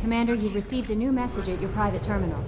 Commander, you've received a new message at your private terminal.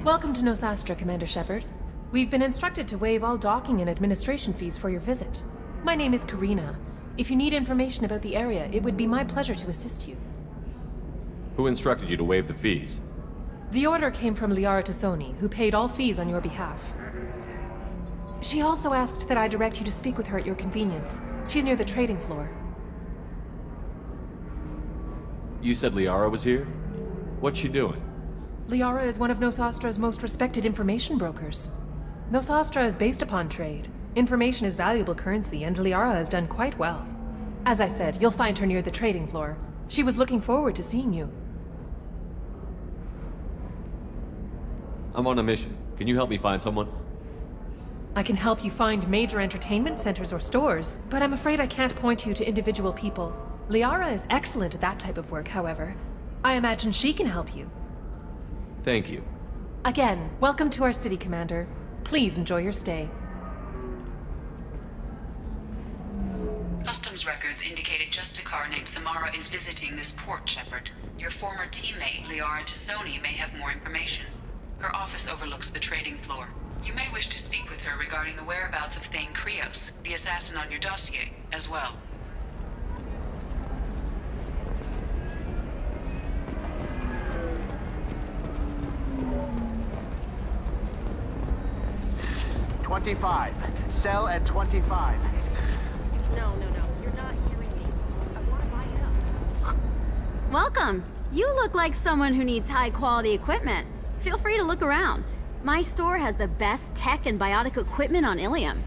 Welcome to Nosastra, Commander Shepard. We've been instructed to waive all docking and administration fees for your visit. My name is Karina. If you need information about the area, it would be my pleasure to assist you. Who instructed you to waive the fees? The order came from Liara Tassoni, who paid all fees on your behalf. She also asked that I direct you to speak with her at your convenience. She's near the trading floor. You said Liara was here? What's she doing? Liara is one of Nosastra's most respected information brokers. Nosastra is based upon trade. Information is valuable currency, and Liara has done quite well. As I said, you'll find her near the trading floor. She was looking forward to seeing you. I'm on a mission. Can you help me find someone? I can help you find major entertainment centers or stores, but I'm afraid I can't point you to individual people. Liara is excellent at that type of work, however. I imagine she can help you. Thank you. Again, welcome to our city, Commander. Please enjoy your stay. Customs records indicated just a car named Samara is visiting this port, Shepard. Your former teammate, Liara Tassoni, may have more information. Her office overlooks the trading floor. You may wish to speak with her regarding the whereabouts of Thane Krios, the assassin on your dossier, as well. Sell at 25. No, you're not hearing me. I want to buy it up. Welcome. You look like someone who needs high-quality equipment. Feel free to look around. My store has the best tech and biotic equipment on Ilium.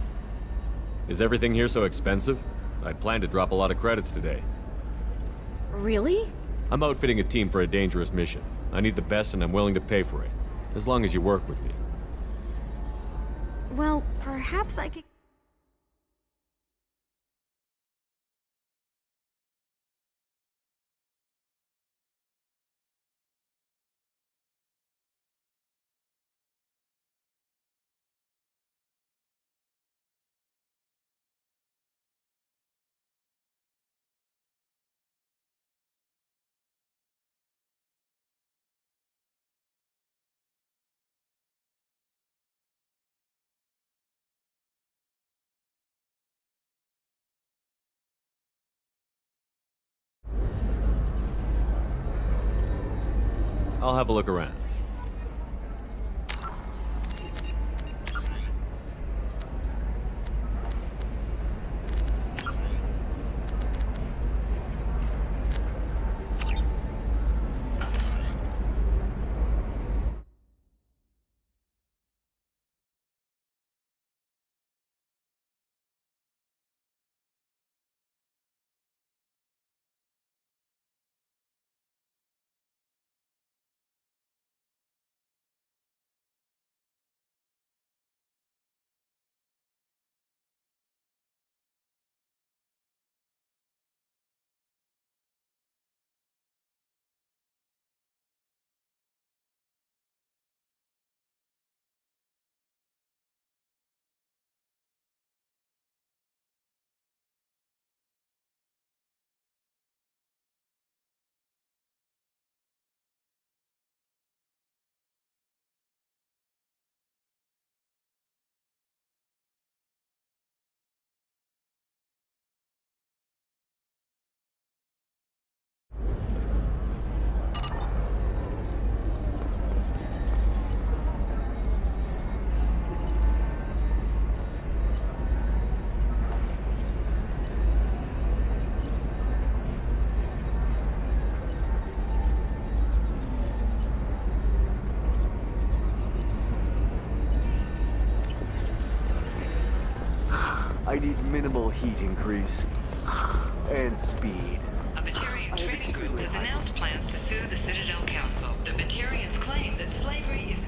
Is everything here so expensive? I'd planned to drop a lot of credits today. Really? I'm outfitting a team for a dangerous mission. I need the best and I'm willing to pay for it. As long as you work with me. Well, perhaps I could... I'll have a look around. I need minimal heat increase. And speed. A Batarian trading group has announced plans to sue the Citadel Council. The Batarians claim that slavery is...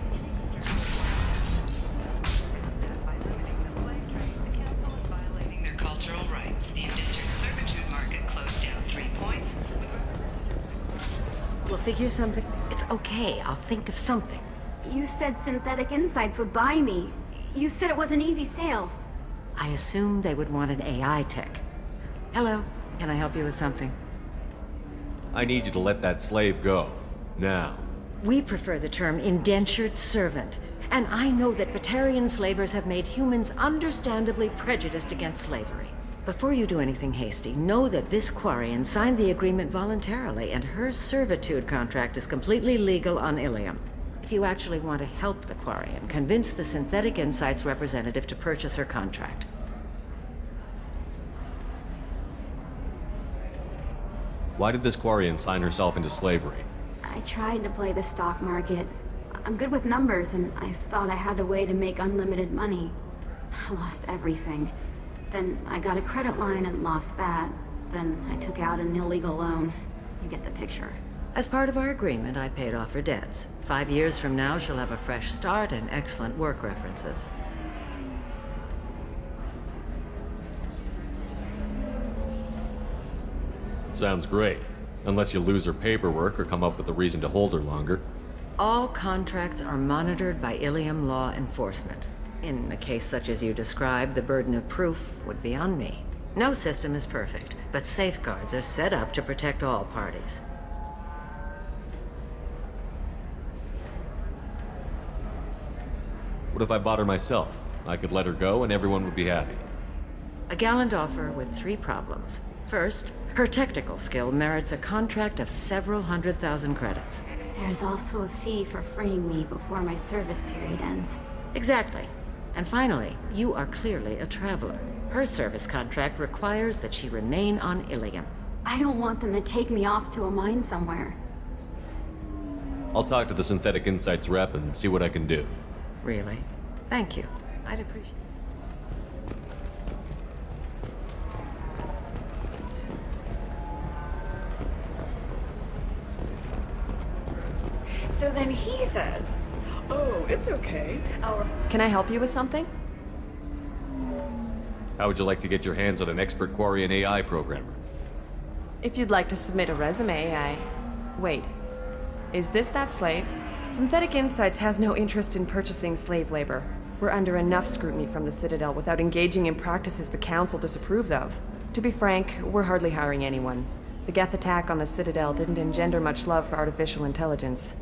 By limiting the slave trade, the council is violating their cultural rights. The indentured servitude market closed down 3 points. We'll figure something. It's okay. I'll think of something. You said Synthetic Insights would buy me. You said it was an easy sale. I assumed they would want an AI tech. Hello. Can I help you with something? I need you to let that slave go. Now. We prefer the term indentured servant. And I know that Batarian slavers have made humans understandably prejudiced against slavery. Before you do anything hasty, know that this Quarian signed the agreement voluntarily, and her servitude contract is completely legal on Ilium. If you actually want to help the Quarian, convince the Synthetic Insights representative to purchase her contract. Why did this Quarian sign herself into slavery? I tried to play the stock market. I'm good with numbers, and I thought I had a way to make unlimited money. I lost everything. Then I got a credit line and lost that. Then I took out an illegal loan. You get the picture. As part of our agreement, I paid off her debts. 5 years from now, she'll have a fresh start and excellent work references. Sounds great. Unless you lose her paperwork or come up with a reason to hold her longer. All contracts are monitored by Ilium law enforcement. In a case such as you described, the burden of proof would be on me. No system is perfect, but safeguards are set up to protect all parties. What if I bought her myself? I could let her go and everyone would be happy. A gallant offer with 3 problems. First, her technical skill merits a contract of several 100,000 credits. There's also a fee for freeing me before my service period ends. Exactly. And finally, you are clearly a traveler. Her service contract requires that she remain on Ilium. I don't want them to take me off to a mine somewhere. I'll talk to the Synthetic Insights rep and see what I can do. Really? Thank you. I'd appreciate it. So then he says, "Oh, it's okay. Can I help you with something? How would you like to get your hands on an expert Quarian AI programmer? If you'd like to submit a resume, Wait. Is this that slave? Synthetic Insights has no interest in purchasing slave labor. We're under enough scrutiny from the Citadel without engaging in practices the Council disapproves of. To be frank, we're hardly hiring anyone. The Geth attack on the Citadel didn't engender much love for artificial intelligence.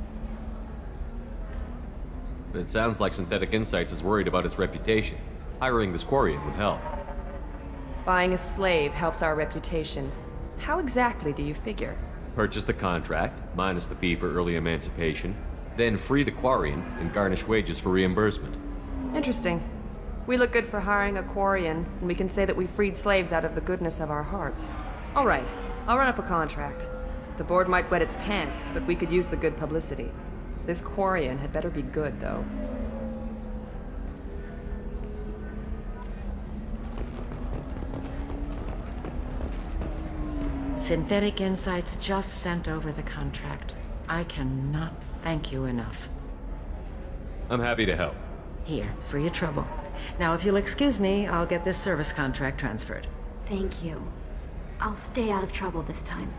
It sounds like Synthetic Insights is worried about its reputation. Hiring this Quarian would help. Buying a slave helps our reputation. How exactly do you figure? Purchase the contract, minus the fee for early emancipation, then free the Quarian and garnish wages for reimbursement. Interesting. We look good for hiring a Quarian, and we can say that we freed slaves out of the goodness of our hearts. All right, I'll run up a contract. The board might wet its pants, but we could use the good publicity. This Quarian had better be good, though. Synthetic Insights just sent over the contract. I cannot thank you enough. I'm happy to help. Here, for your trouble. Now, if you'll excuse me, I'll get this service contract transferred. Thank you. I'll stay out of trouble this time.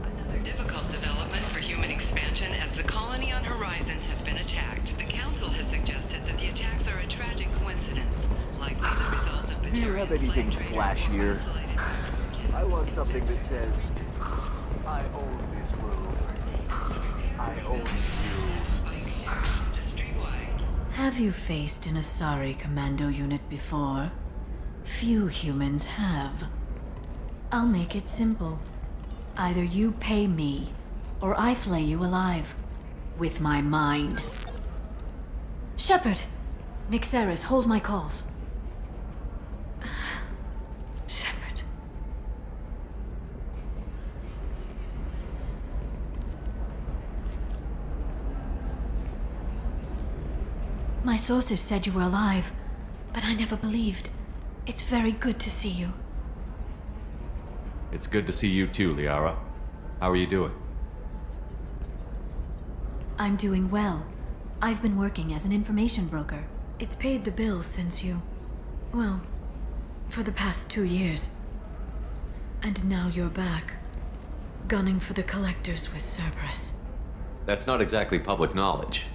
Another difficult development for human expansion as the colony on Ryzen has been attacked. The Council has suggested that the attacks are a tragic coincidence, likely the result of Do you have Batarian anything slave traders flashier? isolated. I want something that says, I own this room. I own you. Industry-wide. Have you faced an Asari commando unit before? Few humans have. I'll make it simple. Either you pay me, or I flay you alive. with my mind. Shepard! Nixeris, hold my calls. Shepard. My sources said you were alive, but I never believed. It's very good to see you. It's good to see you too, Liara. How are you doing? I'm doing well. I've been working as an information broker. It's paid the bills since you... well, for the past 2 years. And now you're back, gunning for the collectors with Cerberus. That's not exactly public knowledge.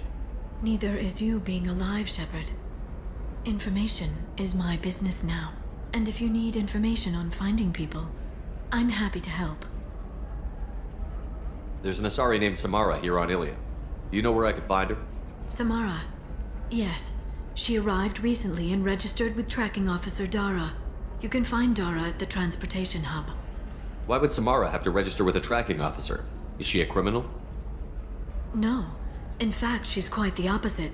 Neither is you being alive, Shepard. Information is my business now. And if you need information on finding people, I'm happy to help. There's an Asari named Samara here on Ilium. You know where I could find her? Samara. Yes. She arrived recently and registered with Tracking Officer Dara. You can find Dara at the transportation hub. Why would Samara have to register with a tracking officer? Is she a criminal? No. In fact, she's quite the opposite.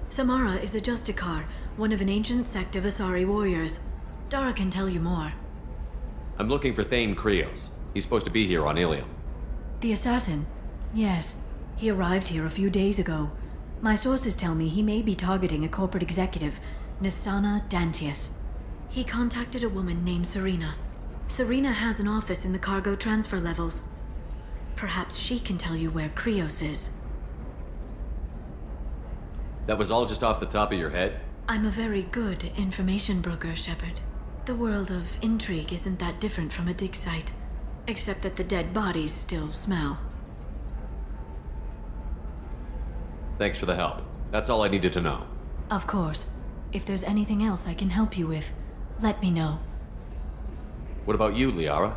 Samara is a Justicar, one of an ancient sect of Asari warriors. Dara can tell you more. I'm looking for Thane Krios. He's supposed to be here on Ilium. The assassin? Yes. He arrived here a few days ago. My sources tell me he may be targeting a corporate executive, Nisana Dantius. He contacted a woman named Serena. Serena has an office in the cargo transfer levels. Perhaps she can tell you where Krios is. That was all just off the top of your head? I'm a very good information broker, Shepard. The world of intrigue isn't that different from a dig site, except that the dead bodies still smell. Thanks for the help. That's all I needed to know. Of course. If there's anything else I can help you with, let me know. What about you, Liara?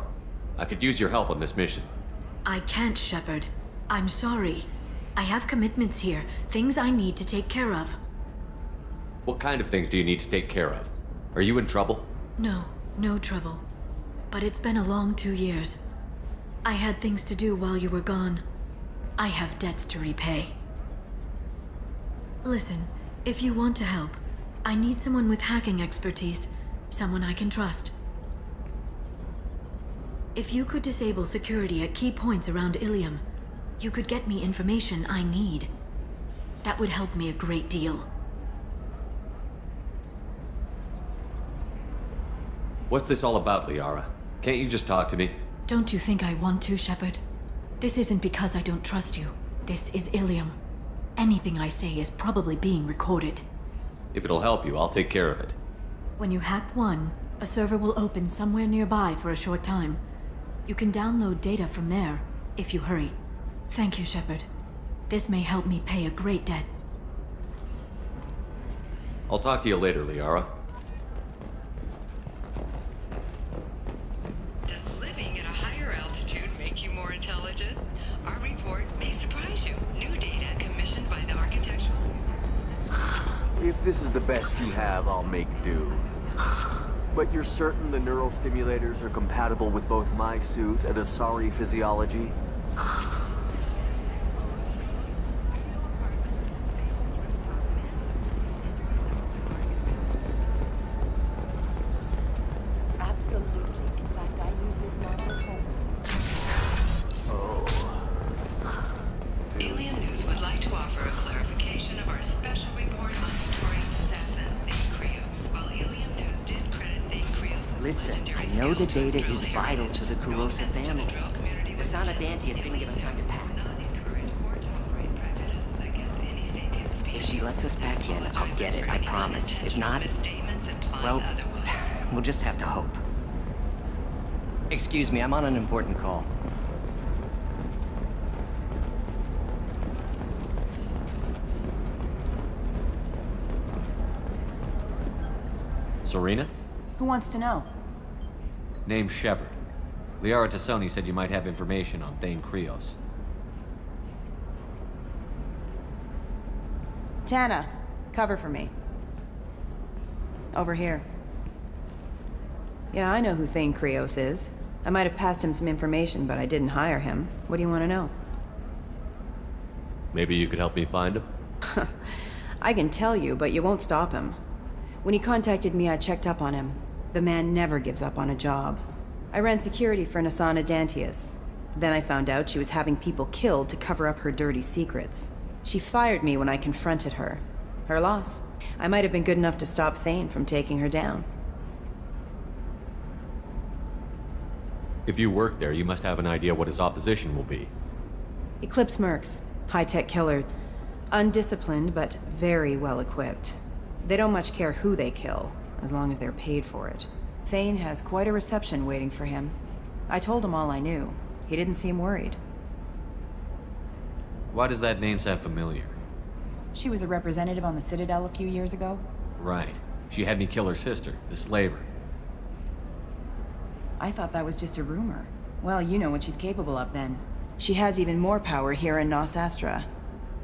I could use your help on this mission. I can't, Shepard. I'm sorry. I have commitments here, things I need to take care of. What kind of things do you need to take care of? Are you in trouble? No, no trouble. But it's been a long 2 years. I had things to do while you were gone. I have debts to repay. Listen, if you want to help, I need someone with hacking expertise, someone I can trust. If you could disable security at key points around Ilium, you could get me information I need. That would help me a great deal. What's this all about, Liara? Can't you just talk to me? Don't you think I want to, Shepard? This isn't because I don't trust you. This is Ilium. Anything I say is probably being recorded. If it'll help you, I'll take care of it. When you hack one, a server will open somewhere nearby for a short time. You can download data from there, if you hurry. Thank you, Shepard. This may help me pay a great debt. I'll talk to you later, Liara. Does living at a higher altitude make you more intelligent? Our report may surprise you. New data commissioned by the architectural... If this is the best you have, I'll make do. But you're certain the neural stimulators are compatible with both my suit and Asari physiology? Absolutely. In fact, I use this model at home. Alien News would like to offer a clarification of our special report on notorious assassin Thane Krios. While Alien News did credit Thane Krios... Listen, I know the data is vital to the Kurosa family. Nisana Dantius didn't give us time to pack. If she lets us back in, I'll get it, I promise. If not, well, we'll just have to hope. Excuse me, I'm on an important call. Serena? Who wants to know? Name's Shepard. Liara Tassoni said you might have information on Thane Krios. Tana, cover for me. Over here. Yeah, I know who Thane Krios is. I might have passed him some information, but I didn't hire him. What do you want to know? Maybe you could help me find him? I can tell you, but you won't stop him. When he contacted me, I checked up on him. The man never gives up on a job. I ran security for Nasana Dantius. Then I found out she was having people killed to cover up her dirty secrets. She fired me when I confronted her. Her loss. I might have been good enough to stop Thane from taking her down. If you work there, you must have an idea what his opposition will be. Eclipse mercs. High-tech killer. Undisciplined, but very well equipped. They don't much care who they kill, as long as they're paid for it. Thane has quite a reception waiting for him. I told him all I knew. He didn't seem worried. Why does that name sound familiar? She was a representative on the Citadel a few years ago. Right. She had me kill her sister, the slaver. I thought that was just a rumor. Well, you know what she's capable of then. She has even more power here in Nos Astra.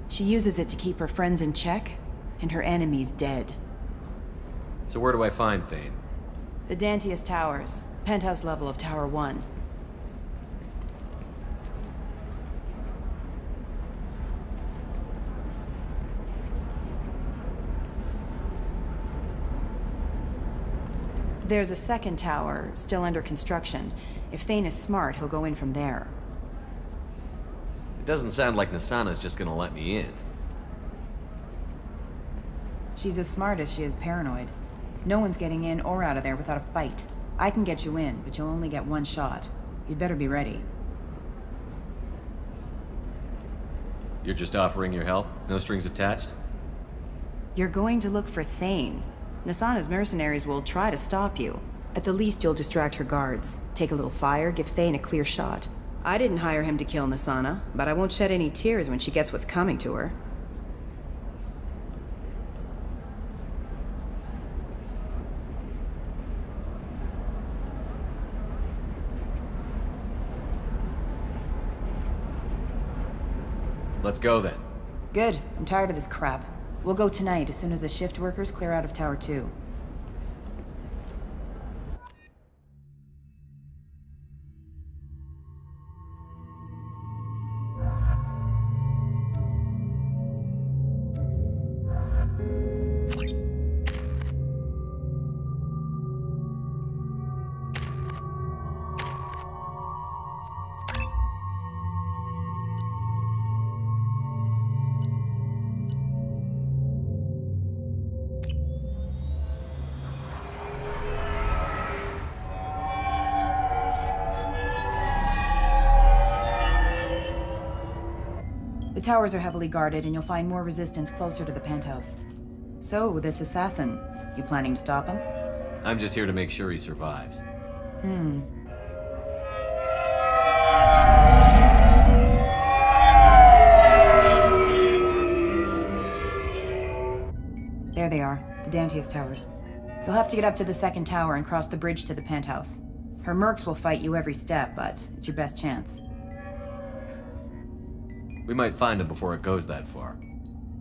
She uses it to keep her friends in check, and her enemies dead. So where do I find Thane? The Dantius Towers. Penthouse level of Tower 1. There's a second tower, still under construction. If Thane is smart, he'll go in from there. It doesn't sound like Nasana's just gonna let me in. She's as smart as she is paranoid. No one's getting in or out of there without a fight. I can get you in, but you'll only get one shot. You'd better be ready. You're just offering your help? No strings attached? You're going to look for Thane. Nasana's mercenaries will try to stop you. At the least, you'll distract her guards. Take a little fire, give Thane a clear shot. I didn't hire him to kill Nasana, but I won't shed any tears when she gets what's coming to her. Let's go then. Good. I'm tired of this crap. We'll go tonight as soon as the shift workers clear out of Tower 2. The towers are heavily guarded, and you'll find more resistance closer to the penthouse. So, this assassin, you planning to stop him? I'm just here to make sure he survives. There they are, the Dantius Towers. You'll have to get up to the second tower and cross the bridge to the penthouse. Her mercs will fight you every step, but it's your best chance. We might find him before it goes that far.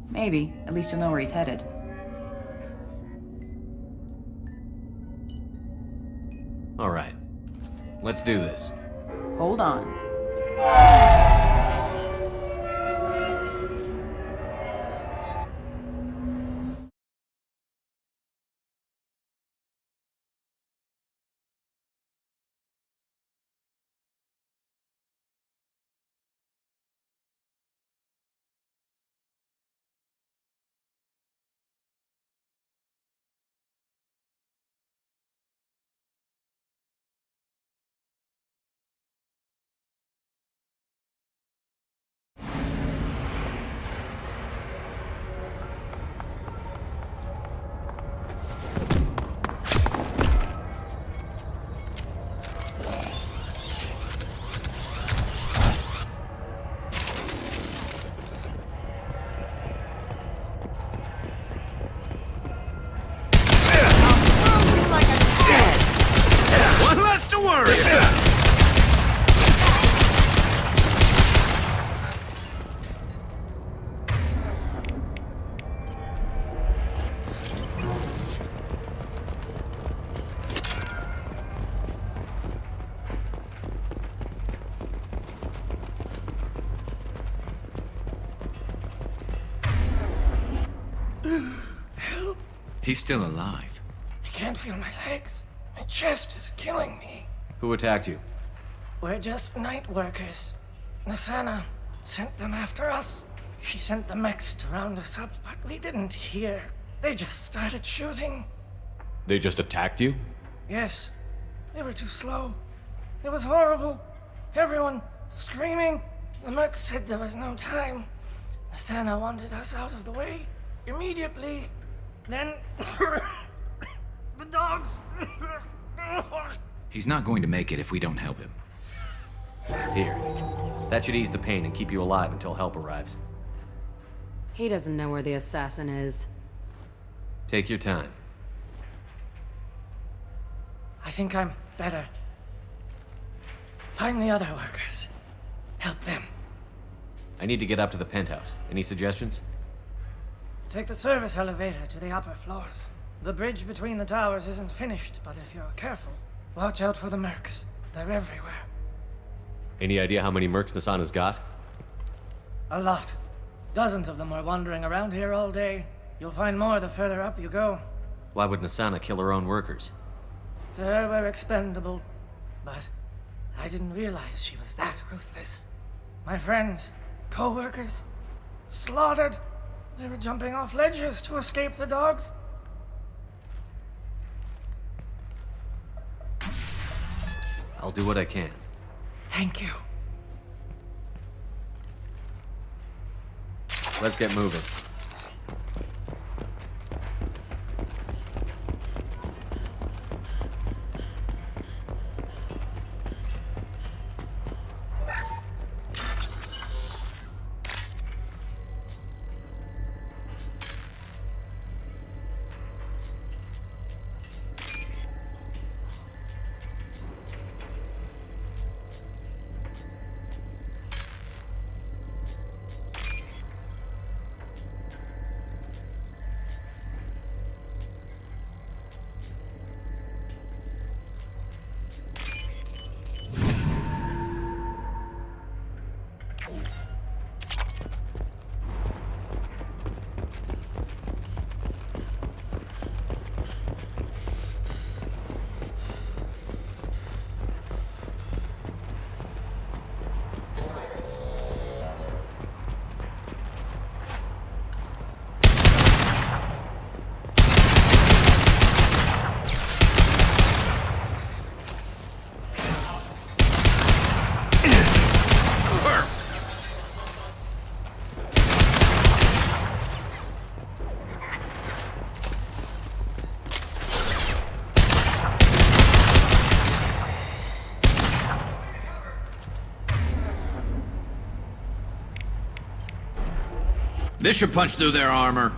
Maybe. At least you'll know where he's headed. All right. Let's do this. Hold on. Help! He's still alive. I can't feel my legs. My chest is killing me. Who attacked you? We're just night workers. Nasana sent them after us. She sent the mechs to round us up, but we didn't hear. They just started shooting. They just attacked you? Yes, they were too slow. It was horrible. Everyone screaming. The merc said there was no time. Nasana wanted us out of the way immediately. Then the dogs. He's not going to make it if we don't help him. Here. That should ease the pain and keep you alive until help arrives. He doesn't know where the assassin is. Take your time. I think I'm better. Find the other workers. Help them. I need to get up to the penthouse. Any suggestions? Take the service elevator to the upper floors. The bridge between the towers isn't finished, but if you're careful, watch out for the mercs. They're everywhere. Any idea how many mercs Nasana's got? A lot. Dozens of them are wandering around here all day. You'll find more the further up you go. Why would Nasana kill her own workers? To her, we're expendable. But I didn't realize she was that ruthless. My friends, co-workers, slaughtered. They were jumping off ledges to escape the dogs. I'll do what I can. Thank you. Let's get moving. This should punch through their armor.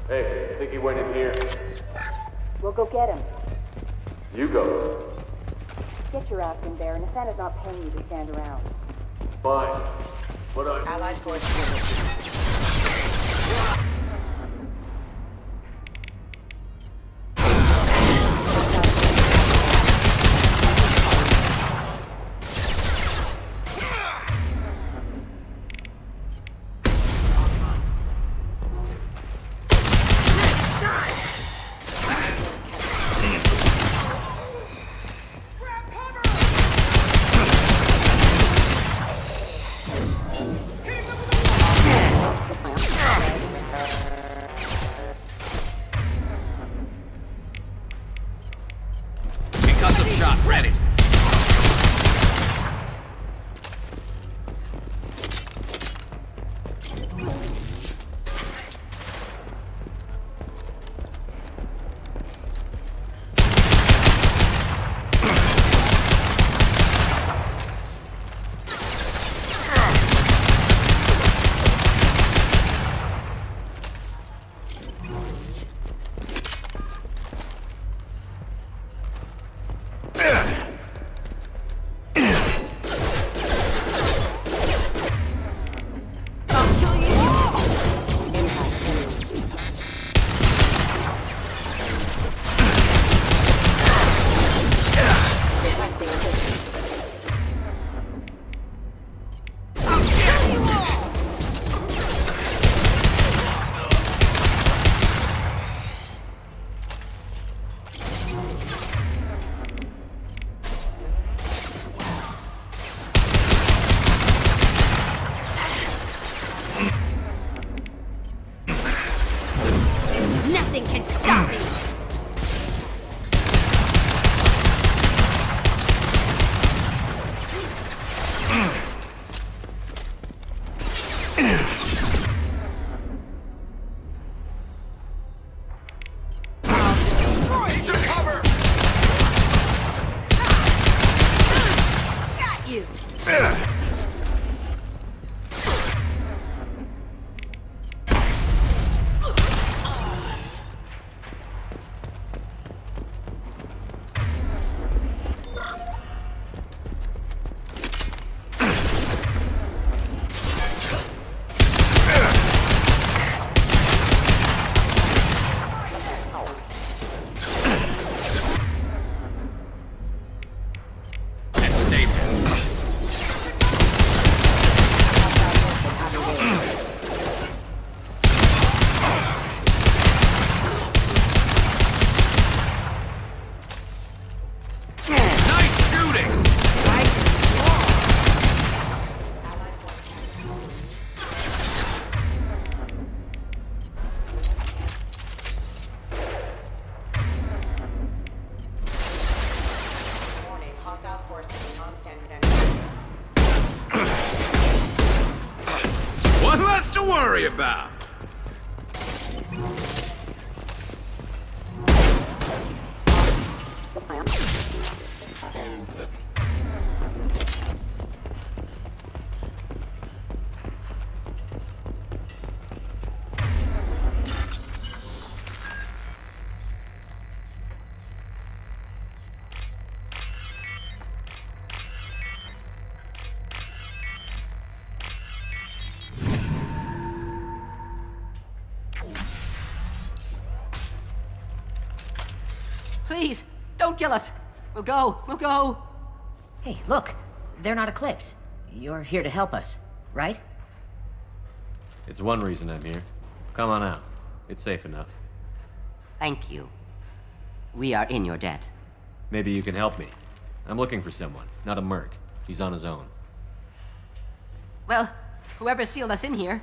Hey, I think he went in here. We'll go get him. You go. Get your ass in there, and Nathana's not paying you to stand around. Fine. But Allied forces. Shot ready. Nothing can stop me! Need your cover! Got you! One less to worry about. Please, don't kill us. We'll go. Hey, look, they're not Eclipse. You're here to help us, right? It's one reason I'm here. Come on out. It's safe enough. Thank you. We are in your debt. Maybe you can help me. I'm looking for someone, not a merc. He's on his own. Well, whoever sealed us in here.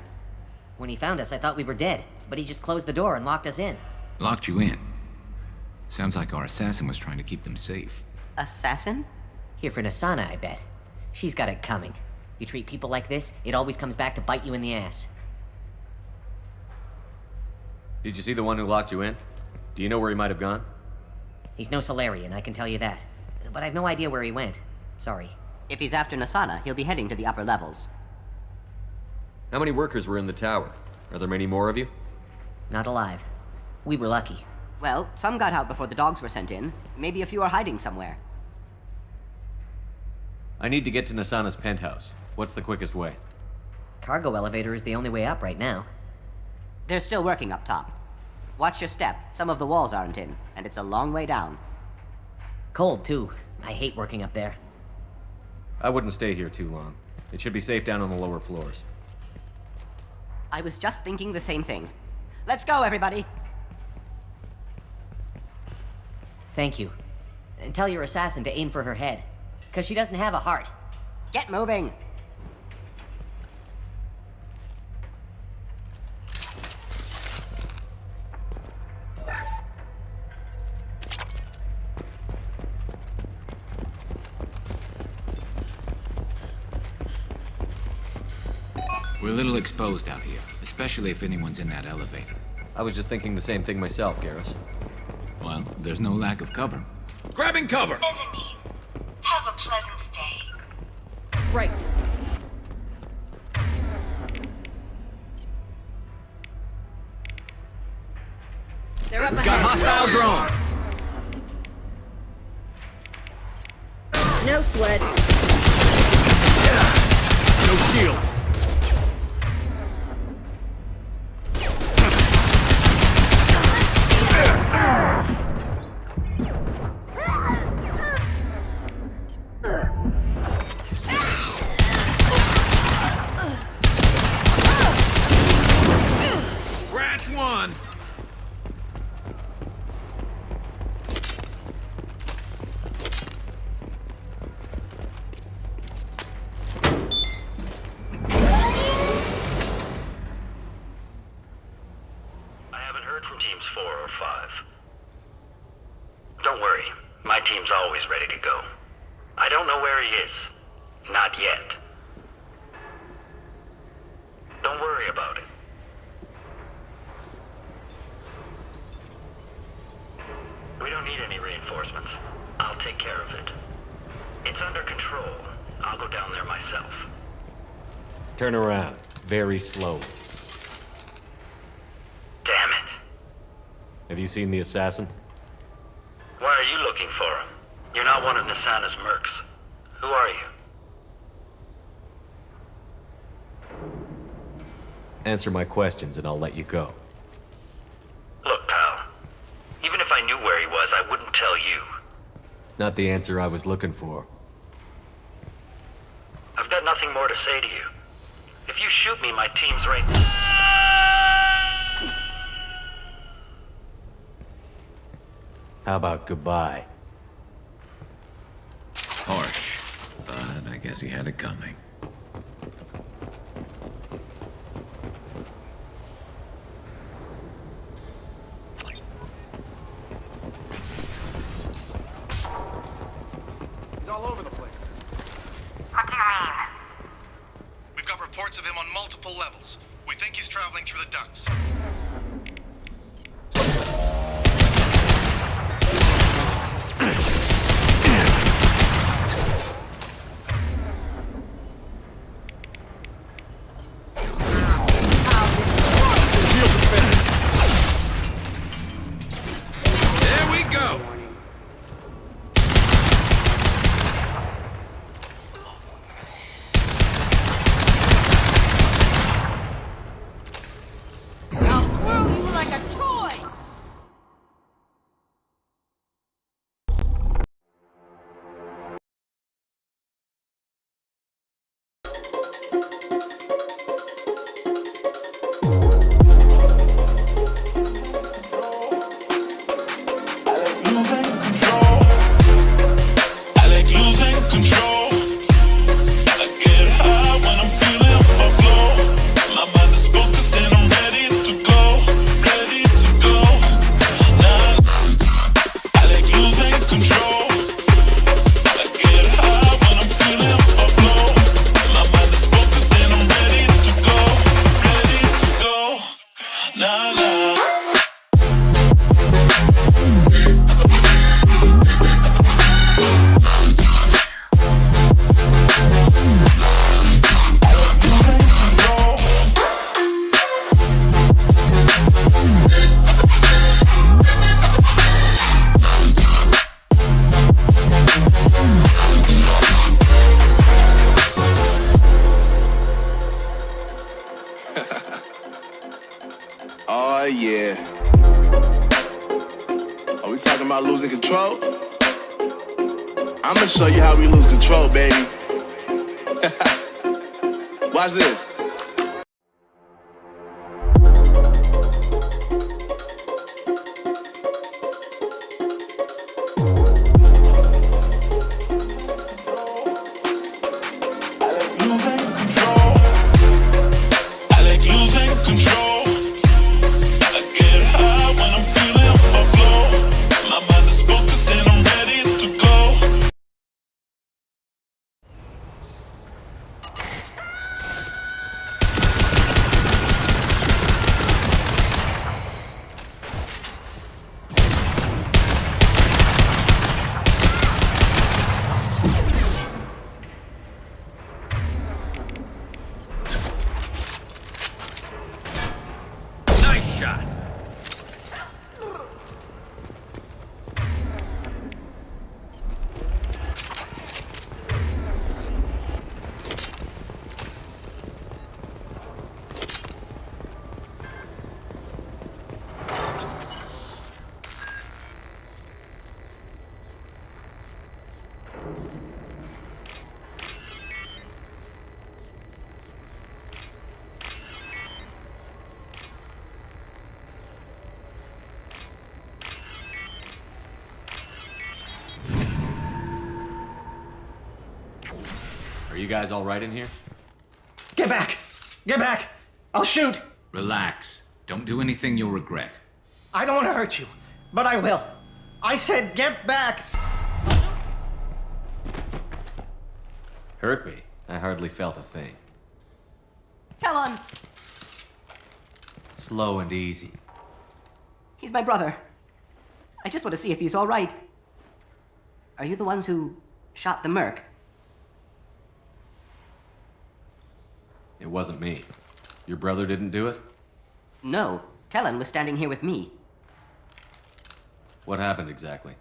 When he found us, I thought we were dead, but he just closed the door and locked us in. Locked you in? Sounds like our assassin was trying to keep them safe. Assassin? Here for Nasana, I bet. She's got it coming. You treat people like this, it always comes back to bite you in the ass. Did you see the one who locked you in? Do you know where he might have gone? He's no Solarian, I can tell you that. But I've no idea where he went. Sorry. If he's after Nasana, he'll be heading to the upper levels. How many workers were in the tower? Are there many more of you? Not alive. We were lucky. Well, some got out before the dogs were sent in. Maybe a few are hiding somewhere. I need to get to Nasana's penthouse. What's the quickest way? Cargo elevator is the only way up right now. They're still working up top. Watch your step. Some of the walls aren't in, and it's a long way down. Cold, too. I hate working up there. I wouldn't stay here too long. It should be safe down on the lower floors. I was just thinking the same thing. Let's go, everybody! Thank you. And tell your assassin to aim for her head. 'Cause she doesn't have a heart. Get moving! We're a little exposed out here, especially if anyone's in that elevator. I was just thinking the same thing myself, Garrus. Well, there's no lack of cover. Grabbing cover! Have a pleasant stay. Right. They're up ahead. Got hostile drone! No sweat. No shield! Branch one! I haven't heard from teams 4 or 5. Don't worry, my team's always ready to go. I don't know where he is. Not yet. Don't worry about it. We don't need any reinforcements. I'll take care of it. It's under control. I'll go down there myself. Turn around. Very slowly. Damn it. Have you seen the assassin? Why are you looking for him? You're not one of Nasana's mercs. Who are you? Answer my questions and I'll let you go. Look, pal. Even if I knew where he was, I wouldn't tell you. Not the answer I was looking for. I've got nothing more to say to you. If you shoot me, my team's right. How about goodbye? Harsh, but I guess he had it coming. He's all over the place. What do you mean? We've got reports of him on multiple levels. We think he's traveling through the ducts. There we go! Oh, yeah. Are we talking about losing control? I'm gonna show you how we lose control, baby. Watch this. Are you guys all right in here? Get back! Get back! I'll shoot! Relax. Don't do anything you'll regret. I don't want to hurt you, but I will. I said get back! Hurt me? I hardly felt a thing. Talon! Slow and easy. He's my brother. I just want to see if he's all right. Are you the ones who shot the merc? It wasn't me. Your brother didn't do it? No. Talon was standing here with me. What happened exactly?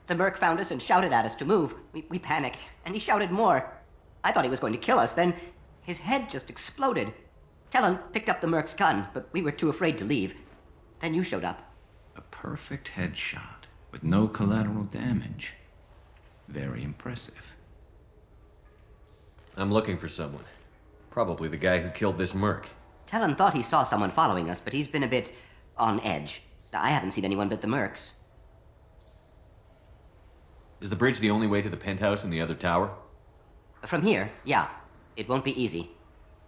The merc found us and shouted at us to move. We panicked, and he shouted more. I thought he was going to kill us, then his head just exploded. Talon picked up the merc's gun, but we were too afraid to leave. Then you showed up. A perfect headshot with no collateral damage. Very impressive. I'm looking for someone. Probably the guy who killed this merc. Talon thought he saw someone following us, but he's been a bit on edge. I haven't seen anyone but the mercs. Is the bridge the only way to the penthouse in the other tower? From here, yeah. It won't be easy.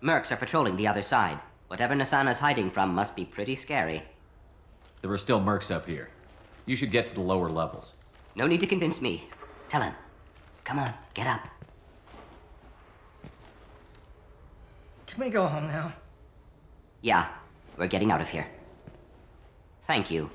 Mercs are patrolling the other side. Whatever Nasana's hiding from must be pretty scary. There are still mercs up here. You should get to the lower levels. No need to convince me. Talon, come on, get up. Can we go home now? Yeah, we're getting out of here. Thank you.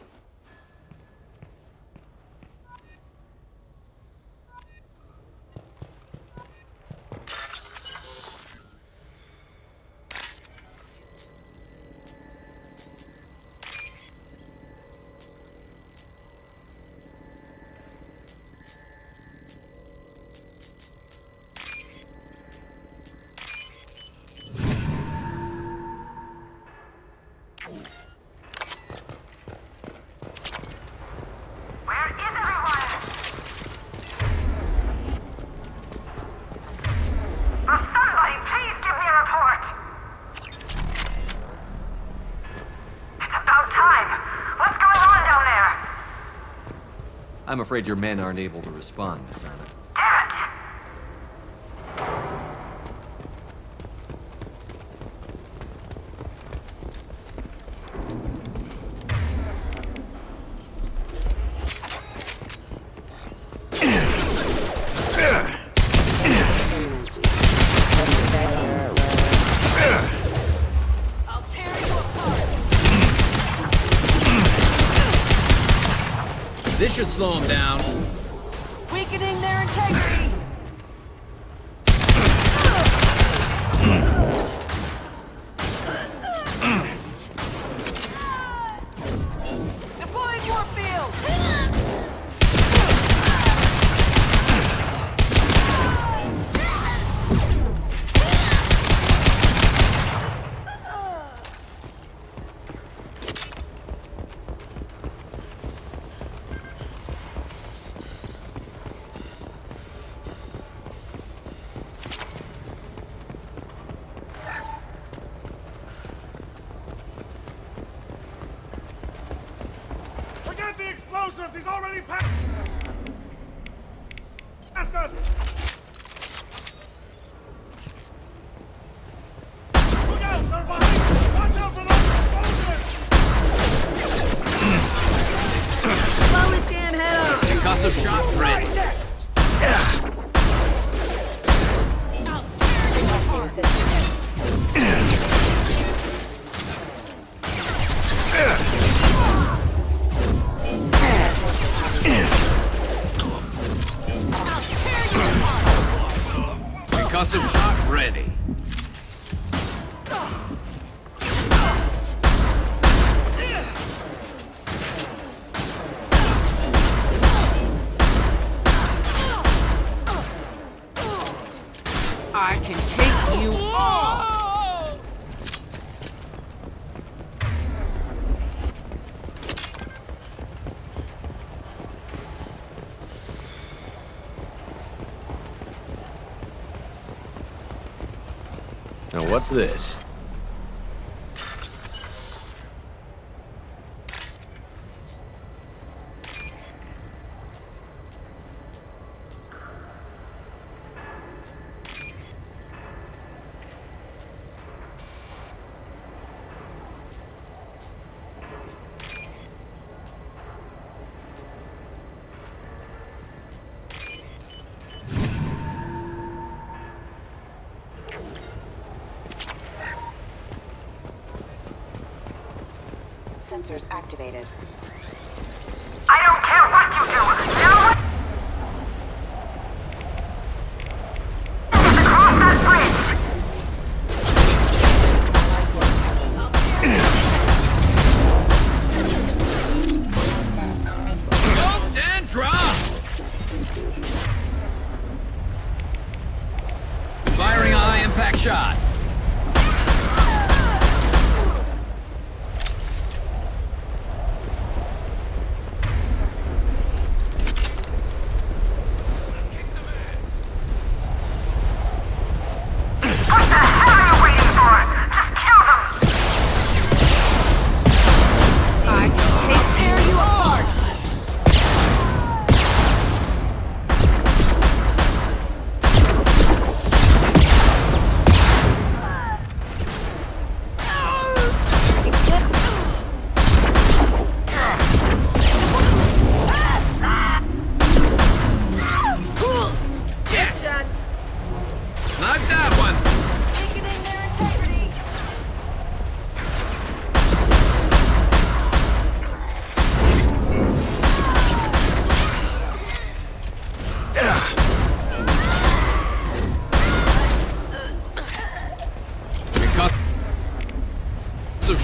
I'm afraid your men aren't able to respond, Nasana. This should slow them down. Weakening their integrity. Deploying warp field. potions! He's already past us! Look out! They're behind you! Watch out for those explosives! Blow his damn head off! Concussive shots ready. Concussive shot ready. I can take you all! Now what's this? Sensors activated. I don't care what you do! Across that bridge! Scoped and dropped! Firing a high-impact shot.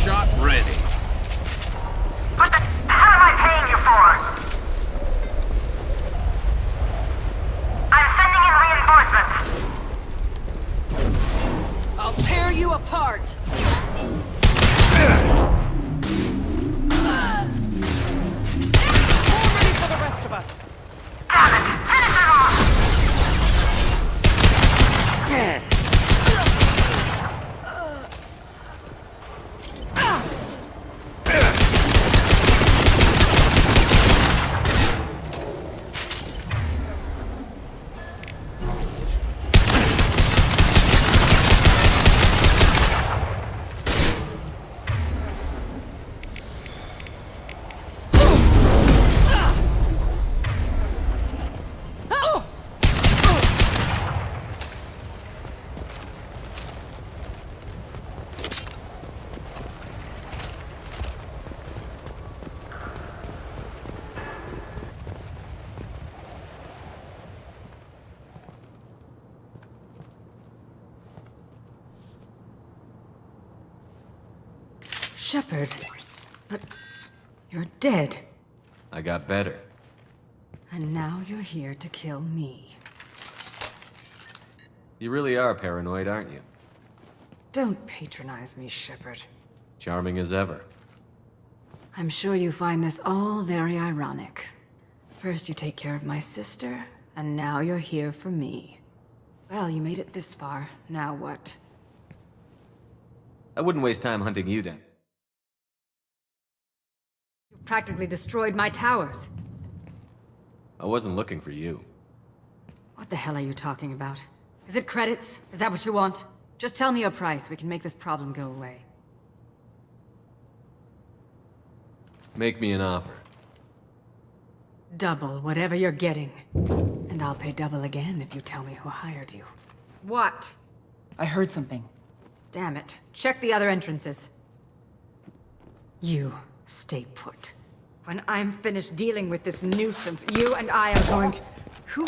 Shot ready. What the hell am I paying you for? I'm sending in reinforcements. I'll tear you apart! All ready for the rest of us! Damn it! Finish it off! Shepard, but you're dead. I got better. And now you're here to kill me. You really are paranoid, aren't you? Don't patronize me, Shepard. Charming as ever. I'm sure you find this all very ironic. First you take care of my sister, and now you're here for me. Well, you made it this far. Now what? I wouldn't waste time hunting you down. You've Practically destroyed my towers. I wasn't looking for you. What the hell are you talking about? Is it credits? Is that what you want? Just tell me a price. We can make this problem go away. Make me an offer. Double whatever you're getting. And I'll pay double again if you tell me who hired you. What? I heard something. Damn it. Check the other entrances. You stay put. When I'm finished dealing with this nuisance, you and I are going to... Who?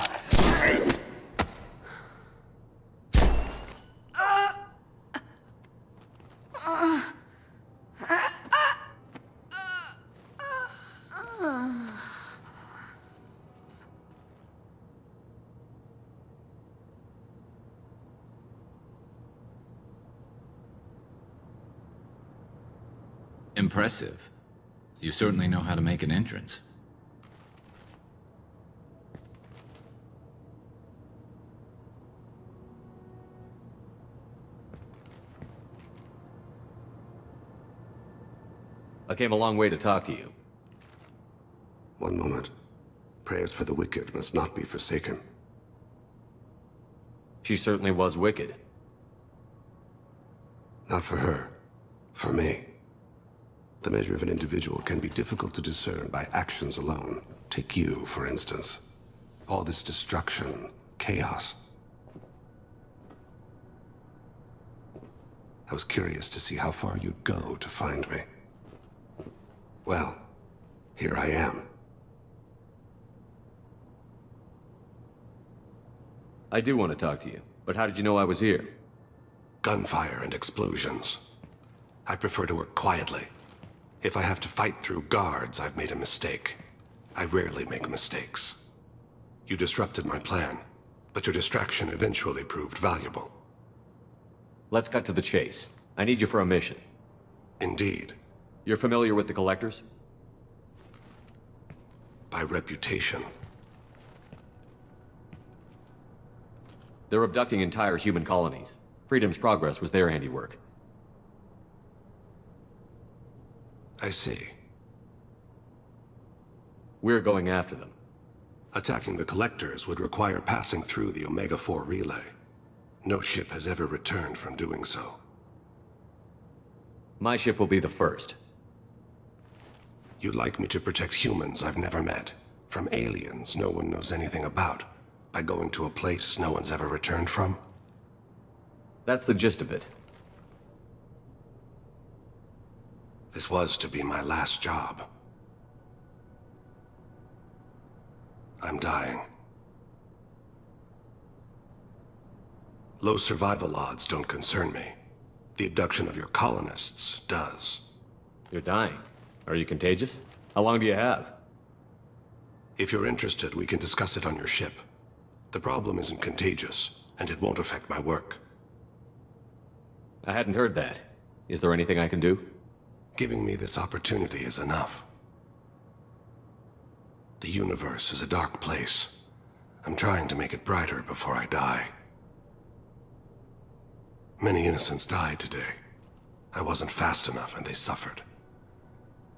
Impressive. You certainly know how to make an entrance. I came a long way to talk to you. One moment. Prayers for the wicked must not be forsaken. She certainly was wicked. Not for her. For me. The measure of an individual can be difficult to discern by actions alone. Take you, for instance. All this destruction, chaos. I was curious to see how far you'd go to find me. Well, here I am. I do want to talk to you, but how did you know I was here? Gunfire and explosions. I prefer to work quietly. If I have to fight through guards, I've made a mistake. I rarely make mistakes. You disrupted my plan, but your distraction eventually proved valuable. Let's cut to the chase. I need you for a mission. Indeed. You're familiar with the Collectors? By reputation. They're abducting entire human colonies. Freedom's Progress was their handiwork. I see. We're going after them. Attacking the Collectors would require passing through the Omega-4 relay. No ship has ever returned from doing so. My ship will be the first. You'd like me to protect humans I've never met, from aliens no one knows anything about, by going to a place no one's ever returned from? That's the gist of it. This was to be my last job. I'm dying. Low survival odds don't concern me. The abduction of your colonists does. You're dying. Are you contagious? How long do you have? If you're interested, we can discuss it on your ship. The problem isn't contagious, and it won't affect my work. I hadn't heard that. Is there anything I can do? Giving me this opportunity is enough. The universe is a dark place. I'm trying to make it brighter before I die. Many innocents died today. I wasn't fast enough and they suffered.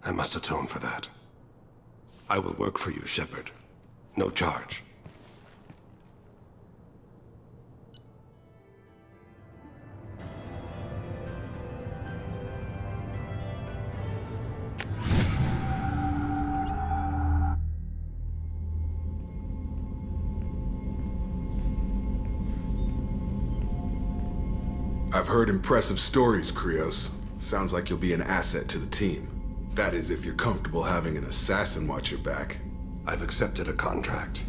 I must atone for that. I will work for you, Shepard. No charge. I've heard impressive stories, Krios. Sounds like you'll be an asset to the team. That is, if you're comfortable having an assassin watch your back. I've accepted a contract.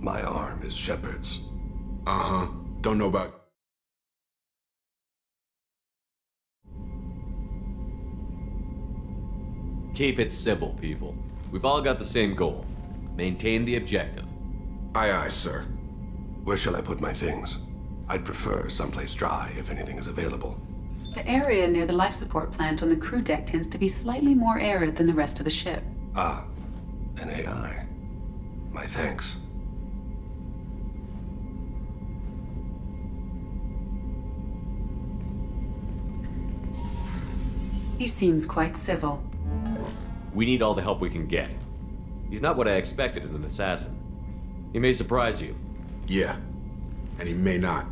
My arm is Shepard's. Uh-huh. Don't know about... Keep it civil, people. We've all got the same goal. Maintain the objective. Aye, aye, sir. Where shall I put my things? I'd prefer someplace dry if anything is available. The area near the life support plant on the crew deck tends to be slightly more arid than the rest of the ship. Ah, an AI. My thanks. He seems quite civil. We need all the help we can get. He's not what I expected in an assassin. He may surprise you. Yeah, and he may not.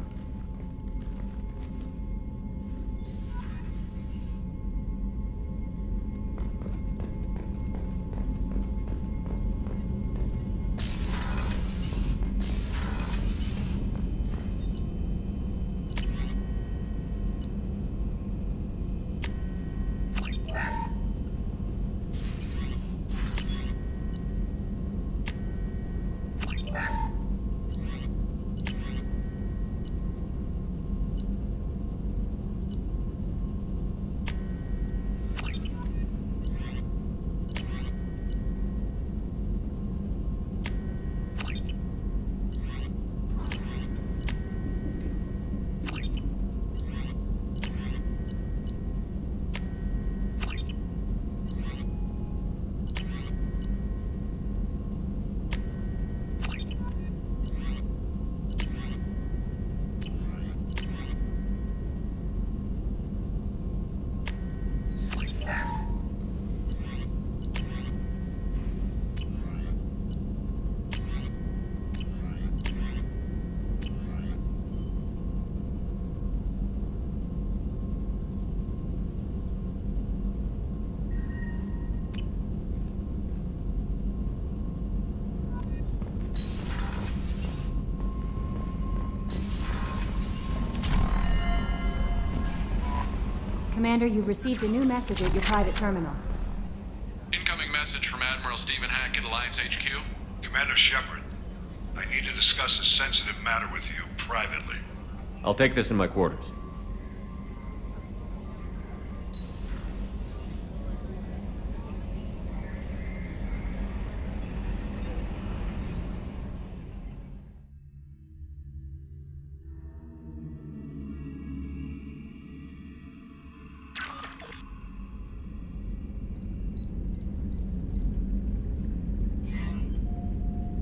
Commander, you've received a new message at your private terminal. Incoming message from Admiral Stephen Hackett, Alliance HQ. Commander Shepard, I need to discuss a sensitive matter with you privately. I'll take this in my quarters.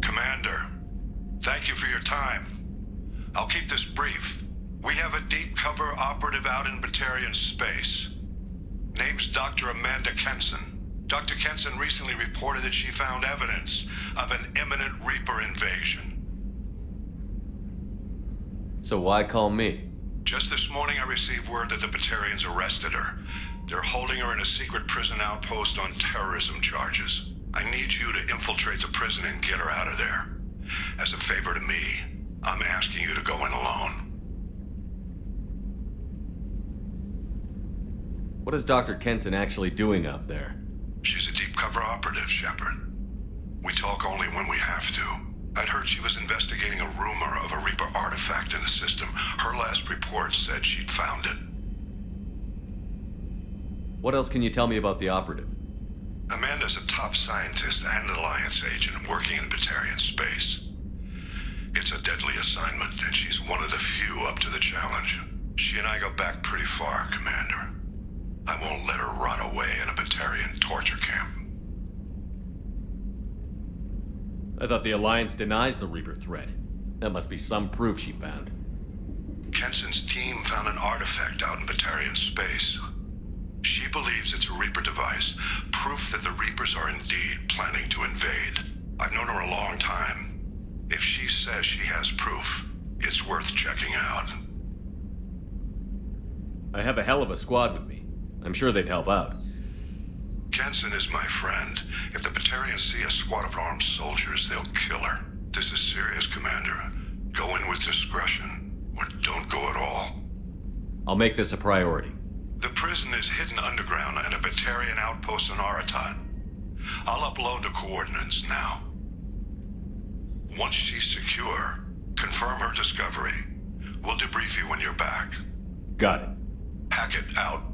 Commander, thank you for your time. I'll keep this brief. We have a deep cover operative out in Batarian space. Name's Dr. Amanda Kenson. Dr. Kenson recently reported that she found evidence of an imminent Reaper invasion. So why call me? Just this morning I received word that the Batarians arrested her. They're holding her in a secret prison outpost on terrorism charges. I need you to infiltrate the prison and get her out of there. As a favor to me, I'm asking you to go in alone. What is Dr. Kenson actually doing out there? She's a deep cover operative, Shepard. We talk only when we have to. I'd heard she was investigating a rumor of a Reaper artifact in the system. Her last report said she'd found it. What else can you tell me about the operative? Amanda's a top scientist and Alliance agent working in Batarian space. It's a deadly assignment, and she's one of the few up to the challenge. She and I go back pretty far, Commander. I won't let her rot away in a Batarian torture camp. I thought the Alliance denies the Reaper threat. That must be some proof she found. Kenson's team found an artifact out in Batarian space. She believes it's a Reaper device, proof that the Reapers are indeed planning to invade. I've known her a long time. If she says she has proof, it's worth checking out. I have a hell of a squad with me. I'm sure they'd help out. Kenson is my friend. If the Batarians see a squad of armed soldiers, they'll kill her. This is serious, Commander. Go in with discretion, or don't go at all. I'll make this a priority. The prison is hidden underground in a Batarian outpost on Aratat. I'll upload the coordinates now. Once she's secure, confirm her discovery. We'll debrief you when you're back. Got it. Hackett out.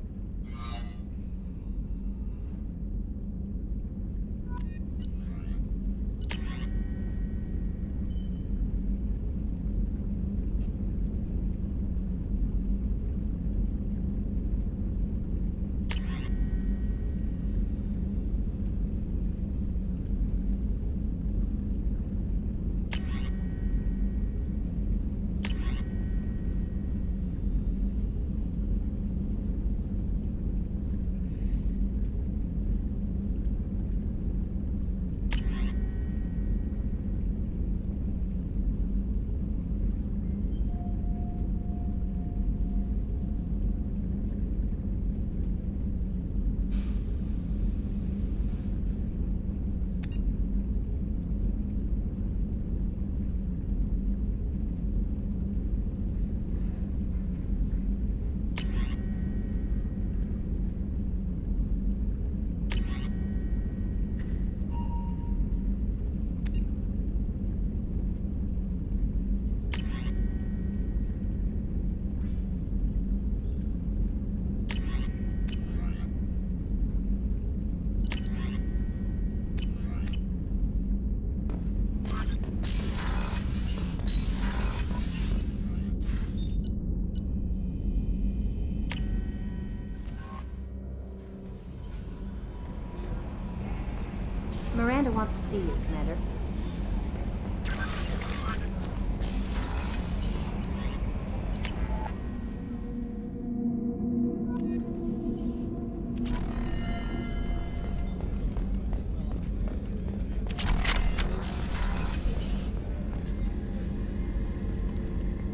Miranda wants to see you, Commander.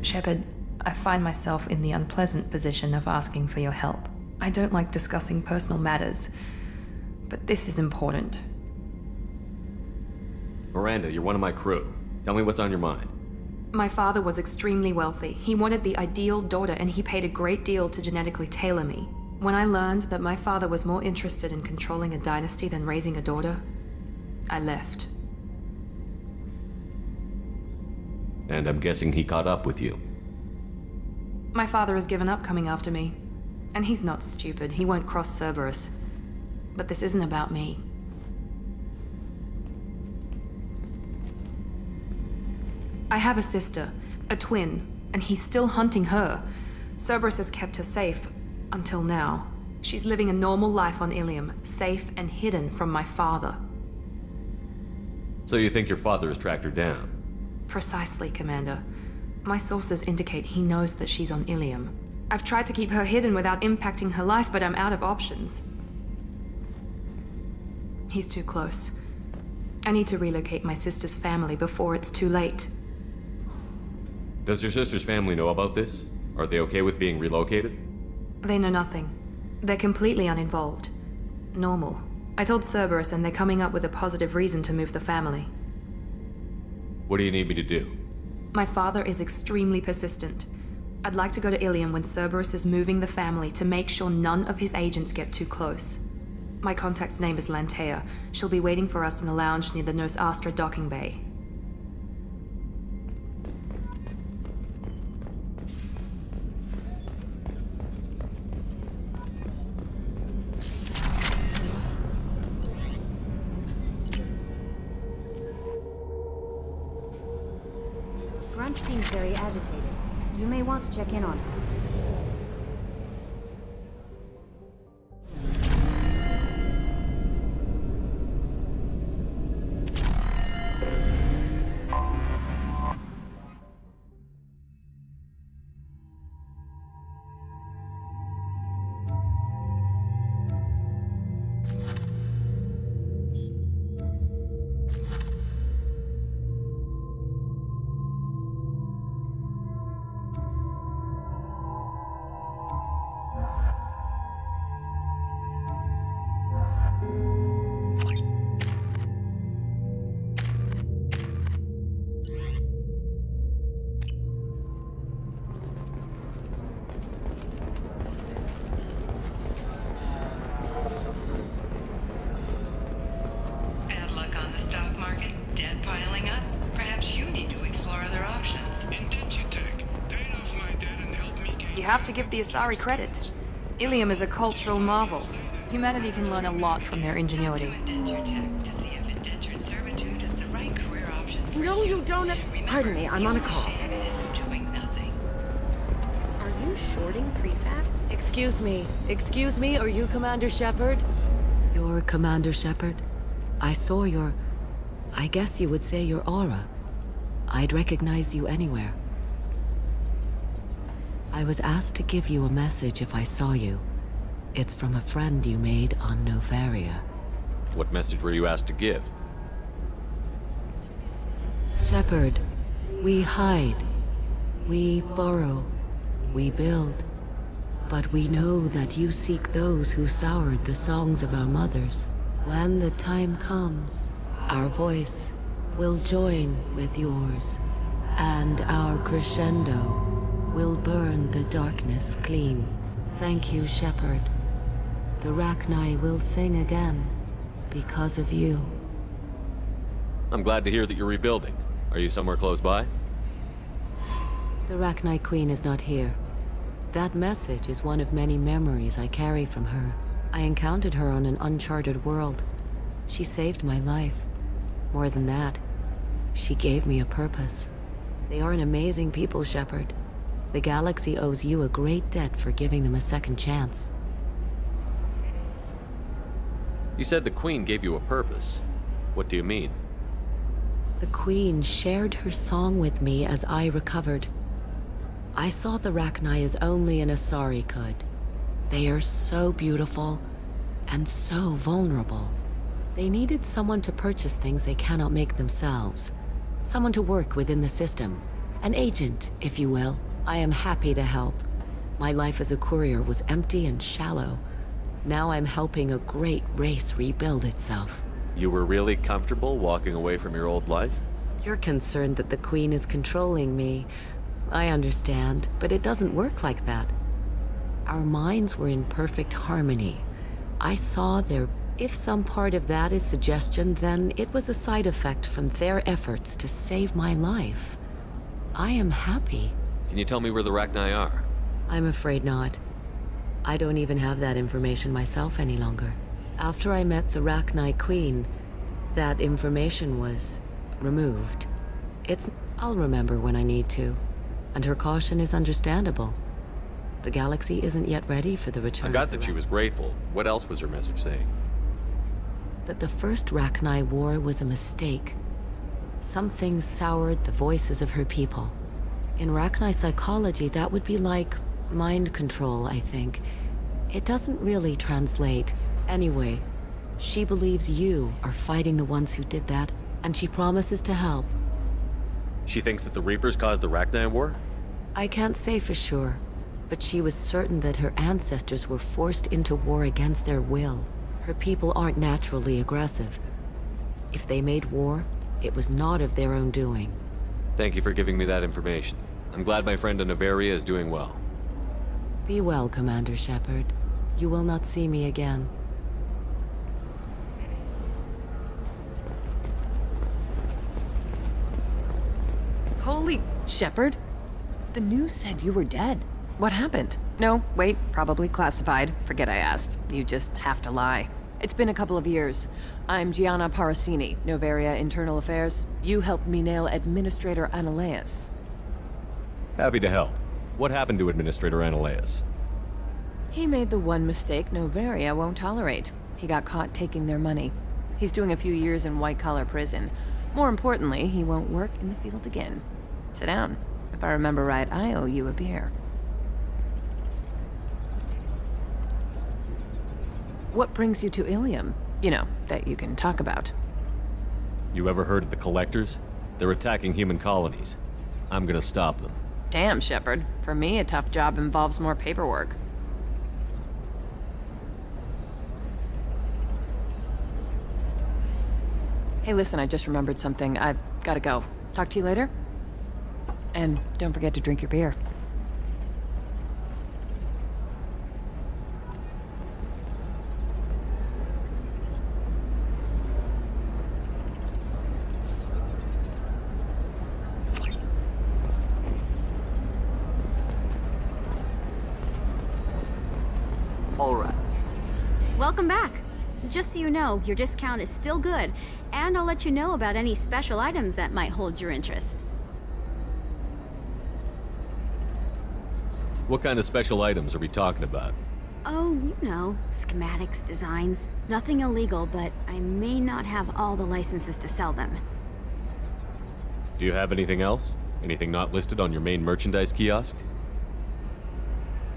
Shepard, I find myself in the unpleasant position of asking for your help. I don't like discussing personal matters, but this is important. Miranda, you're one of my crew. Tell me what's on your mind. My father was extremely wealthy. He wanted the ideal daughter, and he paid a great deal to genetically tailor me. When I learned that my father was more interested in controlling a dynasty than raising a daughter, I left. And I'm guessing he caught up with you. My father has given up coming after me. And he's not stupid. He won't cross Cerberus. But this isn't about me. I have a sister, a twin, and he's still hunting her. Cerberus has kept her safe, until now. She's living a normal life on Ilium, safe and hidden from my father. So you think your father has tracked her down? Precisely, Commander. My sources indicate he knows that she's on Ilium. I've tried to keep her hidden without impacting her life, but I'm out of options. He's too close. I need to relocate my sister's family before it's too late. Does your sister's family know about this? Are they okay with being relocated? They know nothing. They're completely uninvolved. Normal. I told Cerberus, and they're coming up with a positive reason to move the family. What do you need me to do? My father is extremely persistent. I'd like to go to Ilium when Cerberus is moving the family to make sure none of his agents get too close. My contact's name is Lantea. She'll be waiting for us in the lounge near the Nos Astra docking bay. Grunt seems very agitated. You may want to check in on her. You have to give the Asari credit. Ilium is a cultural marvel. Humanity can learn a lot from their ingenuity. No, you don't. Pardon me, I'm on a call. Are you shorting prefab? Excuse me, are you Commander Shepard? You're Commander Shepard? I saw I guess you would say your aura. I'd recognize you anywhere. I was asked to give you a message if I saw you. It's from a friend you made on Novaria. What message were you asked to give? Shepard, we hide. We burrow. We build. But we know that you seek those who soured the songs of our mothers. When the time comes, our voice will join with yours, and our crescendo will burn the darkness clean. Thank you, Shepard. The Rachni will sing again because of you. I'm glad to hear that you're rebuilding. Are you somewhere close by? The Rachni Queen is not here. That message is one of many memories I carry from her. I encountered her on an uncharted world. She saved my life. More than that, she gave me a purpose. They are an amazing people, Shepard. The galaxy owes you a great debt for giving them a second chance. You said the Queen gave you a purpose. What do you mean? The Queen shared her song with me as I recovered. I saw the Rachni as only an Asari could. They are so beautiful and so vulnerable. They needed someone to purchase things they cannot make themselves. Someone to work within the system. An agent, if you will. I am happy to help. My life as a courier was empty and shallow. Now I'm helping a great race rebuild itself. You were really comfortable walking away from your old life? You're concerned that the Queen is controlling me. I understand, but it doesn't work like that. Our minds were in perfect harmony. I saw their... If some part of that is suggestion, then it was a side effect from their efforts to save my life. I am happy. Can you tell me where the Rachni are? I'm afraid not. I don't even have that information myself any longer. After I met the Rachni Queen, that information was removed. I'll remember when I need to. And her caution is understandable. The galaxy isn't yet ready for the return. I got that she was grateful. What else was her message saying? That the first Rachni war was a mistake. Some things soured the voices of her people. In Rachni psychology, that would be like mind control, I think. It doesn't really translate. Anyway, she believes you are fighting the ones who did that, and she promises to help. She thinks that the Reapers caused the Rachni war? I can't say for sure, but she was certain that her ancestors were forced into war against their will. Her people aren't naturally aggressive. If they made war, it was not of their own doing. Thank you for giving me that information. I'm glad my friend in Noveria is doing well. Be well, Commander Shepard. You will not see me again. Holy... Shepard? The news said you were dead. What happened? No, wait, probably classified. Forget I asked. You just have to lie. It's been a couple of years. I'm Gianna Parasini, Noveria Internal Affairs. You helped me nail Administrator Analeas. Happy to help. What happened to Administrator Analeas? He made the one mistake Noveria won't tolerate. He got caught taking their money. He's doing a few years in white-collar prison. More importantly, he won't work in the field again. Sit down. If I remember right, I owe you a beer. What brings you to Ilium? You know, that you can talk about. You ever heard of the Collectors? They're attacking human colonies. I'm gonna stop them. Damn, Shepard. For me, a tough job involves more paperwork. Hey, listen, I just remembered something. I've gotta go. Talk to you later? And don't forget to drink your beer. All right. Welcome back. Just so you know, your discount is still good, and I'll let you know about any special items that might hold your interest. What kind of special items are we talking about? Oh, you know, schematics, designs. Nothing illegal, but I may not have all the licenses to sell them. Do you have anything else? Anything not listed on your main merchandise kiosk?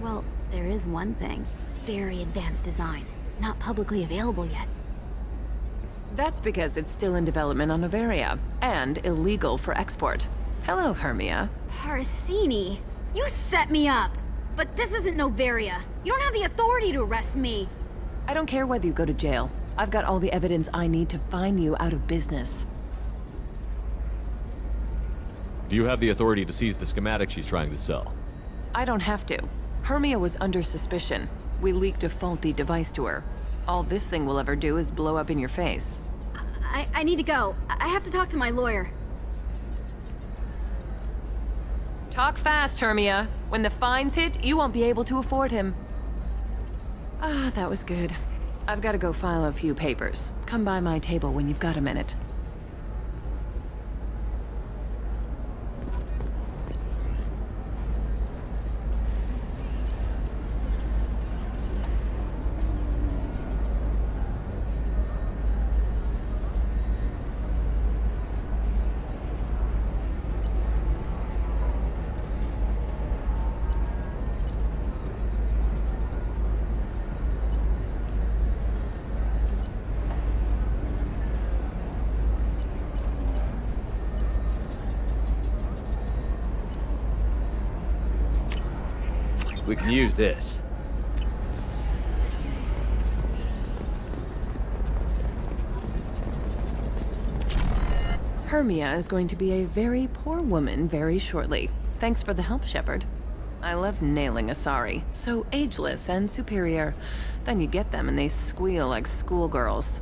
Well, there is one thing. Very advanced design. Not publicly available yet. That's because it's still in development on Noveria, and illegal for export. Hello, Hermia. Parasini, you set me up! But this isn't Noveria. You don't have the authority to arrest me! I don't care whether you go to jail. I've got all the evidence I need to find you out of business. Do you have the authority to seize the schematic she's trying to sell? I don't have to. Hermia was under suspicion. We leaked a faulty device to her. All this thing will ever do is blow up in your face. I need to go. I have to talk to my lawyer. Talk fast, Hermia. When the fines hit, you won't be able to afford him. Ah, that was good. I've got to go file a few papers. Come by my table when you've got a minute. We can use this. Hermia is going to be a very poor woman very shortly. Thanks for the help, Shepard. I love nailing Asari. So ageless and superior. Then you get them and they squeal like schoolgirls.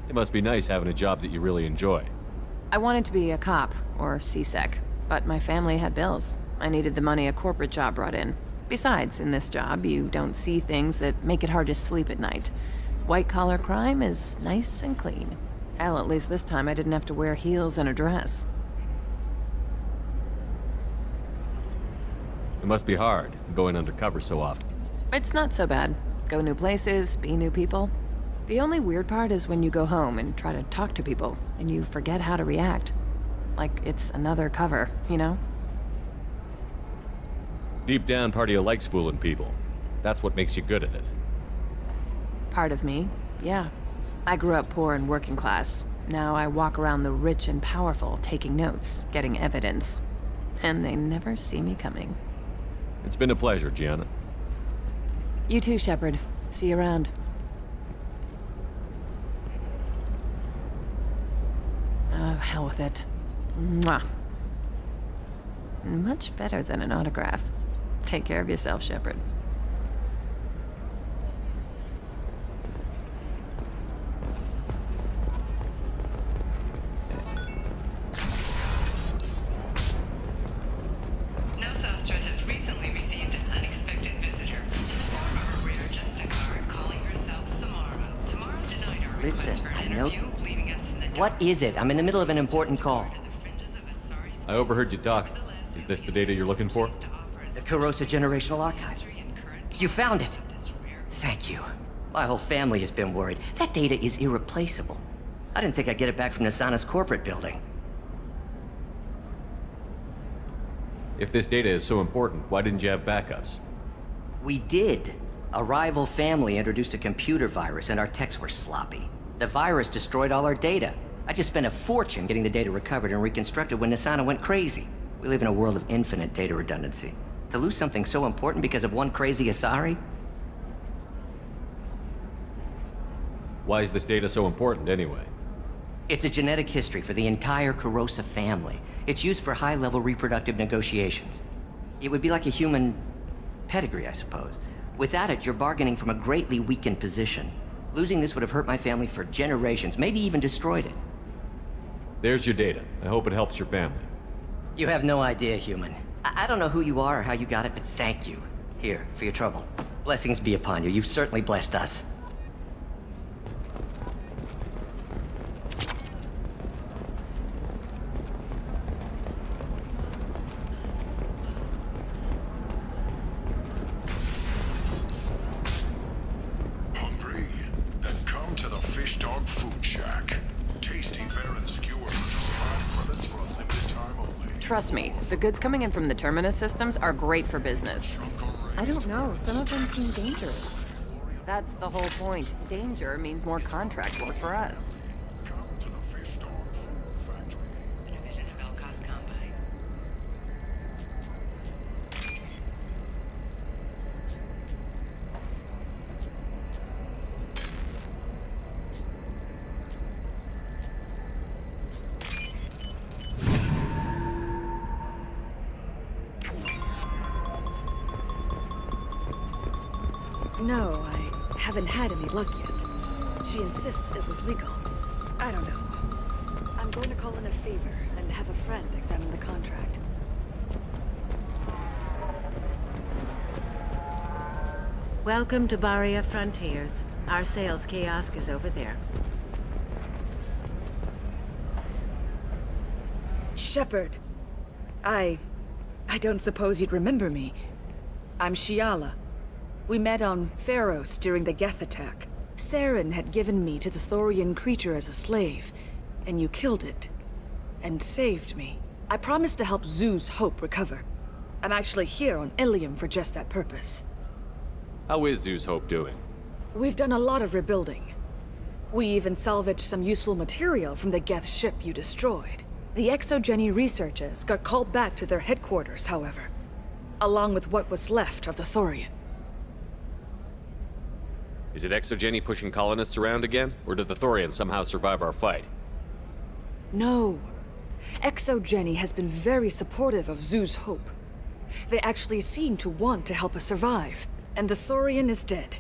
It must be nice having a job that you really enjoy. I wanted to be a cop, or CSEC, but my family had bills. I needed the money a corporate job brought in. Besides, in this job, you don't see things that make it hard to sleep at night. White-collar crime is nice and clean. Hell, at least this time I didn't have to wear heels and a dress. It must be hard, going undercover so often. It's not so bad. Go new places, be new people. The only weird part is when you go home and try to talk to people, and you forget how to react. Like it's another cover, you know? Deep down, part of you likes fooling people. That's what makes you good at it. Part of me, yeah. I grew up poor and working class. Now I walk around the rich and powerful, taking notes, getting evidence. And they never see me coming. It's been a pleasure, Gianna. You too, Shepard. See you around. Oh, hell with it. Mwah. Much better than an autograph. Take care of yourself, Shepard. Nosastra has recently received an unexpected visitor in the form of a rare Justicar calling herself Samara. Samara denied her request for an interview, leaving us in the dark. What is it? I'm in the middle of an important call. I overheard you talk. Is this the data you're looking for? The Kurosa Generational Archive. You found it. Thank you. My whole family has been worried. That data is irreplaceable. I didn't think I'd get it back from Nasana's corporate building. If this data is so important, why didn't you have backups? We did. A rival family introduced a computer virus and our techs were sloppy. The virus destroyed all our data. I just spent a fortune getting the data recovered and reconstructed when Nasana went crazy. We live in a world of infinite data redundancy. To lose something so important because of one crazy Asari? Why is this data so important anyway? It's a genetic history for the entire Kurosa family. It's used for high-level reproductive negotiations. It would be like a human pedigree, I suppose. Without it, you're bargaining from a greatly weakened position. Losing this would have hurt my family for generations, maybe even destroyed it. There's your data. I hope it helps your family. You have no idea, human. I don't know who you are or how you got it, but thank you. Here, for your trouble. Blessings be upon you. You've certainly blessed us. Hungry? Then come to the Fish Dog Food Shack. Tasty fare and skewers for just 5 credits for a limited time only. Trust me, the goods coming in from the Terminus systems are great for business. I don't know, some of them seem dangerous. That's the whole point. Danger means more contract work for us. No, I haven't had any luck yet. She insists it was legal. I don't know. I'm going to call in a favor and have a friend examine the contract. Welcome to Barria Frontiers. Our sales kiosk is over there. Shepard. I don't suppose you'd remember me. I'm Shiala. We met on Pharos during the Geth attack. Saren had given me to the Thorian creature as a slave, and you killed it. And saved me. I promised to help Zoo's Hope recover. I'm actually here on Ilium for just that purpose. How is Zeus Hope doing? We've done a lot of rebuilding. We even salvaged some useful material from the Geth ship you destroyed. The Exogeny researchers got called back to their headquarters, however. along with what was left of the Thorian. Is it Exogeny pushing colonists around again? Or did the Thorians somehow survive our fight? No. Exogeny has been very supportive of Zoo's hope. They actually seem to want to help us survive, and the Thorian is dead.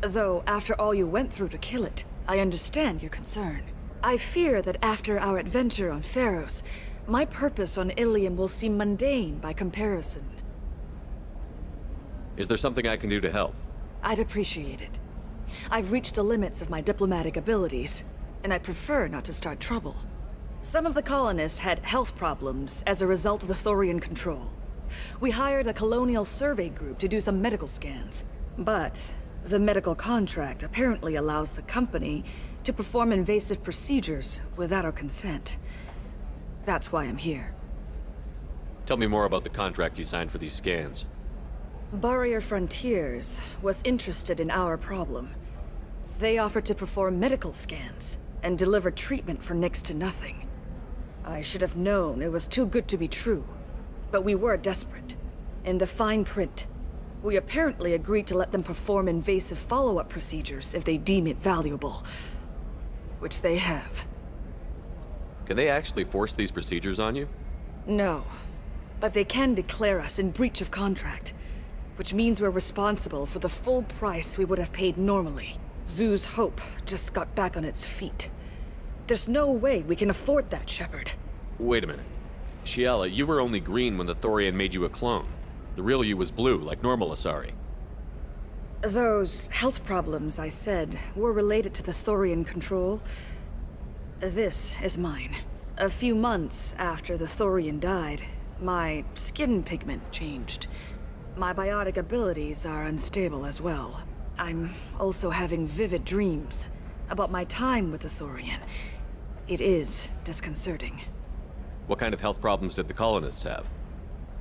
Though, after all you went through to kill it, I understand your concern. I fear that after our adventure on Pharos, my purpose on Ilium will seem mundane by comparison. Is there something I can do to help? I'd appreciate it. I've reached the limits of my diplomatic abilities, and I prefer not to start trouble. Some of the colonists had health problems as a result of the Thorian control. We hired a colonial survey group to do some medical scans, but the medical contract apparently allows the company to perform invasive procedures without our consent. That's why I'm here. Tell me more about the contract you signed for these scans. Barrier Frontiers was interested in our problem. They offered to perform medical scans and deliver treatment for next to nothing. I should have known it was too good to be true, but we were desperate. In the fine print, we apparently agreed to let them perform invasive follow-up procedures if they deem it valuable. Which they have. Can they actually force these procedures on you? No, but they can declare us in breach of contract, which means we're responsible for the full price we would have paid normally. Zoo's hope just got back on its feet. There's no way we can afford that, Shepard. Wait a minute. Shiala, you were only green when the Thorian made you a clone. The real you was blue, like normal Asari. Those health problems I said were related to the Thorian control. This is mine. A few months after the Thorian died, my skin pigment changed. My biotic abilities are unstable as well. I'm also having vivid dreams about my time with the Thorian. It is disconcerting. What kind of health problems did the colonists have?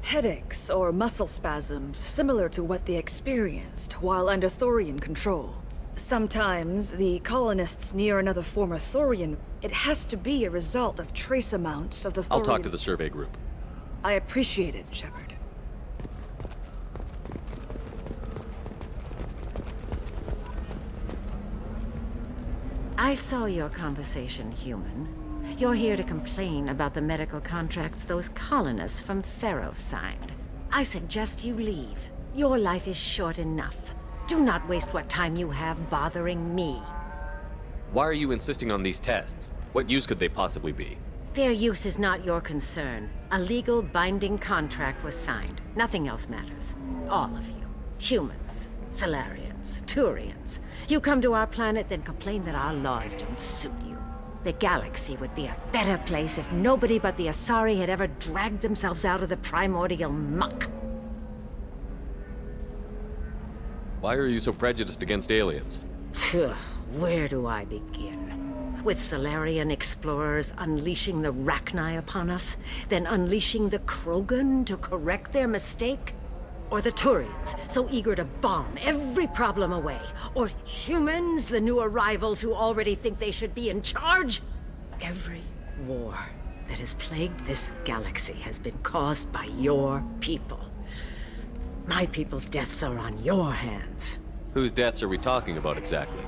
Headaches or muscle spasms similar to what they experienced while under Thorian control. Sometimes the colonists near another former Thorian. It has to be a result of trace amounts of the Thorian. I'll talk to the survey group. I appreciate it, Shepard. I saw your conversation, human. You're here to complain about the medical contracts those colonists from Pharos signed. I suggest you leave. Your life is short enough. Do not waste what time you have bothering me. Why are you insisting on these tests? What use could they possibly be? Their use is not your concern. A legal binding contract was signed. Nothing else matters. All of you. Humans, Solarians, Turians. You come to our planet, then complain that our laws don't suit you. The galaxy would be a better place if nobody but the Asari had ever dragged themselves out of the primordial muck. Why are you so prejudiced against aliens? Where do I begin? With Solarian explorers unleashing the Rachni upon us, then unleashing the Krogan to correct their mistake? Or the Turians, so eager to bomb every problem away? Or humans, the new arrivals who already think they should be in charge? Every war that has plagued this galaxy has been caused by your people. My people's deaths are on your hands. Whose deaths are we talking about exactly?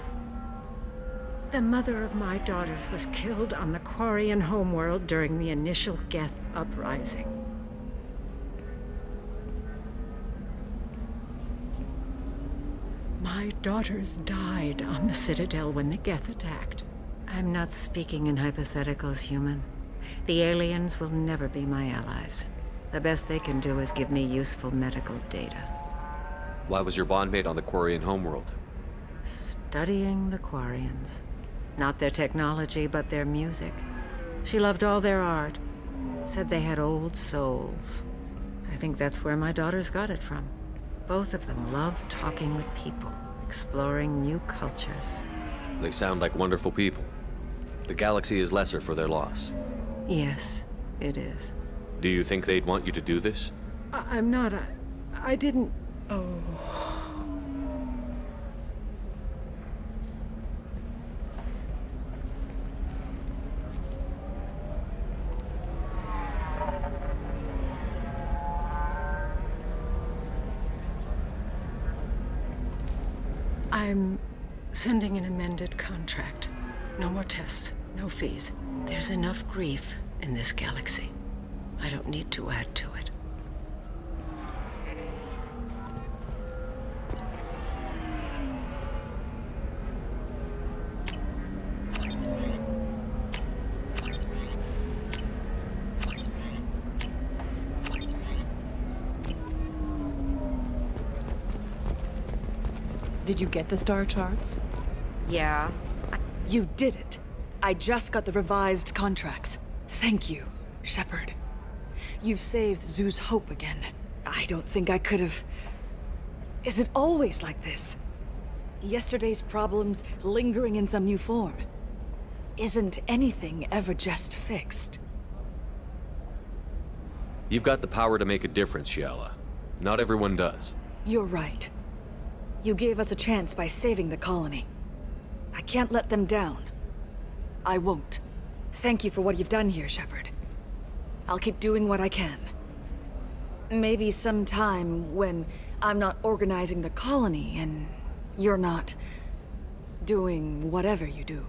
The mother of my daughters was killed on the Quarian homeworld during the initial Geth uprising. My daughters died on the Citadel when the Geth attacked. I'm not speaking in hypotheticals, human. The aliens will never be my allies. The best they can do is give me useful medical data. Why was your bondmate on the Quarian homeworld? Studying the Quarians. Not their technology, but their music. She loved all their art. Said they had old souls. I think that's where my daughters got it from. Both of them love talking with people, exploring new cultures. They sound like wonderful people. The galaxy is lesser for their loss. Yes, it is. Do you think they'd want you to do this? I'm not. I didn't. Oh. I'm sending an amended contract. No more tests, no fees. There's enough grief in this galaxy. I don't need to add to it. Did you get the star charts? Yeah. You did it. I just got the revised contracts. Thank you, Shepard. You've saved Zoo's hope again. I don't think I could have... Is it always like this? Yesterday's problems lingering in some new form? Isn't anything ever just fixed? You've got the power to make a difference, Shiala. Not everyone does. You're right. You gave us a chance by saving the colony. I can't let them down. I won't. Thank you for what you've done here, Shepard. I'll keep doing what I can. Maybe sometime when I'm not organizing the colony and you're not doing whatever you do.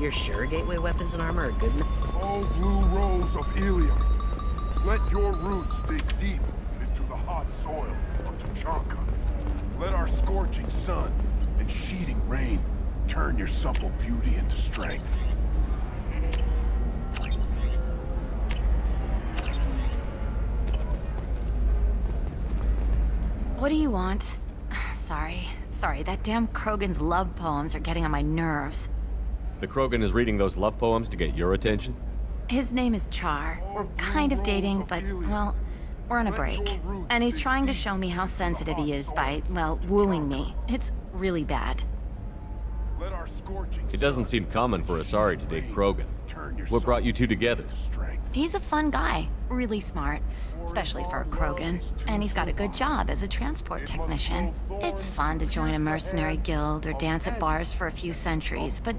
You're sure gateway weapons and armor are good enough? Oh, blue rose of helium. Let your roots dig deep into the hot soil of Tuchanka. Let our scorching sun and sheeting rain turn your supple beauty into strength. What do you want? Sorry, that damn Krogan's love poems are getting on my nerves. The Krogan is reading those love poems to get your attention? His name is Char. We're kind of dating, but, well, we're on a break. And he's trying to show me how sensitive he is by, well, wooing me. It's really bad. It doesn't seem common for Asari to date Krogan. What brought you two together? He's a fun guy, really smart, especially for a Krogan. And he's got a good job as a transport technician. It's fun to join a mercenary guild or dance at bars for a few centuries, but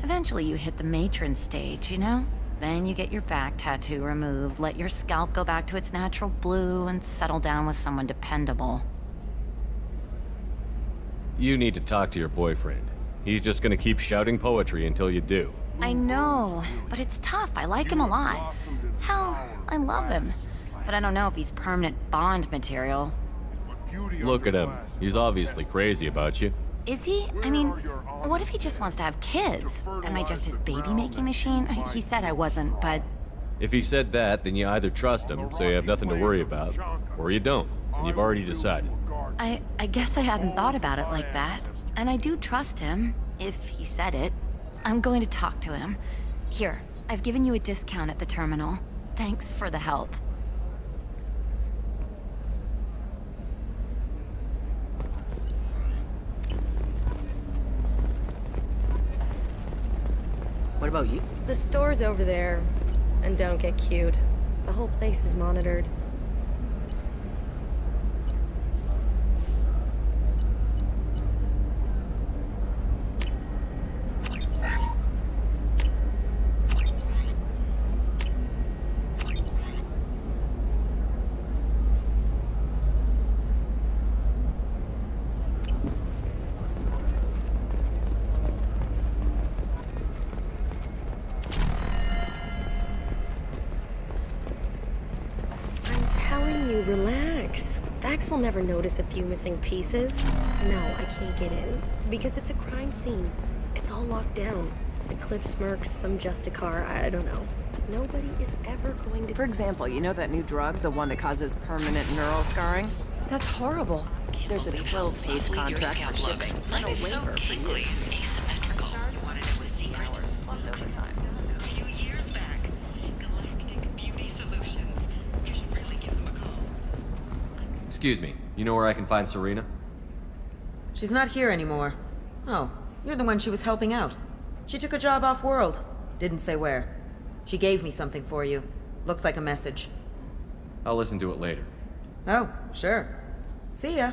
eventually you hit the matron stage, you know? Then you get your back tattoo removed, let your scalp go back to its natural blue, and settle down with someone dependable. You need to talk to your boyfriend. He's just gonna keep shouting poetry until you do. I know, but it's tough. I like him a lot. Hell, I love him. But I don't know if he's permanent Bond material. Look at him. He's obviously crazy about you. Is he? I mean, what if he just wants to have kids? Am I just his baby-making machine? He said I wasn't, but... If he said that, then you either trust him, so you have nothing to worry about, or you don't, and you've already decided. I guess I hadn't thought about it like that. And I do trust him, if he said it. I'm going to talk to him. Here, I've given you a discount at the terminal. Thanks for the help. What about you? The store's over there. And don't get cute. The whole place is monitored. Relax. Vax will never notice a few missing pieces. No, I can't get in. Because it's a crime scene. It's all locked down. Eclipse mercs, some Justicar, I don't know. Nobody is ever going to... For example, you know that new drug? The one that causes permanent neural scarring? That's horrible. There's a 12-page contract for shipping. I don't waiver for years. Asymmetrical. You wanted it with secret? Plus overtime. A few years back. Galactic Beauty Solutions. You should really give them a call. Excuse me, you know where I can find Serena? She's not here anymore. Oh, you're the one she was helping out. She took a job off-world. Didn't say where. She gave me something for you. Looks like a message. I'll listen to it later. Oh, sure. See ya.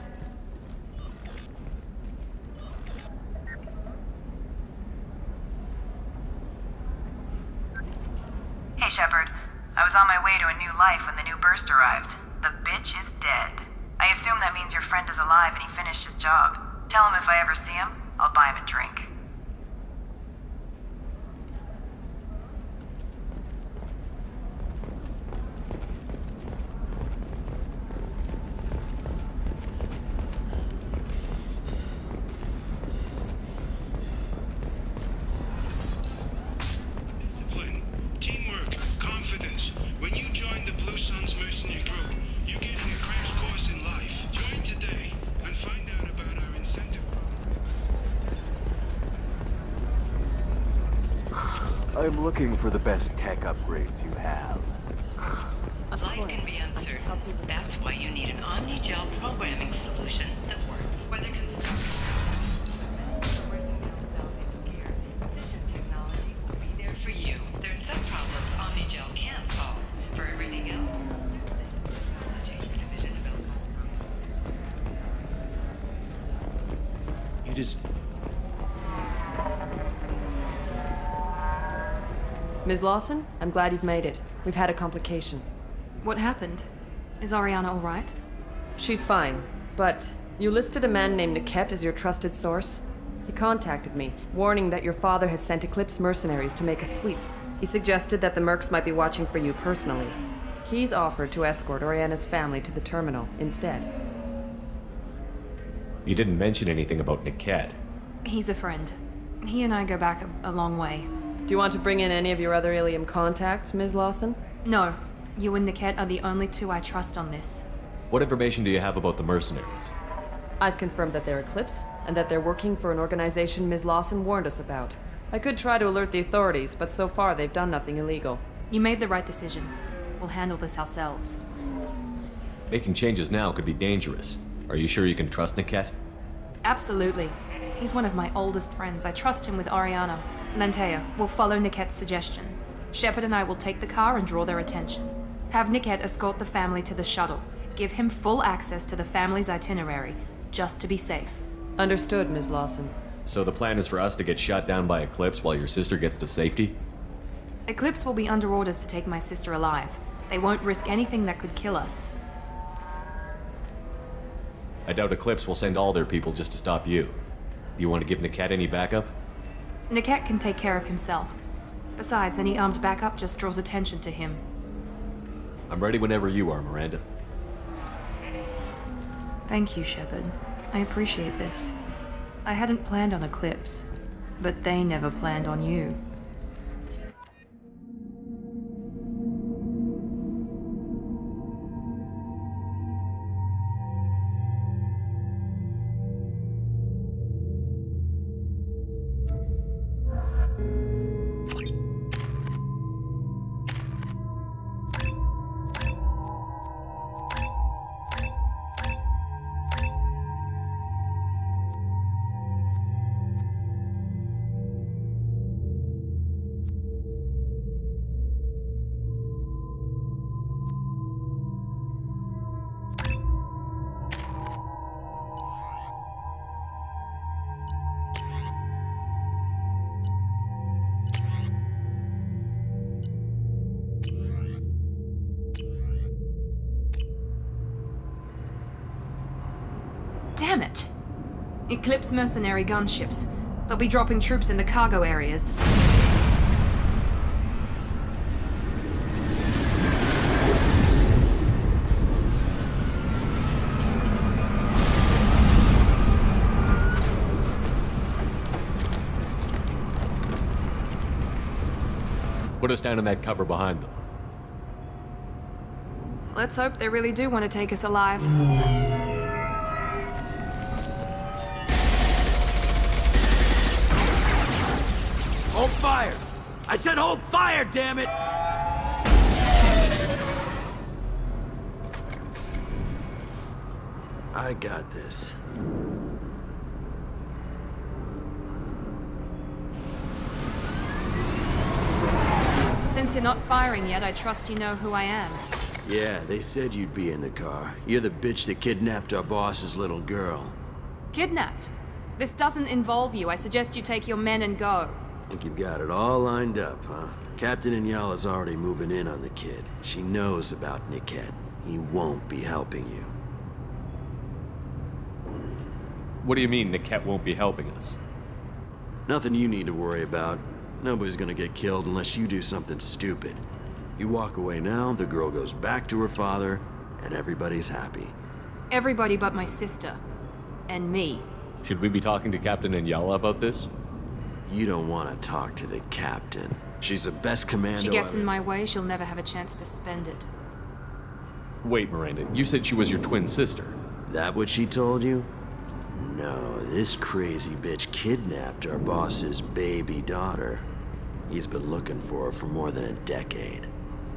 Hey, Shepard. I was on my way to a new life when the new burst arrived. The bitch is dead. I assume that means your friend is alive and he finished his job. Tell him if I ever see him, I'll buy him a drink. Teamwork, confidence. When you join the Blue Suns mercenary group, you're getting a crash course in life. Join today and find out about our incentive. I'm looking for the best tech upgrades you have. Life can be uncertain. That's why you need an omni-gel programming solution that works. Whether there for you. There's some problems omni-gel can't solve. For everything else, You just... Ms. Lawson, I'm glad you've made it. We've had a complication. What happened? Is Ariana all right? She's fine, but you listed a man named Niket as your trusted source. He contacted me, warning that your father has sent Eclipse mercenaries to make a sweep. He suggested that the Mercs might be watching for you personally. He's offered to escort Oriana's family to the terminal instead. You didn't mention anything about Niket. He's a friend. He and I go back a long way. Do you want to bring in any of your other Ilium contacts, Ms. Lawson? No. You and Niket are the only two I trust on this. What information do you have about the mercenaries? I've confirmed that they're Eclipse, and that they're working for an organization Ms. Lawson warned us about. I could try to alert the authorities, but so far they've done nothing illegal. You made the right decision. We'll handle this ourselves. Making changes now could be dangerous. Are you sure you can trust Niket? Absolutely. He's one of my oldest friends. I trust him with Ariana. Lantea, we'll follow Niket's suggestion. Shepard and I will take the car and draw their attention. Have Niket escort the family to the shuttle. Give him full access to the family's itinerary, just to be safe. Understood, Ms. Lawson. So the plan is for us to get shot down by Eclipse while your sister gets to safety? Eclipse will be under orders to take my sister alive. They won't risk anything that could kill us. I doubt Eclipse will send all their people just to stop you. Do you want to give Niket any backup? Niket can take care of himself. Besides, any armed backup just draws attention to him. I'm ready whenever you are, Miranda. Thank you, Shepard. I appreciate this. I hadn't planned on Eclipse, but they never planned on you. Damn it! Eclipse mercenary gunships. They'll be dropping troops in the cargo areas. Put us down in that cover behind them. Let's hope they really do want to take us alive. Hold fire! I said hold fire, damn it! I got this. Since you're not firing yet, I trust you know who I am. Yeah, they said you'd be in the car. You're the bitch that kidnapped our boss's little girl. Kidnapped? This doesn't involve you. I suggest you take your men and go. Think you've got it all lined up, huh? Captain Inyala's already moving in on the kid. She knows about Niket. He won't be helping you. What do you mean Niket won't be helping us? Nothing you need to worry about. Nobody's gonna get killed unless you do something stupid. You walk away now, the girl goes back to her father, and everybody's happy. Everybody but my sister. And me. Should we be talking to Captain Inyala about this? You don't want to talk to the captain. She's the best commando She gets I've in my way, she'll never have a chance to spend it. Wait, Miranda, you said she was your twin sister. That what she told you? No, this crazy bitch kidnapped our boss's baby daughter. He's been looking for her for more than a decade.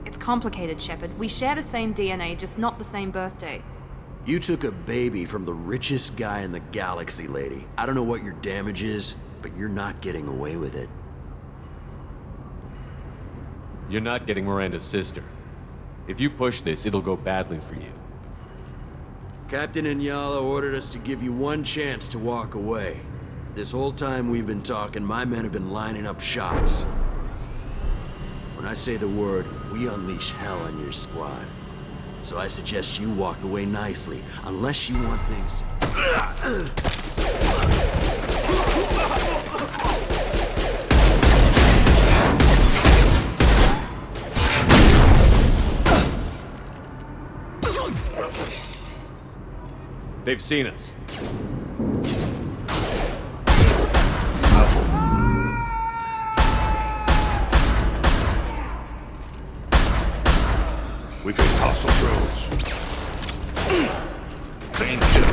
It's complicated, Shepard. We share the same DNA, just not the same birthday. You took a baby from the richest guy in the galaxy, lady. I don't know what your damage is, but you're not getting away with it. You're not getting Miranda's sister. If you push this, it'll go badly for you. Captain Inyala ordered us to give you one chance to walk away. This whole time we've been talking, my men have been lining up shots. When I say the word, we unleash hell on your squad. So I suggest you walk away nicely, unless you want things to... They've seen us. We face hostile drones. Danger.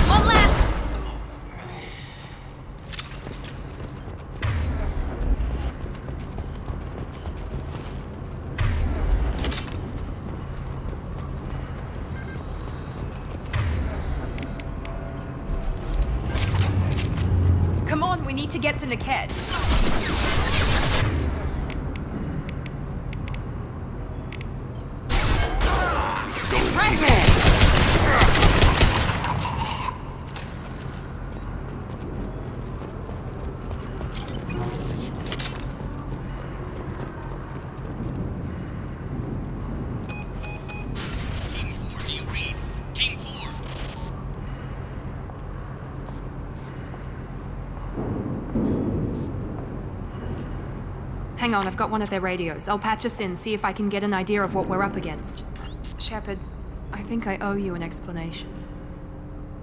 One left! Come on, we need to get to Niket. Hang on, I've got one of their radios. I'll patch us in, see if I can get an idea of what we're up against. Shepard, I think I owe you an explanation.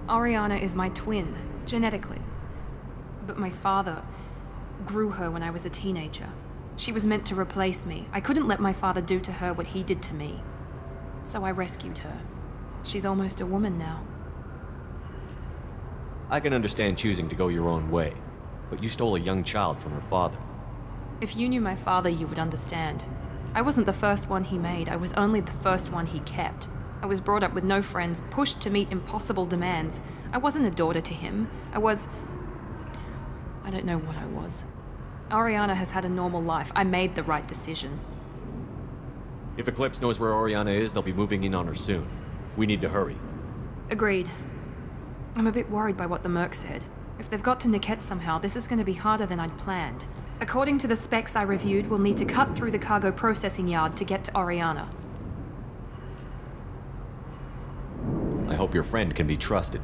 Oriana is my twin, genetically. But my father grew her when I was a teenager. She was meant to replace me. I couldn't let my father do to her what he did to me. So I rescued her. She's almost a woman now. I can understand choosing to go your own way, but you stole a young child from her father. If you knew my father, you would understand. I wasn't the first one he made, I was only the first one he kept. I was brought up with no friends, pushed to meet impossible demands. I wasn't a daughter to him. I don't know what I was. Oriana has had a normal life. I made the right decision. If Eclipse knows where Oriana is, they'll be moving in on her soon. We need to hurry. Agreed. I'm a bit worried by what the Merc said. If they've got to Niket somehow, this is going to be harder than I'd planned. According to the specs I reviewed, we'll need to cut through the cargo processing yard to get to Oriana. I hope your friend can be trusted.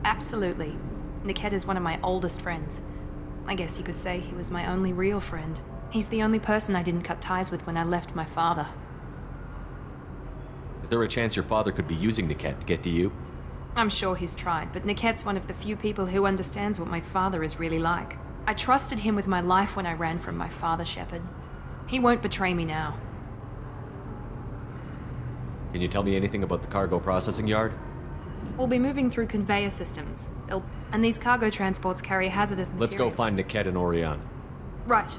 Absolutely. Niket is one of my oldest friends. I guess you could say he was my only real friend. He's the only person I didn't cut ties with when I left my father. Is there a chance your father could be using Niket to get to you? I'm sure he's tried, but Niket's one of the few people who understands what my father is really like. I trusted him with my life when I ran from my father, Shepard. He won't betray me now. Can you tell me anything about the cargo processing yard? We'll be moving through conveyor systems. And these cargo transports carry hazardous materials. Let's go find Niket and Oriana. Right.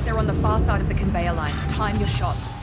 They're on the far side of the conveyor line. Time your shots.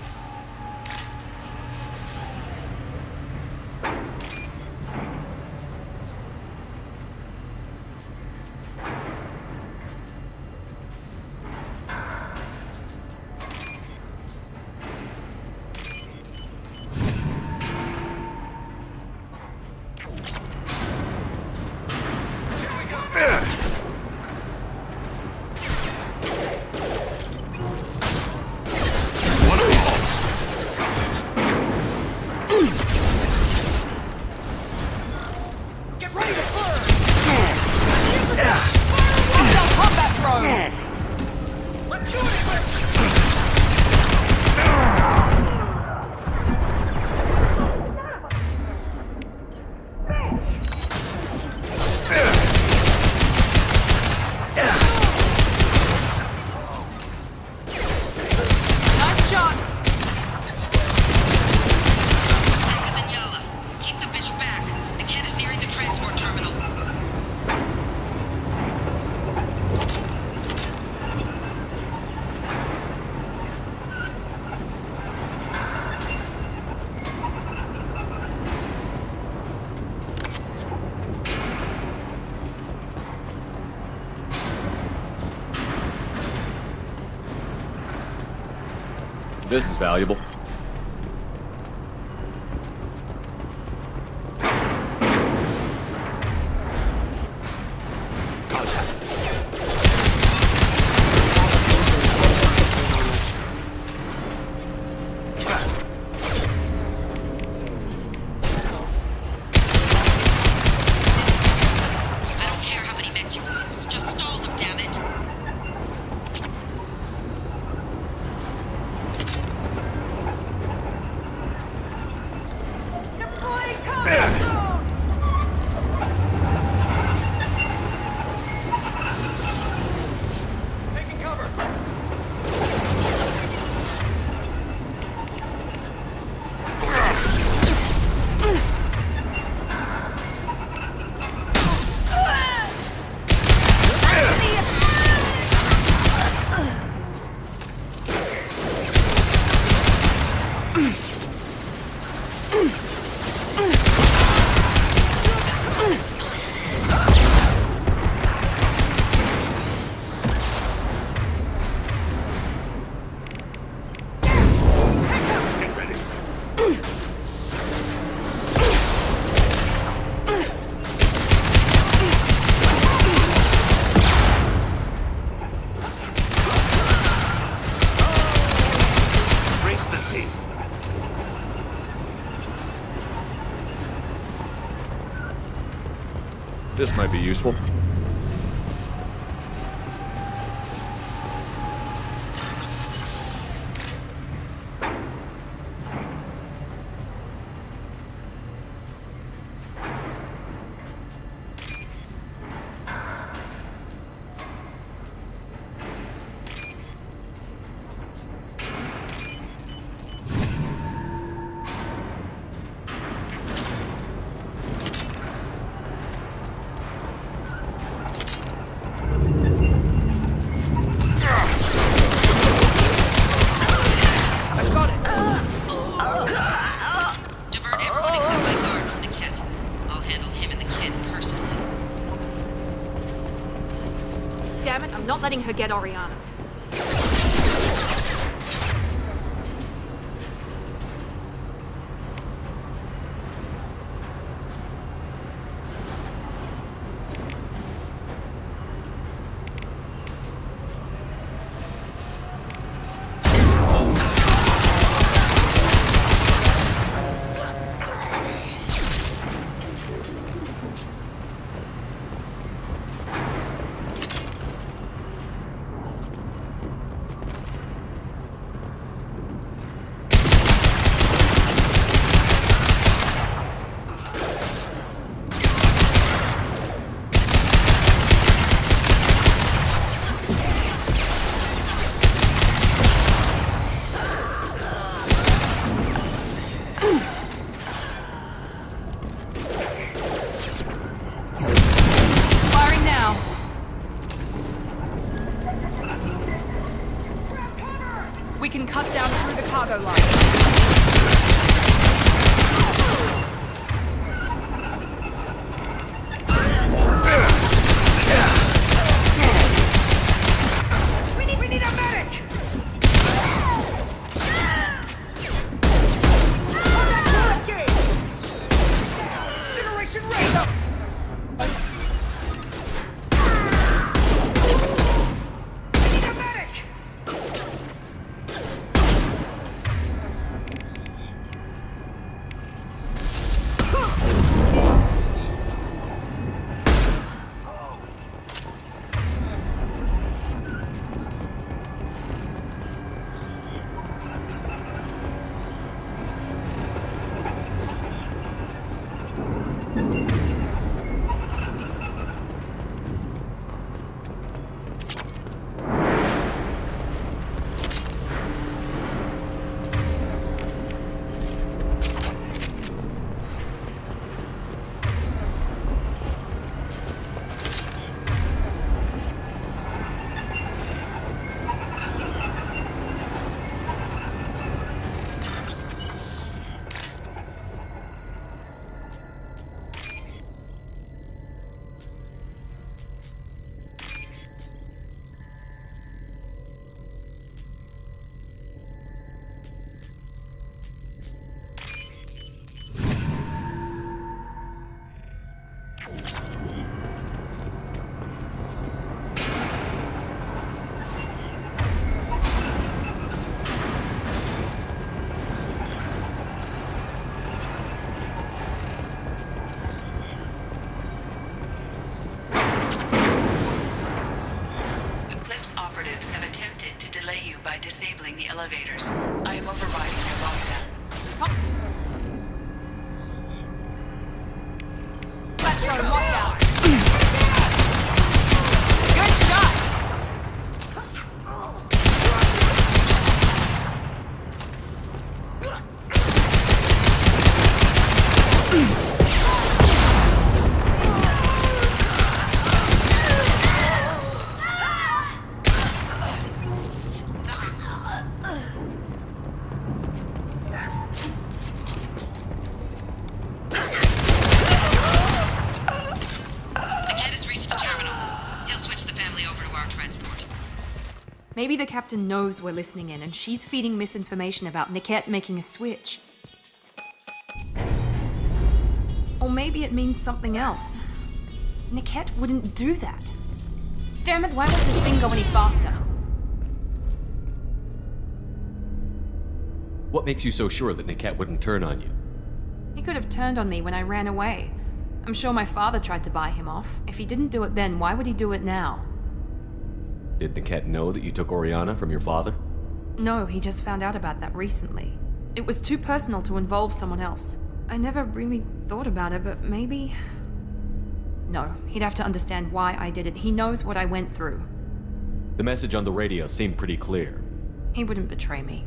This is valuable. This might be useful. Damn it, I'm not letting her get Oriana. We can cut down through the cargo line. We need a medic! Incineration raise up! We need a medic! Operatives have attempted to delay you by disabling the elevators. I am overriding your lockdown. Let's go, watch out! Good shot! Maybe the captain knows we're listening in and she's feeding misinformation about Niket making a switch. Or maybe it means something else. Niket wouldn't do that. Damn it, why won't this thing go any faster? What makes you so sure that Niket wouldn't turn on you? He could have turned on me when I ran away. I'm sure my father tried to buy him off. If he didn't do it then, why would he do it now? Did Niket know that you took Oriana from your father? No, he just found out about that recently. It was too personal to involve someone else. I never really thought about it, but maybe... No, he'd have to understand why I did it. He knows what I went through. The message on the radio seemed pretty clear. He wouldn't betray me.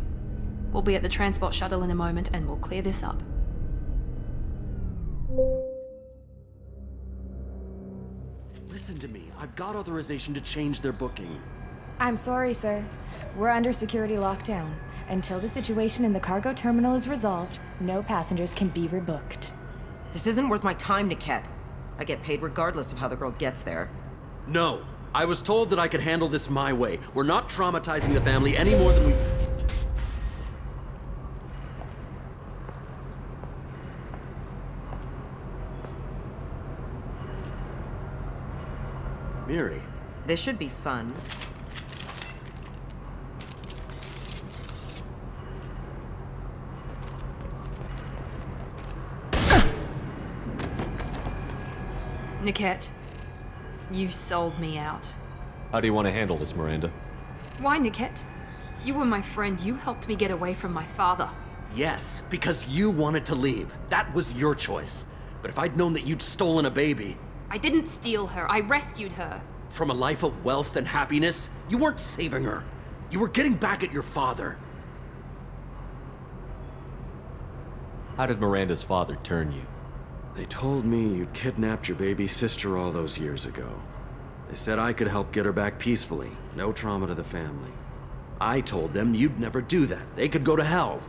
We'll be at the transport shuttle in a moment and we'll clear this up. Listen to me. I've got authorization to change their booking. I'm sorry, sir. We're under security lockdown. Until the situation in the cargo terminal is resolved, no passengers can be rebooked. This isn't worth my time, Niket. I get paid regardless of how the girl gets there. No. I was told that I could handle this my way. We're not traumatizing the family any more than we... Miri. This should be fun. Niket, you sold me out. How do you want to handle this, Miranda? Why, Niket? You were my friend. You helped me get away from my father. Yes, because you wanted to leave. That was your choice. But if I'd known that you'd stolen a baby... I didn't steal her. I rescued her. From a life of wealth and happiness, you weren't saving her. You were getting back at your father. How did Miranda's father turn you? They told me you'd kidnapped your baby sister all those years ago. They said I could help get her back peacefully. No trauma to the family. I told them you'd never do that. They could go to hell.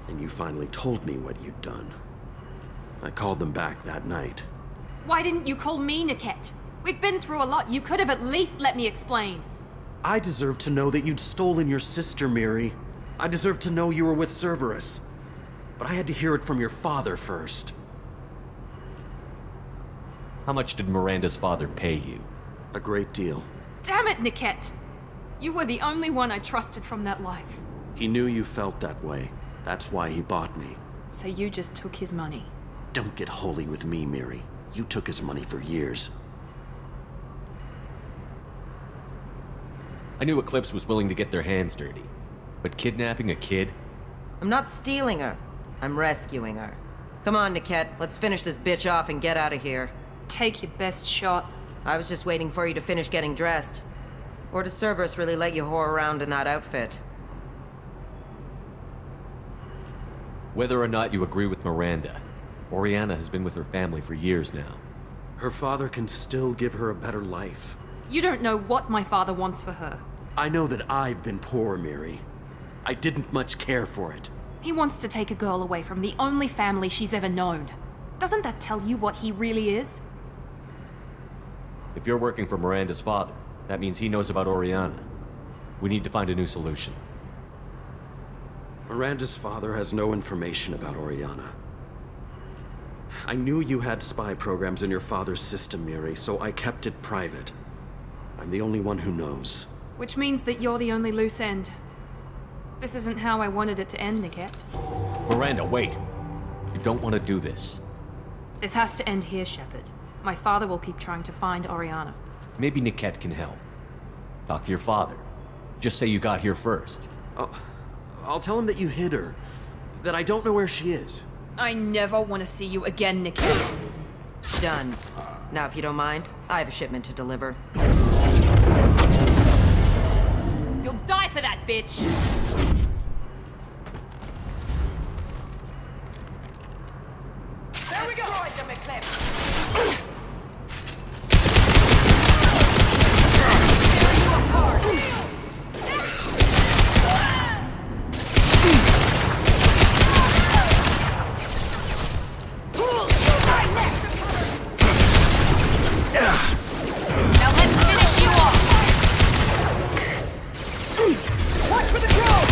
Then you finally told me what you'd done. I called them back that night. Why didn't you call me, Niket? We've been through a lot. You could have at least let me explain. I deserve to know that you'd stolen your sister, Miri. I deserve to know you were with Cerberus. But I had to hear it from your father first. How much did Miranda's father pay you? A great deal. Damn it, Niket! You were the only one I trusted from that life. He knew you felt that way. That's why he bought me. So you just took his money? Don't get holy with me, Miri. You took his money for years. I knew Eclipse was willing to get their hands dirty. But kidnapping a kid? I'm not stealing her. I'm rescuing her. Come on, Niket. Let's finish this bitch off and get out of here. Take your best shot. I was just waiting for you to finish getting dressed. Or does Cerberus really let you whore around in that outfit? Whether or not you agree with Miranda, Oriana has been with her family for years now. Her father can still give her a better life. You don't know what my father wants for her. I know that I've been poor, Miri. I didn't much care for it. He wants to take a girl away from the only family she's ever known. Doesn't that tell you what he really is? If you're working for Miranda's father, that means he knows about Oriana. We need to find a new solution. Miranda's father has no information about Oriana. I knew you had spy programs in your father's system, Miri, so I kept it private. I'm the only one who knows. Which means that you're the only loose end. This isn't how I wanted it to end, Niket. Miranda, wait! You don't want to do this. This has to end here, Shepard. My father will keep trying to find Oriana. Maybe Niket can help. Talk to your father. Just say you got here first. I'll tell him that you hid her. That I don't know where she is. I never want to see you again, Niket. Done. Now, if you don't mind, I have a shipment to deliver. You'll die for that, bitch! There we go! Them Eclipse. Now let's finish you off! Watch for the drone!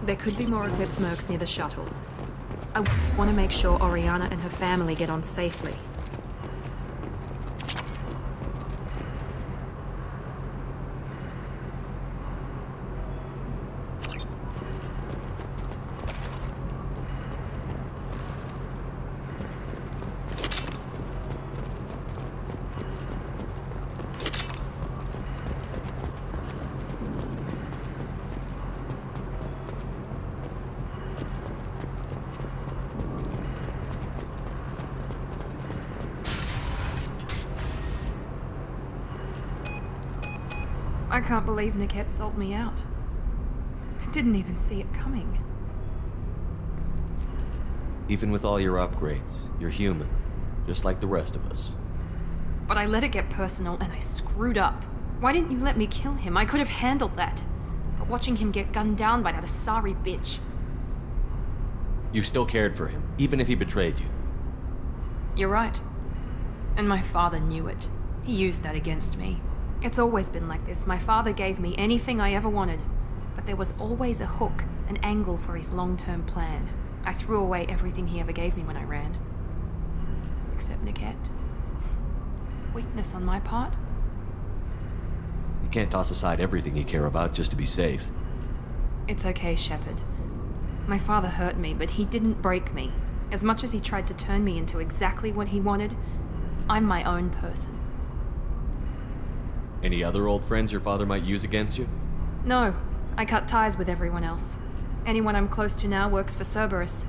There could be more Eclipse mercs near the shuttle. I want to make sure Oriana and her family get on safely. I can't believe Niket sold me out. I didn't even see it coming. Even with all your upgrades, you're human. Just like the rest of us. But I let it get personal and I screwed up. Why didn't you let me kill him? I could have handled that. But watching him get gunned down by that Asari bitch. You still cared for him, even if he betrayed you. You're right. And my father knew it. He used that against me. It's always been like this. My father gave me anything I ever wanted, but there was always a hook, an angle for his long-term plan. I threw away everything he ever gave me when I ran. Except Niket. Weakness on my part? You can't toss aside everything you care about just to be safe. It's okay, Shepard. My father hurt me, but he didn't break me. As much as he tried to turn me into exactly what he wanted, I'm my own person. Any other old friends your father might use against you? No, I cut ties with everyone else. Anyone I'm close to now works for Cerberus.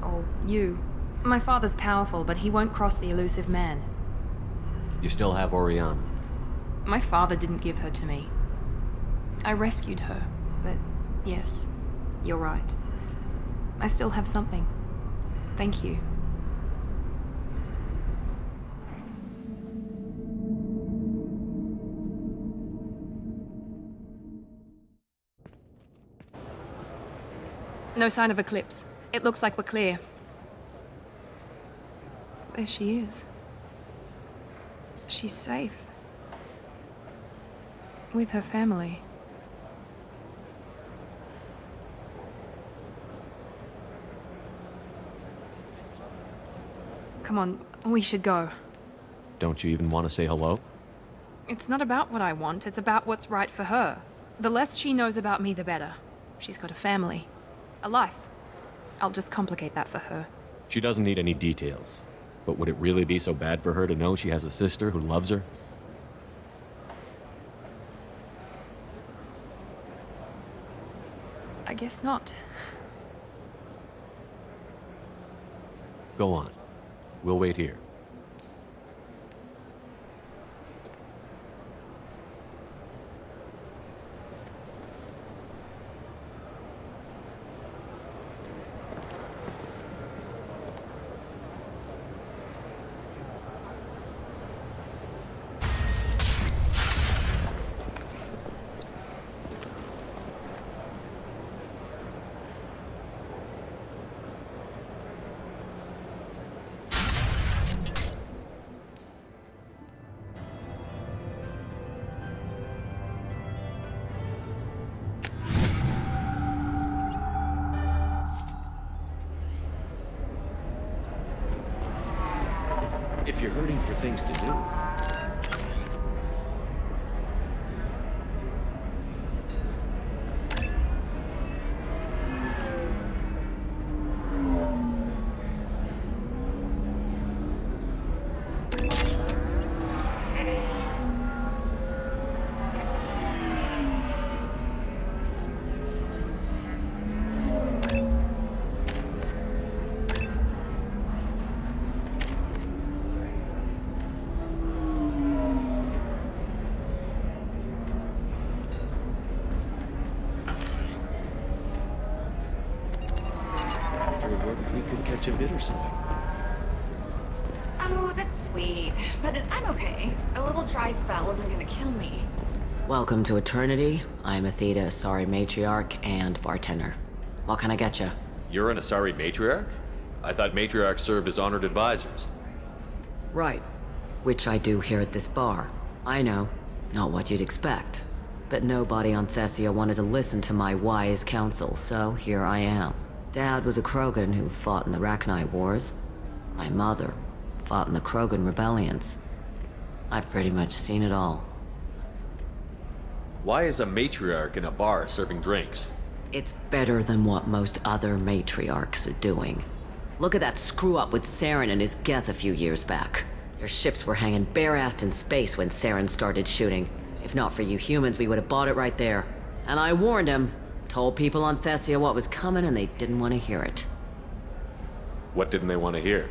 Or you. My father's powerful, but he won't cross the elusive man. You still have Oriana. My father didn't give her to me. I rescued her, but yes, you're right. I still have something. Thank you. No sign of Eclipse. It looks like we're clear. There she is. She's safe. With her family. Come on, we should go. Don't you even want to say hello? It's not about what I want, it's about what's right for her. The less she knows about me, the better. She's got a family. A life. I'll just complicate that for her. She doesn't need any details. But would it really be so bad for her to know she has a sister who loves her? I guess not. Go on. We'll wait here. If you're hurting for things to do. We could catch a vid or something. Oh, that's sweet. But I'm okay. A little dry spell isn't gonna kill me. Welcome to Eternity. I'm Athena, Asari matriarch and bartender. What can I get you? You're an Asari matriarch? I thought matriarchs served as honored advisors. Right. Which I do here at this bar. I know. Not what you'd expect. But nobody on Thessia wanted to listen to my wise counsel, so here I am. Dad was a Krogan who fought in the Rachni Wars. My mother fought in the Krogan rebellions. I've pretty much seen it all. Why is a matriarch in a bar serving drinks? It's better than what most other matriarchs are doing. Look at that screw-up with Saren and his Geth a few years back. Their ships were hanging bare-assed in space when Saren started shooting. If not for you humans, we would have bought it right there. And I warned him. Told people on Thessia what was coming and they didn't want to hear it. What didn't they want to hear?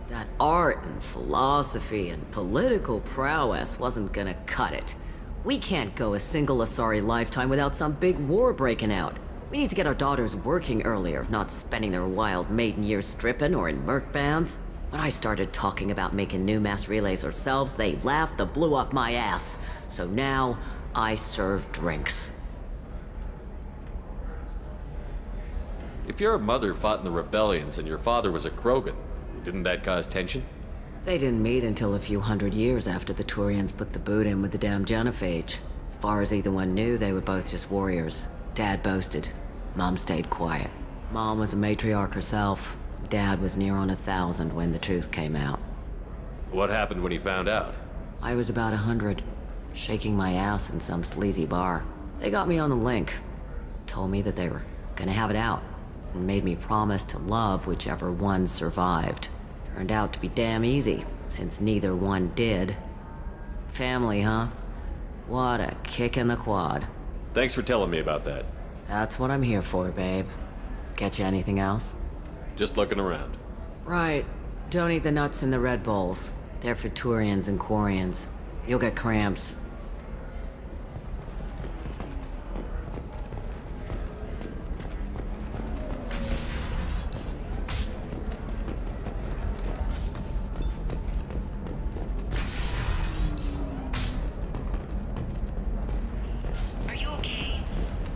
That art and philosophy and political prowess wasn't gonna cut it. We can't go a single Asari lifetime without some big war breaking out. We need to get our daughters working earlier, not spending their wild maiden years stripping or in merc bands. When I started talking about making new mass relays ourselves, they laughed the blue off my ass. So now, I serve drinks. If your mother fought in the rebellions and your father was a Krogan, didn't that cause tension? They didn't meet until a few hundred years after the Turians put the boot in with the damn genophage. As far as either one knew, they were both just warriors. Dad boasted. Mom stayed quiet. Mom was a matriarch herself. Dad was near on 1,000 when the truth came out. What happened when he found out? I was about 100, shaking my ass in some sleazy bar. They got me on the link. Told me that they were gonna have it out. And made me promise to love whichever one survived. Turned out to be damn easy, since neither one did. Family, huh? What a kick in the quad. Thanks for telling me about that. That's what I'm here for, babe. Get you anything else? Just looking around. Right. Don't eat the nuts in the Red Bowls. They're for Turians and Quarians. You'll get cramps. Are you okay?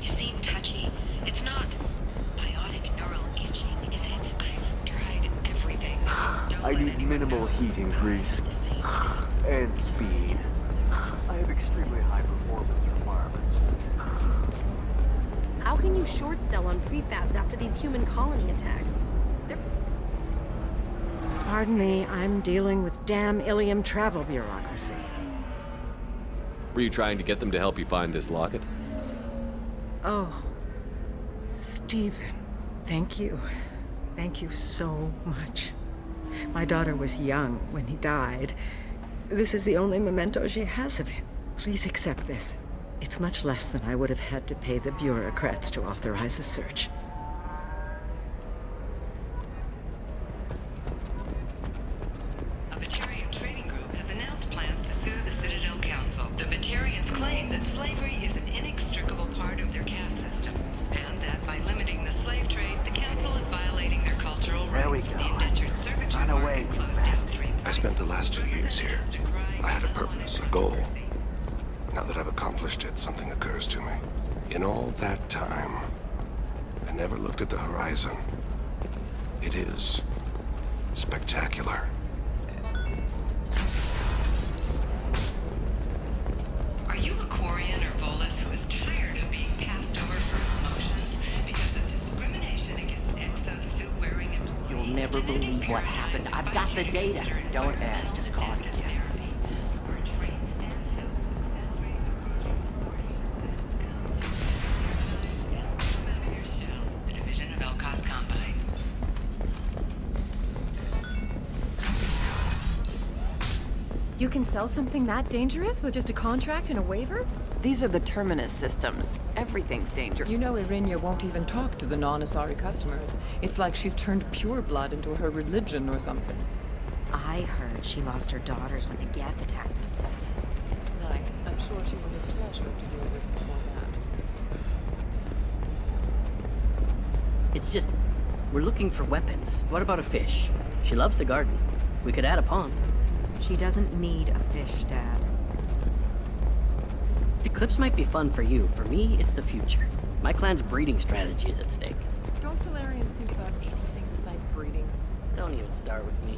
You seem touchy. It's not biotic neural itching, is it? I've tried everything. I need minimal heating grease. And speed. I have extremely high performance requirements. How can you short sell on prefabs after these human colony attacks? Pardon me, I'm dealing with damn Ilium travel bureaucracy. Were you trying to get them to help you find this locket? Oh, Stephen, thank you. Thank you so much. My daughter was young when he died. This is the only memento she has of him. Please accept this. It's much less than I would have had to pay the bureaucrats to authorize a search. A Batarian trading group has announced plans to sue the Citadel Council. The Batarians claim that slavery is an inextricable part of their caste system, and that by limiting the slave trade, the Council is violating their cultural rights. There we go. The indentured servitude market closed down 3 I spent the last 2 years here. I had a purpose, a goal. Now that I've accomplished it, something occurs to me. In all that time, I never looked at the horizon. It is spectacular. Are you a Quarian or Volus who is tired of being passed over for promotions because of discrimination against exosuit-wearing employees? You'll never believe what happened. I've got the data. Don't ask, just call it a gift. The division of Elcos Combine. You can sell something that dangerous with just a contract and a waiver? These are the Terminus systems. Everything's dangerous. You know Irinia won't even talk to the non-Asari customers. It's like she's turned pureblood into her religion or something. I heard she lost her daughters when the Geth attacked the city. Right. I'm sure she was a pleasure to deal with before that. It's just, we're looking for weapons. What about a fish? She loves the garden. We could add a pond. She doesn't need a fish, Dad. Eclipse might be fun for you. For me, it's the future. My clan's breeding strategy is at stake. Don't Solarians think about anything besides breeding? Don't even start with me.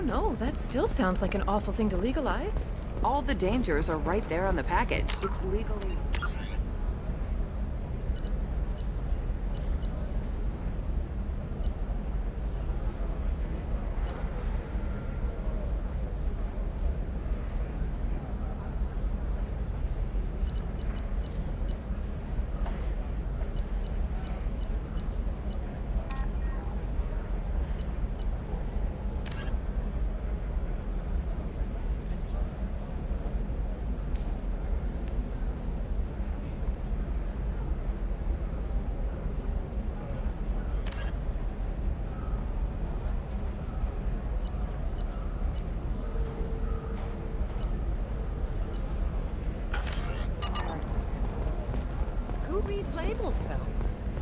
don't know. That still sounds like an awful thing to legalize. All the dangers are right there on the package. It's legally... Who reads labels, though?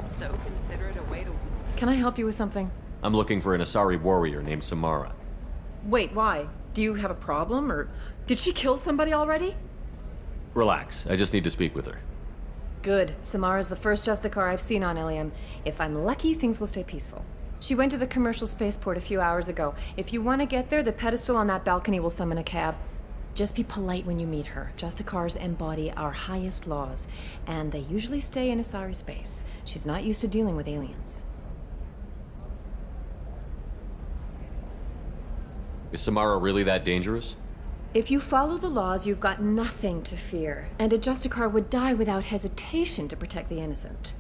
So considerate a way to... Can I help you with something? I'm looking for an Asari warrior named Samara. Wait, why? Do you have a problem, or did she kill somebody already? Relax, I just need to speak with her. Good. Samara's the first Justicar I've seen on Ilium. If I'm lucky, things will stay peaceful. She went to the commercial spaceport a few hours ago. If you want to get there, the pedestal on that balcony will summon a cab. Just be polite when you meet her. Justicars embody our highest laws, and they usually stay in Asari space. She's not used to dealing with aliens. Is Samara really that dangerous? If you follow the laws, you've got nothing to fear, and a Justicar would die without hesitation to protect the innocent.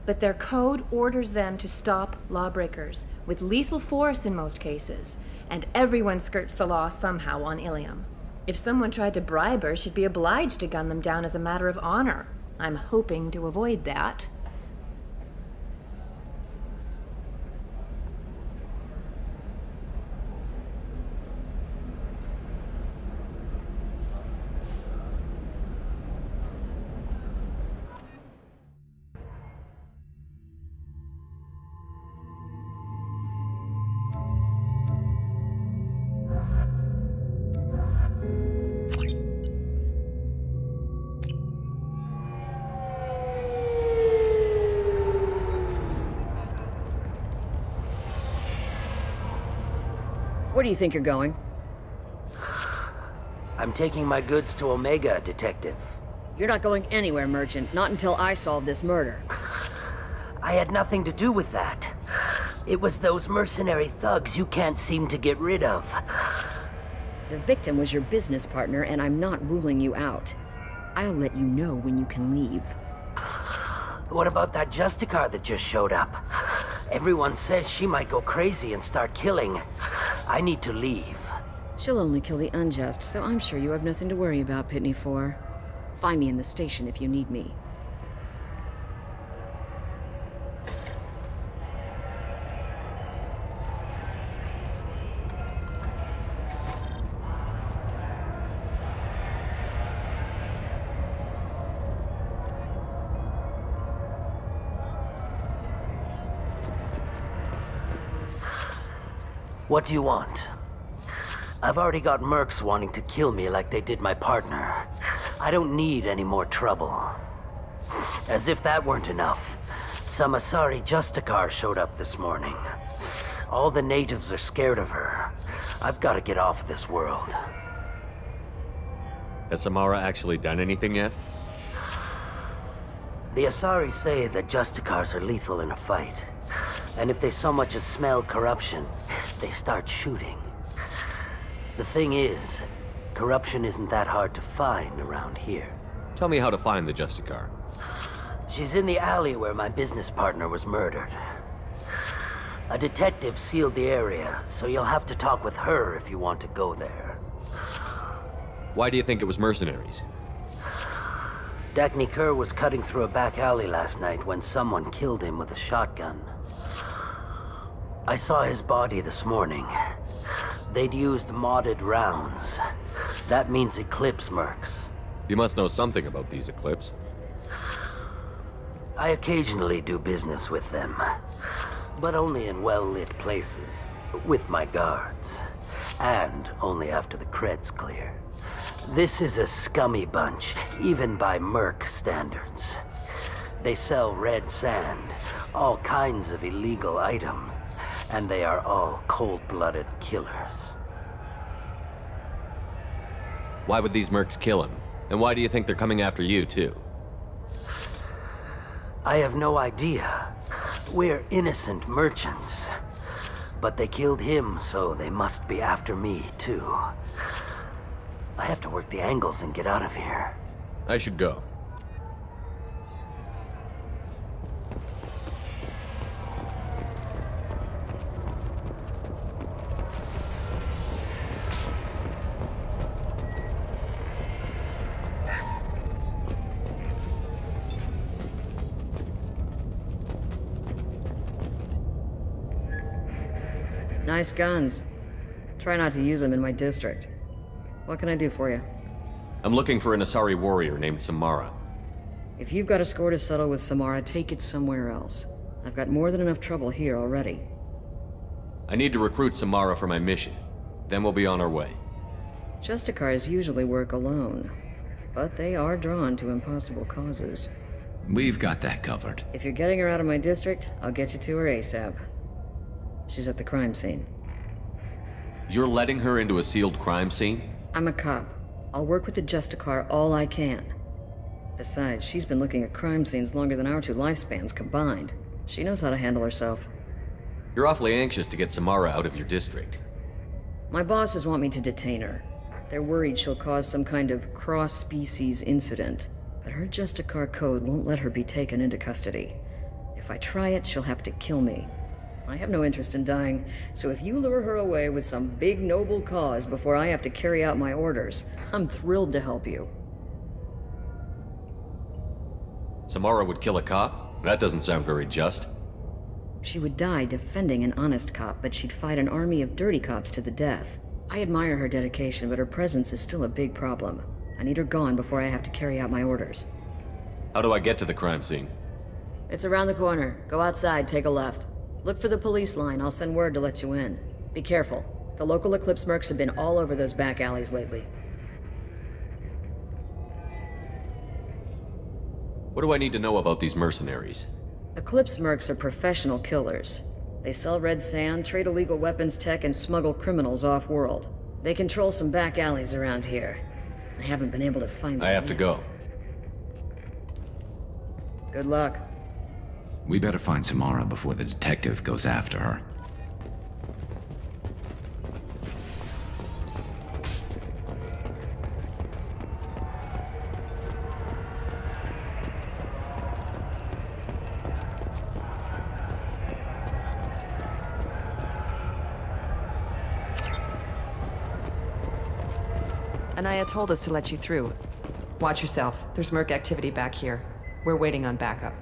But their code orders them to stop lawbreakers, with lethal force in most cases, and everyone skirts the law somehow on Ilium. If someone tried to bribe her, she'd be obliged to gun them down as a matter of honor. I'm hoping to avoid that. Where do you think you're going? I'm taking my goods to Omega, Detective. You're not going anywhere, Merchant. Not until I solve this murder. I had nothing to do with that. It was those mercenary thugs you can't seem to get rid of. The victim was your business partner, and I'm not ruling you out. I'll let you know when you can leave. What about that Justicar that just showed up? Everyone says she might go crazy and start killing. I need to leave. She'll only kill the unjust, so I'm sure you have nothing to worry about, Pitney 4. Find me in the station if you need me. What do you want? I've already got mercs wanting to kill me like they did my partner. I don't need any more trouble. As if that weren't enough, some Asari Justicar showed up this morning. All the natives are scared of her. I've got to get off of this world. Has Samara actually done anything yet? The Asari say that Justicars are lethal in a fight. And if they so much as smell corruption, they start shooting. The thing is, corruption isn't that hard to find around here. Tell me how to find the Justicar. She's in the alley where my business partner was murdered. A detective sealed the area, so you'll have to talk with her if you want to go there. Why do you think it was mercenaries? Dagny Kerr was cutting through a back alley last night when someone killed him with a shotgun. I saw his body this morning. They'd used modded rounds. That means Eclipse mercs. You must know something about these Eclipse. I occasionally do business with them, but only in well-lit places, with my guards, and only after the cred's clear. This is a scummy bunch, even by merc standards. They sell red sand, all kinds of illegal items, and they are all cold-blooded killers. Why would these mercs kill him? And why do you think they're coming after you, too? I have no idea. We're innocent merchants. But they killed him, so they must be after me, too. I have to work the angles and get out of here. I should go. Nice guns. Try not to use them in my district. What can I do for you? I'm looking for an Asari warrior named Samara. If you've got a score to settle with Samara, take it somewhere else. I've got more than enough trouble here already. I need to recruit Samara for my mission. Then we'll be on our way. Justicars usually work alone, but they are drawn to impossible causes. We've got that covered. If you're getting her out of my district, I'll get you to her ASAP. She's at the crime scene. You're letting her into a sealed crime scene? I'm a cop. I'll work with the Justicar all I can. Besides, she's been looking at crime scenes longer than our 2 lifespans combined. She knows how to handle herself. You're awfully anxious to get Samara out of your district. My bosses want me to detain her. They're worried she'll cause some kind of cross-species incident, but her Justicar code won't let her be taken into custody. If I try it, she'll have to kill me. I have no interest in dying, so if you lure her away with some big noble cause before I have to carry out my orders, I'm thrilled to help you. Samara would kill a cop? That doesn't sound very just. She would die defending an honest cop, but she'd fight an army of dirty cops to the death. I admire her dedication, but her presence is still a big problem. I need her gone before I have to carry out my orders. How do I get to the crime scene? It's around the corner. Go outside, take a left. Look for the police line. I'll send word to let you in. Be careful. The local Eclipse mercs have been all over those back alleys lately. What do I need to know about these mercenaries? Eclipse mercs are professional killers. They sell red sand, trade illegal weapons tech, and smuggle criminals off-world. They control some back alleys around here. I haven't been able to find them I have to go. Good luck. We better find Samara before the detective goes after her. Anaya told us to let you through. Watch yourself. There's merc activity back here. We're waiting on backup.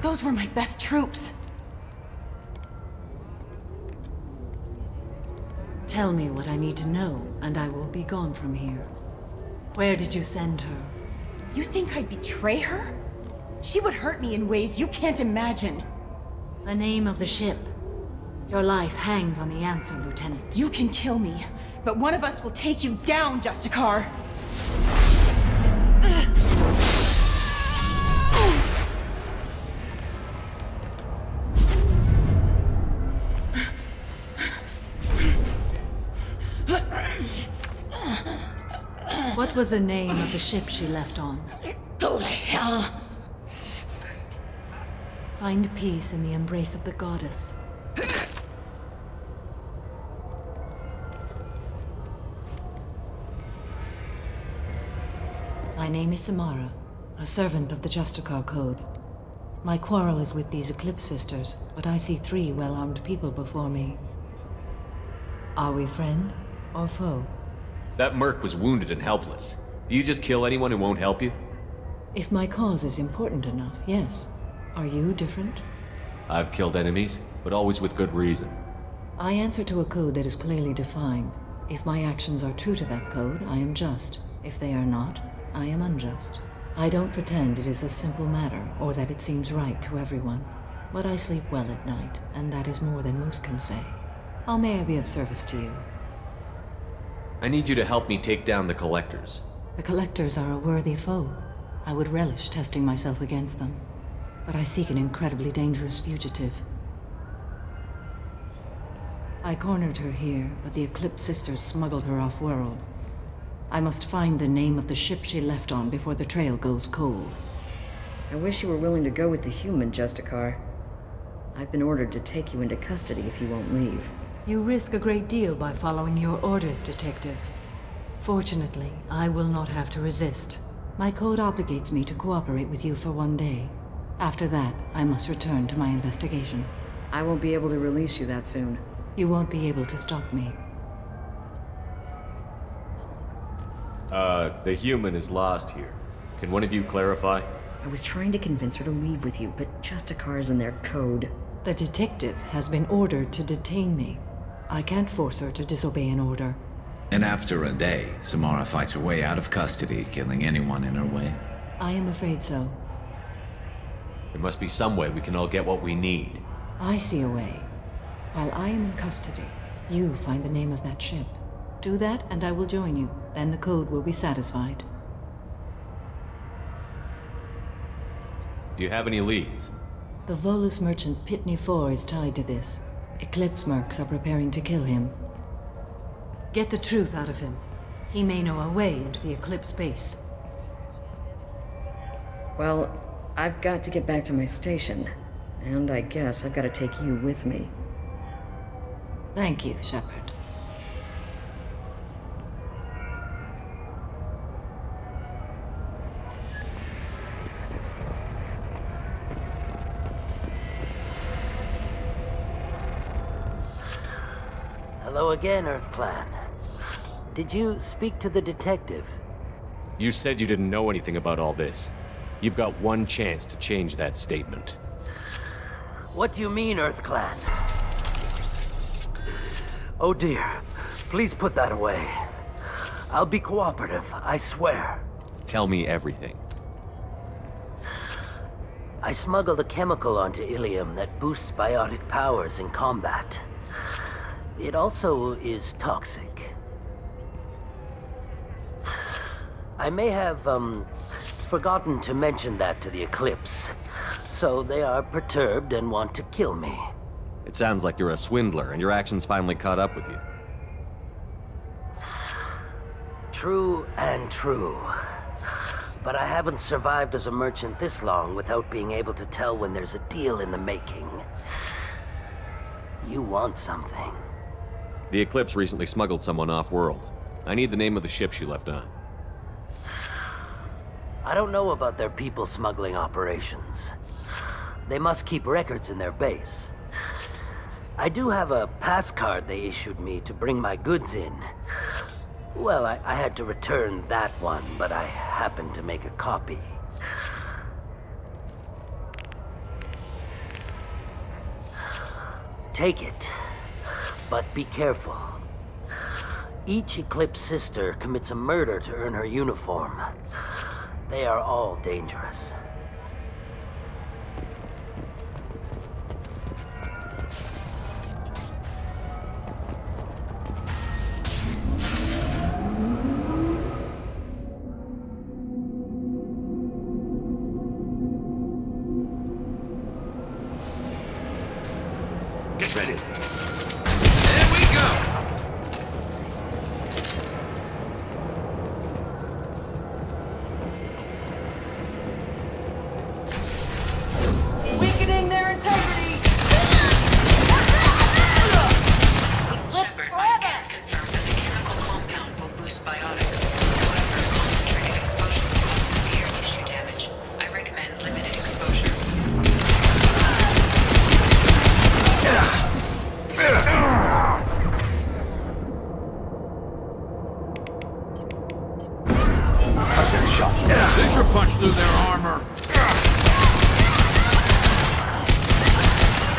Those were my best troops. Tell me what I need to know, and I will be gone from here. Where did you send her? You think I'd betray her? She would hurt me in ways you can't imagine. The name of the ship. Your life hangs on the answer, Lieutenant. You can kill me, but one of us will take you down, Justicar. What was the name of the ship she left on? Go to hell! Find peace in the embrace of the goddess. My name is Samara, a servant of the Justicar Code. My quarrel is with these Eclipse Sisters, but I see 3 well-armed people before me. Are we friend or foe? That merc was wounded and helpless. Do you just kill anyone who won't help you? If my cause is important enough, yes. Are you different? I've killed enemies, but always with good reason. I answer to a code that is clearly defined. If my actions are true to that code, I am just. If they are not, I am unjust. I don't pretend it is a simple matter, or that it seems right to everyone. But I sleep well at night, and that is more than most can say. How may I be of service to you? I need you to help me take down the Collectors. The Collectors are a worthy foe. I would relish testing myself against them. But I seek an incredibly dangerous fugitive. I cornered her here, but the Eclipse Sisters smuggled her off-world. I must find the name of the ship she left on before the trail goes cold. I wish you were willing to go with the human, Justicar. I've been ordered to take you into custody if you won't leave. You risk a great deal by following your orders, Detective. Fortunately, I will not have to resist. My code obligates me to cooperate with you for 1 day. After that, I must return to my investigation. I won't be able to release you that soon. You won't be able to stop me. The human is lost here. Can one of you clarify? I was trying to convince her to leave with you, but Justicar's in their code. The detective has been ordered to detain me. I can't force her to disobey an order. And after a day, Samara fights her way out of custody, killing anyone in her way. I am afraid so. There must be some way we can all get what we need. I see a way. While I am in custody, you find the name of that ship. Do that, and I will join you. Then the code will be satisfied. Do you have any leads? The Volus merchant Pitney 4 is tied to this. Eclipse mercs are preparing to kill him. Get the truth out of him. He may know a way into the Eclipse base. Well, I've got to get back to my station. And I guess I've got to take you with me. Thank you, Shepard. Hello again, Earth Clan. Did you speak to the detective? You said you didn't know anything about all this. You've got 1 chance to change that statement. What do you mean, Earth Clan? Oh dear. Please put that away. I'll be cooperative, I swear. Tell me everything. I smuggled a chemical onto Ilium that boosts biotic powers in combat. It also is toxic. I may have, forgotten to mention that to the Eclipse. So they are perturbed and want to kill me. It sounds like you're a swindler and your actions finally caught up with you. True and true. But I haven't survived as a merchant this long without being able to tell when there's a deal in the making. You want something. The Eclipse recently smuggled someone off-world. I need the name of the ship she left on. I don't know about their people smuggling operations. They must keep records in their base. I do have a pass card they issued me to bring my goods in. Well, I had to return that one, but I happened to make a copy. Take it, but be careful. Each Eclipse sister commits a murder to earn her uniform. They are all dangerous. Get ready. There we go! That's shot. They should punch through their armor.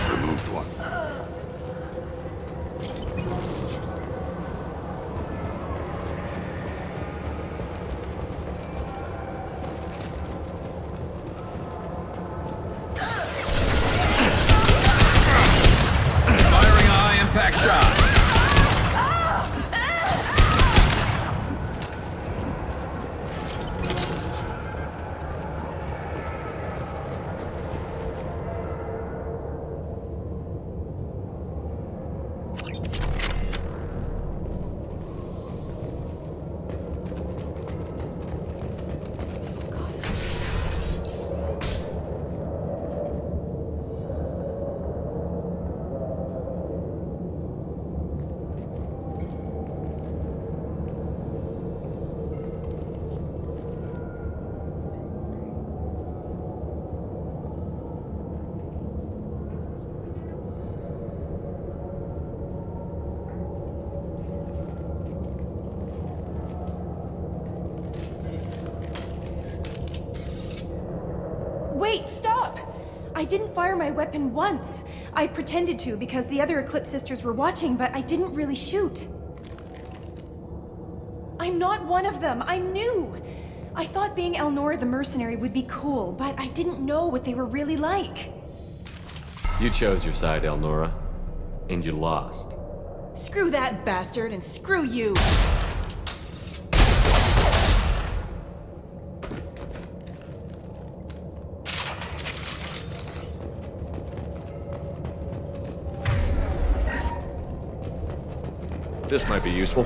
Removed one. Firing a high impact shot. Wait, stop! I didn't fire my weapon once. I pretended to because the other Eclipse sisters were watching, but I didn't really shoot. I'm not one of them. I'm new. I thought being Elnora the mercenary would be cool, but I didn't know what they were really like. You chose your side, Elnora, and you lost. Screw that bastard and screw you! This might be useful.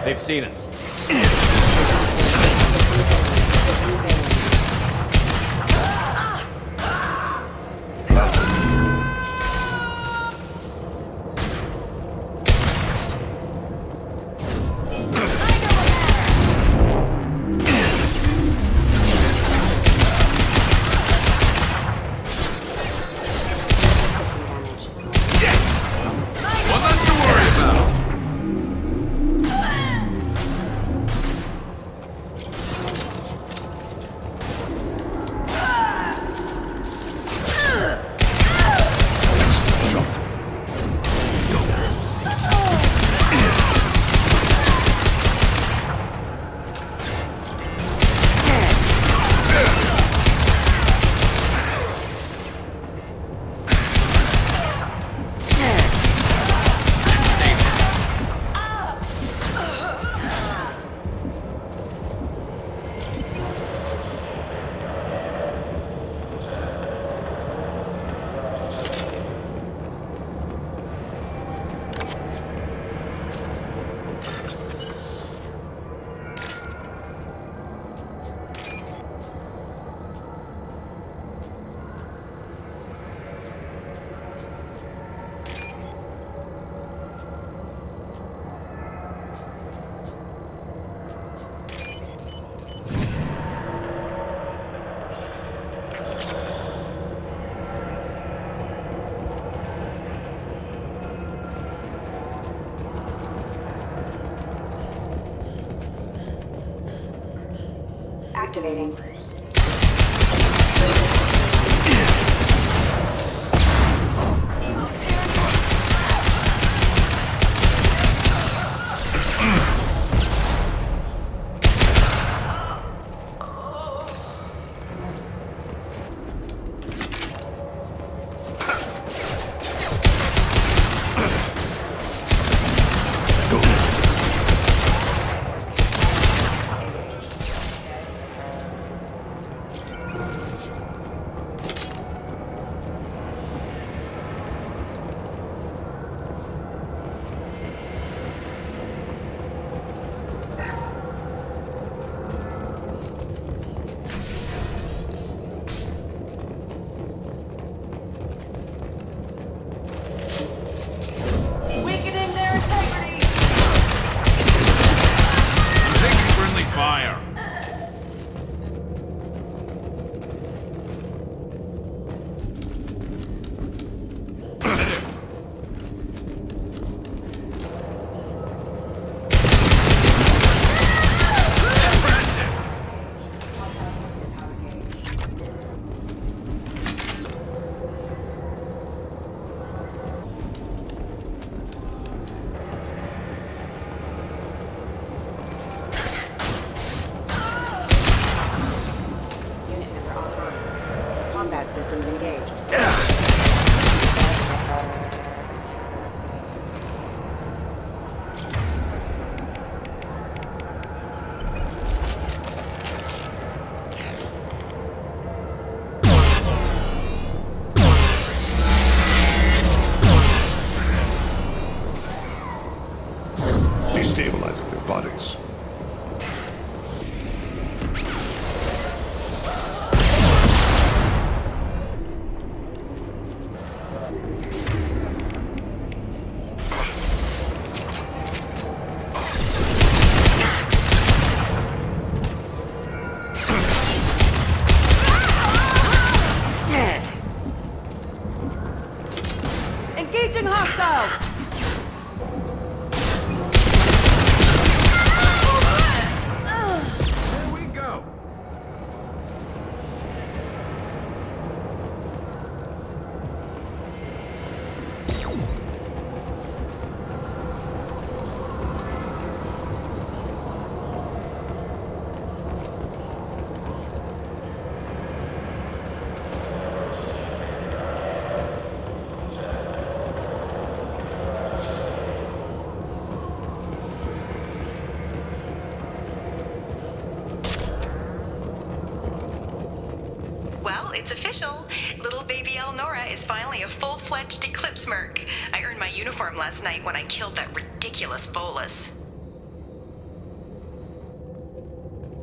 They've seen us. Activating. systems engaged. Destabilizing their bodies. Engaging hostiles! Here we go. Well, it's official. Little baby Elnora is finally a full-fledged Eclipse Merc. I earned my uniform last night when I killed that ridiculous bolus.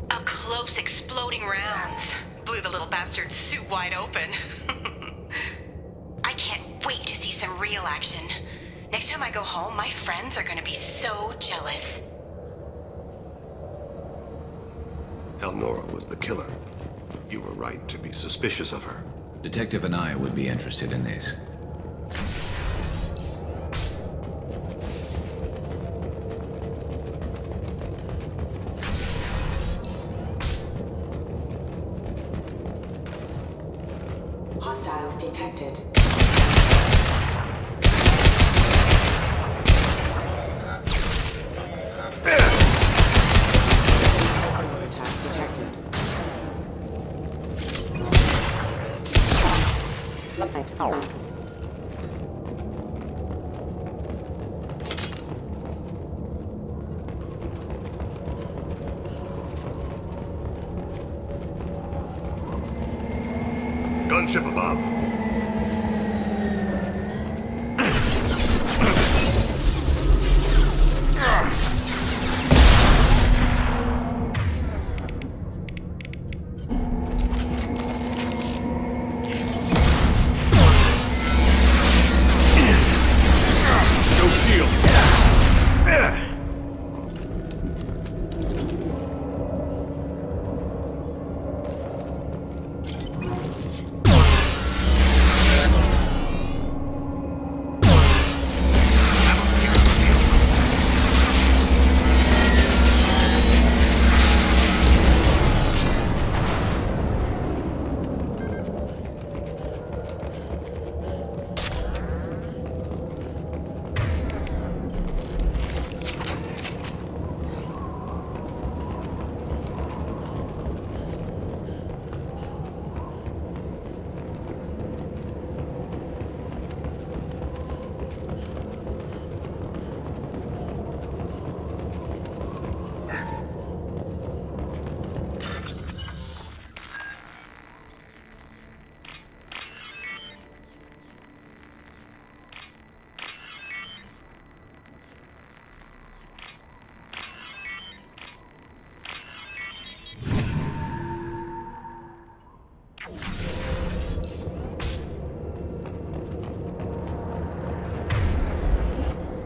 Up close, exploding rounds. Blew the little bastard's suit wide open. I can't wait to see some real action. Next time I go home, my friends are gonna be so jealous. Elnora was the killer. You were right to be suspicious of her. Detective Anaya would be interested in this. Hostiles detected. Attack detected. Gunship above.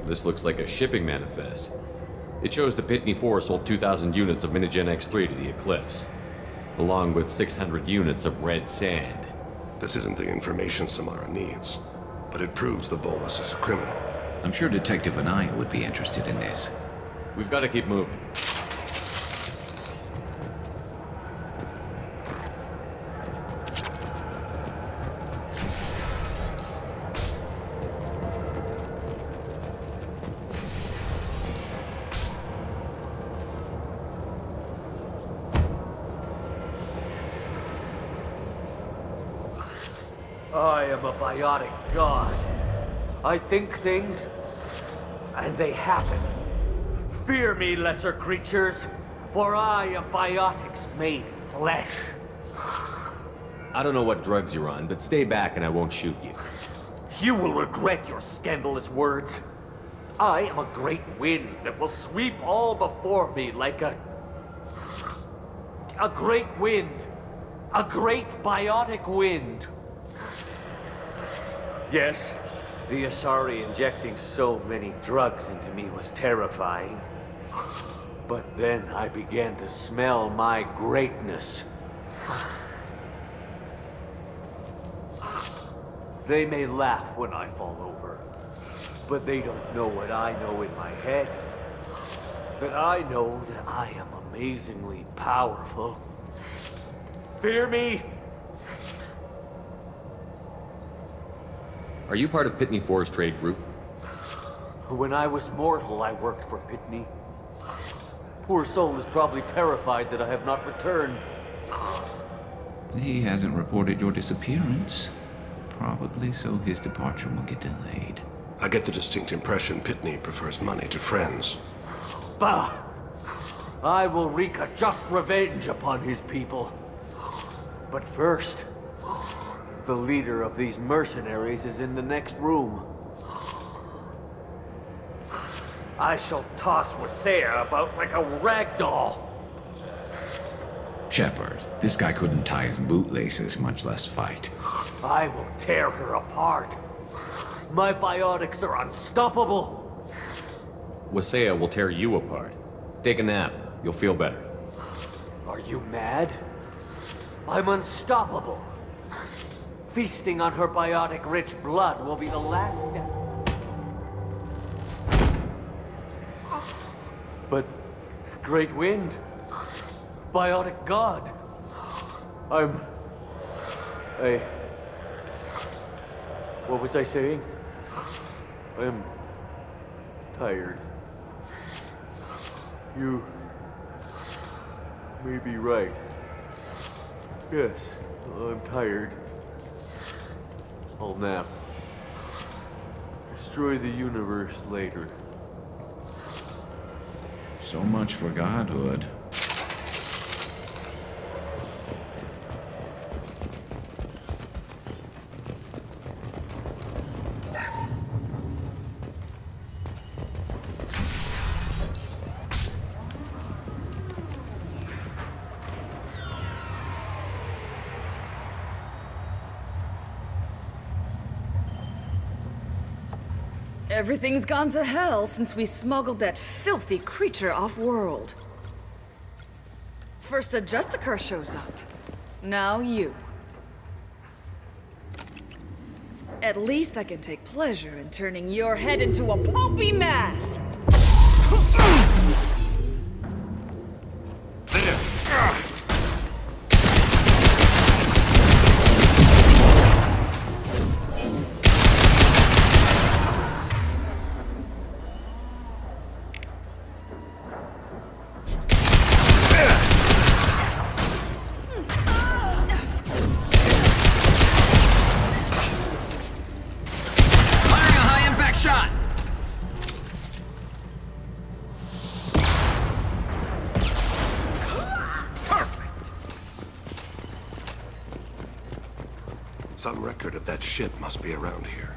This looks like a shipping manifest. It shows the Pitney 4 sold 2,000 units of Minigen X3 to the Eclipse, along with 600 units of red sand. This isn't the information Samara needs, but it proves the Volus is a criminal. I'm sure Detective Anaya would be interested in this. We've got to keep moving. I am a biotic god. I think things, and they happen. Fear me, lesser creatures, for I am biotics made flesh. I don't know what drugs you're on, but stay back and I won't shoot you. You will regret your scandalous words. I am a great wind that will sweep all before me like a great wind. A great biotic wind. Yes, the Asari injecting so many drugs into me was terrifying. But then I began to smell my greatness. They may laugh when I fall over, but they don't know what I know in my head. That I know that I am amazingly powerful. Fear me? Are you part of Pitney 4's trade group? When I was mortal, I worked for Pitney. Poor soul is probably terrified that I have not returned. He hasn't reported your disappearance. Probably so his departure will get delayed. I get the distinct impression Pitney prefers money to friends. Bah! I will wreak a just revenge upon his people. But first, the leader of these mercenaries is in the next room. I shall toss Wasea about like a rag doll. Shepard, this guy couldn't tie his bootlaces, much less fight. I will tear her apart. My biotics are unstoppable. Wasea will tear you apart. Take a nap. You'll feel better. Are you mad? I'm unstoppable. Feasting on her biotic-rich blood will be the last step. But, Great Wind, biotic god, what was I saying? I'm tired. You may be right. Yes, I'm tired. I'll nap. Destroy the universe later. So much for godhood. Everything's gone to hell since we smuggled that filthy creature off-world. First a Justicar shows up. Now you. At least I can take pleasure in turning your head into a pulpy mass! Some record of that ship must be around here.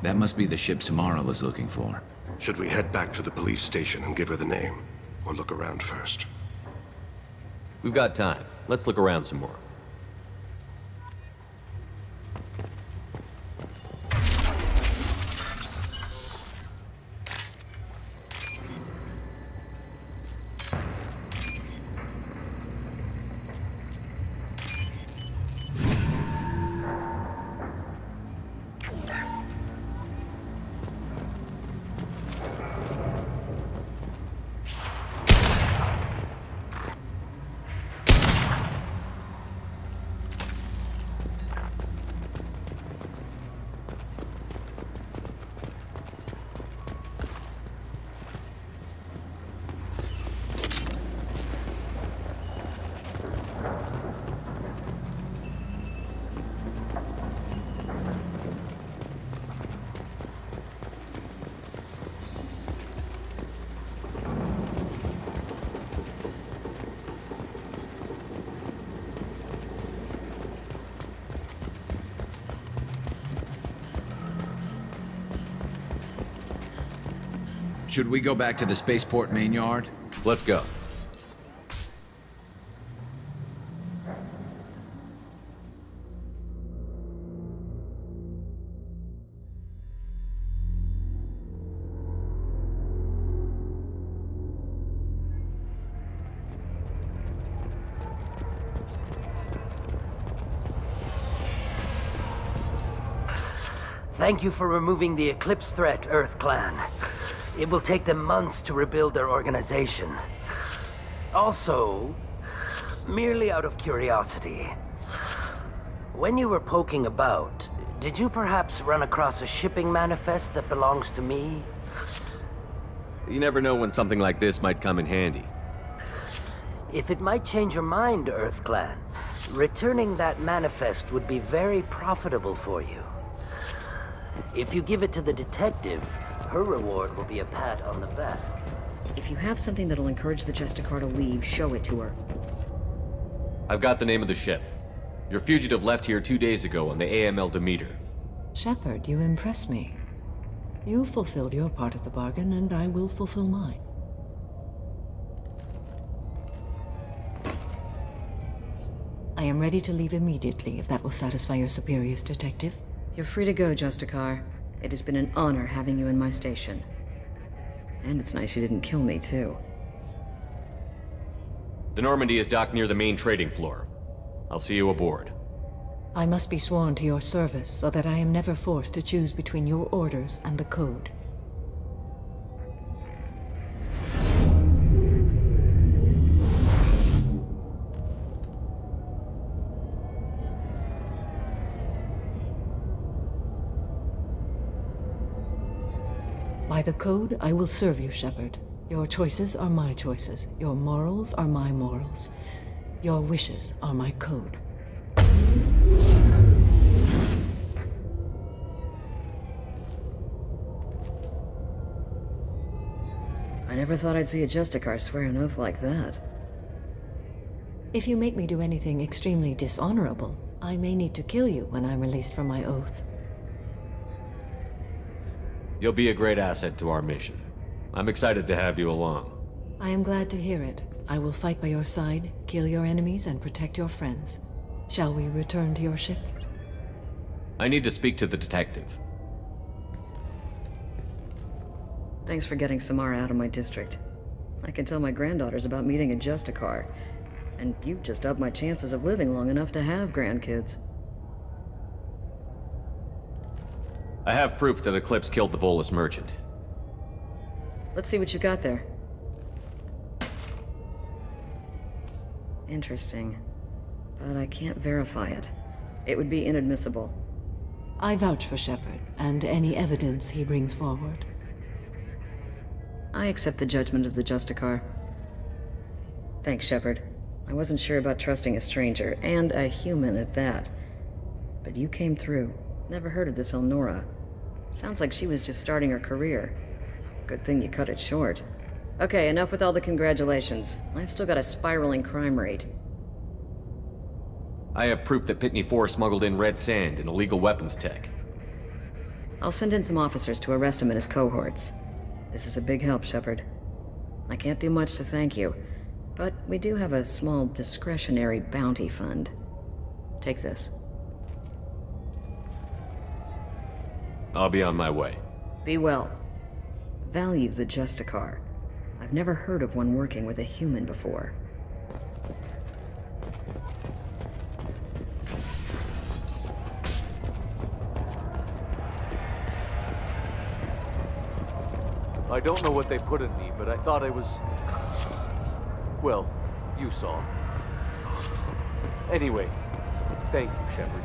That must be the ship Samara was looking for. Should we head back to the police station and give her the name? Or look around first? We've got time. Let's look around some more. Should we go back to the spaceport main yard? Let's go. Thank you for removing the Eclipse threat, Earth Clan. It will take them months to rebuild their organization. Also, merely out of curiosity, when you were poking about, did you perhaps run across a shipping manifest that belongs to me? You never know when something like this might come in handy. If it might change your mind, Earth Clan, returning that manifest would be very profitable for you. If you give it to the detective, her reward will be a pat on the back. If you have something that'll encourage the Justicar to leave, show it to her. I've got the name of the ship. Your fugitive left here 2 days ago on the AML Demeter. Shepard, you impress me. You fulfilled your part of the bargain, and I will fulfill mine. I am ready to leave immediately, if that will satisfy your superiors, Detective. You're free to go, Justicar. It has been an honor having you in my station. And it's nice you didn't kill me, too. The Normandy is docked near the main trading floor. I'll see you aboard. I must be sworn to your service so that I am never forced to choose between your orders and the Code. By the Code, I will serve you, Shepard. Your choices are my choices. Your morals are my morals. Your wishes are my code. I never thought I'd see a Justicar swear an oath like that. If you make me do anything extremely dishonorable, I may need to kill you when I'm released from my oath. You'll be a great asset to our mission. I'm excited to have you along. I am glad to hear it. I will fight by your side, kill your enemies, and protect your friends. Shall we return to your ship? I need to speak to the detective. Thanks for getting Samara out of my district. I can tell my granddaughters about meeting a Justicar, and you've just upped my chances of living long enough to have grandkids. I have proof that Eclipse killed the Volus merchant. Let's see what you got there. Interesting. But I can't verify it. It would be inadmissible. I vouch for Shepard, and any evidence he brings forward. I accept the judgment of the Justicar. Thanks, Shepard. I wasn't sure about trusting a stranger, and a human at that. But you came through. Never heard of this Elnora. Sounds like she was just starting her career. Good thing you cut it short. Okay, enough with all the congratulations. I've still got a spiraling crime rate. I have proof that Pitney 4 smuggled in red sand and illegal weapons tech. I'll send in some officers to arrest him and his cohorts. This is a big help, Shepard. I can't do much to thank you, but we do have a small discretionary bounty fund. Take this. I'll be on my way. Be well. Value the Justicar. I've never heard of one working with a human before. I don't know what they put in me, but I thought I was... Well, you saw. Anyway, thank you, Shepard.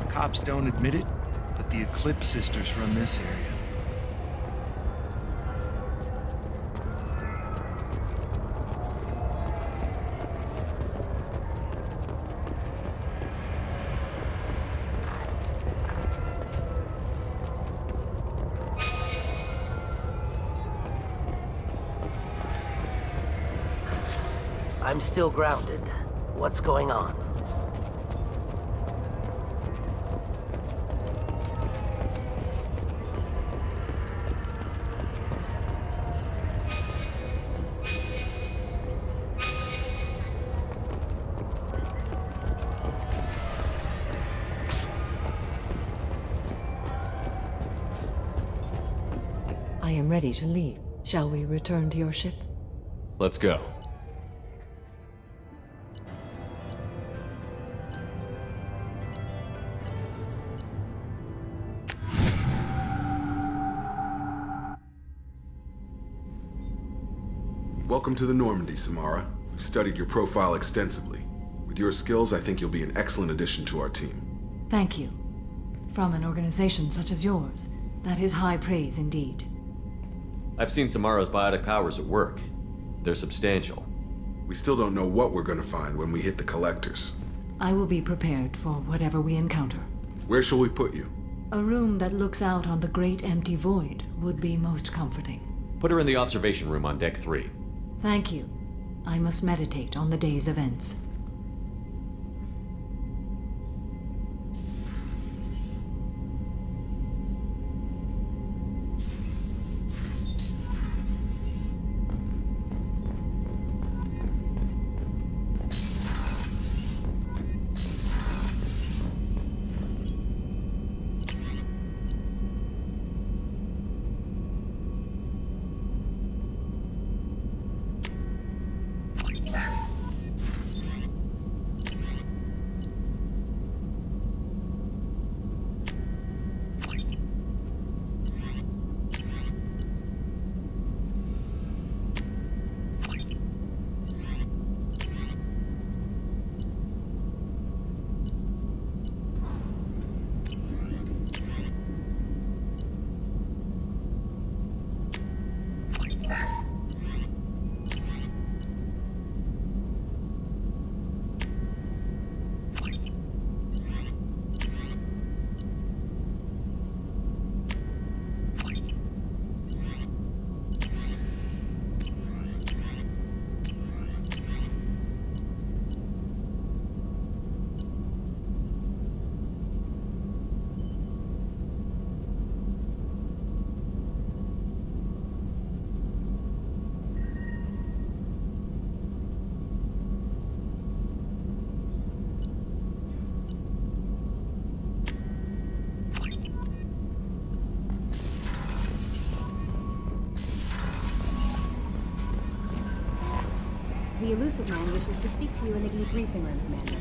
Cops don't admit it, but the Eclipse sisters run this area. I'm still grounded. What's going on? I am ready to leave. Shall we return to your ship? Let's go. Welcome to the Normandy, Samara. We've studied your profile extensively. With your skills, I think you'll be an excellent addition to our team. Thank you. From an organization such as yours, that is high praise indeed. I've seen Samara's biotic powers at work. They're substantial. We still don't know what we're going to find when we hit the collectors. I will be prepared for whatever we encounter. Where shall we put you? A room that looks out on the great empty void would be most comforting. Put her in the observation room on Deck 3. Thank you. I must meditate on the day's events. The elusive man wishes to speak to you in the debriefing room, Commander.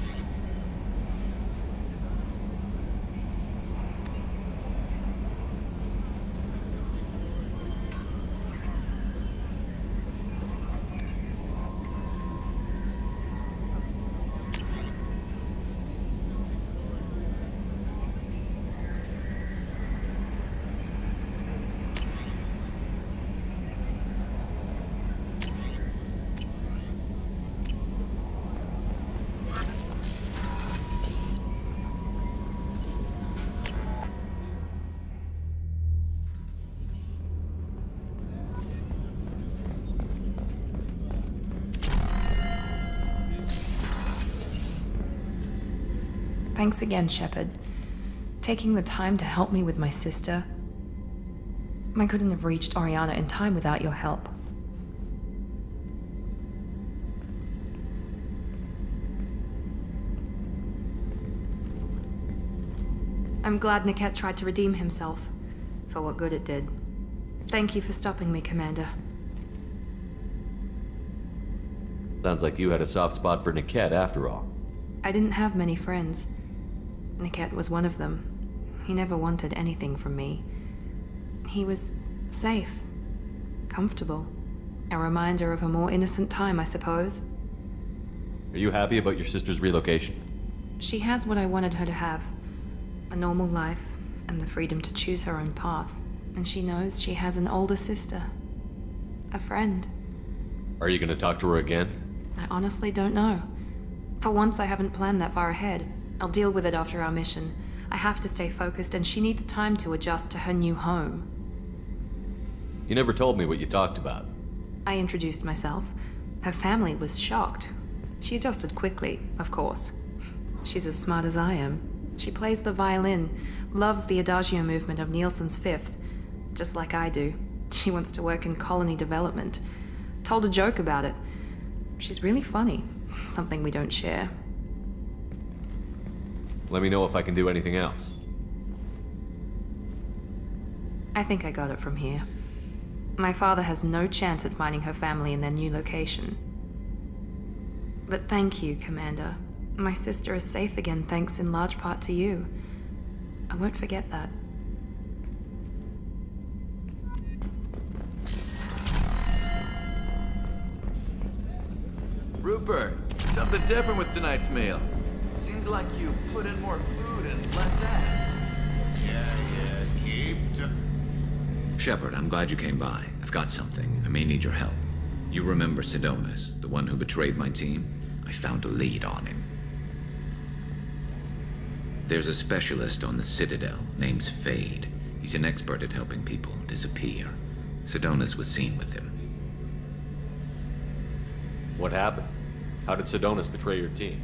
Thanks again, Shepard. Taking the time to help me with my sister. I couldn't have reached Oriana in time without your help. I'm glad Niket tried to redeem himself, for what good it did. Thank you for stopping me, Commander. Sounds like you had a soft spot for Niket after all. I didn't have many friends. Niket was one of them. He never wanted anything from me. He was safe, comfortable. A reminder of a more innocent time, I suppose. Are you happy about your sister's relocation? She has what I wanted her to have. A normal life, and the freedom to choose her own path. And she knows she has an older sister. A friend. Are you gonna talk to her again? I honestly don't know. For once, I haven't planned that far ahead. I'll deal with it after our mission. I have to stay focused, and she needs time to adjust to her new home. You never told me what you talked about. I introduced myself. Her family was shocked. She adjusted quickly, of course. She's as smart as I am. She plays the violin, loves the adagio movement of Nielsen's Fifth, just like I do. She wants to work in colony development. Told a joke about it. She's really funny. Something we don't share. Let me know if I can do anything else. I think I got it from here. My father has no chance at finding her family in their new location. But thank you, Commander. My sister is safe again thanks in large part to you. I won't forget that. Rupert, something different with tonight's meal. Seems like you put in more food and less ass. Keep Shepard, I'm glad you came by. I've got something. I may need your help. You remember Sidonis, the one who betrayed my team? I found a lead on him. There's a specialist on the Citadel named Fade. He's an expert at helping people disappear. Sidonis was seen with him. What happened? How did Sidonis betray your team?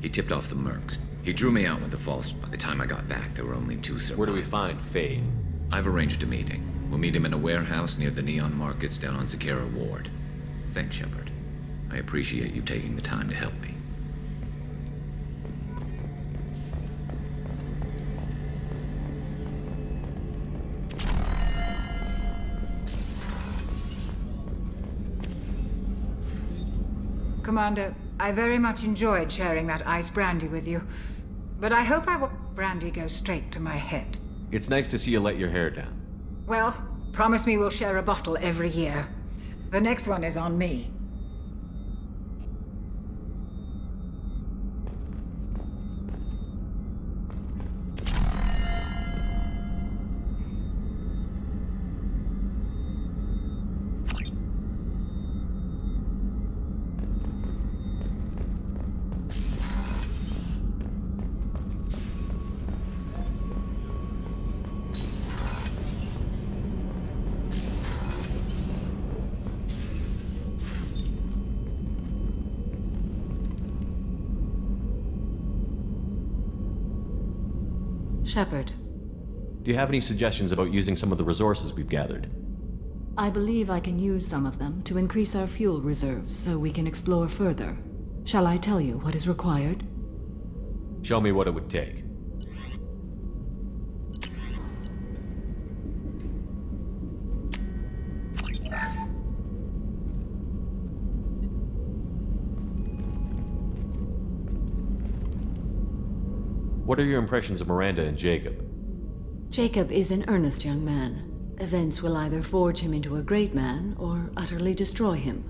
He tipped off the mercs. He drew me out with the false. By the time I got back, there were only 2 survivors. Where do we find Fade? I've arranged a meeting. We'll meet him in a warehouse near the Neon Markets down on Zakera Ward. Thanks, Shepard. I appreciate you taking the time to help me. Commander, I very much enjoyed sharing that ice brandy with you. But I hope I will... Brandy goes straight to my head. It's nice to see you let your hair down. Well, promise me we'll share a bottle every year. The next one is on me. Shepard. Do you have any suggestions about using some of the resources we've gathered? I believe I can use some of them to increase our fuel reserves so we can explore further. Shall I tell you what is required? Show me what it would take. What are your impressions of Miranda and Jacob? Jacob is an earnest young man. Events will either forge him into a great man or utterly destroy him.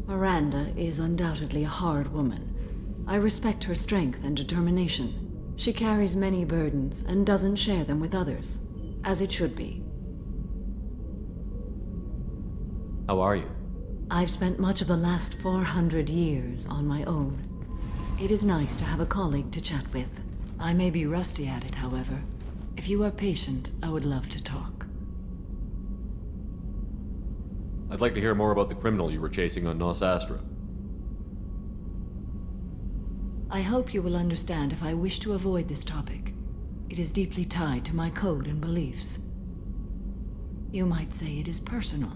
Miranda is undoubtedly a hard woman. I respect her strength and determination. She carries many burdens and doesn't share them with others, as it should be. How are you? I've spent much of the last 400 years on my own. It is nice to have a colleague to chat with. I may be rusty at it, however. If you are patient, I would love to talk. I'd like to hear more about the criminal you were chasing on Nos Astra. I hope you will understand if I wish to avoid this topic. It is deeply tied to my code and beliefs. You might say it is personal.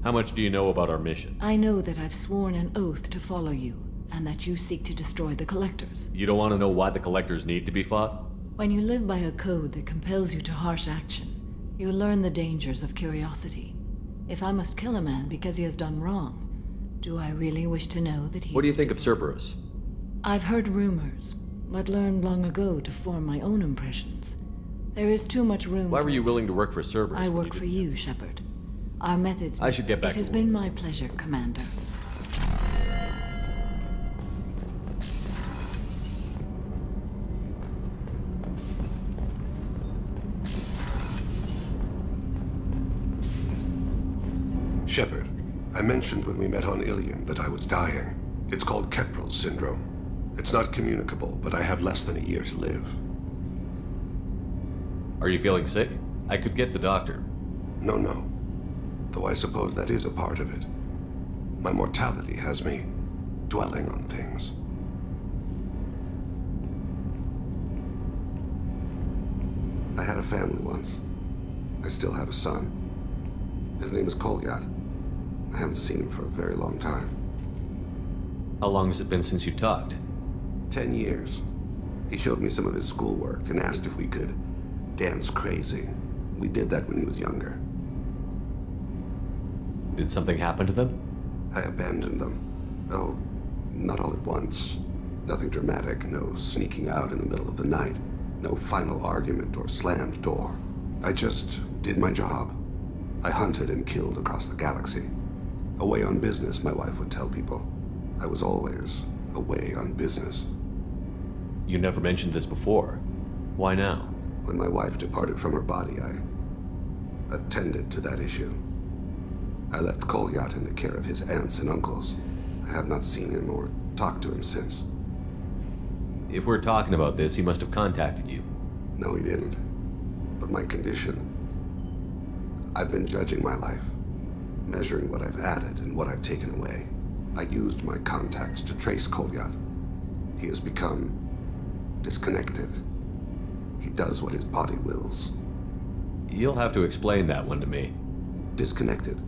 How much do you know about our mission? I know that I've sworn an oath to follow you, and that you seek to destroy the Collectors. You don't want to know why the Collectors need to be fought? When you live by a code that compels you to harsh action, you learn the dangers of curiosity. If I must kill a man because he has done wrong, do I really wish to know that he... What do you think of Cerberus? I've heard rumors, but learned long ago to form my own impressions. There is too much room... Why were you willing to work for Cerberus? I work for you, Shepard. Our methods... I should get back to work. It has been my pleasure, Commander. Shepard, I mentioned when we met on Ilium that I was dying. It's called Kepral's syndrome. It's not communicable, but I have less than a year to live. Are you feeling sick? I could get the doctor. No. Though I suppose that is a part of it. My mortality has me dwelling on things. I had a family once. I still have a son. His name is Kolyat. I haven't seen him for a very long time. How long has it been since you talked? 10 years. He showed me some of his schoolwork and asked if we could dance crazy. We did that when he was younger. Did something happen to them? I abandoned them. Oh, not all at once. Nothing dramatic, no sneaking out in the middle of the night, no final argument or slammed door. I just did my job. I hunted and killed across the galaxy. Away on business, my wife would tell people. I was always away on business. You never mentioned this before. Why now? When my wife departed from her body, I attended to that issue. I left Kolyat in the care of his aunts and uncles. I have not seen him or talked to him since. If we're talking about this, he must have contacted you. No, he didn't. But my condition... I've been judging my life, measuring what I've added and what I've taken away. I used my contacts to trace Kolyat. He has become disconnected. He does what his body wills. You'll have to explain that one to me. Disconnected.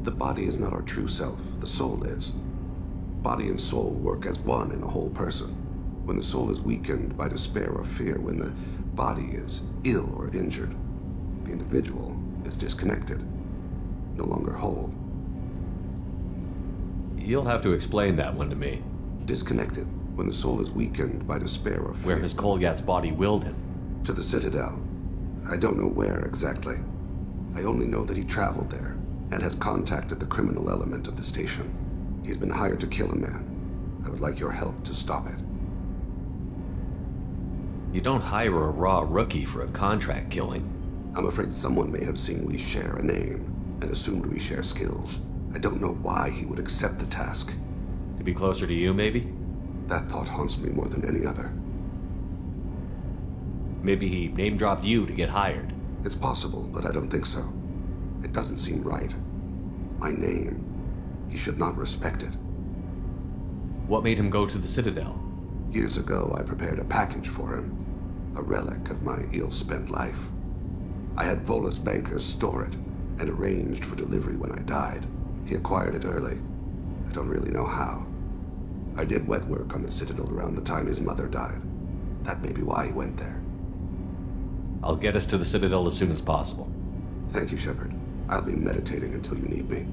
The body is not our true self, the soul is. Body and soul work as one in a whole person. When the soul is weakened by despair or fear, when the body is ill or injured, the individual is disconnected, no longer whole. You'll have to explain that one to me. Disconnected. When the soul is weakened by despair or fear. Where has Kolyat's body willed him? To the Citadel. I don't know where exactly. I only know that he traveled there and has contacted the criminal element of the station. He's been hired to kill a man. I would like your help to stop it. You don't hire a raw rookie for a contract killing. I'm afraid someone may have seen we share a name and assumed we share skills. I don't know why he would accept the task. To be closer to you, maybe? That thought haunts me more than any other. Maybe he name-dropped you to get hired. It's possible, but I don't think so. It doesn't seem right. My name. He should not respect it. What made him go to the Citadel? Years ago, I prepared a package for him. A relic of my ill-spent life. I had Volus bankers store it and arranged for delivery when I died. He acquired it early. I don't really know how. I did wet work on the Citadel around the time his mother died. That may be why he went there. I'll get us to the Citadel as soon as possible. Thank you, Shepard. I'll be meditating until you need me.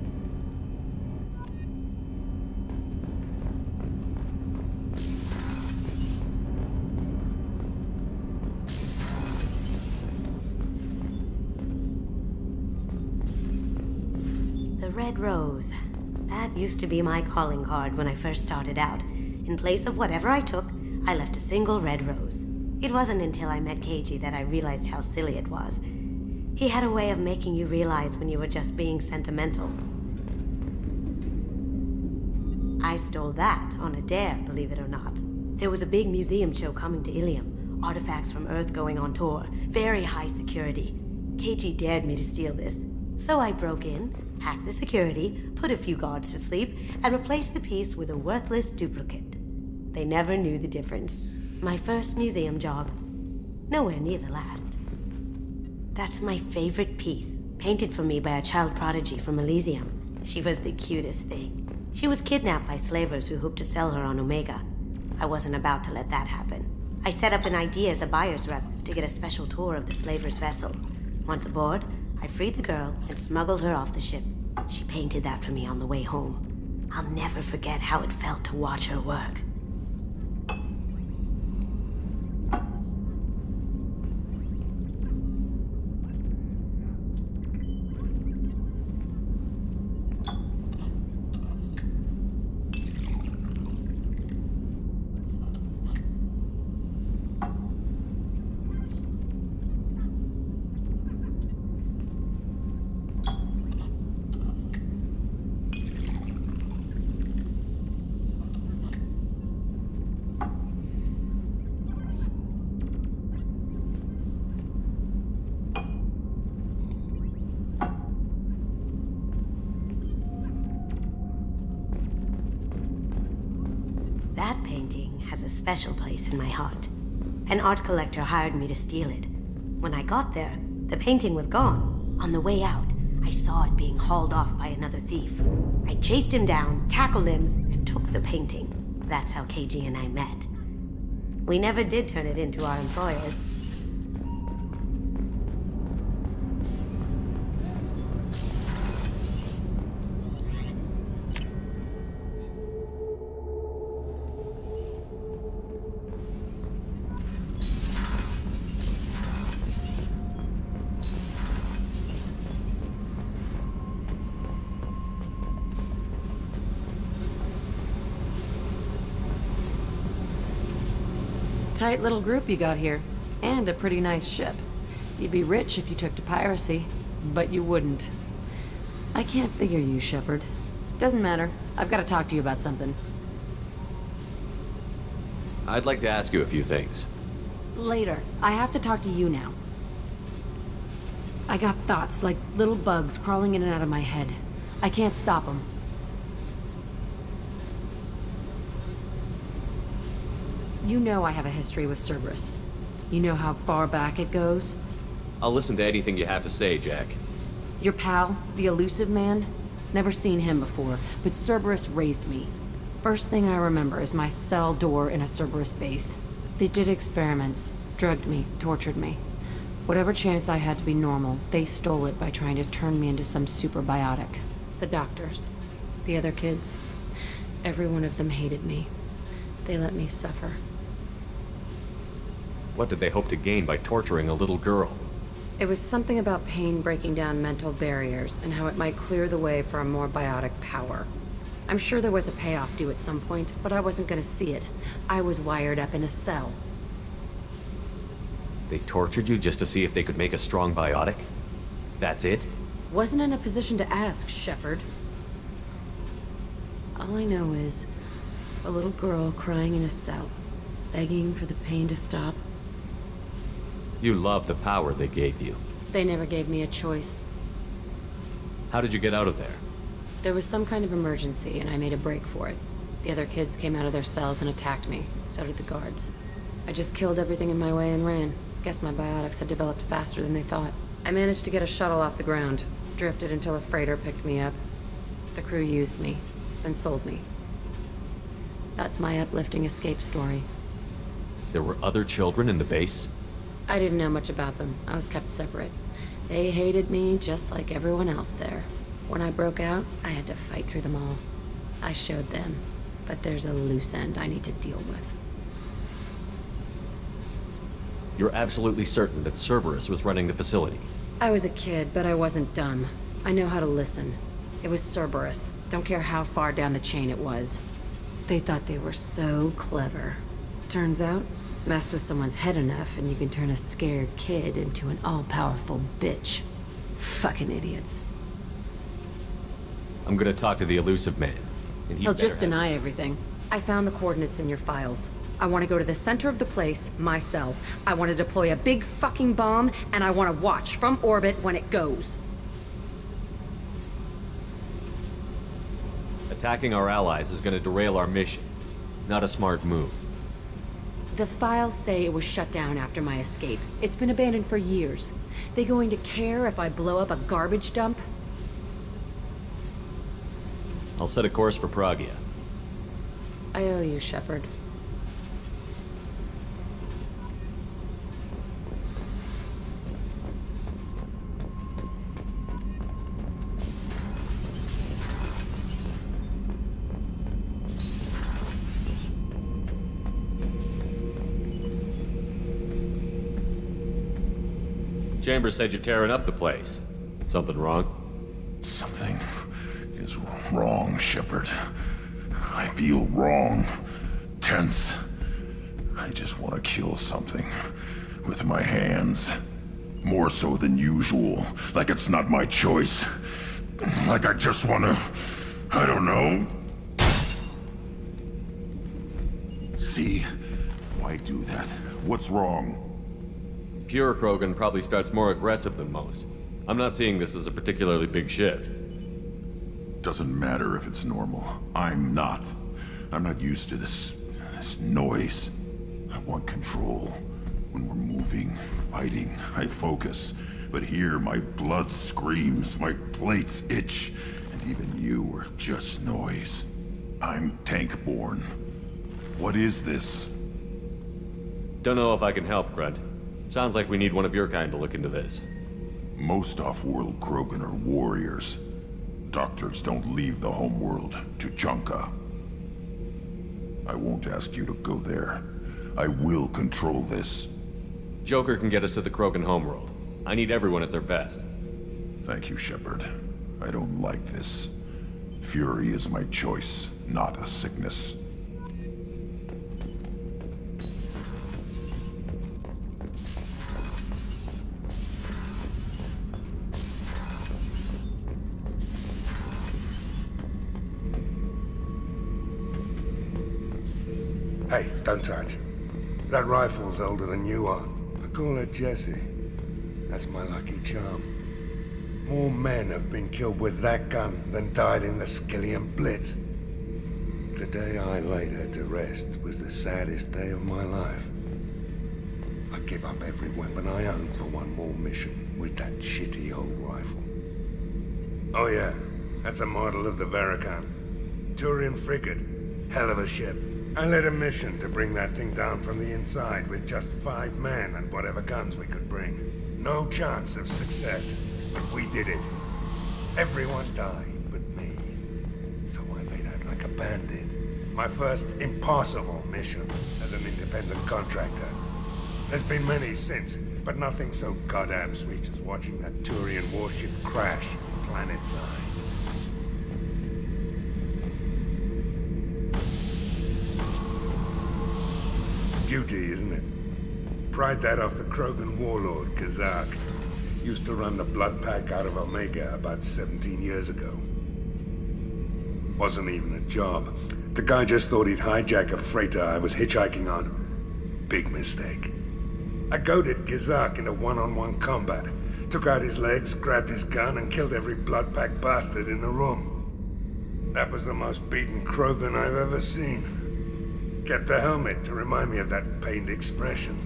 The Red Rose. That used to be my calling card when I first started out. In place of whatever I took, I left a single red rose. It wasn't until I met KG that I realized how silly it was. He had a way of making you realize when you were just being sentimental. I stole that on a dare, believe it or not. There was a big museum show coming to Ilium. Artifacts from Earth going on tour. Very high security. KG dared me to steal this. So I broke in, hacked the security, put a few guards to sleep, and replaced the piece with a worthless duplicate. They never knew the difference. My first museum job. Nowhere near the last. That's my favorite piece, painted for me by a child prodigy from Elysium. She was the cutest thing. She was kidnapped by slavers who hoped to sell her on Omega. I wasn't about to let that happen. I set up an ID as a buyer's rep to get a special tour of the slaver's vessel. Once aboard, I freed the girl and smuggled her off the ship. She painted that for me on the way home. I'll never forget how it felt to watch her work. special place in my heart. An art collector hired me to steal it. When I got there, the painting was gone. On the way out, I saw it being hauled off by another thief. I chased him down, tackled him, and took the painting. That's how KG and I met. We never did turn it into our employers. Tight little group you got here. And a pretty nice ship. You'd be rich if you took to piracy, but you wouldn't. I can't figure you, Shepard. Doesn't matter. I've got to talk to you about something. I'd like to ask you a few things. Later. I have to talk to you now. I got thoughts like little bugs crawling in and out of my head. I can't stop them. You know I have a history with Cerberus. You know how far back it goes? I'll listen to anything you have to say, Jack. Your pal, the elusive man? Never seen him before, but Cerberus raised me. First thing I remember is my cell door in a Cerberus base. They did experiments, drugged me, tortured me. Whatever chance I had to be normal, they stole it by trying to turn me into some superbiotic. The doctors, the other kids, every one of them hated me. They let me suffer. What did they hope to gain by torturing a little girl? It was something about pain breaking down mental barriers and how it might clear the way for a more biotic power. I'm sure there was a payoff due at some point, but I wasn't gonna see it. I was wired up in a cell. They tortured you just to see if they could make a strong biotic? That's it? Wasn't in a position to ask, Shepard. All I know is a little girl crying in a cell, begging for the pain to stop. You love the power they gave you. They never gave me a choice. How did you get out of there? There was some kind of emergency, and I made a break for it. The other kids came out of their cells and attacked me. So did the guards. I just killed everything in my way and ran. Guess my biotics had developed faster than they thought. I managed to get a shuttle off the ground. Drifted until a freighter picked me up. The crew used me, then sold me. That's my uplifting escape story. There were other children in the base? I didn't know much about them. I was kept separate. They hated me just like everyone else there. When I broke out, I had to fight through them all. I showed them, but there's a loose end I need to deal with. You're absolutely certain that Cerberus was running the facility? I was a kid, but I wasn't dumb. I know how to listen. It was Cerberus. Don't care how far down the chain it was. They thought they were so clever. Turns out, mess with someone's head enough and you can turn a scared kid into an all-powerful bitch. Fucking idiots. I'm gonna talk to the elusive man. And He'll just deny everything. I found the coordinates in your files. I want to go to the center of the place, my cell. I want to deploy a big fucking bomb, and I want to watch from orbit when it goes. Attacking our allies is gonna derail our mission. Not a smart move. The files say it was shut down after my escape. It's been abandoned for years. They going to care if I blow up a garbage dump? I'll set a course for Pragia. I owe you, Shepard. Chambers said you're tearing up the place. Something wrong? Something is wrong, Shepard. I feel wrong. Tense. I just want to kill something. With my hands. More so than usual. Like it's not my choice. Like I just want to... I don't know. See? Why do that? What's wrong? Pure Krogan probably starts more aggressive than most. I'm not seeing this as a particularly big shift. Doesn't matter if it's normal. I'm not. I'm not used to this This noise. I want control. When we're moving, fighting, I focus. But here, my blood screams, my plates itch, and even you are just noise. I'm tank-born. What is this? Don't know if I can help, Grunt. Sounds like we need one of your kind to look into this. Most off-world Krogan are warriors. Doctors don't leave the homeworld to Junka. I won't ask you to go there. I will control this. Joker can get us to the Krogan homeworld. I need everyone at their best. Thank you, Shepard. I don't like this. Fury is my choice, not a sickness. Hey, don't touch. That rifle's older than you are. I call her Jessie. That's my lucky charm. More men have been killed with that gun than died in the Skillian Blitz. The day I laid her to rest was the saddest day of my life. I give up every weapon I own for one more mission with that shitty old rifle. Oh yeah, that's a model of the Veracon. Turian frigate. Hell of a ship. I led a mission to bring that thing down from the inside with just 5 men and whatever guns we could bring. No chance of success, but we did it. Everyone died but me. So I made out like a bandit. My first impossible mission as an independent contractor. There's been many since, but nothing so goddamn sweet as watching that Turian warship crash planet-side. Beauty, isn't it? Pried that off the Krogan warlord, Kazak. Used to run the blood pack out of Omega about 17 years ago. Wasn't even a job. The guy just thought he'd hijack a freighter I was hitchhiking on. Big mistake. I goaded Kazak into one-on-one combat. Took out his legs, grabbed his gun, and killed every blood pack bastard in the room. That was the most beaten Krogan I've ever seen. Kept a helmet to remind me of that pained expression.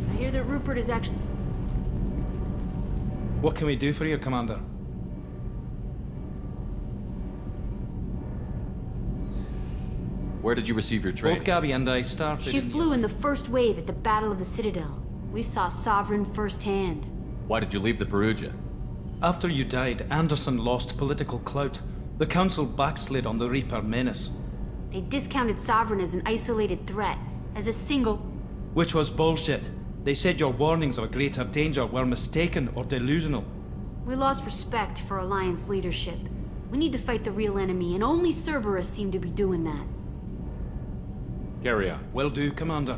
I hear that Rupert is actually... What can we do for you, Commander? Where did you receive your training? Both Gabby and I started... She flew in the first wave at the Battle of the Citadel. We saw Sovereign firsthand. Why did you leave the Perugia? After you died, Anderson lost political clout. The Council backslid on the Reaper menace. They discounted Sovereign as an isolated threat, as a single... Which was bullshit. They said your warnings of a greater danger were mistaken or delusional. We lost respect for Alliance leadership. We need to fight the real enemy, and only Cerberus seem to be doing that. Carry on. Will do, Commander.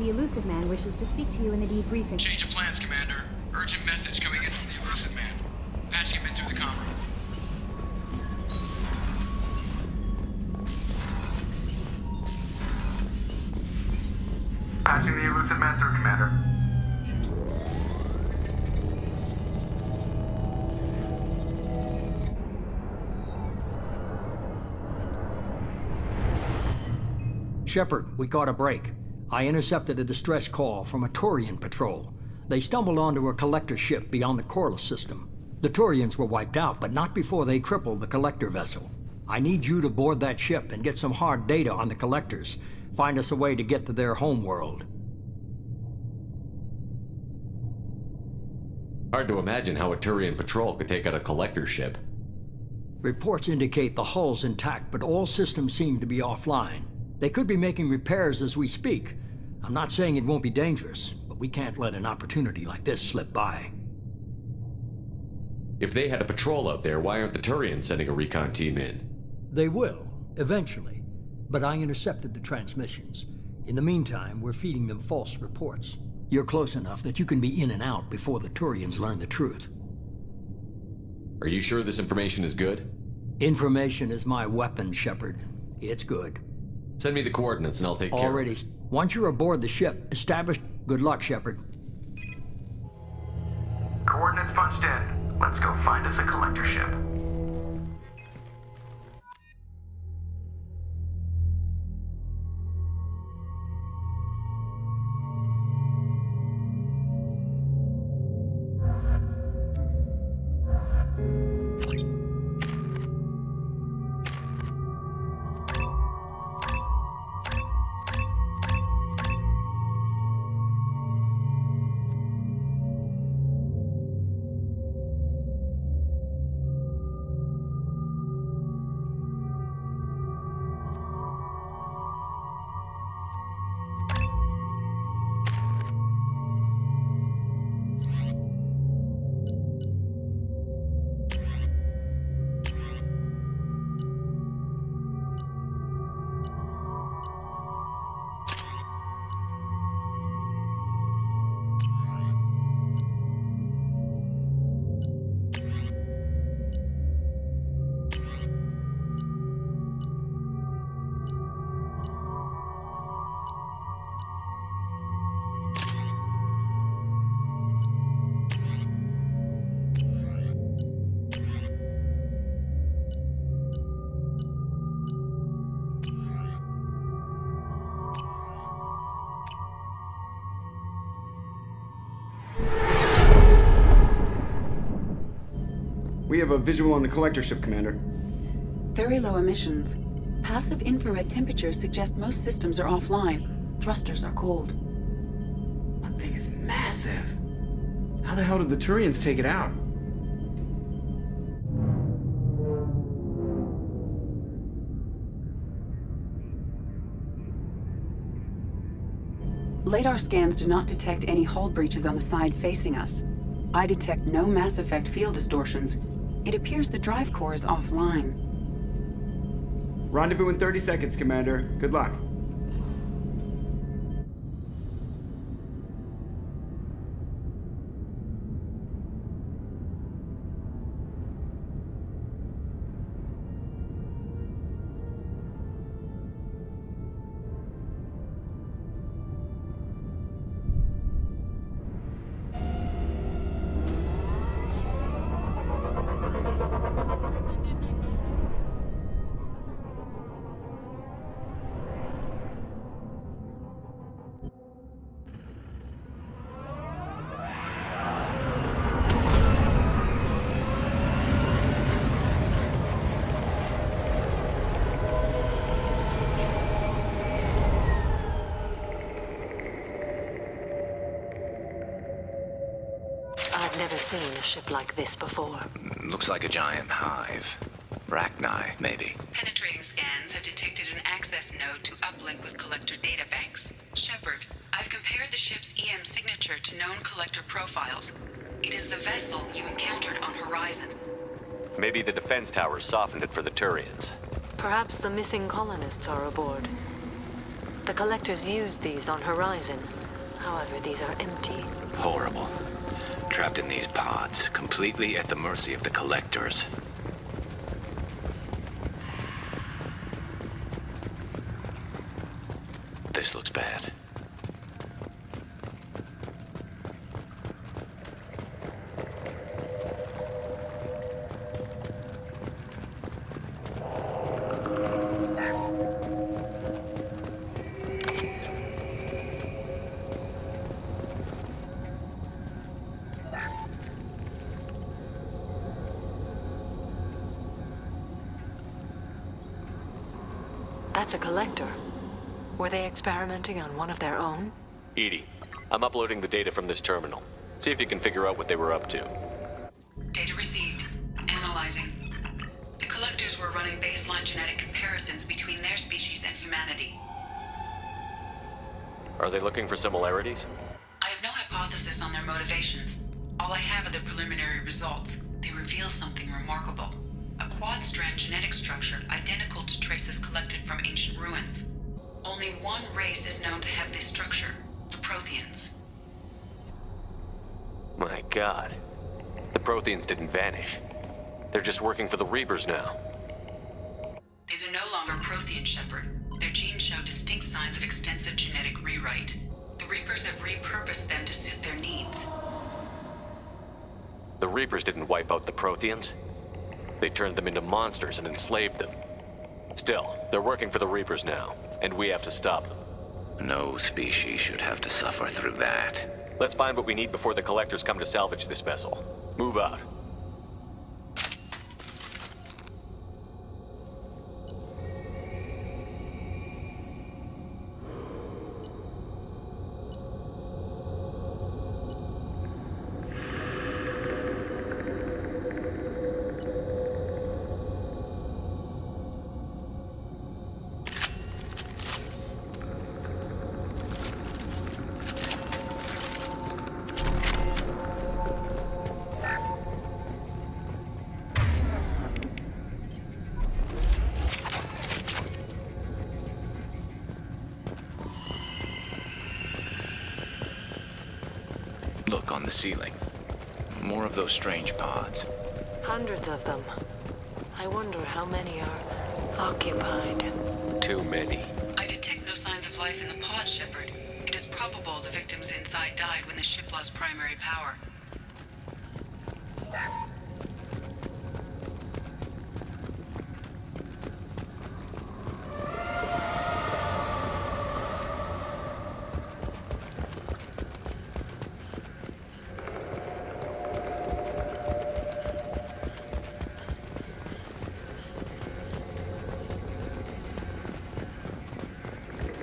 The elusive man wishes to speak to you in the debriefing. Change of plans, Commander. Urgent message coming in from the elusive man. Patching him in through the comm room. Patching the elusive man through, Commander. Shepard, we caught a break. I intercepted a distress call from a Turian patrol. They stumbled onto a collector ship beyond the Corliss system. The Turians were wiped out, but not before they crippled the collector vessel. I need you to board that ship and get some hard data on the collectors. Find us a way to get to their homeworld. Hard to imagine how a Turian patrol could take out a collector ship. Reports indicate the hull's intact, but all systems seem to be offline. They could be making repairs as we speak. I'm not saying it won't be dangerous, but we can't let an opportunity like this slip by. If they had a patrol out there, why aren't the Turians sending a recon team in? They will, eventually. But I intercepted the transmissions. In the meantime, we're feeding them false reports. You're close enough that you can be in and out before the Turians learn the truth. Are you sure this information is good? Information is my weapon, Shepard. It's good. Send me the coordinates and I'll take care of it. Already. Once you're aboard the ship, establish... Good luck, Shepard. Coordinates punched in. Let's go find us a collector ship. We have a visual on the collector ship, Commander. Very low emissions. Passive infrared temperatures suggest most systems are offline. Thrusters are cold. That thing is massive. How the hell did the Turians take it out? Radar scans do not detect any hull breaches on the side facing us. I detect no Mass Effect field distortions. It appears the drive core is offline. Rendezvous in 30 seconds, Commander. Good luck. Never seen a ship like this before. Looks like a giant hive. Rachni, maybe. Penetrating scans have detected an access node to uplink with collector databanks. Shepard, I've compared the ship's EM signature to known collector profiles. It is the vessel you encountered on Horizon. Maybe the defense towers softened it for the Turians. Perhaps the missing colonists are aboard. The Collectors used these on Horizon. However, these are empty. Horrible. Trapped in these pods, completely at the mercy of the Collectors. This looks bad. That's a Collector. Were they experimenting on one of their own? Edie, I'm uploading the data from this terminal. See if you can figure out what they were up to. Data received. Analyzing. The Collectors were running baseline genetic comparisons between their species and humanity. Are they looking for similarities? I have no hypothesis on their motivations. All I have are the preliminary results. They reveal something remarkable. A quad-strand genetic structure identical to traces collected from ancient ruins. Only one race is known to have this structure, the Protheans. My God. The Protheans didn't vanish. They're just working for the Reapers now. These are no longer Prothean, Shepard. Their genes show distinct signs of extensive genetic rewrite. The Reapers have repurposed them to suit their needs. The Reapers didn't wipe out the Protheans. They turned them into monsters and enslaved them. Still, they're working for the Reapers now, and we have to stop them. No species should have to suffer through that. Let's find what we need before the Collectors come to salvage this vessel. Move out. Look on the ceiling. More of those strange pods. Hundreds of them. I wonder how many are occupied. Too many. I detect no signs of life in the pod, Shepard. It is probable the victims inside died when the ship lost primary power.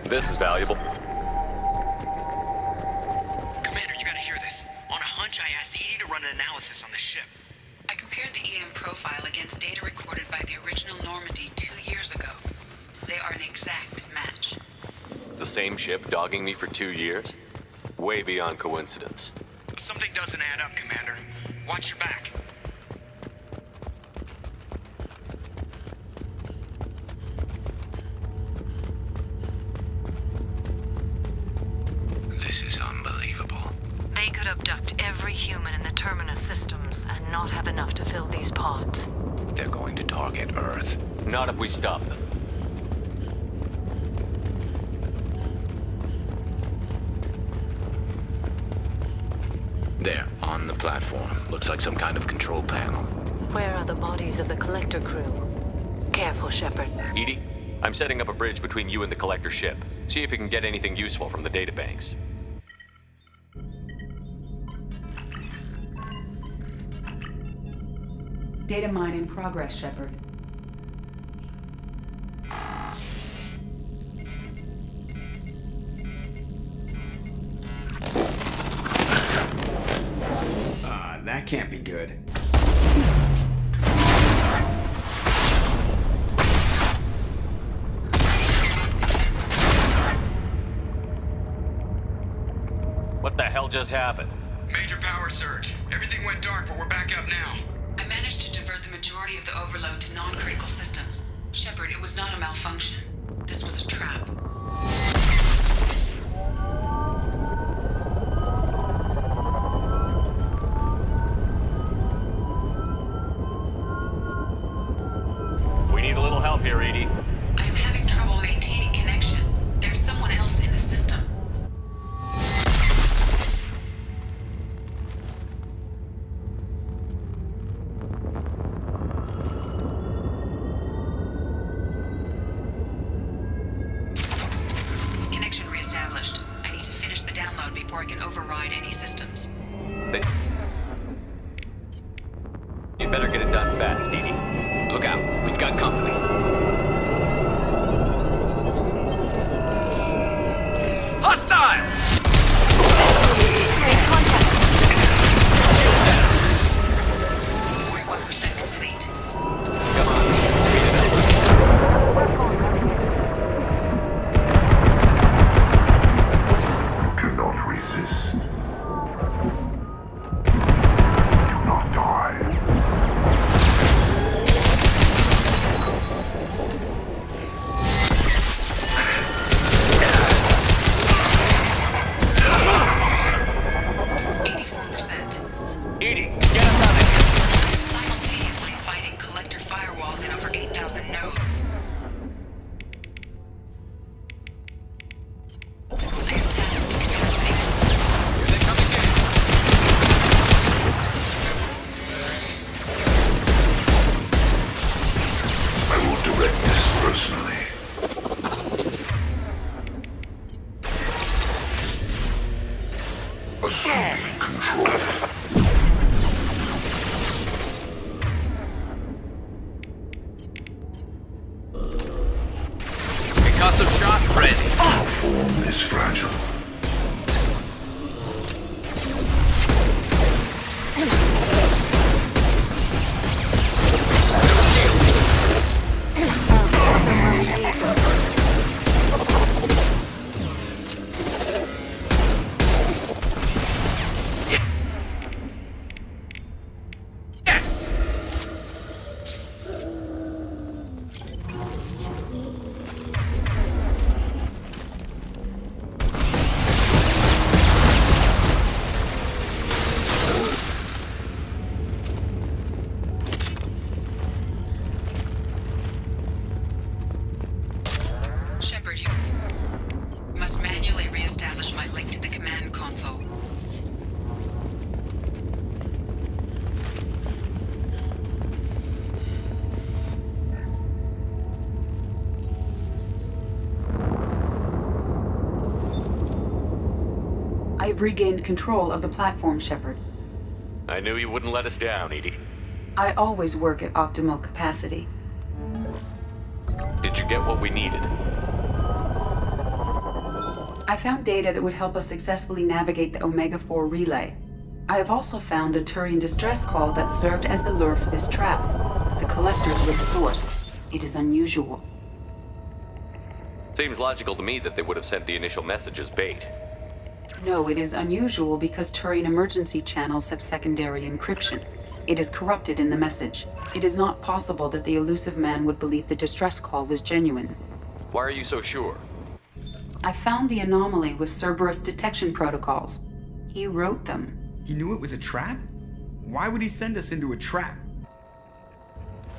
This is valuable. Commander, you gotta hear this. On a hunch, I asked Edie to run an analysis on this ship. I compared the EM profile against data recorded by the original Normandy 2 years ago. They are an exact match. The same ship dogging me for 2 years? Way beyond coincidence. Something doesn't add up, Commander. Watch your back. This is unbelievable. They could abduct every human in the Terminus systems and not have enough to fill these pods. They're going to target Earth. Not if we stop them. There, on the platform. Looks like some kind of control panel. Where are the bodies of the Collector crew? Careful, Shepard. Edie, I'm setting up a bridge between you and the Collector ship. See if you can get anything useful from the databanks. Data mine in progress, Shepard. That can't be good. What the hell just happened? Major power surge. Everything went dark, but we're back up now. I managed to divert the majority of the overload to non-critical systems. Shepard, it was not a malfunction. This was a trap. here, Edie? I am having trouble maintaining connection. There's someone else in the system. Connection reestablished. I need to finish the download before I can override any systems. You better get it done fast, Edie. Look out, we've got company. Hostile! Make contact. 41% complete. Come on, speed it You cannot resist. Do not die. Edie, get us out of here! I'm simultaneously fighting collector firewalls in over 8,000 nodes. I am tasked to capacity. Here they come again. I will direct this personally. Assuming control. Concussive shot ready. Our form is fragile. Shepard, you must manually reestablish my link to the command console. I've regained control of the platform, Shepard. I knew you wouldn't let us down, Edie. I always work at optimal capacity. Did you get what we needed? I found data that would help us successfully navigate the Omega-4 relay. I have also found the Turian distress call that served as the lure for this trap. The collectors were the source. It is unusual. Seems logical to me that they would have sent the initial message as bait. No, it is unusual because Turian emergency channels have secondary encryption. It is corrupted in the message. It is not possible that the elusive man would believe the distress call was genuine. Why are you so sure? I found the anomaly with Cerberus detection protocols. He wrote them. He knew it was a trap? Why would he send us into a trap?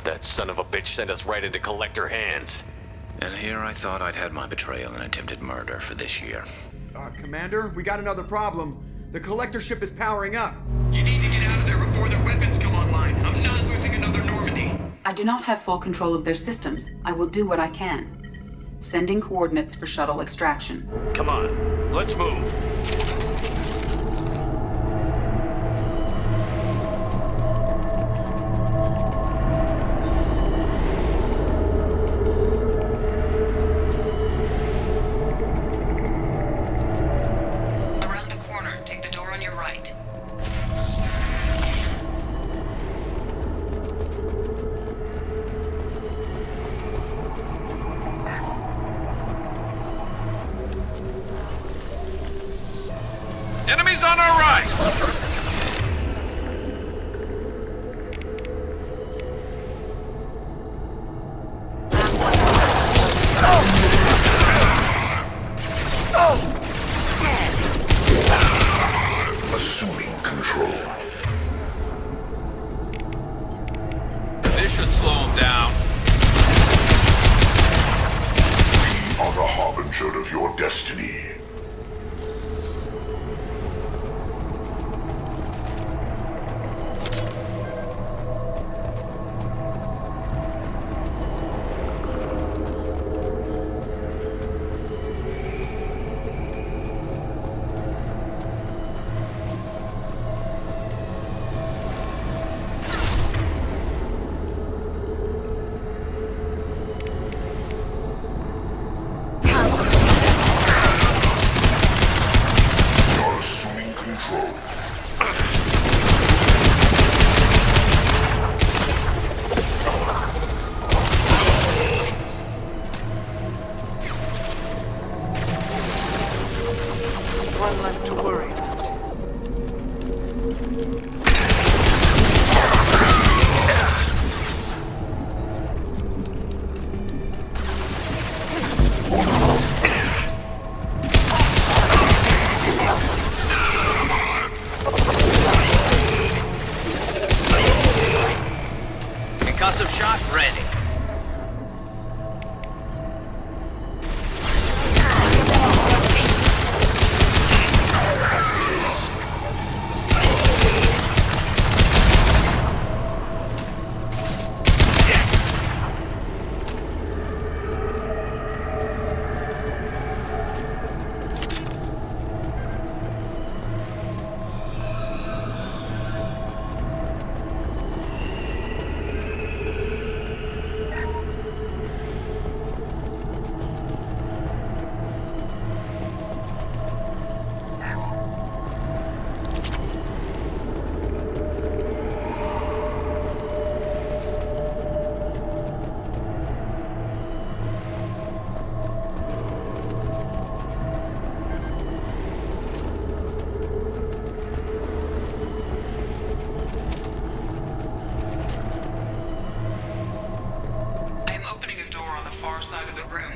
That son of a bitch sent us right into collector hands. And here I thought I'd had my betrayal and attempted murder for this year. Commander, we got another problem. The collector ship is powering up. You need to get out of there before their weapons come online. I'm not losing another Normandy. I do not have full control of their systems. I will do what I can. Sending coordinates for shuttle extraction. Come on, let's move. Around the corner, take the door on your right. far side of the room.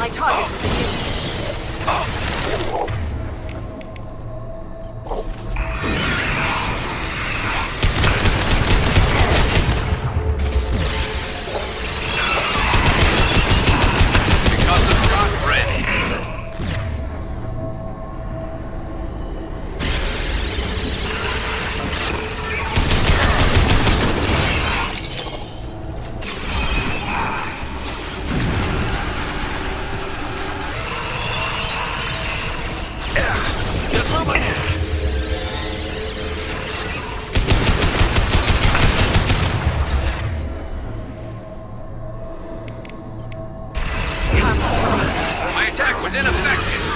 My target is My attack was ineffective.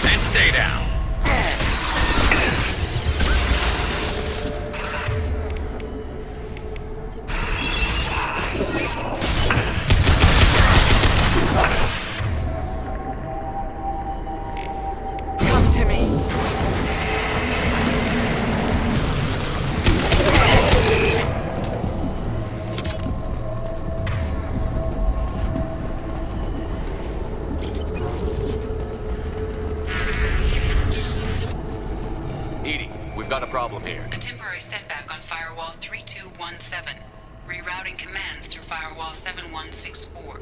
And stay down. come to me. Edie, we've got a problem here. A temporary setback on Firewall 3217. Rerouting commands through Firewall 7164.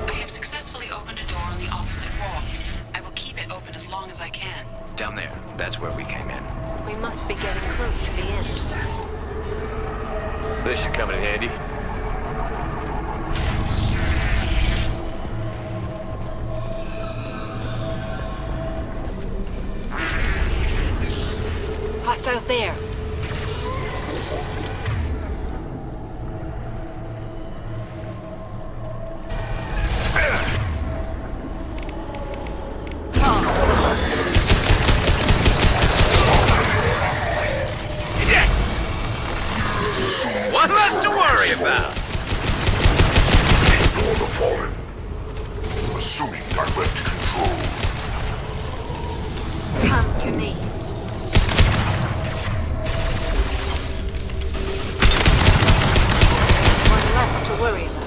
I have successfully opened a door on the opposite wall. I will keep it open as long as I can. Down there. That's where we came in. We must be getting close to the end. This should come in handy. Hostile there. What left to worry about? Ignore the fallen. Assuming direct control. Come to me. One less to worry about.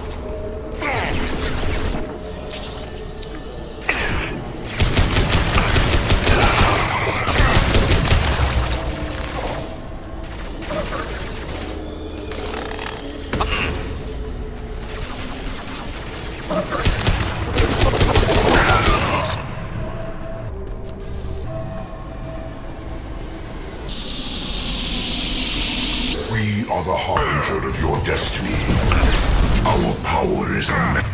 We are the harbinger of your destiny. Our power is unmatched.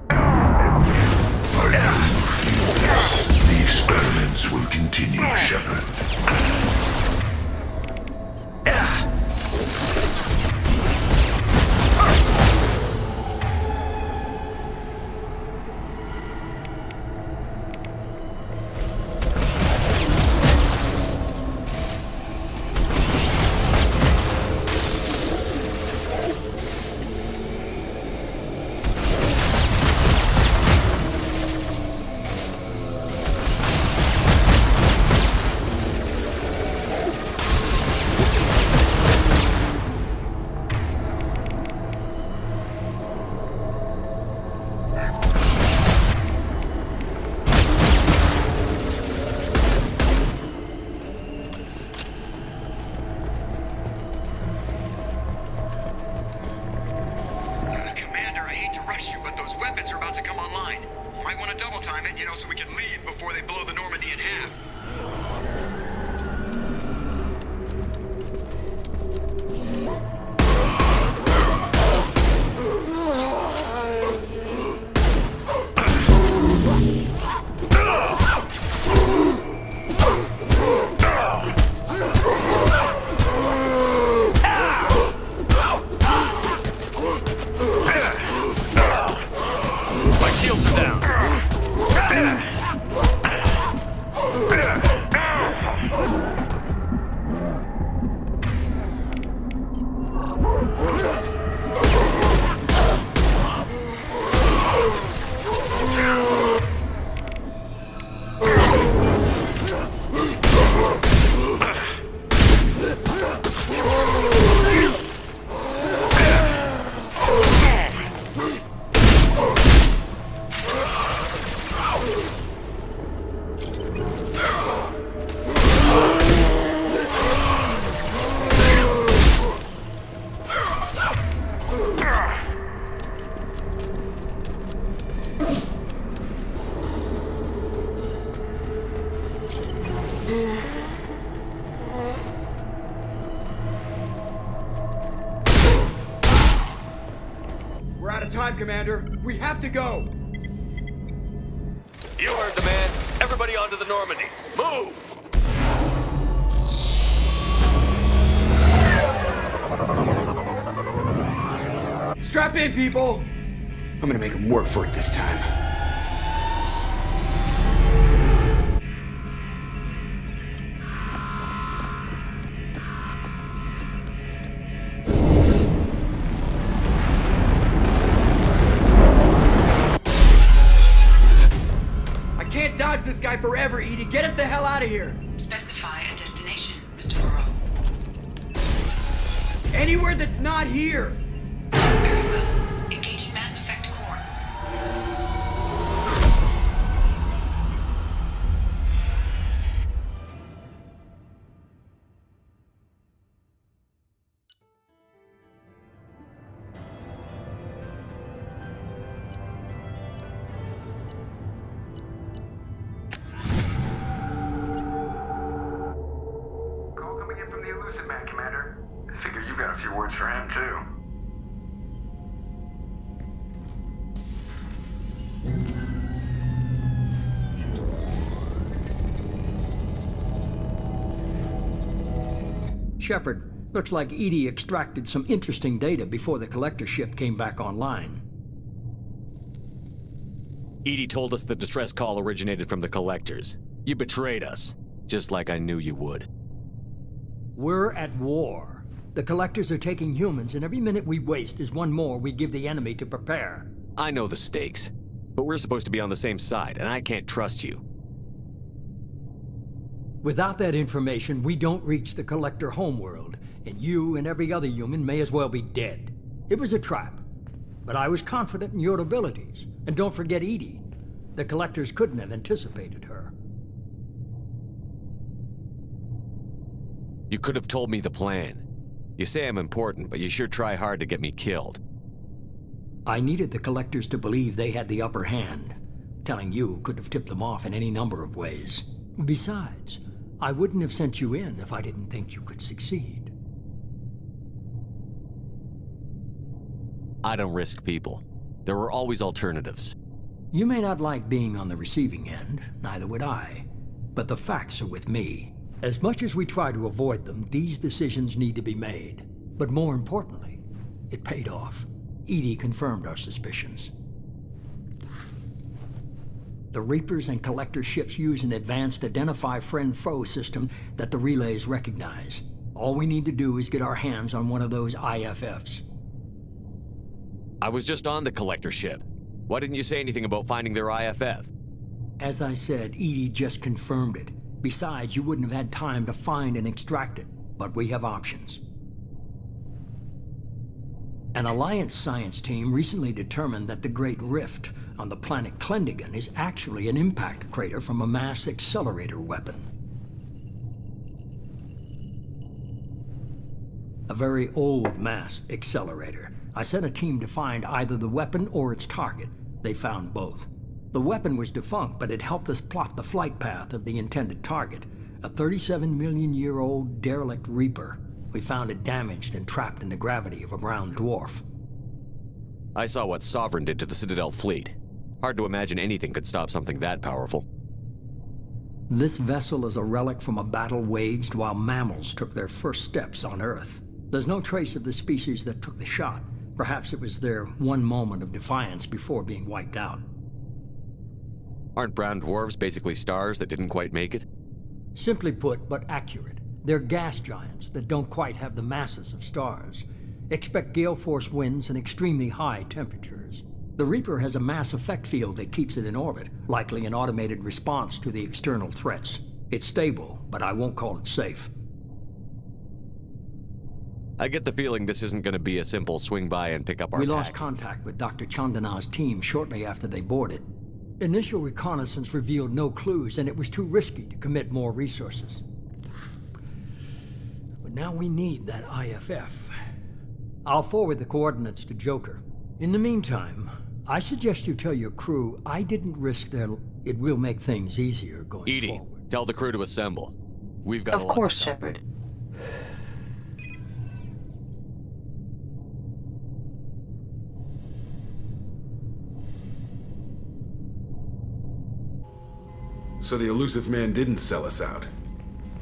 I know you feel. The experiments will continue, Shepard. So we can leave before they blow the Normandy in half. shields are down. We're out of time, Commander. We have to go. You heard the man. Everybody onto the Normandy. Move! Strap in, people! I'm gonna make him work for it this time. I can't dodge this guy forever, Edie. Get us the hell out of here. Specify a destination, Mr. Moreau. Anywhere that's not here. Very well. Engaging Mass Effect core. Call coming in from the Elusive Man, Commander. I figure you got a few words for him, too. Shepard, looks like Edie extracted some interesting data before the collector ship came back online. Edie told us the distress call originated from the collectors. You betrayed us, just like I knew you would. We're at war. The collectors are taking humans, and every minute we waste is one more we give the enemy to prepare. I know the stakes, but we're supposed to be on the same side, and I can't trust you. Without that information, we don't reach the collector homeworld, and you and every other human may as well be dead. It was a trap, but I was confident in your abilities. And don't forget Edie. The collectors couldn't have anticipated her. You could have told me the plan. You say I'm important, but you sure try hard to get me killed. I needed the collectors to believe they had the upper hand. Telling you could have tipped them off in any number of ways. Besides, I wouldn't have sent you in if I didn't think you could succeed. I don't risk people. There are always alternatives. You may not like being on the receiving end, neither would I. But the facts are with me. As much as we try to avoid them, these decisions need to be made. But more importantly, it paid off. Edie confirmed our suspicions. The Reapers and Collector ships use an advanced Identify Friend-Foe system that the relays recognize. All we need to do is get our hands on one of those IFFs. I was just on the Collector ship. Why didn't you say anything about finding their IFF? As I said, Edie just confirmed it. Besides, you wouldn't have had time to find and extract it. But we have options. An Alliance science team recently determined that the Great Rift on the planet Klendigan is actually an impact crater from a mass accelerator weapon. A very old mass accelerator. I sent a team to find either the weapon or its target. They found both. The weapon was defunct, but it helped us plot the flight path of the intended target, a 37-million-year-old derelict Reaper. We found it damaged and trapped in the gravity of a brown dwarf. I saw what Sovereign did to the Citadel fleet. Hard to imagine anything could stop something that powerful. This vessel is a relic from a battle waged while mammals took their first steps on Earth. There's no trace of the species that took the shot. Perhaps it was their one moment of defiance before being wiped out. Aren't brown dwarfs basically stars that didn't quite make it? Simply put, but accurate. They're gas giants that don't quite have the masses of stars. Expect gale force winds and extremely high temperatures. The Reaper has a mass effect field that keeps it in orbit, likely an automated response to the external threats. It's stable, but I won't call it safe. I get the feeling this isn't going to be a simple swing by and pick up our We lost pack. contact with Dr. Chandana's team shortly after they boarded. Initial reconnaissance revealed no clues, and it was too risky to commit more resources. But now we need that IFF. I'll forward the coordinates to Joker. In the meantime, I suggest you tell your crew I didn't risk their... It will make things easier going Edie, forward. tell the crew to assemble. We've got Of course, Shepard. So the elusive man didn't sell us out.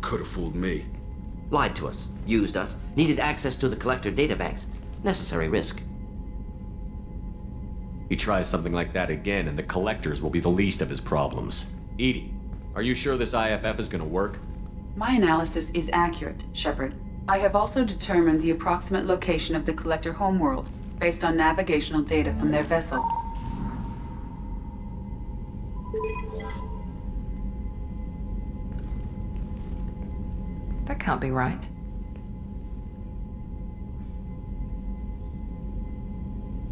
Could have fooled me. Lied to us, used us, needed access to the collector databanks. Necessary risk. He tries something like that again, and the collectors will be the least of his problems. Edie, are you sure this IFF is going to work? My analysis is accurate, Shepard. I have also determined the approximate location of the collector homeworld, based on navigational data from their vessel. That can't be right.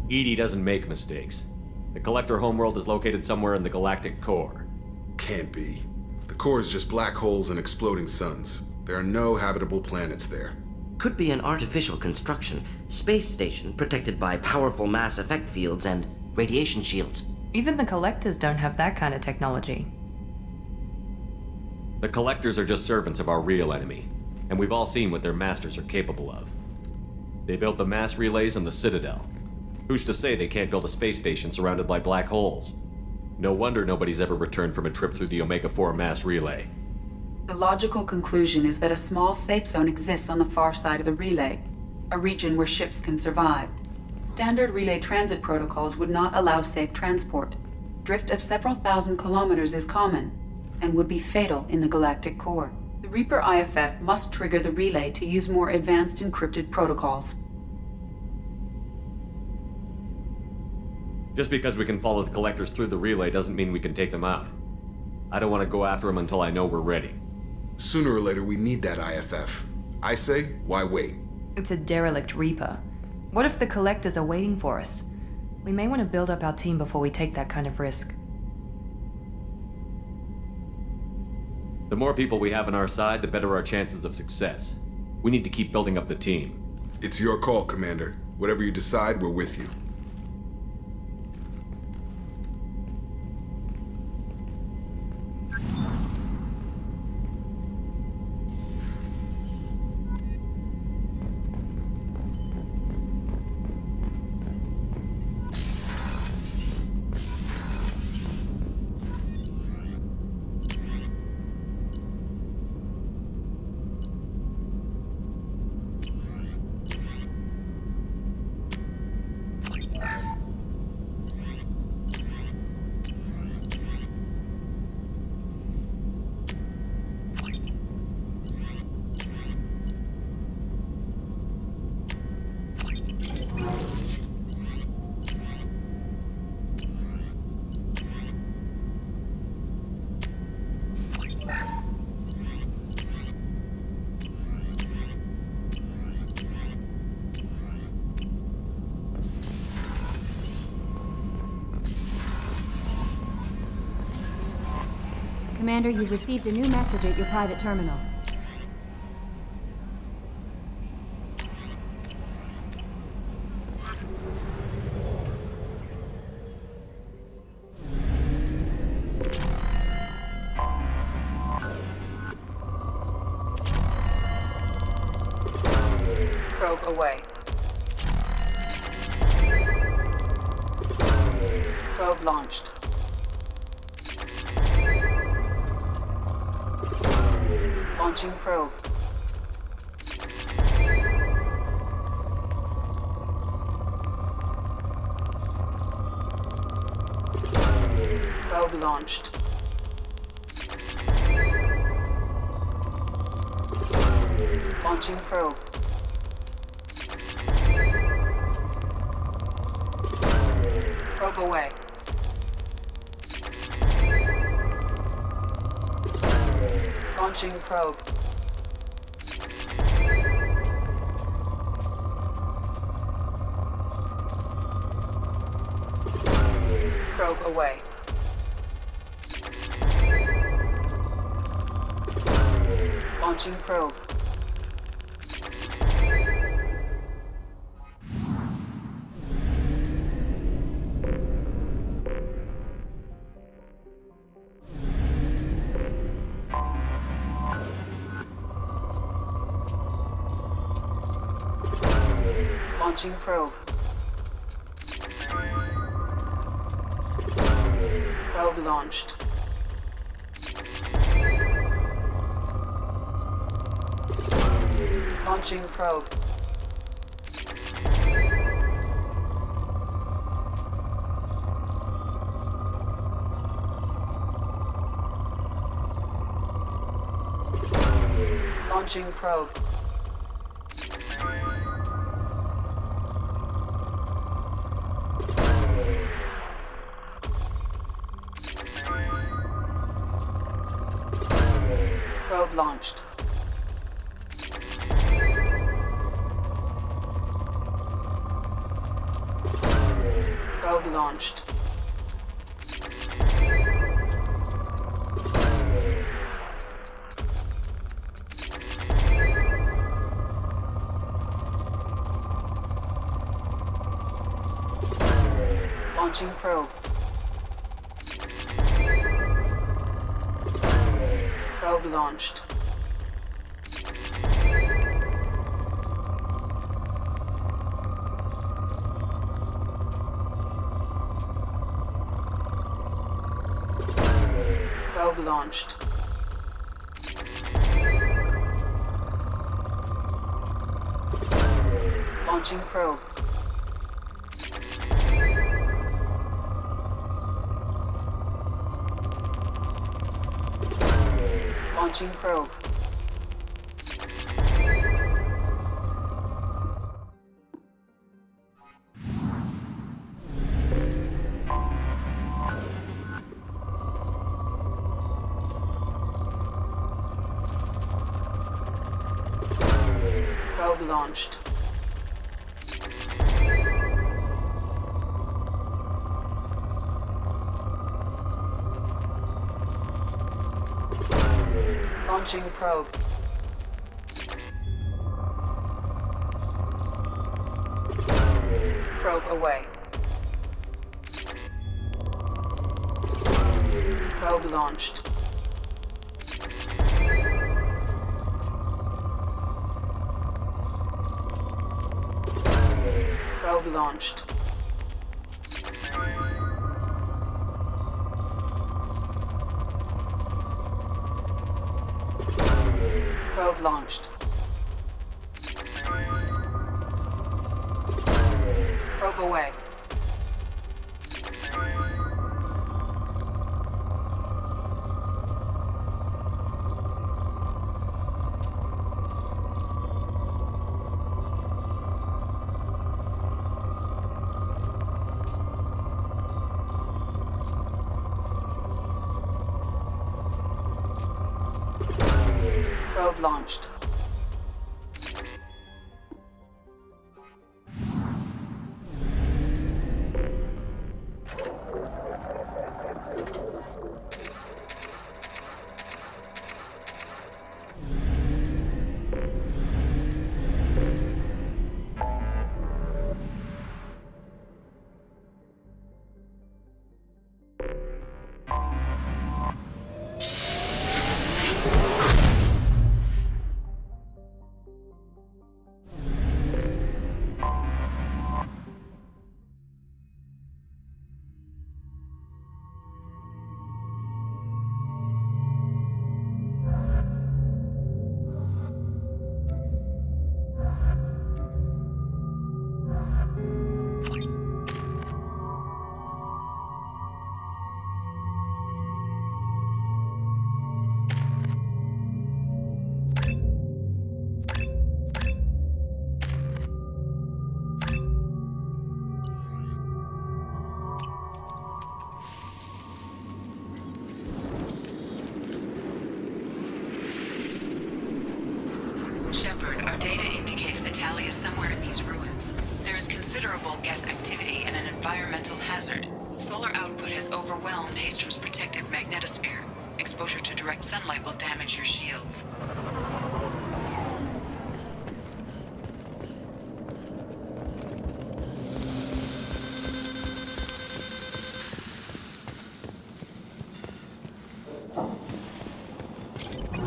Edie doesn't make mistakes. The collector homeworld is located somewhere in the galactic core. Can't be. The core is just black holes and exploding suns. There are no habitable planets there. Could be an artificial construction, space station protected by powerful mass effect fields and radiation shields. Even the collectors don't have that kind of technology. The collectors are just servants of our real enemy, and we've all seen what their masters are capable of. They built the mass relays on the Citadel. Who's to say they can't build a space station surrounded by black holes? No wonder nobody's ever returned from a trip through the Omega-4 mass relay. The logical conclusion is that a small safe zone exists on the far side of the relay, a region where ships can survive. Standard relay transit protocols would not allow safe transport. Drift of several thousand kilometers is common, and would be fatal in the galactic core. The Reaper IFF must trigger the relay to use more advanced encrypted protocols. Just because we can follow the collectors through the relay doesn't mean we can take them out. I don't want to go after them until I know we're ready. Sooner or later, we need that IFF. I say, why wait? It's a derelict Reaper. What if the collectors are waiting for us? We may want to build up our team before we take that kind of risk. The more people we have on our side, the better our chances of success. We need to keep building up the team. It's your call, Commander. Whatever you decide, we're with you. Commander, you've received a new message at your private terminal. Probe away. Probe launched. Launching probe. Probe launched. Launching probe. Probe away. Launching probe. Probe away. Launching probe. Launching probe. Probe launched. Launching probe. Launching probe. Probe launched. Probe launched. Launching probe. Probe launched. Probe launched. Launching probe. Launching probe. Probe launched. Launching probe. Probe away. Probe launched. Probe launched. Probe launched. Probe away. Probe launched. warnings. There is considerable Geth activity and an environmental hazard. Solar output has overwhelmed Haystrom's protective magnetosphere. Exposure to direct sunlight will damage your shields.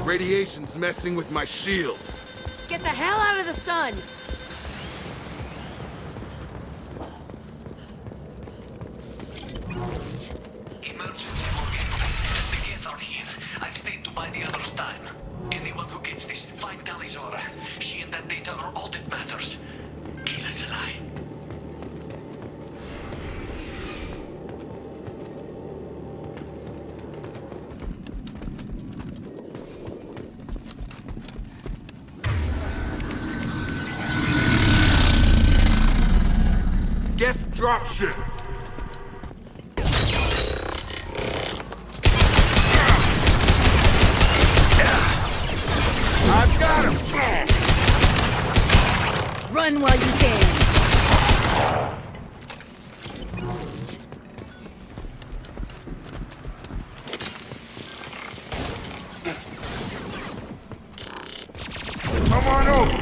Radiation's messing with my shields. Get the hell out of the sun! Emergency warning. The Geth are here. I've stayed to buy the others time. Anyone who gets this, find Talizora. She and that data are all that matters. Kill us alive. Geth dropship! I've got him! Run while you can! Come on over!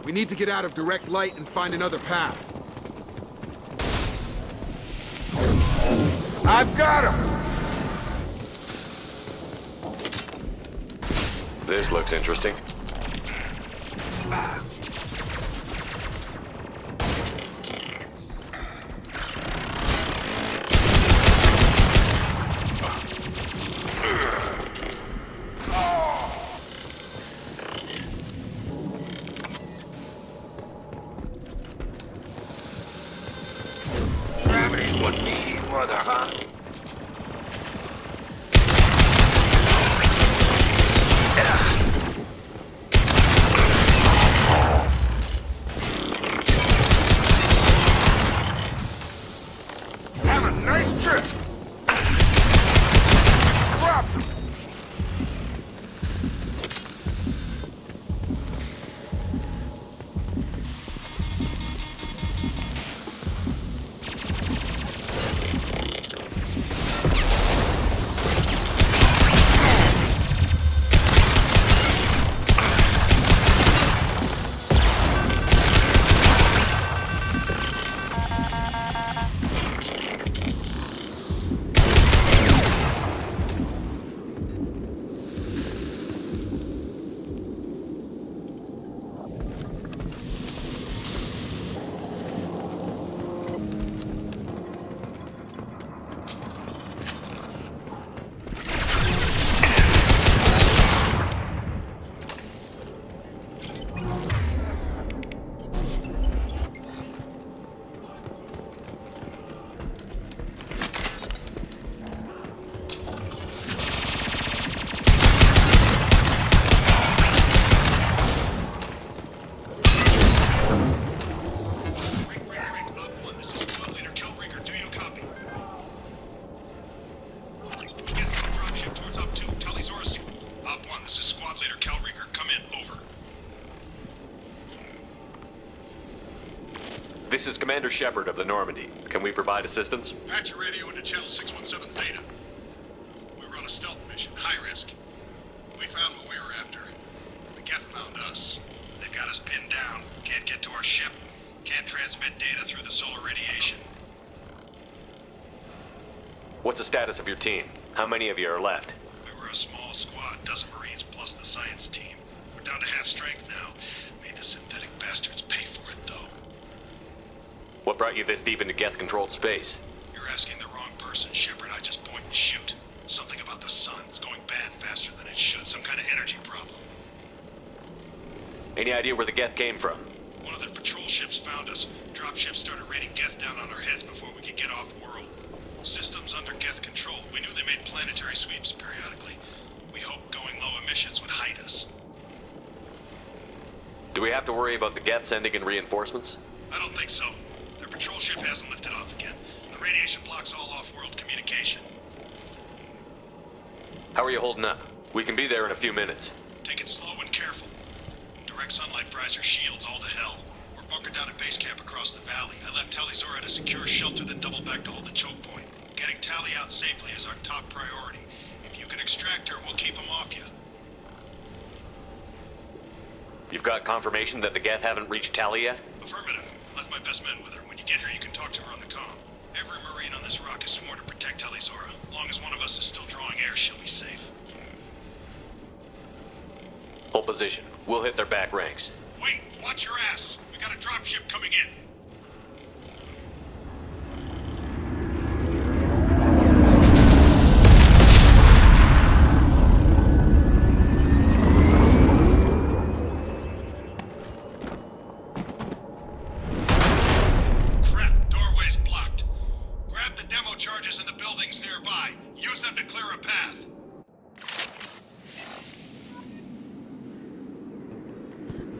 We need to get out of direct light and find another path. I've got him! This looks interesting. Gravity's what me, mother, huh? Have a nice trip! Drop! This is Commander Shepard of the Normandy. Can we provide assistance? Patch your radio into channel 617 Theta. We were on a stealth mission, high risk. We found what we were after. The Geth found us. They've got us pinned down. Can't get to our ship. Can't transmit data through the solar radiation. What's the status of your team? How many of you are left? We were a small squad, dozen Marines plus the science team. We're down to half strength now. Made the synthetic bastards pay for it, though. What brought you this deep into Geth-controlled space? You're asking the wrong person, Shepard. I just point and shoot. Something about the sun. It's going bad faster than it should. Some kind of energy problem. Any idea where the Geth came from? One of their patrol ships found us. Dropships started raining Geth down on our heads before we could get off-world. Systems under Geth control. We knew they made planetary sweeps periodically. We hoped going low emissions would hide us. Do we have to worry about the Geth sending in reinforcements? I don't think so. Their patrol ship hasn't lifted off again. The radiation blocks all off-world communication. How are you holding up? We can be there in a few minutes. Take it slow and careful. Direct sunlight fries your shields all to hell. We're bunkered down at base camp across the valley. I left Talizora at a secure shelter, then doubled back to hold the choke point. Getting Tali out safely is our top priority. If you can extract her, we'll keep them off you. You've got confirmation that the Geth haven't reached Tali yet? Affirmative. Left my best men with her. When you get here, you can talk to her on the comm. Every Marine on this rock is sworn to protect Talizora. As long as one of us is still drawing air, she'll be safe. Hold position. We'll hit their back ranks. Wait! Watch your ass! We got a dropship coming in. Crap! Doorway's blocked. Grab the demo charges in the buildings nearby. Use them to clear a path.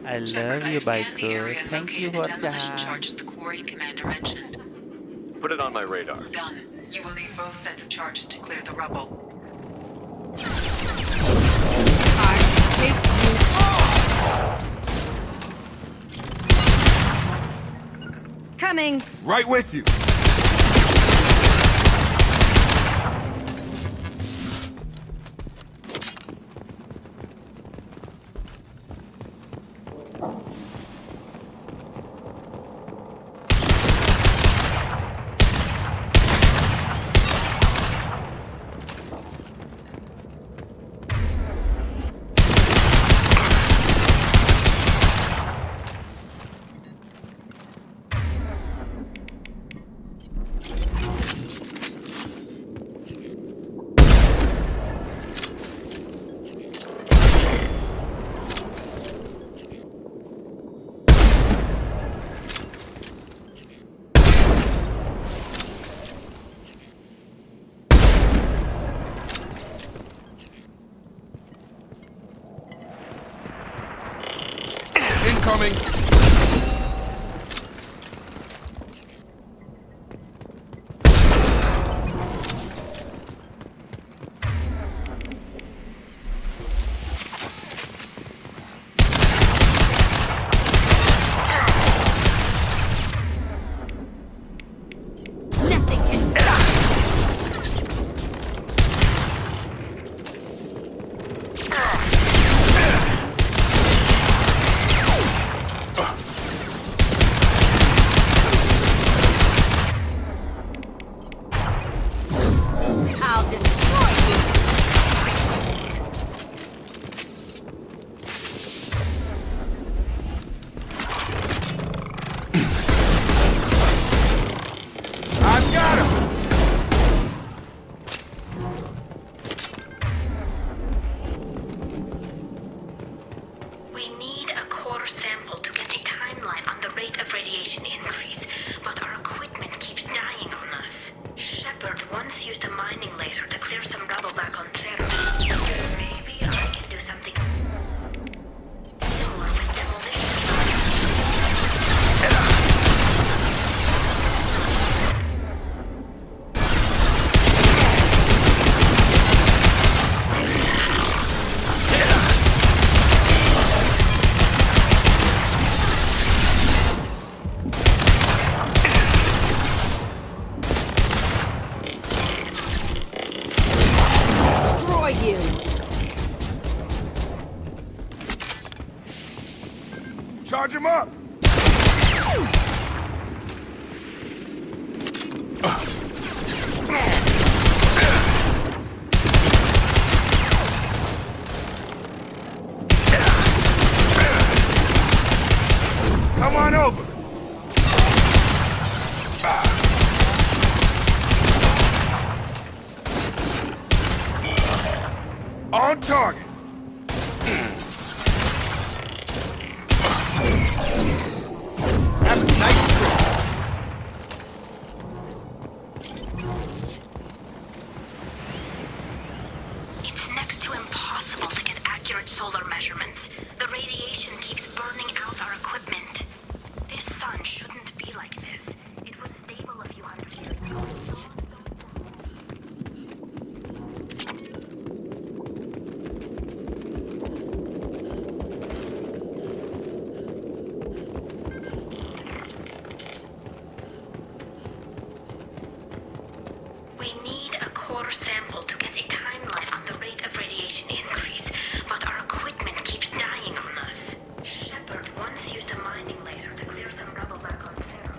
I love you, biker. Thank you for that. Charges the quarry commander mentioned. Put it on my radar. Done. You will need both sets of charges to clear the rubble. Coming! Right with you. Incoming! Nothing can stop. I'll destroy you. I've got him! We need a core sample to get a timeline on the rate of radiation increase, but our equipment keeps dying on us. Shepard once used a mining laser to clear some rubble back on Theros. Maybe I can do something similar with demolition. Destroy you! Charge him up! Come on over! On target! Have a nice trip! It's next to impossible to get accurate solar measurements. The radiation keeps burning burning out our equipment. This sun shouldn't be like this. It was stable a few hundred years ago. We need a core sample to get a timeline on the rate of radiation increase, but our equipment keeps dying on us. Shepard once used a mining laser to clear some rubble back on Terra.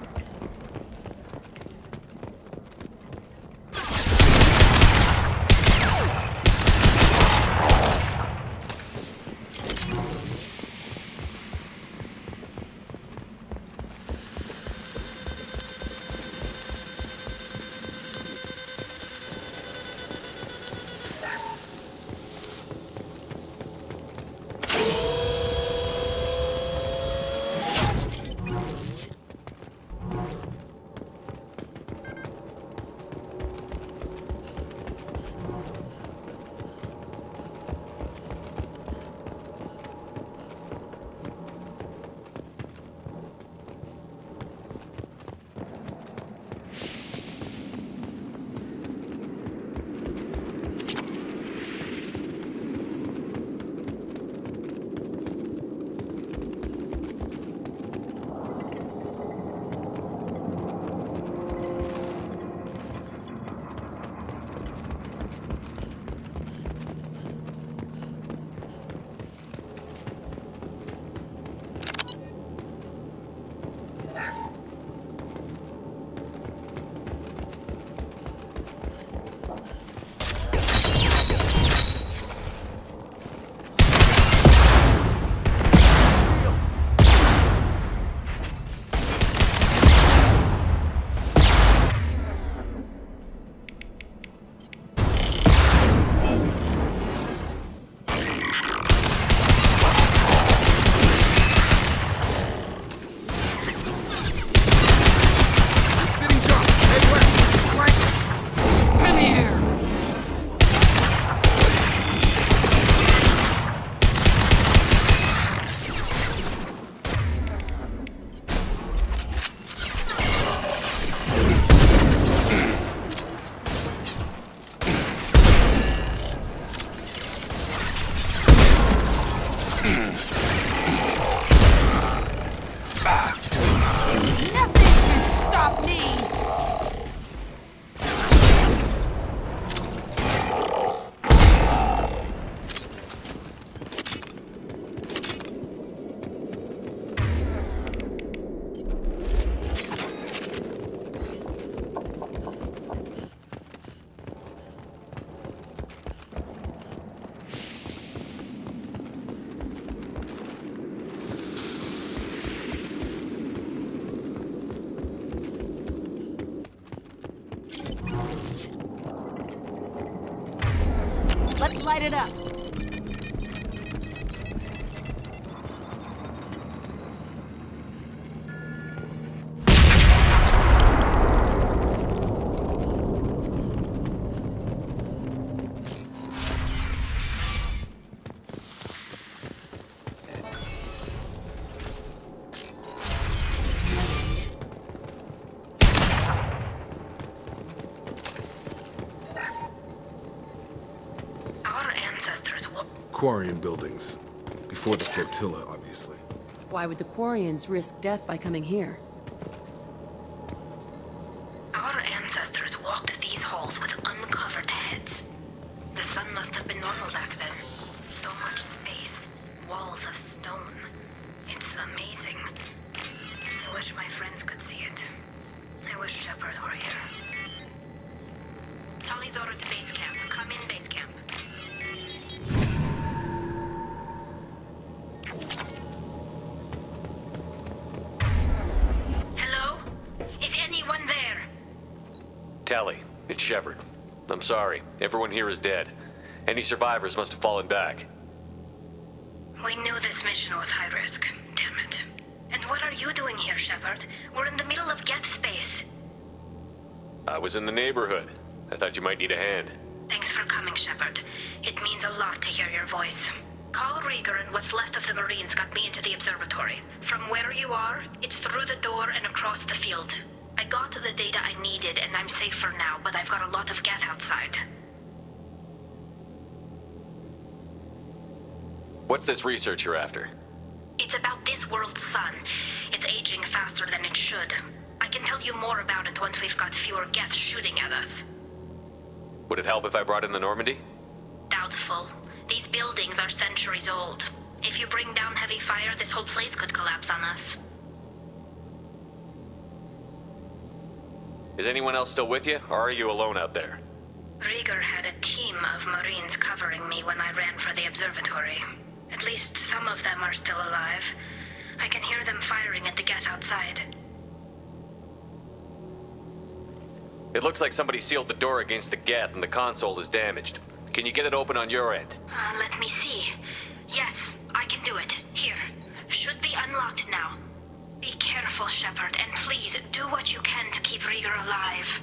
Let's light it up. Quarian buildings. Before the flotilla, obviously. Why would the Quarians risk death by coming here? Our ancestors walked these halls with uncovered heads. The sun must have been normal back then. So much space. Walls of stone. It's amazing. I wish my friends could see it. I wish Shepard were here. Tully's ordered to base camp. Come in, base camp. Hello? Is anyone there? Tally, it's Shepard. I'm sorry. Everyone here is dead. Any survivors must have fallen back. We knew this mission was high risk. Damn it. And what are you doing here, Shepard? We're in the middle of Geth space. I was in the neighborhood. I thought you might need a hand. Thanks for coming, Shepard. It means a lot to hear your voice. Call Rygear and what's left of the Marines got me into the observatory. From where you are, it's through the door and across the field. I got the data I needed and I'm safe for now, but I've got a lot of geth outside. What's this research you're after? It's about this world's sun. It's aging faster than it should. I can tell you more about it once we've got fewer geth shooting at us. Would it help if I brought in the Normandy? Doubtful. These buildings are centuries old. If you bring down heavy fire, this whole place could collapse on us. Is anyone else still with you, or are you alone out there? Rygear had a team of Marines covering me when I ran for the observatory. At least some of them are still alive. I can hear them firing at the geth outside. It looks like somebody sealed the door against the geth and the console is damaged. Can you get it open on your end? Let me see. Yes, I can do it. Here. Should be unlocked now. Be careful, Shepard, and please do what you can to keep Rygear alive.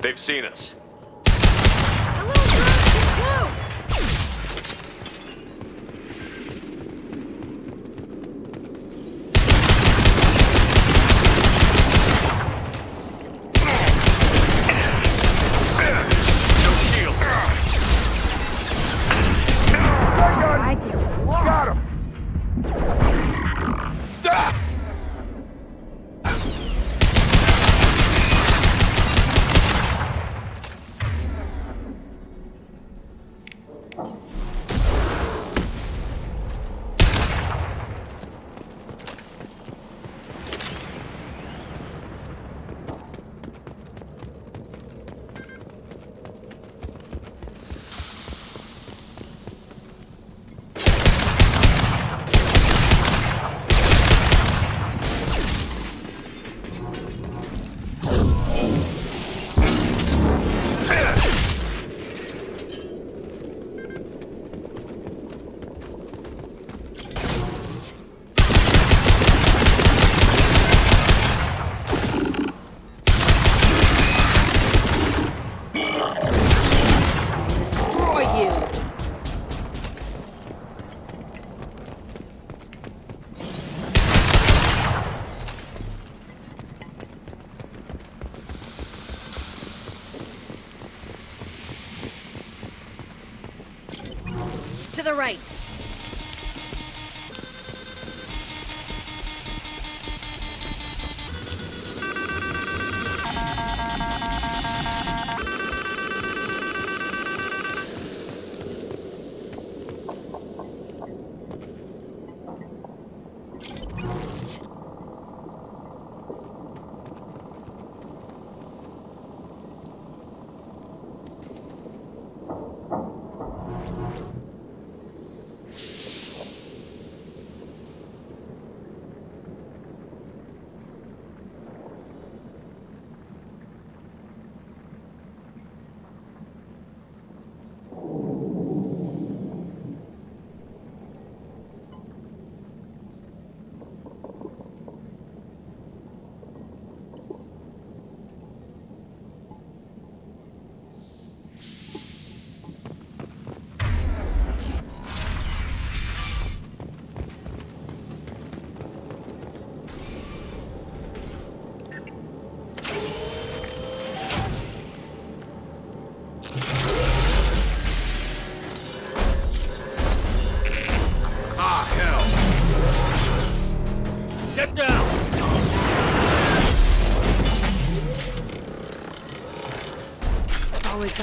They've seen us. To the right.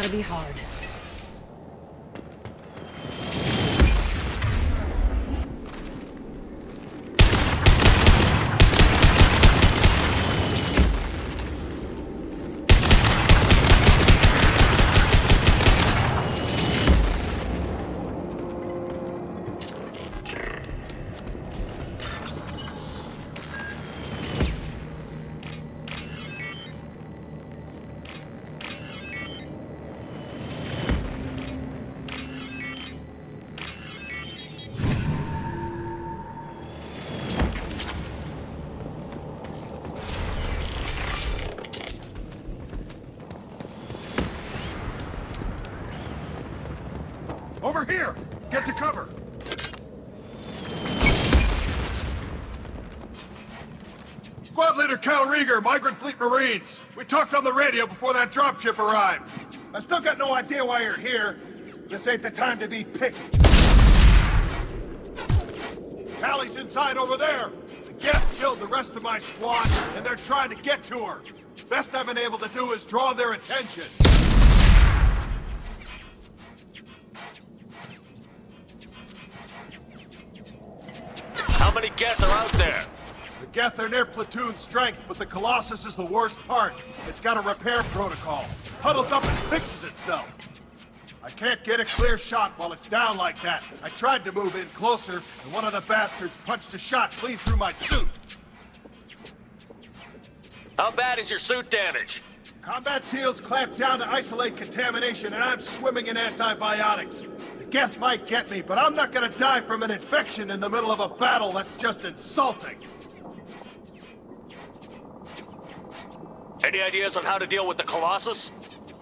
gonna be hard. Over here! Get to cover! Squad Leader Cal Rieger, Migrant Fleet Marines. We talked on the radio before that dropship arrived. I still got no idea why you're here. This ain't the time to be picky. Callie's inside over there. The Geth killed the rest of my squad, and they're trying to get to her. Best I've been able to do is draw their attention. How many Geth are out there? The Geth are near platoon strength, but the Colossus is the worst part. It's got a repair protocol. Huddles up and fixes itself. I can't get a clear shot while it's down like that. I tried to move in closer, and one of the bastards punched a shot clean through my suit. How bad is your suit damage? Combat SEALs clamped down to isolate contamination, and I'm swimming in antibiotics. The Geth might get me, but I'm not gonna die from an infection in the middle of a battle. That's just insulting. Any ideas on how to deal with the Colossus?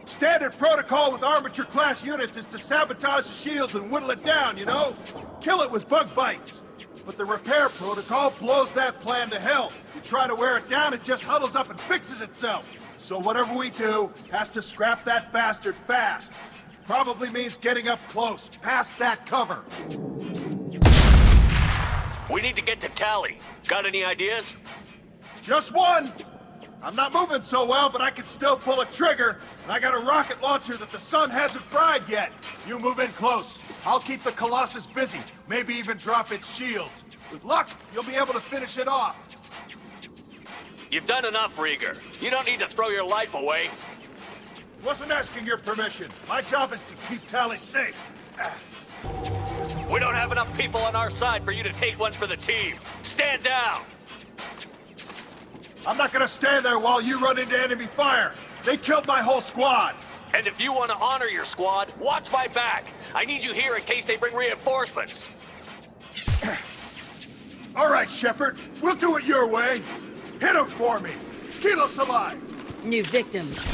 Standard protocol with armature-class units is to sabotage the shields and whittle it down, you know? Kill it with bug bites. But the repair protocol blows that plan to hell. You try to wear it down, it just huddles up and fixes itself. So whatever we do has to scrap that bastard fast. Probably means getting up close, past that cover. We need to get to Tally. Got any ideas? Just one! I'm not moving so well, but I can still pull a trigger, and I got a rocket launcher that the sun hasn't fried yet. You move in close. I'll keep the Colossus busy, maybe even drop its shields. With luck, you'll be able to finish it off. You've done enough, Ryder. You don't need to throw your life away. Wasn't asking your permission. My job is to keep Tally safe. We don't have enough people on our side for you to take one for the team. Stand down! I'm not gonna stand there while you run into enemy fire. They killed my whole squad. And if you want to honor your squad, watch my back. I need you here in case they bring reinforcements. All right, Shepard. We'll do it your way. Hit him for me. Kilos alive. New victims.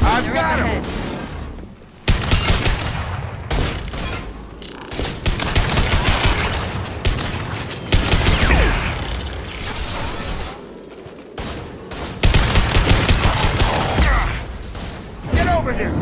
I've got him! Get over here!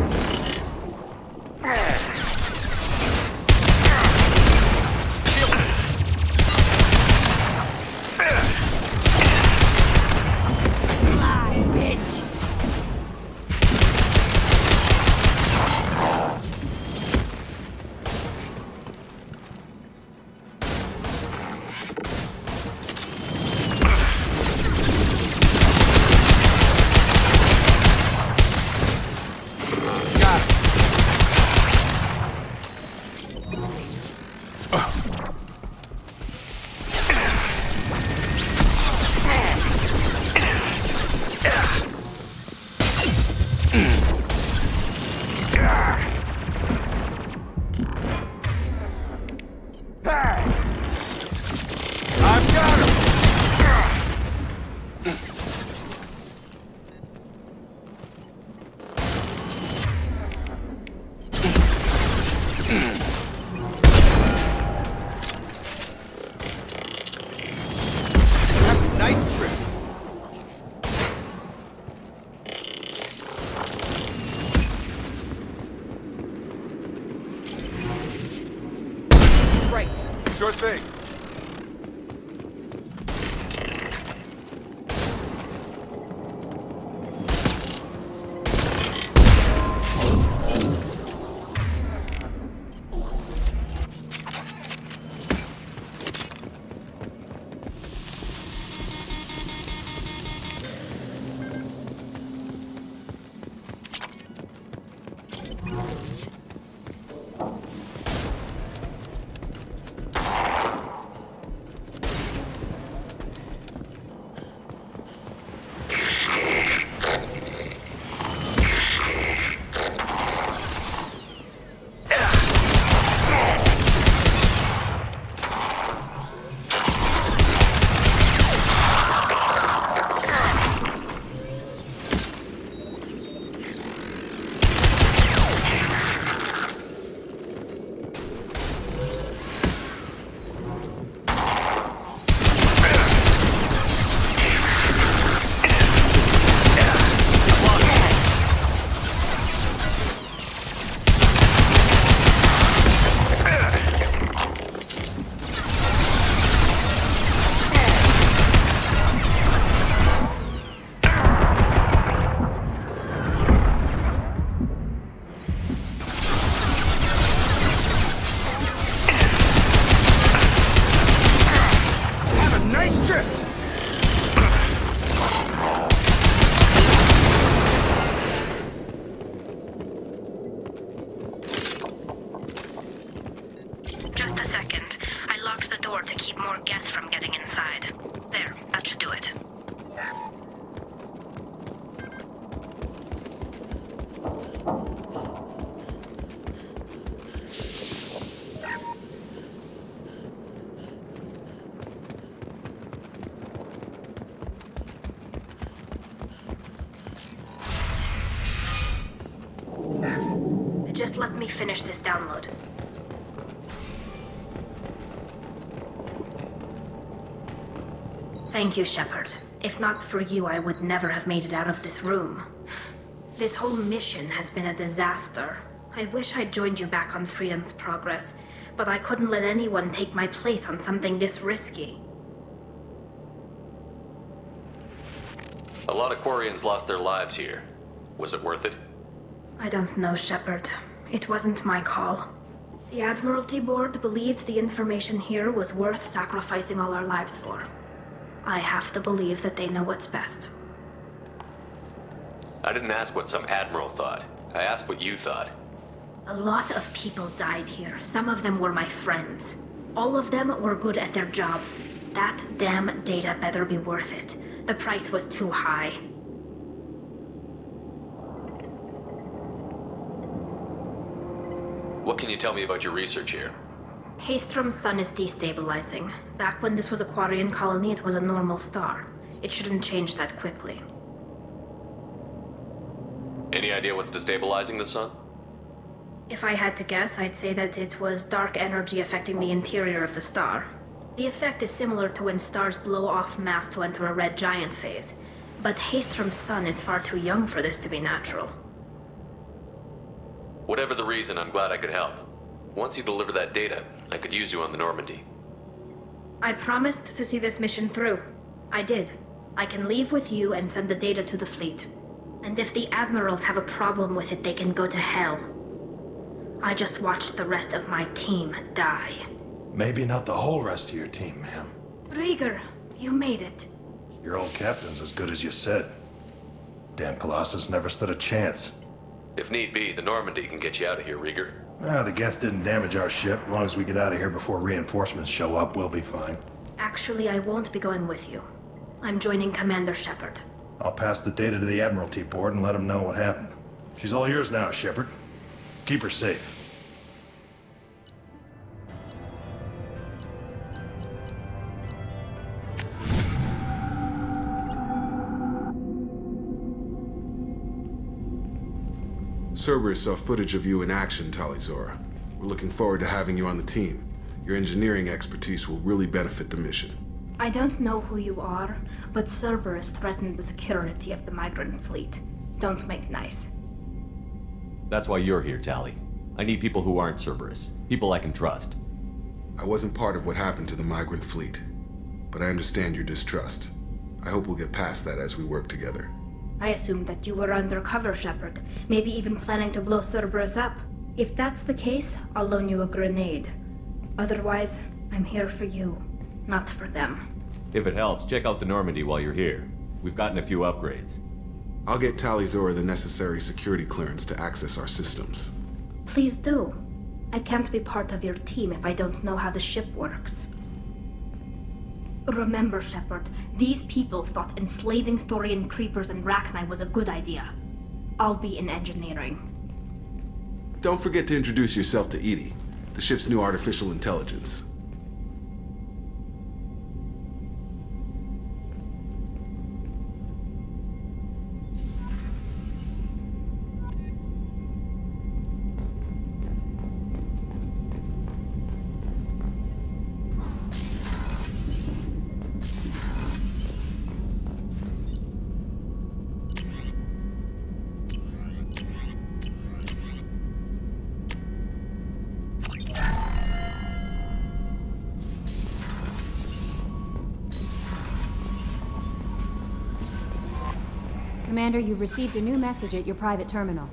Just let me finish this download. Thank you, Shepard. If not for you, I would never have made it out of this room. This whole mission has been a disaster. I wish I'd joined you back on Freedom's Progress, but I couldn't let anyone take my place on something this risky. A lot of Quarians lost their lives here. Was it worth it? I don't know, Shepard. It wasn't my call. The Admiralty Board believed the information here was worth sacrificing all our lives for. I have to believe that they know what's best. I didn't ask what some admiral thought. I asked what you thought. A lot of people died here. Some of them were my friends. All of them were good at their jobs. That damn data better be worth it. The price was too high. What can you tell me about your research here? Haystrom's sun is destabilizing. Back when this was a Quarian colony, it was a normal star. It shouldn't change that quickly. Any idea what's destabilizing the sun? If I had to guess, I'd say that it was dark energy affecting the interior of the star. The effect is similar to when stars blow off mass to enter a red giant phase. But Haystrom's sun is far too young for this to be natural. Whatever the reason, I'm glad I could help. Once you deliver that data, I could use you on the Normandy. I promised to see this mission through. I did. I can leave with you and send the data to the fleet. And if the admirals have a problem with it, they can go to hell. I just watched the rest of my team die. Maybe not the whole rest of your team, ma'am. Rieger, you made it. Your old captain's as good as you said. Damn Colossus never stood a chance. If need be, the Normandy can get you out of here, Rieger. The Geth didn't damage our ship. As long as we get out of here before reinforcements show up, we'll be fine. Actually, I won't be going with you. I'm joining Commander Shepard. I'll pass the data to the Admiralty Board and let them know what happened. She's all yours now, Shepard. Keep her safe. Cerberus saw footage of you in action, Talizora. We're looking forward to having you on the team. Your engineering expertise will really benefit the mission. I don't know who you are, but Cerberus threatened the security of the migrant fleet. Don't make nice. That's why you're here, Tali. I need people who aren't Cerberus. People I can trust. I wasn't part of what happened to the migrant fleet, but I understand your distrust. I hope we'll get past that as we work together. I assumed that you were undercover, Shepard. Maybe even planning to blow Cerberus up. If that's the case, I'll loan you a grenade. Otherwise, I'm here for you, not for them. If it helps, check out the Normandy while you're here. We've gotten a few upgrades. I'll get Talizora the necessary security clearance to access our systems. Please do. I can't be part of your team if I don't know how the ship works. Remember, Shepard, these people thought enslaving Thorian creepers and Rachni was a good idea. I'll be in engineering. Don't forget to introduce yourself to EDI, the ship's new artificial intelligence. Commander, you've received a new message at your private terminal.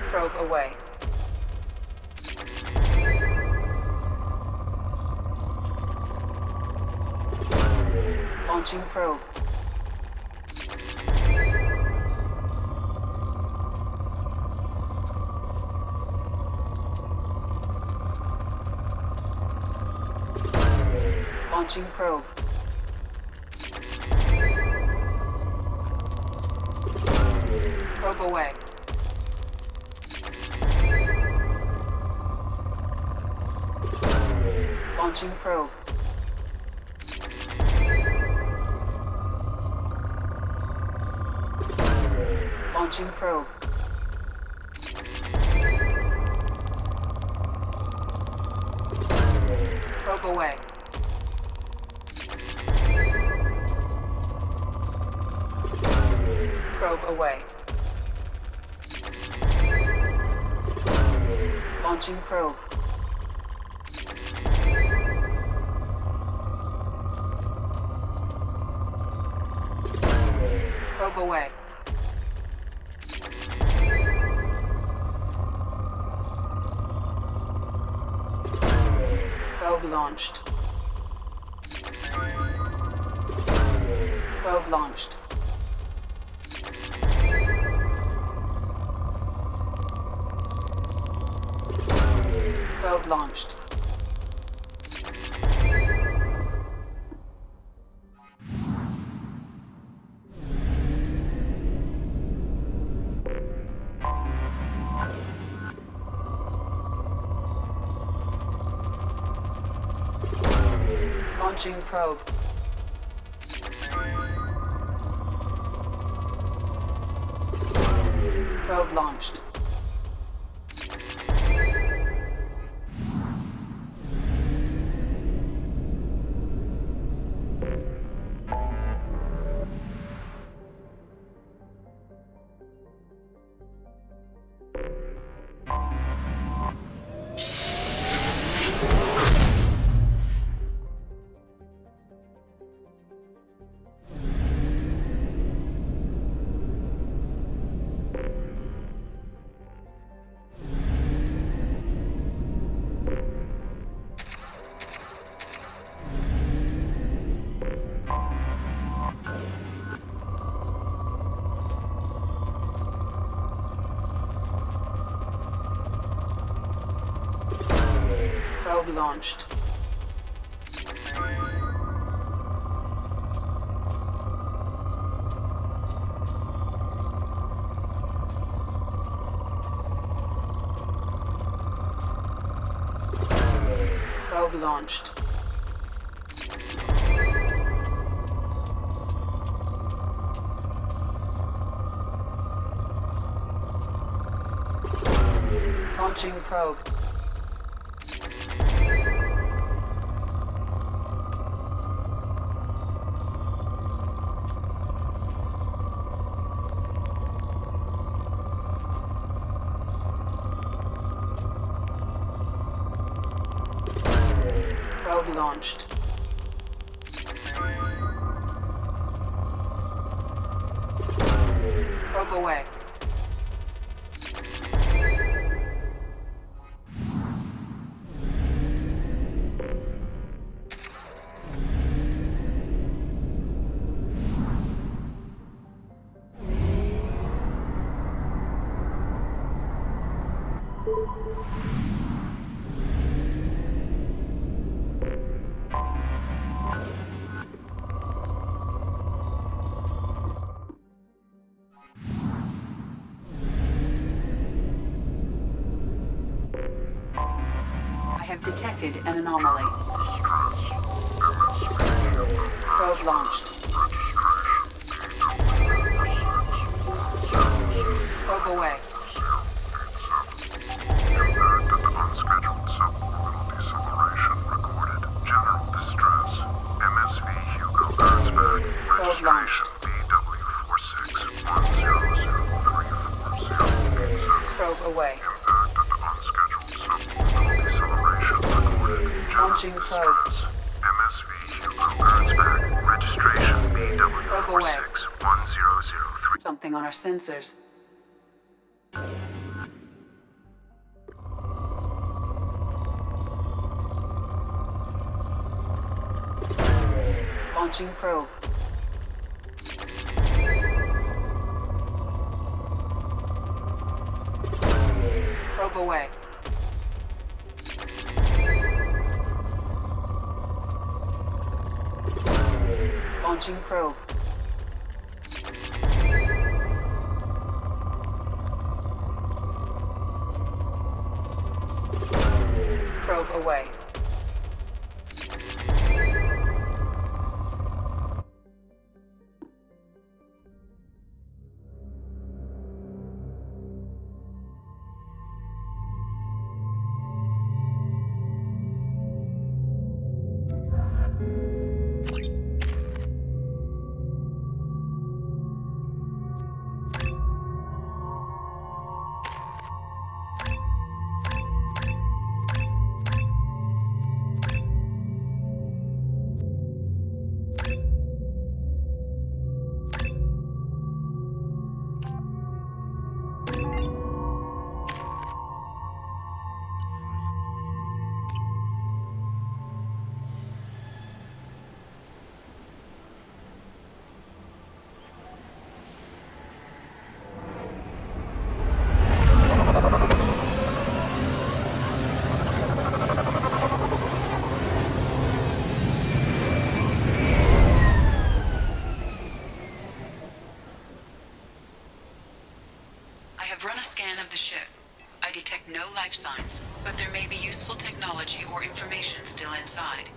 Probe away. Launching probe. Launching probe. Probe away. Launching probe. Launching probe. Probe away. Probe away. Launching probe. Probe away. Probe launched. Probe launched. Probe launched. Launching probe. Probe launched. Probe launched. Probe launched. Launching probe. Probe launched. Probe away. I have detected an anomaly. Probe launched. Probe away. Probe launched. Probe away. Launching probe. Probe away. Something on our sensors. Launching probe. Probe away. Launching probe. underway. I have run a scan of the ship. I detect no life signs, but there may be useful technology or information still inside.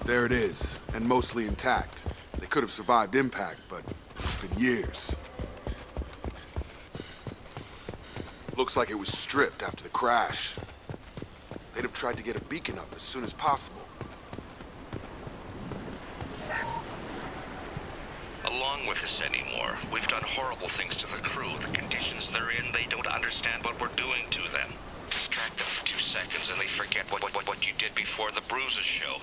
There it is, and mostly intact. They could have survived impact, but it's been years. Looks like it was stripped after the crash. They'd have tried to get a beacon up as soon as possible. Along with this anymore. We've done horrible things to the crew. The conditions they're in, they don't understand what we're doing to them. Distract them for 2 seconds and they forget what you did before the bruises show.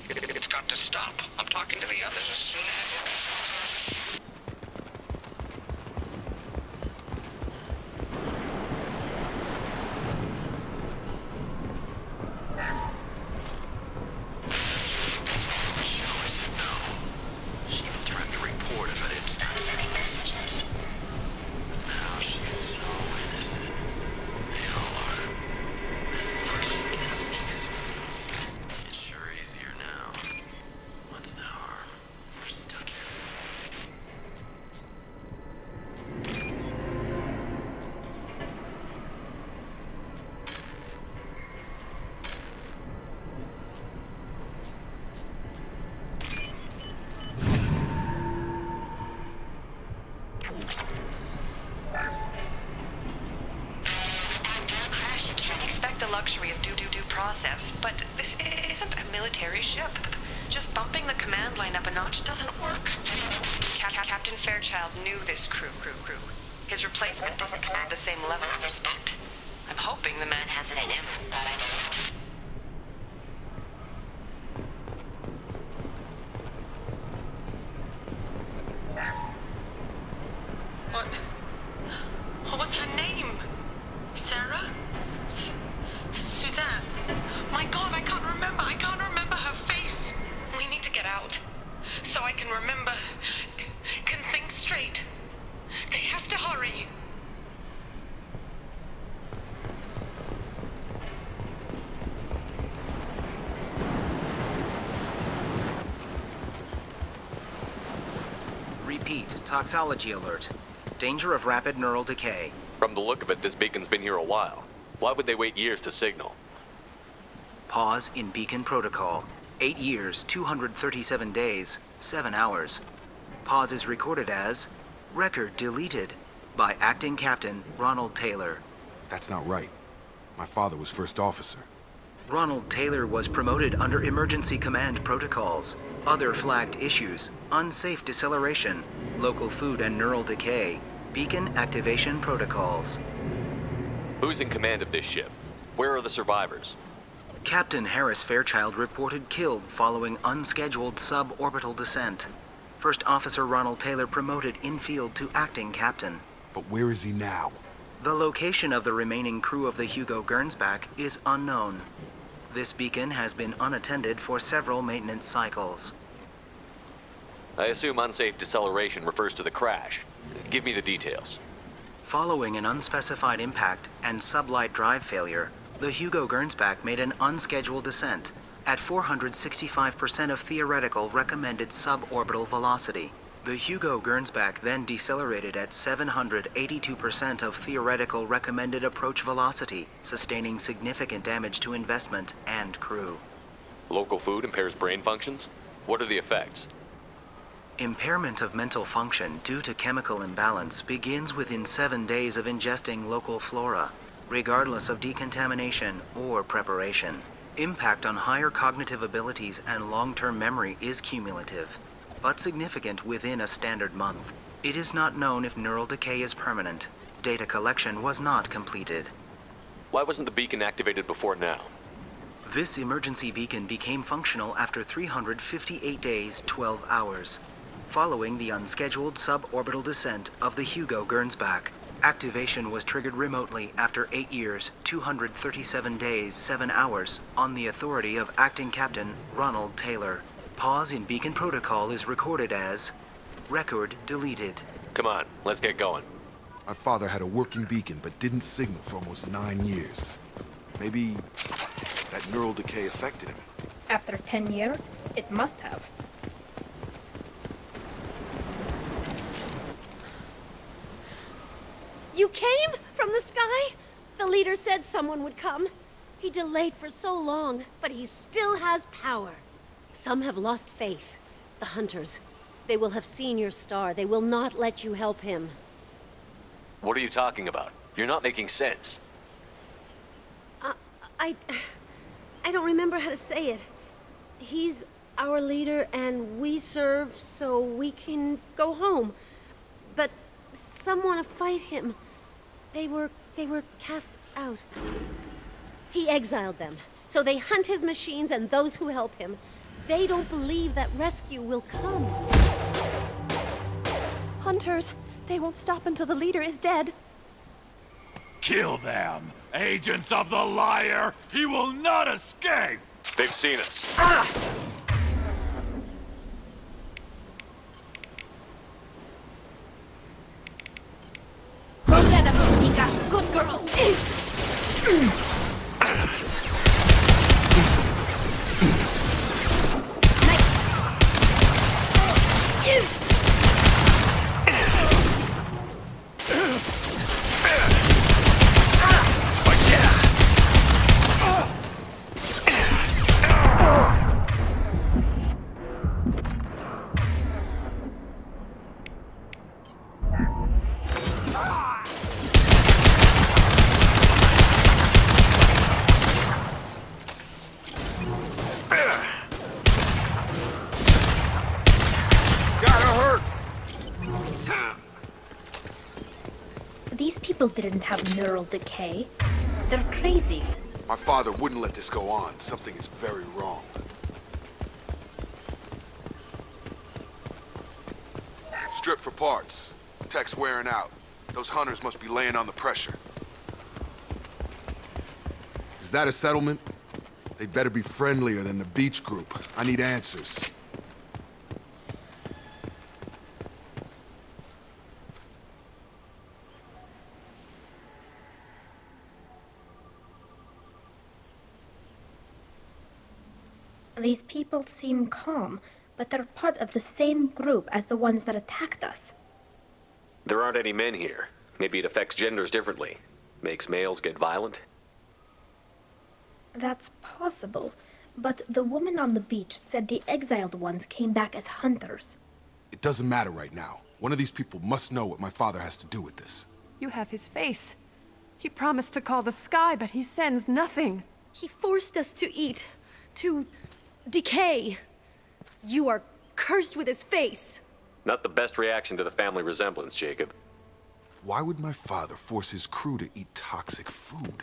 It's got to stop. I'm talking to the others as soon as... luxury of due process, but this isn't a military ship. Just bumping the command line up a notch doesn't work. Captain Fairchild knew this crew. His replacement doesn't command the same level of respect. I'm hoping the man has it in him, but I don't. What was her name? Sarah? Suzanne? My God, I can't remember. I can't remember her face. We need to get out. So I can remember. Can think straight. They have to hurry. Repeat, toxology alert. Danger of rapid neural decay. From the look of it, this beacon's been here a while. Why would they wait years to signal? Pause in beacon protocol. 8 years, 237 days, 7 hours. Pause is recorded as record deleted by Acting Captain Ronald Taylor. That's not right. My father was first officer. Ronald Taylor was promoted under emergency command protocols. Other flagged issues: unsafe deceleration, local food and neural decay, beacon activation protocols. Who's in command of this ship? Where are the survivors? Captain Harris Fairchild reported killed following unscheduled suborbital descent. First Officer Ronald Taylor promoted in-field to acting captain. But where is he now? The location of the remaining crew of the Hugo Gernsback is unknown. This beacon has been unattended for several maintenance cycles. I assume unsafe deceleration refers to the crash. Give me the details. Following an unspecified impact and sublight drive failure, the Hugo Gernsback made an unscheduled descent at 465% of theoretical recommended suborbital velocity. The Hugo Gernsback then decelerated at 782% of theoretical recommended approach velocity, sustaining significant damage to investment and crew. Local food impairs brain functions? What are the effects? Impairment of mental function due to chemical imbalance begins within 7 days of ingesting local flora, regardless of decontamination or preparation. Impact on higher cognitive abilities and long-term memory is cumulative, but significant within a standard month. It is not known if neural decay is permanent. Data collection was not completed. Why wasn't the beacon activated before now? This emergency beacon became functional after 358 days, 12 hours, following the unscheduled suborbital descent of the Hugo Gernsback. Activation was triggered remotely after 8 years, 237 days, 7 hours, on the authority of Acting Captain Ronald Taylor. Pause in beacon protocol is recorded as record deleted. Come on, let's get going. My father had a working beacon but didn't signal for almost 9 years. Maybe that neural decay affected him. After 10 years, it must have. You came from the sky? The leader said someone would come. He delayed for so long, but he still has power. Some have lost faith. The hunters. They will have seen your star. They will not let you help him. What are you talking about? You're not making sense. I don't remember how to say it. He's our leader and we serve so we can go home. But some want to fight him. They were cast out. He exiled them, so they hunt his machines and those who help him. They don't believe that rescue will come. Hunters, they won't stop until the leader is dead. Kill them! Agents of the liar! He will not escape! They've seen us. Good girl! These people didn't have neural decay. They're crazy. My father wouldn't let this go on. Something is very wrong. Strip for parts. Tech's wearing out. Those hunters must be laying on the pressure. Is that a settlement? They'd better be friendlier than the beach group. I need answers. These people seem calm, but they're part of the same group as the ones that attacked us. There aren't any men here. Maybe it affects genders differently. Makes males get violent? That's possible, but the woman on the beach said the exiled ones came back as hunters. It doesn't matter right now. One of these people must know what my father has to do with this. You have his face. He promised to call the sky, but he sends nothing. He forced us to eat, to decay. You are cursed with his face. Not the best reaction to the family resemblance, Jacob. Why would my father force his crew to eat toxic food?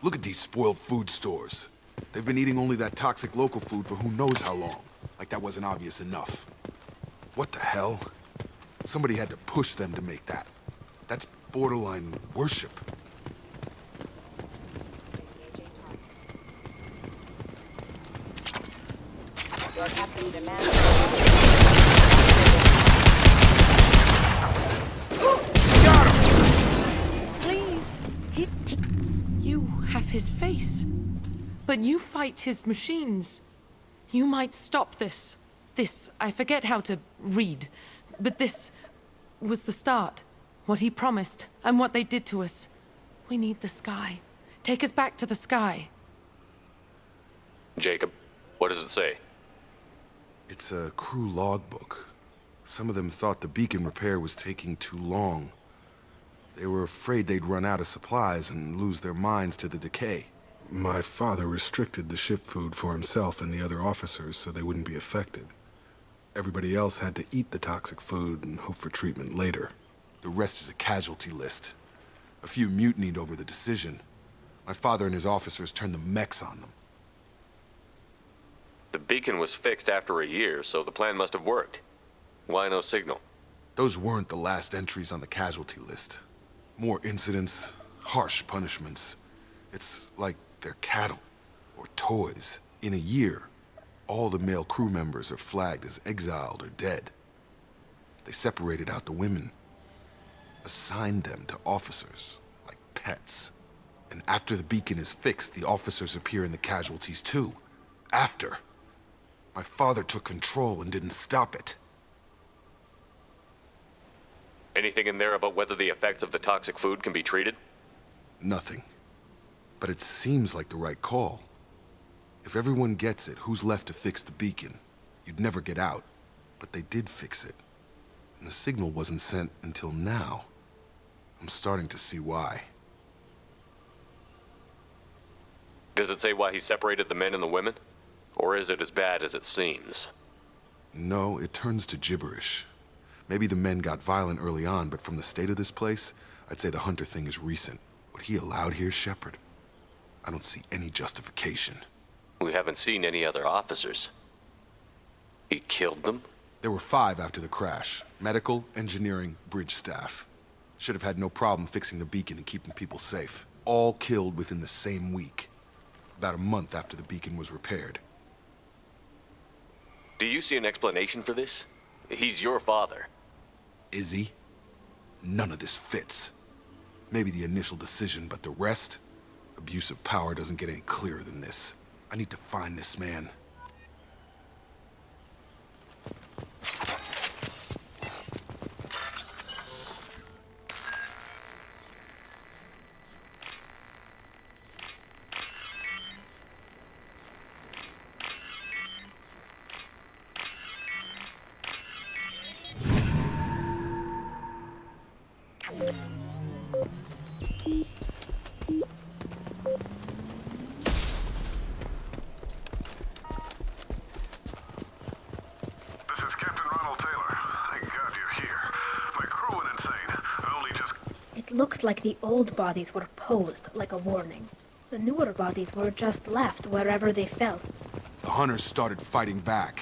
Look at these spoiled food stores. They've been eating only that toxic local food for who knows how long. Like that wasn't obvious enough. What the hell? Somebody had to push them to make that. That's borderline worship. Please. You have his face. But you fight his machines. You might stop this. This, I forget how to read, but this was the start. What he promised, and what they did to us. We need the sky. Take us back to the sky. Jacob, what does it say? It's a crew logbook. Some of them thought the beacon repair was taking too long. They were afraid they'd run out of supplies and lose their minds to the decay. My father restricted the ship food for himself and the other officers so they wouldn't be affected. Everybody else had to eat the toxic food and hope for treatment later. The rest is a casualty list. A few mutinied over the decision. My father and his officers turned the mechs on them. The beacon was fixed after a year, so the plan must have worked. Why no signal? Those weren't the last entries on the casualty list. More incidents, harsh punishments. It's like they're cattle or toys. In a year, all the male crew members are flagged as exiled or dead. They separated out the women, assigned them to officers, like pets. And after the beacon is fixed, the officers appear in the casualties too. After. My father took control and didn't stop it. Anything in there about whether the effects of the toxic food can be treated? Nothing. But it seems like the right call. If everyone gets it, who's left to fix the beacon? You'd never get out. But they did fix it. And the signal wasn't sent until now. I'm starting to see why. Does it say why he separated the men and the women? Or is it as bad as it seems? No, it turns to gibberish. Maybe the men got violent early on, but from the state of this place, I'd say the Hunter thing is recent. What he allowed here, Shepard, I don't see any justification. We haven't seen any other officers. He killed them? There were 5 after the crash. Medical, engineering, bridge staff. Should have had no problem fixing the beacon and keeping people safe. All killed within the same week. About a month after the beacon was repaired. Do you see an explanation for this? He's your father. Is he? None of this fits. Maybe the initial decision, but the rest? Abuse of power doesn't get any clearer than this. I need to find this man. Looks like the old bodies were posed like a warning. The newer bodies were just left wherever they fell. The hunters started fighting back.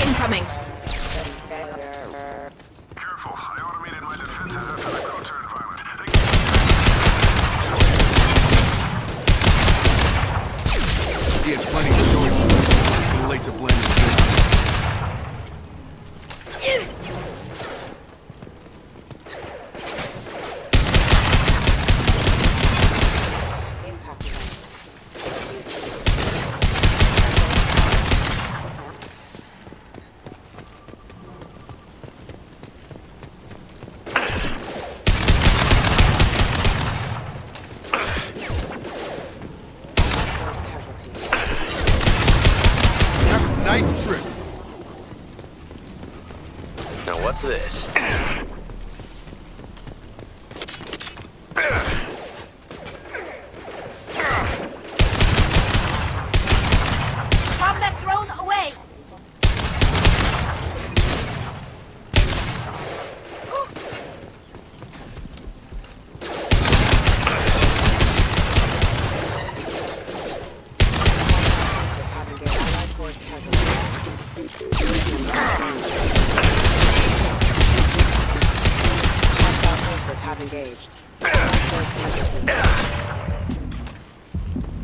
Incoming! Careful, I automated my defenses after the crew turned violent. He had plenty of choices. Too late to blame him. Nice trip. Now what's this? Combat drone away! Engaged. I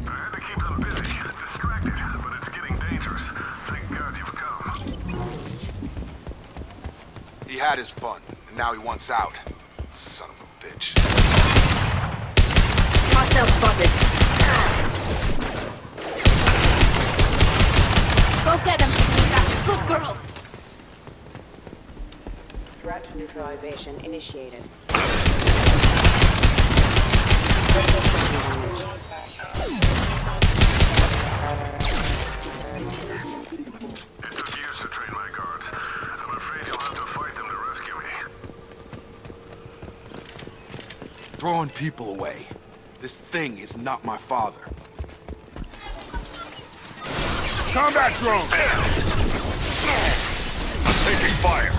had to keep them busy, distracted, but it's getting dangerous. Thank God you've come. He had his fun, and now he wants out. Son of a bitch. Hostile spotted. Go get him, Mika. Good girl. Threat neutralization initiated. It took years to train my guards. I'm afraid you'll have to fight them to rescue me. Throwing people away. This thing is not my father. Combat drone! Taking fire.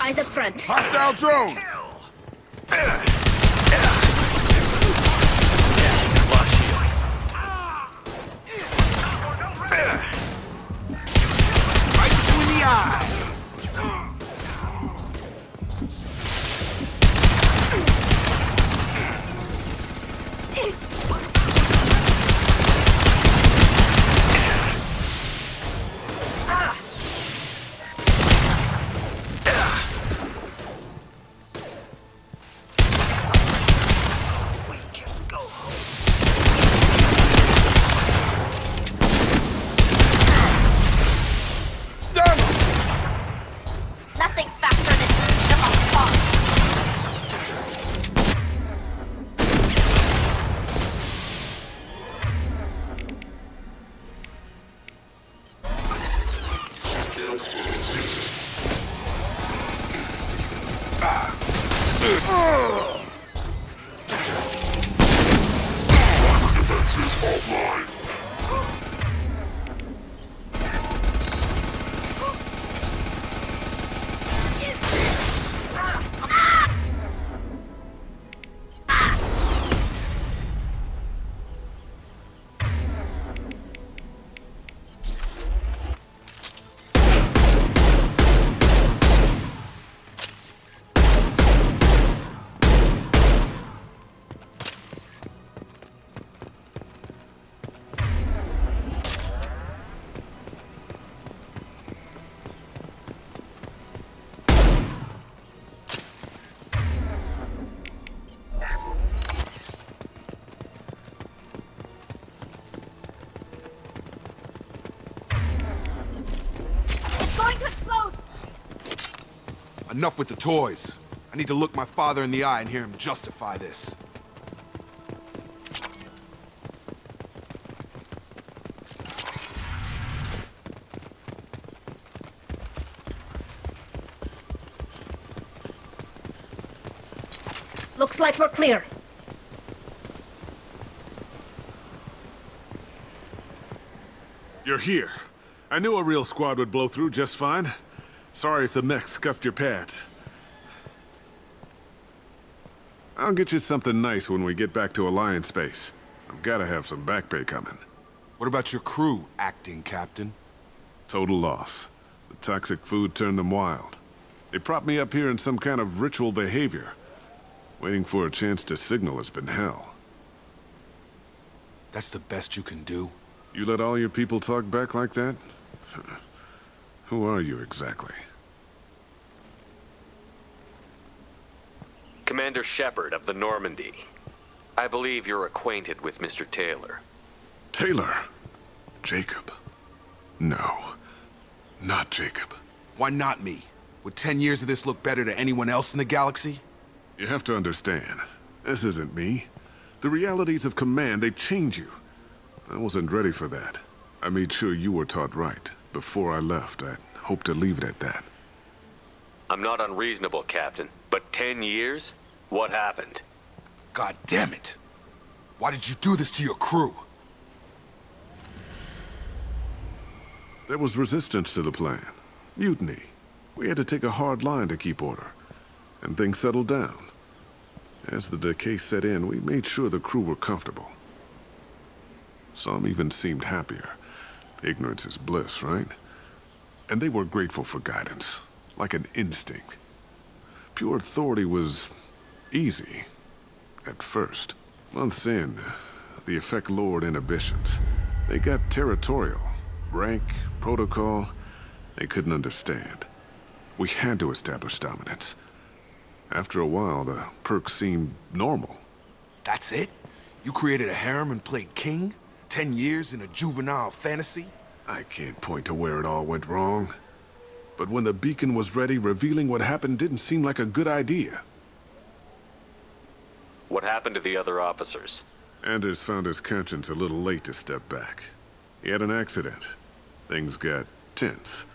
Eyes up front. Hostile drone! Right between the eyes! Nothing's faster than the boss. Defenses offline. Enough with the toys. I need to look my father in the eye and hear him justify this. Looks like we're clear. You're here. I knew a real squad would blow through just fine. Sorry if the mech scuffed your pads. I'll get you something nice when we get back to Alliance space. I've gotta have some back pay coming. What about your crew, acting captain? Total loss. The toxic food turned them wild. They propped me up here in some kind of ritual behavior. Waiting for a chance to signal has been hell. That's the best you can do? You let all your people talk back like that? Who are you exactly? Commander Shepard of the Normandy. I believe you're acquainted with Mr. Taylor. Taylor? Jacob? No. Not Jacob. Why not me? Would 10 years of this look better to anyone else in the galaxy? You have to understand, this isn't me. The realities of command, they change you. I wasn't ready for that. I made sure you were taught right. Before I left, I hope to leave it at that. I'm not unreasonable, Captain, but 10 years? What happened? God damn it! Why did you do this to your crew? There was resistance to the plan. Mutiny. We had to take a hard line to keep order. And things settled down. As the decay set in, we made sure the crew were comfortable. Some even seemed happier. Ignorance is bliss, right? And they were grateful for guidance, like an instinct. Pure authority was easy, at first. Months in, the Effect Lord inhibitions. They got territorial. Rank, protocol, they couldn't understand. We had to establish dominance. After a while, the perks seemed normal. That's it? You created a harem and played king? 10 years in a juvenile fantasy? I can't point to where it all went wrong. But when the beacon was ready, revealing what happened didn't seem like a good idea. What happened to the other officers? Anders found his conscience a little late to step back. He had an accident. Things got tense.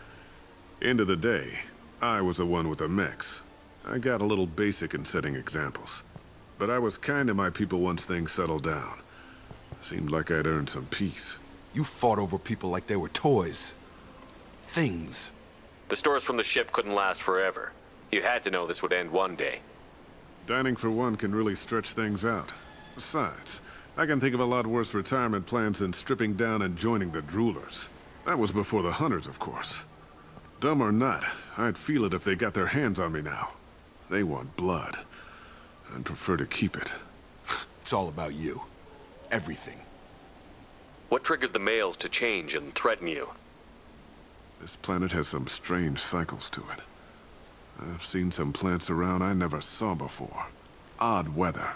End of the day, I was the one with the mechs. I got a little basic in setting examples. But I was kind to my people once things settled down. Seemed like I'd earned some peace. You fought over people like they were toys. Things. The stores from the ship couldn't last forever. You had to know this would end one day. Dining for one can really stretch things out. Besides, I can think of a lot worse retirement plans than stripping down and joining the droolers. That was before the hunters, of course. Dumb or not, I'd feel it if they got their hands on me now. They want blood. I'd prefer to keep it. It's all about you. Everything. What triggered the males to change and threaten you? This planet has some strange cycles to it. I've seen some plants around I never saw before. Odd weather.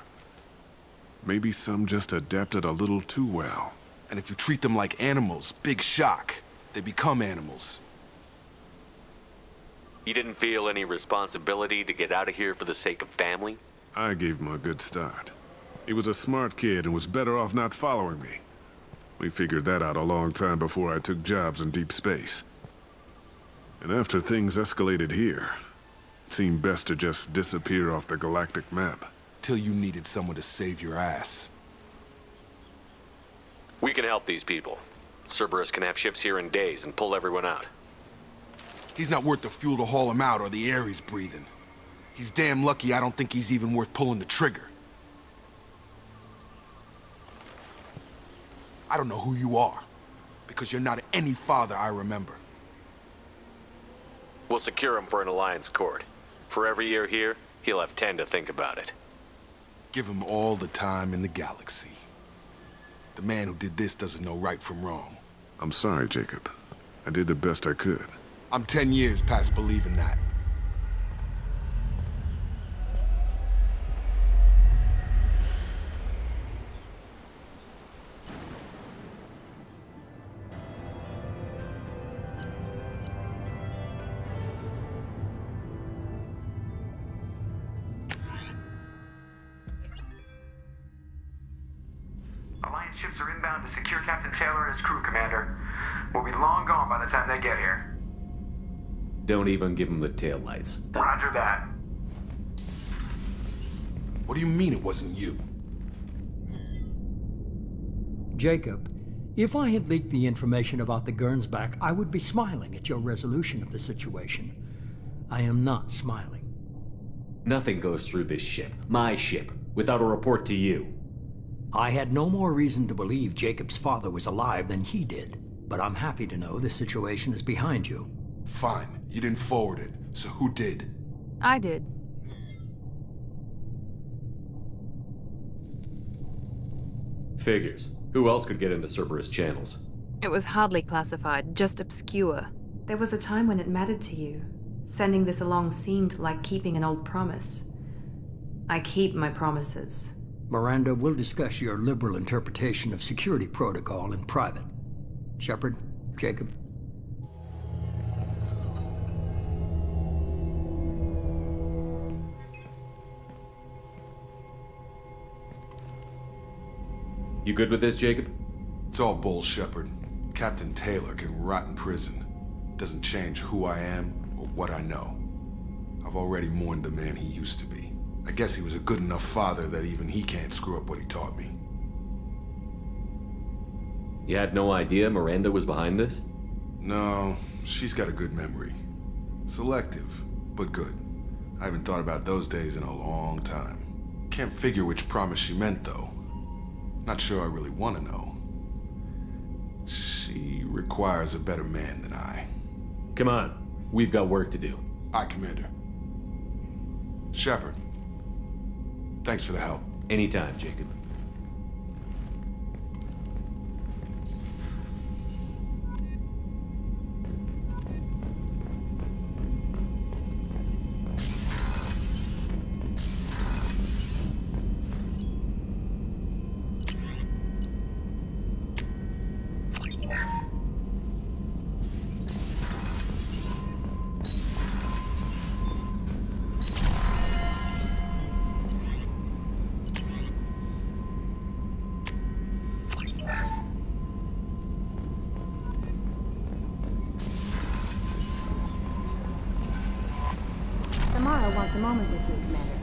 Maybe some just adapted a little too well. And if you treat them like animals, big shock. They become animals. You didn't feel any responsibility to get out of here for the sake of family? I gave him a good start. He was a smart kid and was better off not following me. We figured that out a long time before I took jobs in deep space. And after things escalated here, it seemed best to just disappear off the galactic map. Till you needed someone to save your ass. We can help these people. Cerberus can have ships here in days and pull everyone out. He's not worth the fuel to haul him out or the air he's breathing. He's damn lucky I don't think he's even worth pulling the trigger. I don't know who you are, because you're not any father I remember. We'll secure him for an Alliance court. For every year here, he'll have 10 to think about it. Give him all the time in the galaxy. The man who did this doesn't know right from wrong. I'm sorry, Jacob. I did the best I could. I'm 10 years past believing that. Alliance ships are inbound to secure Captain Taylor and his crew, Commander. We'll be long gone by the time they get here. Don't even give him the taillights. Roger that. What do you mean it wasn't you? Jacob, if I had leaked the information about the Gernsback, I would be smiling at your resolution of the situation. I am not smiling. Nothing goes through this ship, my ship, without a report to you. I had no more reason to believe Jacob's father was alive than he did, but I'm happy to know the situation is behind you. Fine. You didn't forward it, so who did? I did. Figures. Who else could get into Cerberus channels? It was hardly classified, just obscure. There was a time when it mattered to you. Sending this along seemed like keeping an old promise. I keep my promises. Miranda, we'll discuss your liberal interpretation of security protocol in private. Shepard, Jacob. You good with this, Jacob? It's all bull, Shepard. Captain Taylor can rot in prison. Doesn't change who I am or what I know. I've already mourned the man he used to be. I guess he was a good enough father that even he can't screw up what he taught me. You had no idea Miranda was behind this? No, she's got a good memory. Selective, but good. I haven't thought about those days in a long time. Can't figure which promise she meant, though. Not sure I really want to know. She requires a better man than I. Come on, we've got work to do. Aye, Commander. Shepard, thanks for the help. Anytime, Jacob. Liara wants a moment with you, Commander.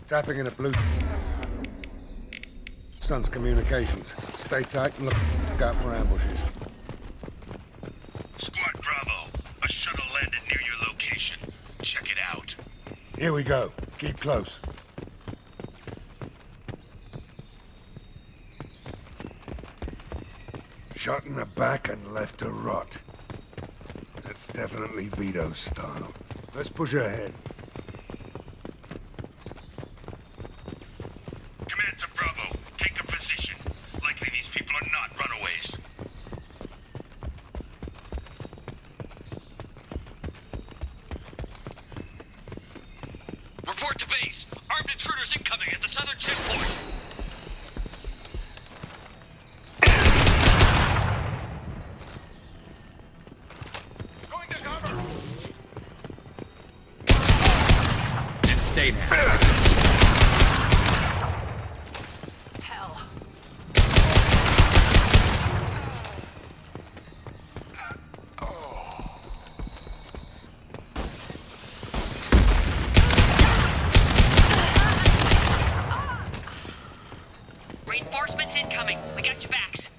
Tapping in a blue... Sun's communications. Stay tight and look out for ambushes. Squad Bravo, a shuttle landed near your location. Check it out. Here we go. Keep close. Shot in the back and left to rot. That's definitely Vito's style. Let's push ahead. Command to Bravo, take a position. Likely these people are not runaways. Report to base. Armed intruders incoming at the southern checkpoint. Stay there. Hell. Reinforcements incoming. We got your backs.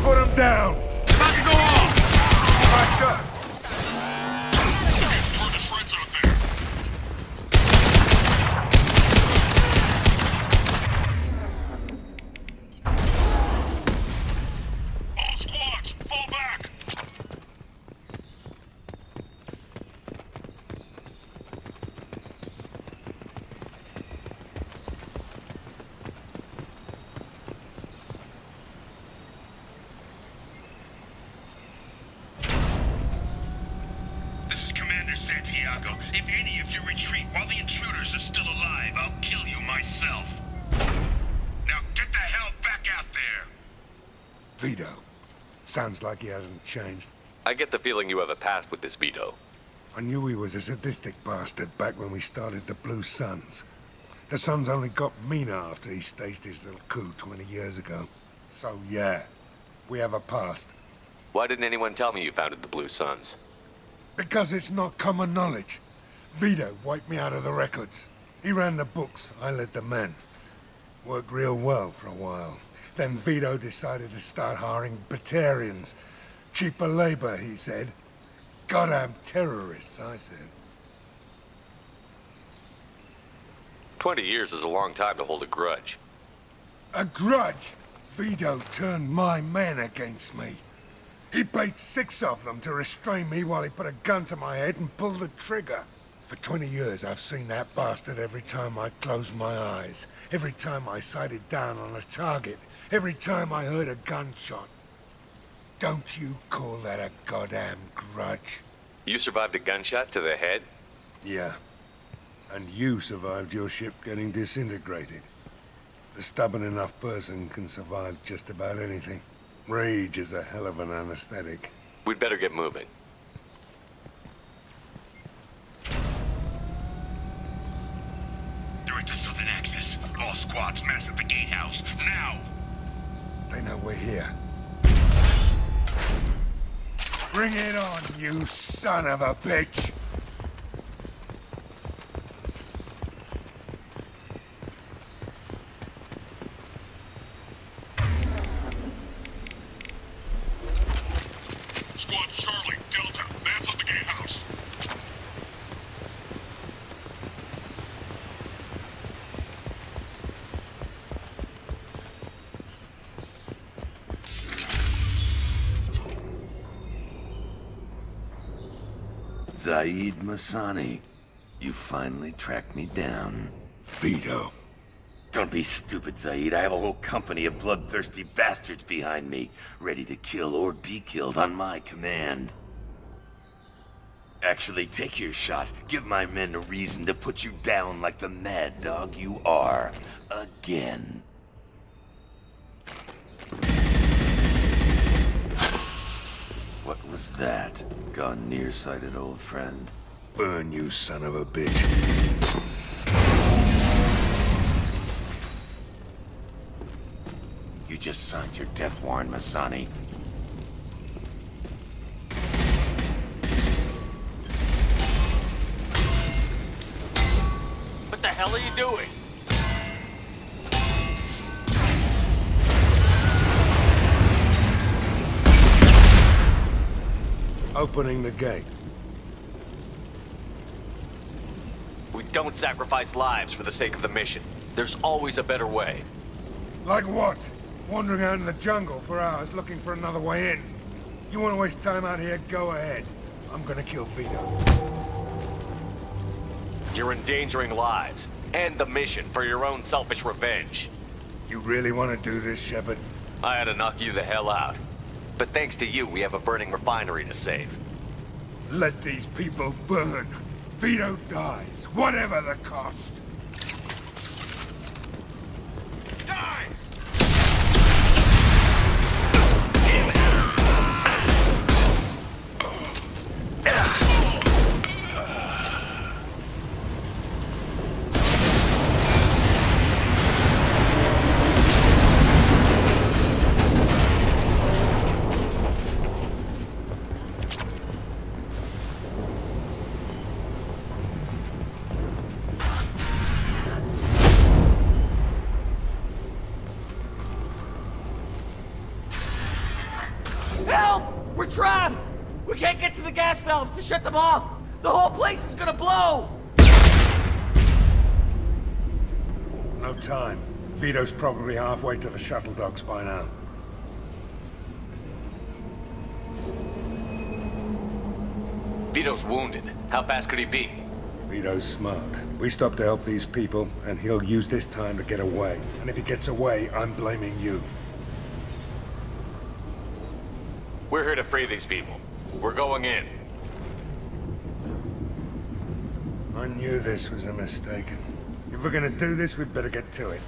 Put him down! About to go off! My shot! Throw the shreds out there. All squads, fall back! Santiago, if any of you retreat while the intruders are still alive, I'll kill you myself. Now get the hell back out there! Vito. Sounds like he hasn't changed. I get the feeling you have a past with this Vito. I knew he was a sadistic bastard back when we started the Blue Suns. The Suns only got meaner after he staged his little coup 20 years ago. So yeah, We have a past. Why didn't anyone tell me you founded the Blue Suns? Because it's not common knowledge. Vito wiped me out of the records. He ran the books, I led the men. Worked real well for a while. Then Vito decided to start hiring Batarians. Cheaper labor, he said. Goddamn terrorists, I said. 20 years is a long time to hold a grudge. A grudge? Vito turned my men against me. He paid 6 of them to restrain me while he put a gun to my head and pulled the trigger. For 20 years, I've seen that bastard every time I closed my eyes. Every time I sighted down on a target. Every time I heard a gunshot. Don't you call that a goddamn grudge? You survived a gunshot to the head? Yeah. And you survived your ship getting disintegrated. The stubborn enough person can survive just about anything. Rage is a hell of an anesthetic. We'd better get moving. Direct to Southern Access. All squads mass at the gatehouse. Now! They know we're here. Bring it on, you son of a bitch! Squad Charlie, Delta, mass at the gatehouse. Zaid Masani, you finally tracked me down. Vito. Don't be stupid, Zaid. I have a whole company of bloodthirsty bastards behind me, ready to kill or be killed on my command. Actually, take your shot. Give my men a reason to put you down like the mad dog you are. Again. What was that? Gone nearsighted, old friend. Burn, you son of a bitch. You just signed your death warrant, Masani. What the hell are you doing? Opening the gate. We don't sacrifice lives for the sake of the mission. There's always a better way. Like what? Wandering out in the jungle for hours looking for another way in. You want to waste time out here? Go ahead. I'm gonna kill Vito. You're endangering lives and the mission for your own selfish revenge. You really want to do this, Shepard? I had to knock you the hell out. But thanks to you, we have a burning refinery to save. Let these people burn. Vito dies, whatever the cost. Die! We're trapped! We can't get to the gas valves to shut them off! The whole place is gonna blow! No time. Vito's probably halfway to the shuttle docks by now. Vito's wounded. How fast could he be? Vito's smart. We stopped to help these people, and he'll use this time to get away. And if he gets away, I'm blaming you. We're here to free these people. We're going in. I knew this was a mistake. If we're gonna do this, we'd better get to it.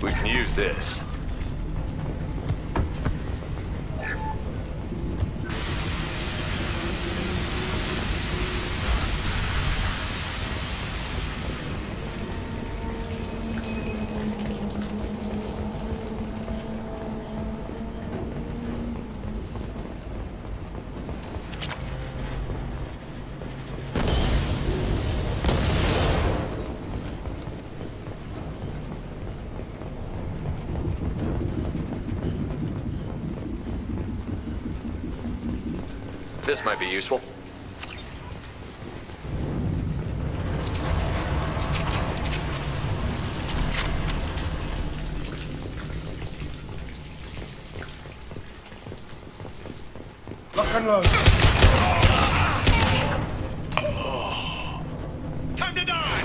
We can use this. This might be useful. Lock and load. Time to die!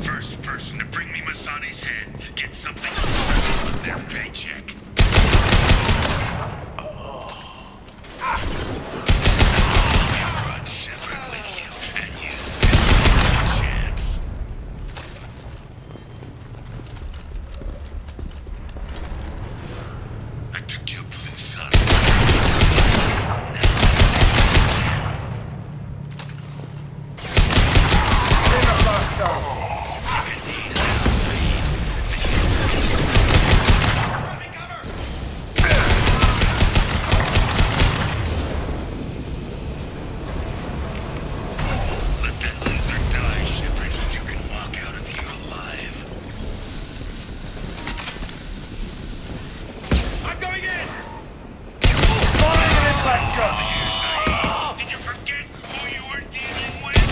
First person to bring me Masani's head gets something from their paycheck. Brought Shepard with you, and you still have a chance. I took your blue sun. Let that loser die, Shepard. You can walk out of here alive. I'm going in! Fire an impact gun! Did you forget who you were dealing with?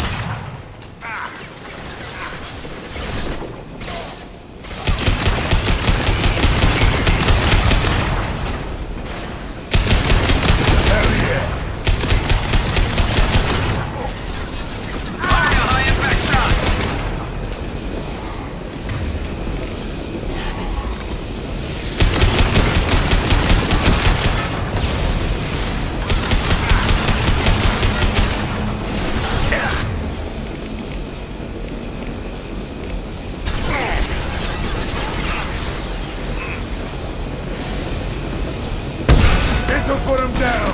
This'll put him down.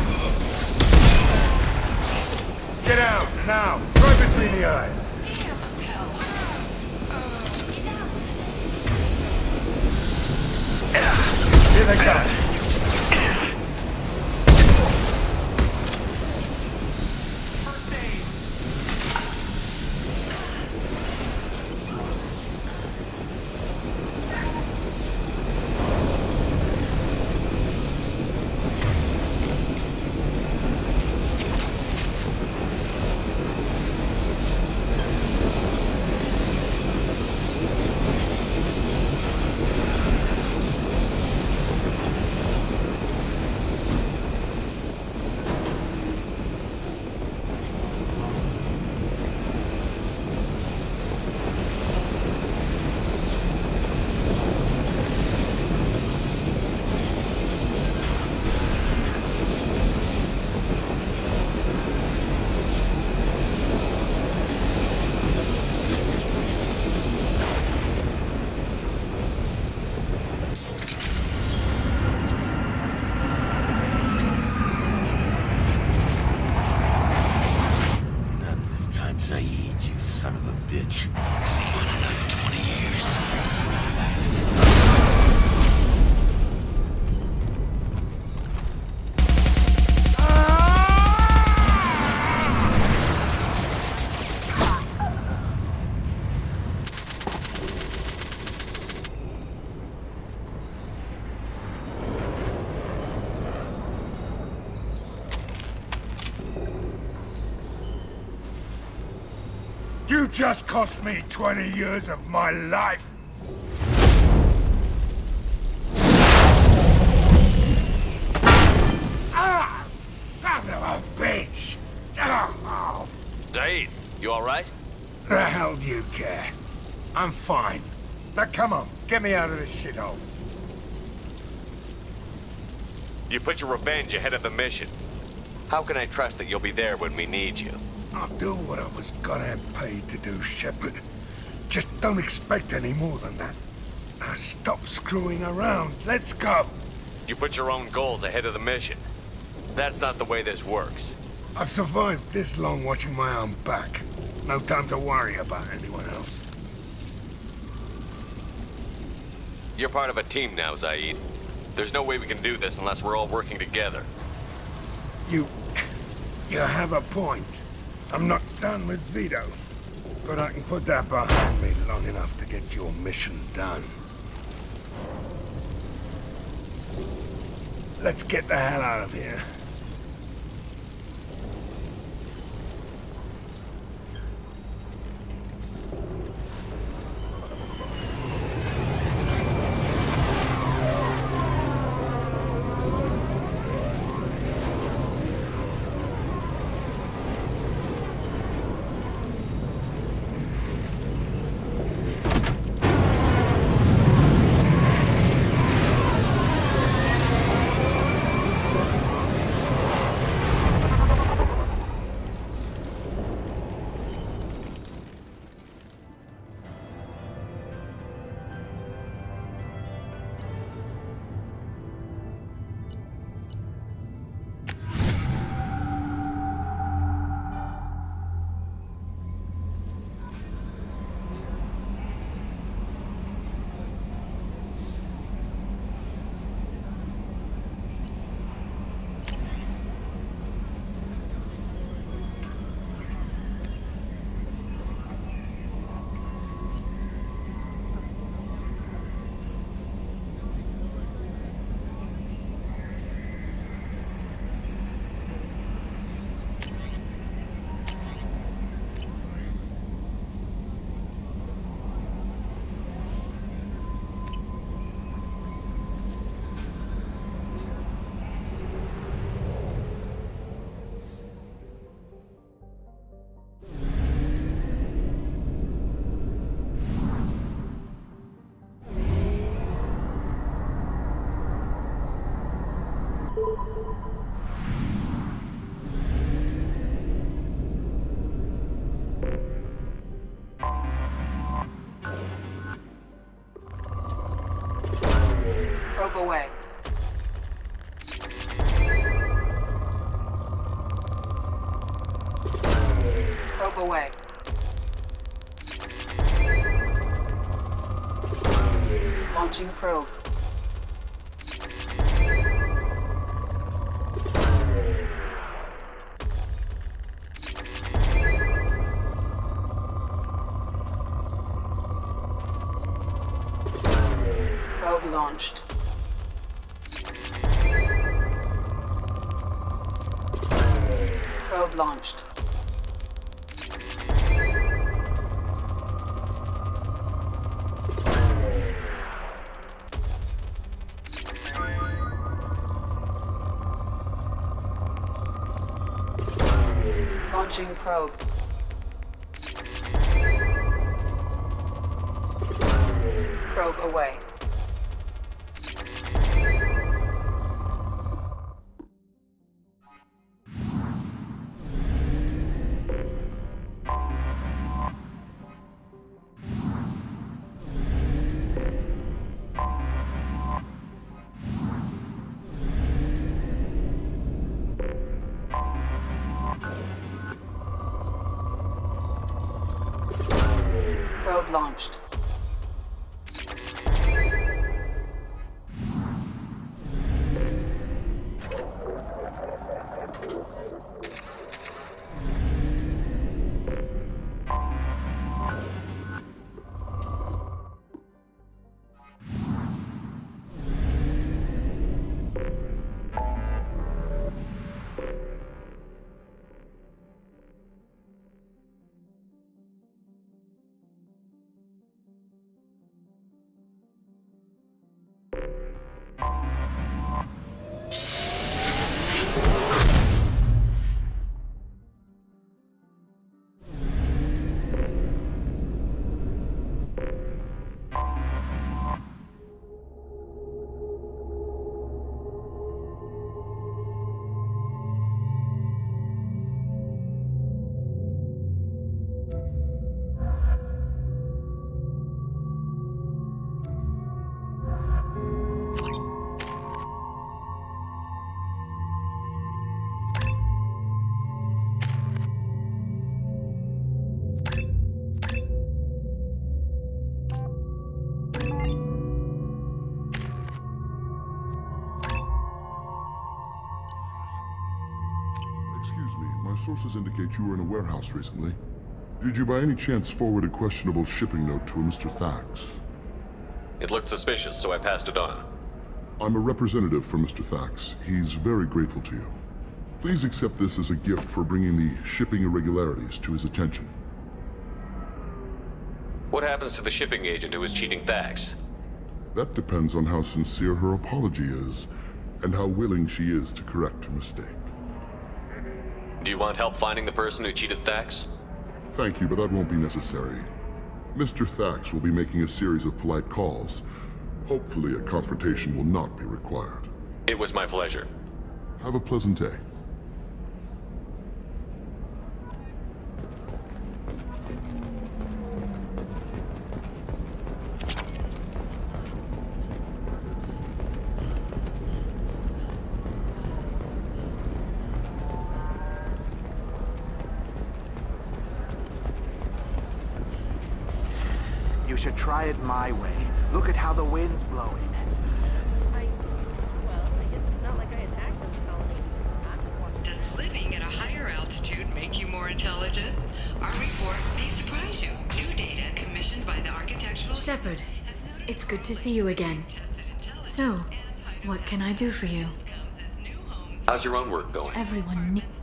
Get out, now. Right between the eyes. Here they come. You just cost me 20 years of my life. Ah, son of a bitch! Oh. Zaid, you alright? The hell do you care? I'm fine. Now come on, get me out of this shithole. You put your revenge ahead of the mission. How can I trust that you'll be there when we need you? I'll do what I was goddamn paid to do, Shepard. Just don't expect any more than that. Now stop screwing around. Let's go. You put your own goals ahead of the mission. That's not the way this works. I've survived this long watching my own back. No time to worry about anyone else. You're part of a team now, Zaid. There's no way we can do this unless we're all working together. You have a point. I'm not done with Vito, but I can put that behind me long enough to get your mission done. Let's get the hell out of here. Probe away. Probe away. Launching probe. Probe launched. Probe launched. Launching probe. Probe away. Probe launched. My sources indicate you were in a warehouse recently. Did you by any chance forward a questionable shipping note to a Mr. Thax? It looked suspicious, so I passed it on. I'm a representative for Mr. Thax. He's very grateful to you. Please accept this as a gift for bringing the shipping irregularities to his attention. What happens to the shipping agent who was cheating Thax? That depends on how sincere her apology is, and how willing she is to correct her mistake. Do you want help finding the person who cheated Thax? Thank you, but that won't be necessary. Mr. Thax will be making a series of polite calls. Hopefully a confrontation will not be required. It was my pleasure. Have a pleasant day. You should try it my way. Look at how the wind's blowing. Well, I guess it's not like I attacked those colonies. Does living at a higher altitude make you more intelligent? Our report may surprise you. New data commissioned by the architectural... Shepard, it's good to see you again. So, what can I do for you? How's your own work going?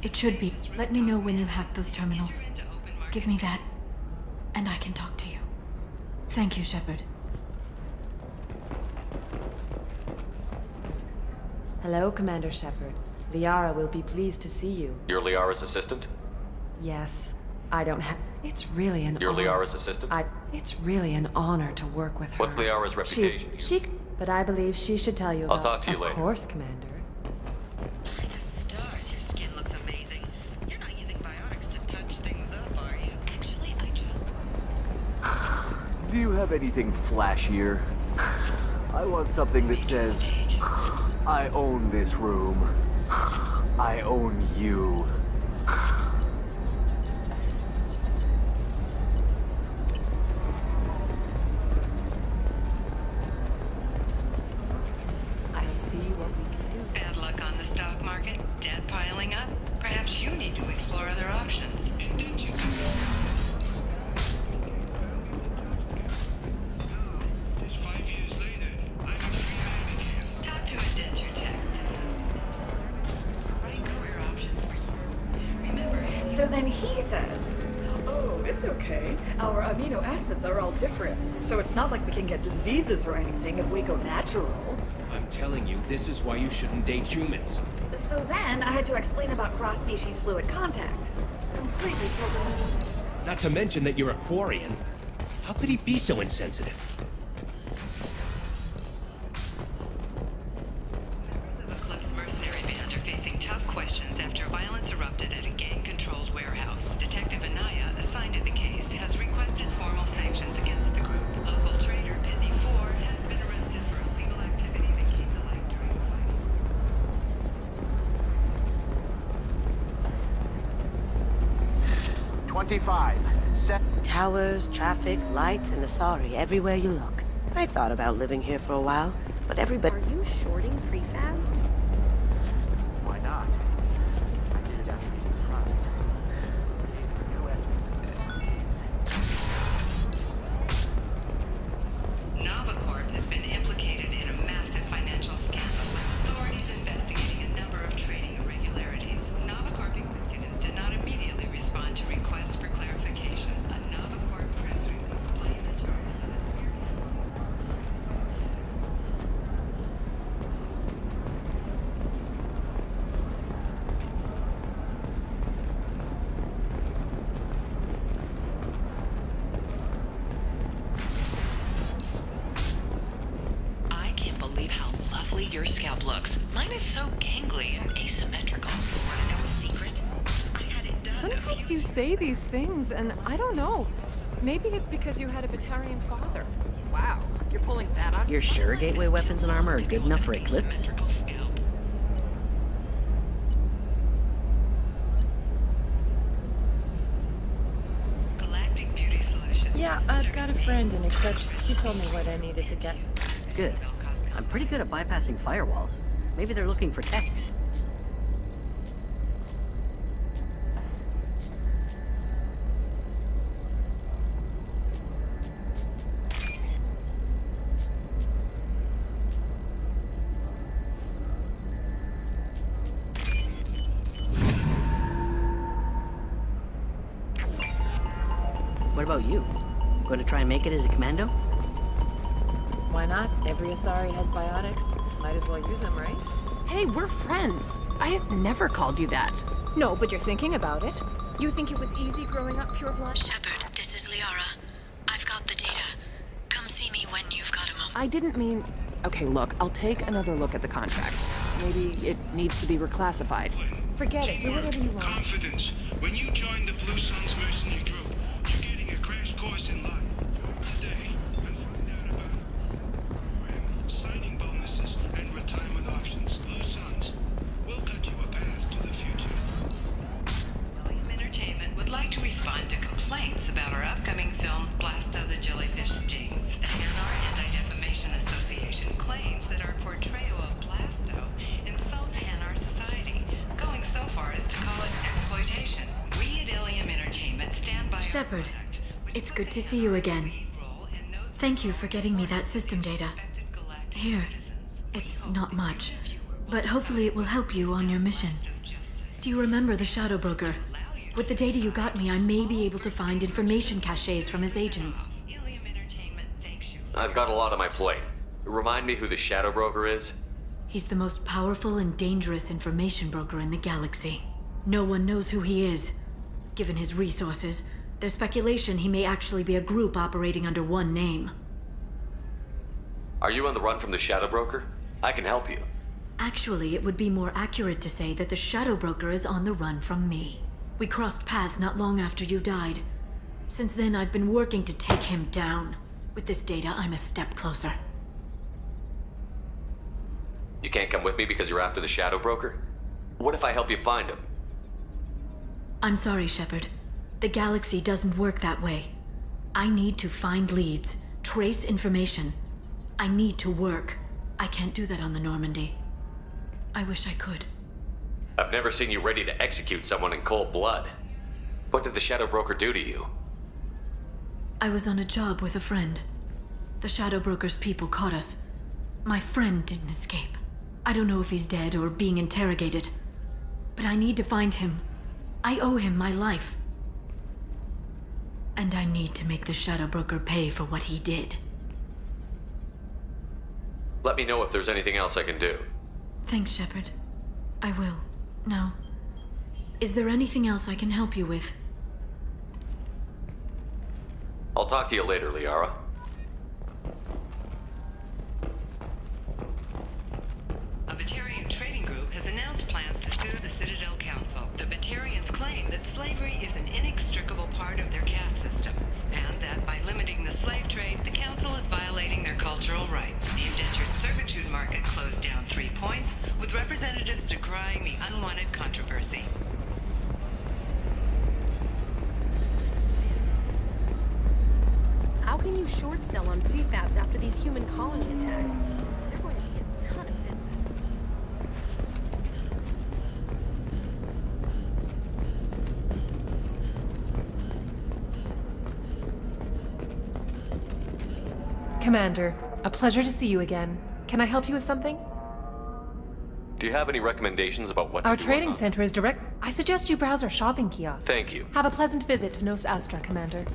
It should be. Let me know when you hack those terminals. Give me that, and I can talk to you. Thank you, Shepard. Hello, Commander Shepard. Liara will be pleased to see you. You're Liara's assistant? Yes. I don't have... It's really an You're honor. Liara's assistant? It's really an honor to work with her. What's Liara's reputation? But I believe she should tell you about... I'll talk to you later. Of course, Commander. Stars, your skin looks amazing. You're not using biotics to touch things up, are you? Actually, I just... Do you have anything flashier? I want something that says, I own this room. I own you. I'll see what we can do. Bad luck on the stock market, debt piling up. Perhaps you need to explore other options. Talk to Indenture Tech. Right career option for you. Remember, So then he says, oh, it's okay. Our amino acids are all different. So it's not like we can get diseases or anything if we go natural. I'm telling you, this is why you shouldn't date humans. So then I had to explain about cross-species fluid contact. Completely puzzled. Not to mention that you're a Quarian. How could he be so insensitive? the Eclipse mercenary band are facing tough questions after violence erupted at a gang-controlled warehouse. Detective Anaya, assigned to the case, has requested formal sanctions against the group. Local trader Penny 4 has been arrested for illegal activity that came to light during the fight. 25. Towers, traffic, lights, and Asari everywhere you look. I thought about living here for a while, but everybody... Are you shorting prefabs? Why not? I did it after being fried. Novacorp has been implicated in a massive financial scandal, with authorities investigating a number of trading irregularities. Novacorp executives did not immediately respond to requests for clarification. A Novacorp press release blamed the charges of the I can't believe how lovely your scalp looks. Mine is so gangly and asymmetrical. Want to know a secret? I had it done. Sometimes you say these things, and I don't know. Maybe it's because you had a Batarian father. Wow, you're pulling that out? You're sure gateway weapons and armor are good enough for Eclipse? Galactic Beauty Solutions. Yeah, I've got a friend in Eclipse. She told me what I needed to get. Good. I'm pretty good at bypassing firewalls. Maybe they're looking for techs. about you? Going to try and make it as a commando? Why not? Every Asari has biotics. Might as well use them, right? Hey, we're friends. I have never called you that. No, but you're thinking about it. You think it was easy growing up pure blood? Shepard, this is Liara. I've got the data. Come see me when you've got a moment. I didn't mean... Okay, look, I'll take another look at the contract. Maybe it needs to be reclassified. Forget it, do whatever you want. Confidence. When you join the Blue Suns mercenary group, you're getting a crash course in life. Today, you'll find out about signing bonuses and retirement options. Blue Suns will cut you a path to the future. William Entertainment would like to respond to complaints about our upcoming film, Blasto the Jellyfish Stings. The Hanar Anti-Defamation Association claims that our portrayal of Blasto insults Hanar society, going so far as to call it exploitation. We at Ilium Entertainment stand by Shepard, it's good to see you again. Thank you for getting me that system data. Here, it's not much, but hopefully it will help you on your mission. Do you remember the Shadow Broker? With the data you got me, I may be able to find information caches from his agents. I've got a lot on my plate. Remind me who the Shadow Broker is? He's the most powerful and dangerous information broker in the galaxy. No one knows who he is. Given his resources, there's speculation he may actually be a group operating under one name. Are you on the run from the Shadow Broker? I can help you. Actually, it would be more accurate to say that the Shadow Broker is on the run from me. We crossed paths not long after you died. Since then, I've been working to take him down. With this data, I'm a step closer. You can't come with me because you're after the Shadow Broker? What if I help you find him? I'm sorry, Shepard. The galaxy doesn't work that way. I need to find leads, trace information. I need to work. I can't do that on the Normandy. I wish I could. I've never seen you ready to execute someone in cold blood. What did the Shadow Broker do to you? I was on a job with a friend. The Shadow Broker's people caught us. My friend didn't escape. I don't know if he's dead or being interrogated. But I need to find him. I owe him my life. And I need to make the Shadow Broker pay for what he did. Let me know if there's anything else I can do. Thanks, Shepard. I will. Now, is there anything else I can help you with? I'll talk to you later, Liara. A Batarian trading group has announced plans to sue the Citadel Council. The Batarians claim that slavery is an inextricable part of their caste system, and that by limiting the slave trade, the Council is violating their cultural rights. The indentured servitude market closed down 3 points, with representatives decrying the unwanted controversy. How can you short sell on prefabs after these human colony attacks? They're going to see a ton of business. Commander, a pleasure to see you again. Can I help you with something? Do you have any recommendations about what Our to do trading on- center is direct. I suggest you browse our shopping kiosks. Thank you. Have a pleasant visit to Nos Astra, Commander.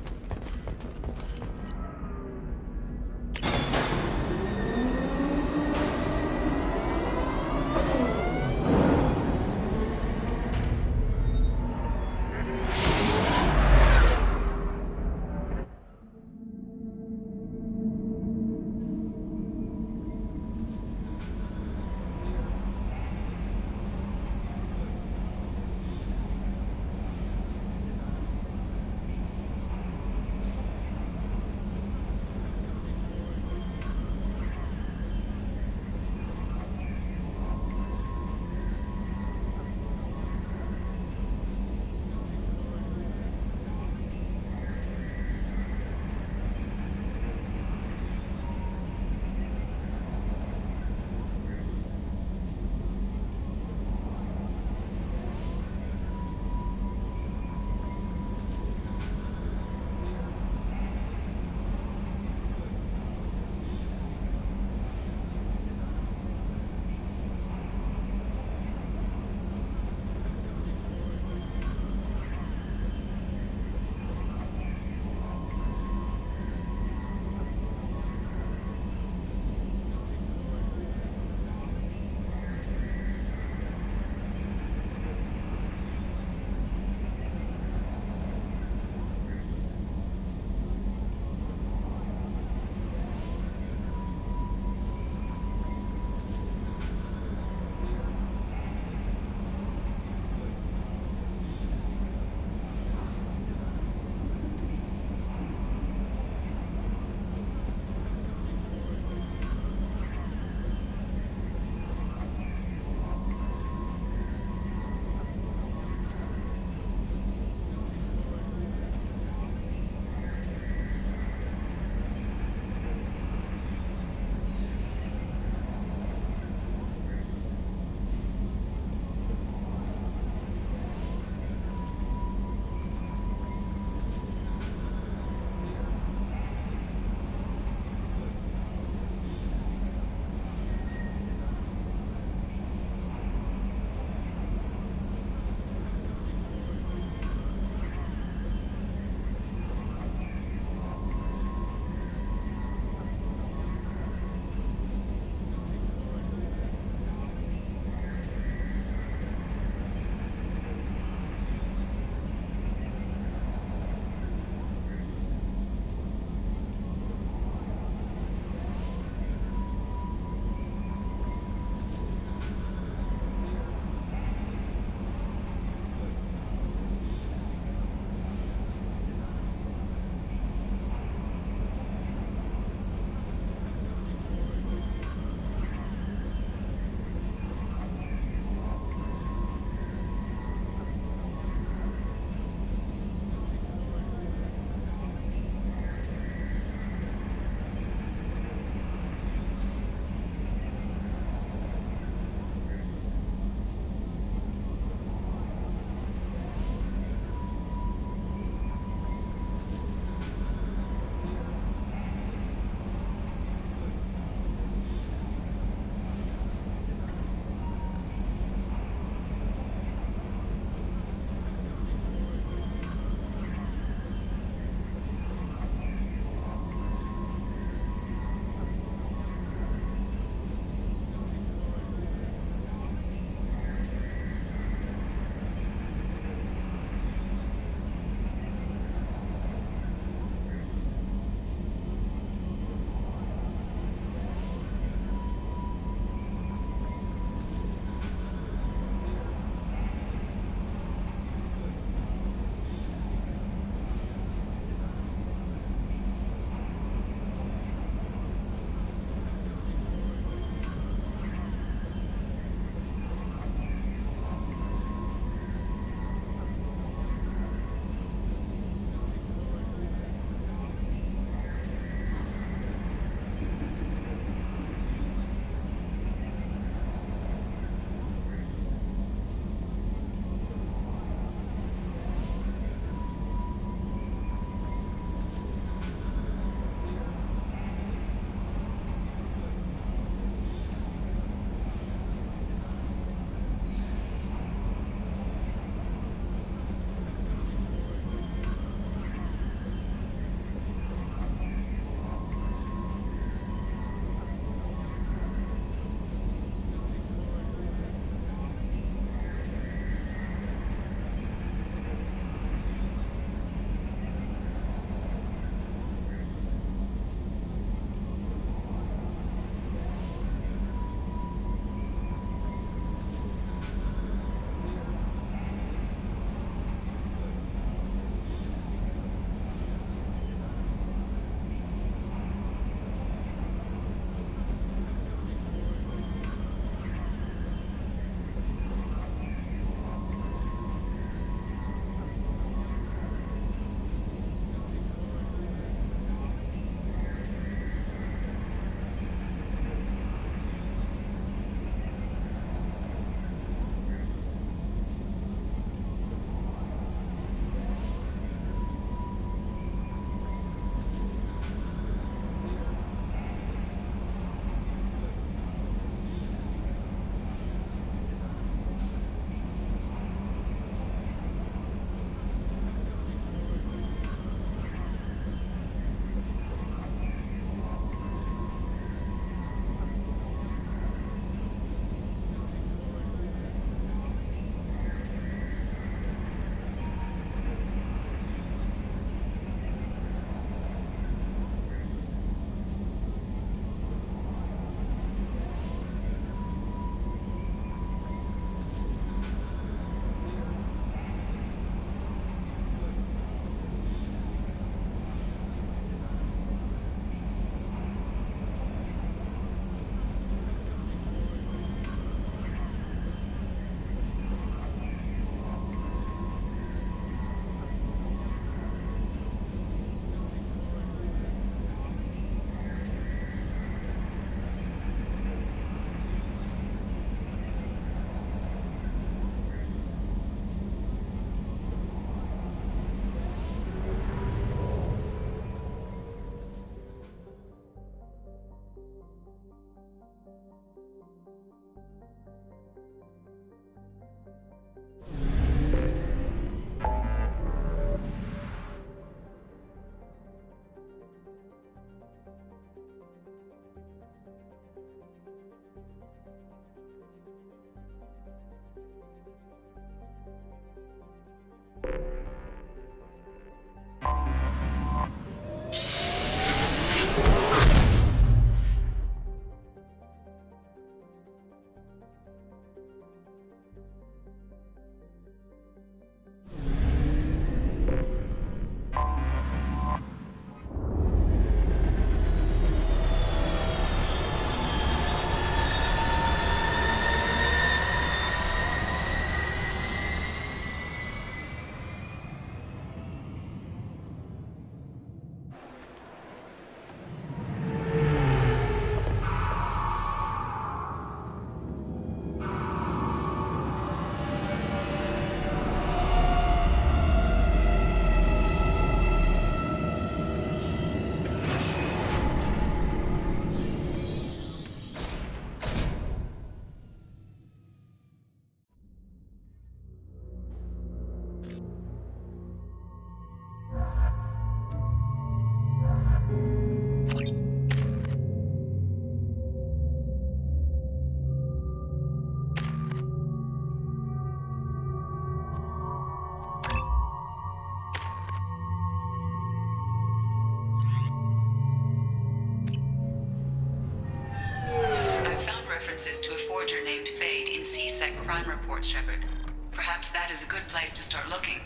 crime reports, Shepard. Perhaps that is a good place to start looking.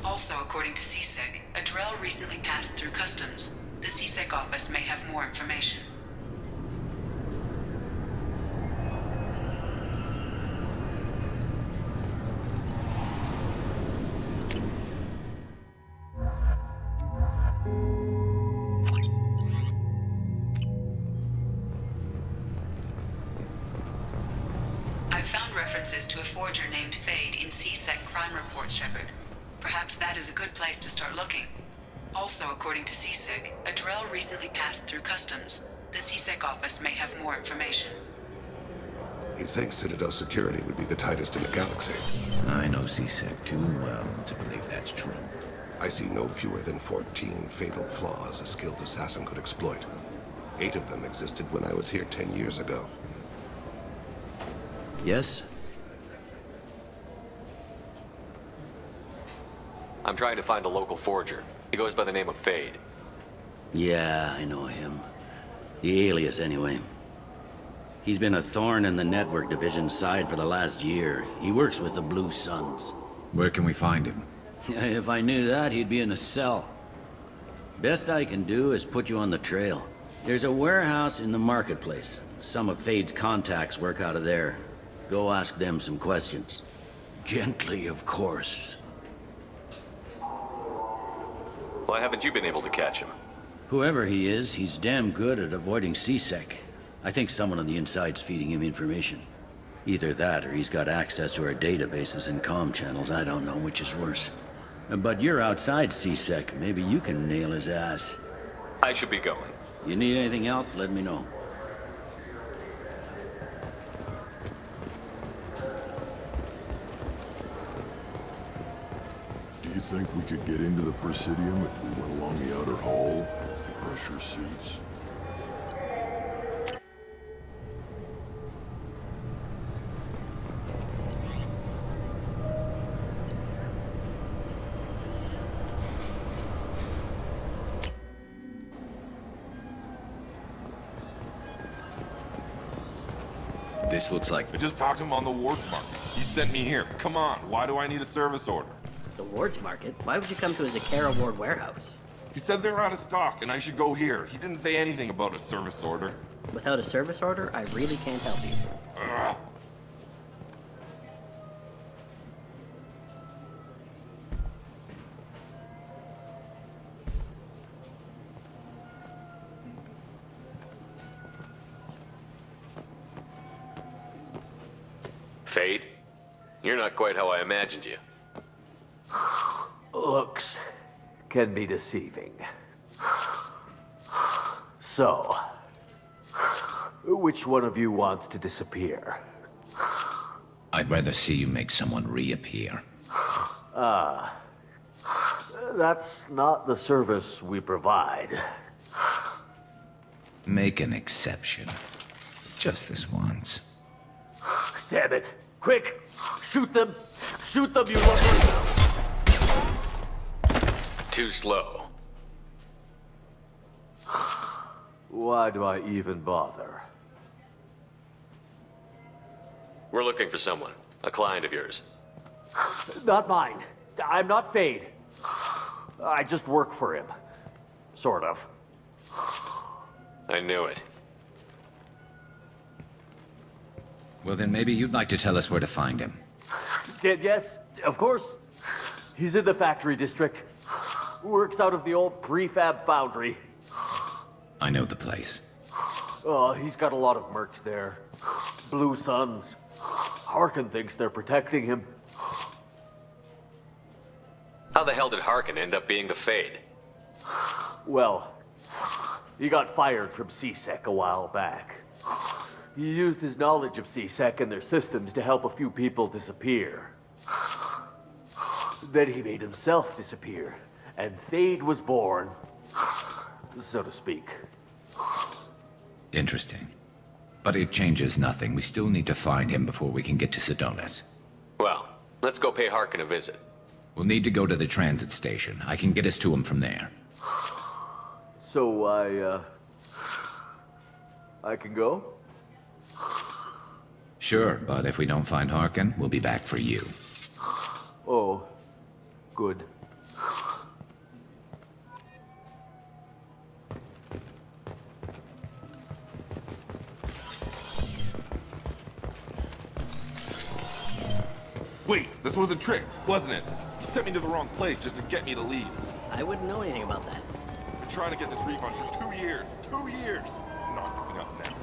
Also, according to CSEC, a DELL recently passed through customs. The CSEC office may have more information. References to a forger named Fade in CSEC crime reports, Shepard. Perhaps that is a good place to start looking. Also, according to CSEC, a DELL recently passed through customs. The CSEC office may have more information. You'd think Citadel security would be the tightest in the galaxy. I know CSEC too well to believe that's true. I see no fewer than 14 fatal flaws a skilled assassin could exploit. 8 of them existed when I was here 10 years ago. Yes? I'm trying to find a local forger. He goes by the name of Fade. Yeah, I know him. The alias, anyway. He's been a thorn in the network division's side for the last year. He works with the Blue Suns. Where can we find him? If I knew that, he'd be in a cell. Best I can do is put you on the trail. There's a warehouse in the marketplace. Some of Fade's contacts work out of there. Go ask them some questions. Gently, of course. Why haven't you been able to catch him? Whoever he is, he's damn good at avoiding CSEC. I think someone on the inside's feeding him information. Either that, or he's got access to our databases and comm channels. I don't know which is worse. But you're outside CSEC. Maybe you can nail his ass. I should be going. You need anything else, let me know. Do you think we could get into the Presidium if we went along the outer hall? Pressure suits. This looks like... I just talked to him on the Wards Market. He sent me here. Come on, why do I need a service order? The Wards Market? Why would you come to a Zakara Ward warehouse? He said they're out of stock and I should go here. He didn't say anything about a service order. Without a service order, I really can't help you. Ugh. Fade? You're not quite how I imagined you. Looks can be deceiving. So, Which one of you wants to disappear? I'd rather see you make someone reappear. Ah. That's not the service we provide. Make an exception. Just this once. Damn it. Quick! Shoot them! Shoot them, you lovers! Too slow. Why do I even bother? We're looking for someone. A client of yours. Not mine. I'm not Fade. I just work for him. Sort of. I knew it. Well, then maybe you'd like to tell us where to find him. Yes, of course. He's in the factory district. Works out of the old prefab foundry. I know the place. Oh, he's got a lot of mercs there. Blue Suns. Harkin thinks they're protecting him. How the hell did Harkin end up being the Fade? Well, he got fired from CSEC a while back. He used his knowledge of CSEC and their systems to help a few people disappear. Then he made himself disappear, and Fade was born, so to speak. Interesting. But it changes nothing. We still need to find him before we can get to Sedonis. Well, let's go pay Harkin a visit. We'll need to go to the transit station. I can get us to him from there. So I can go? Sure, but if we don't find Harkin, we'll be back for you. Oh, good. Wait, this was a trick, wasn't it? You sent me to the wrong place just to get me to leave. I wouldn't know anything about that. I've been trying to get this refund for 2 years. 2 years! I'm not giving up now.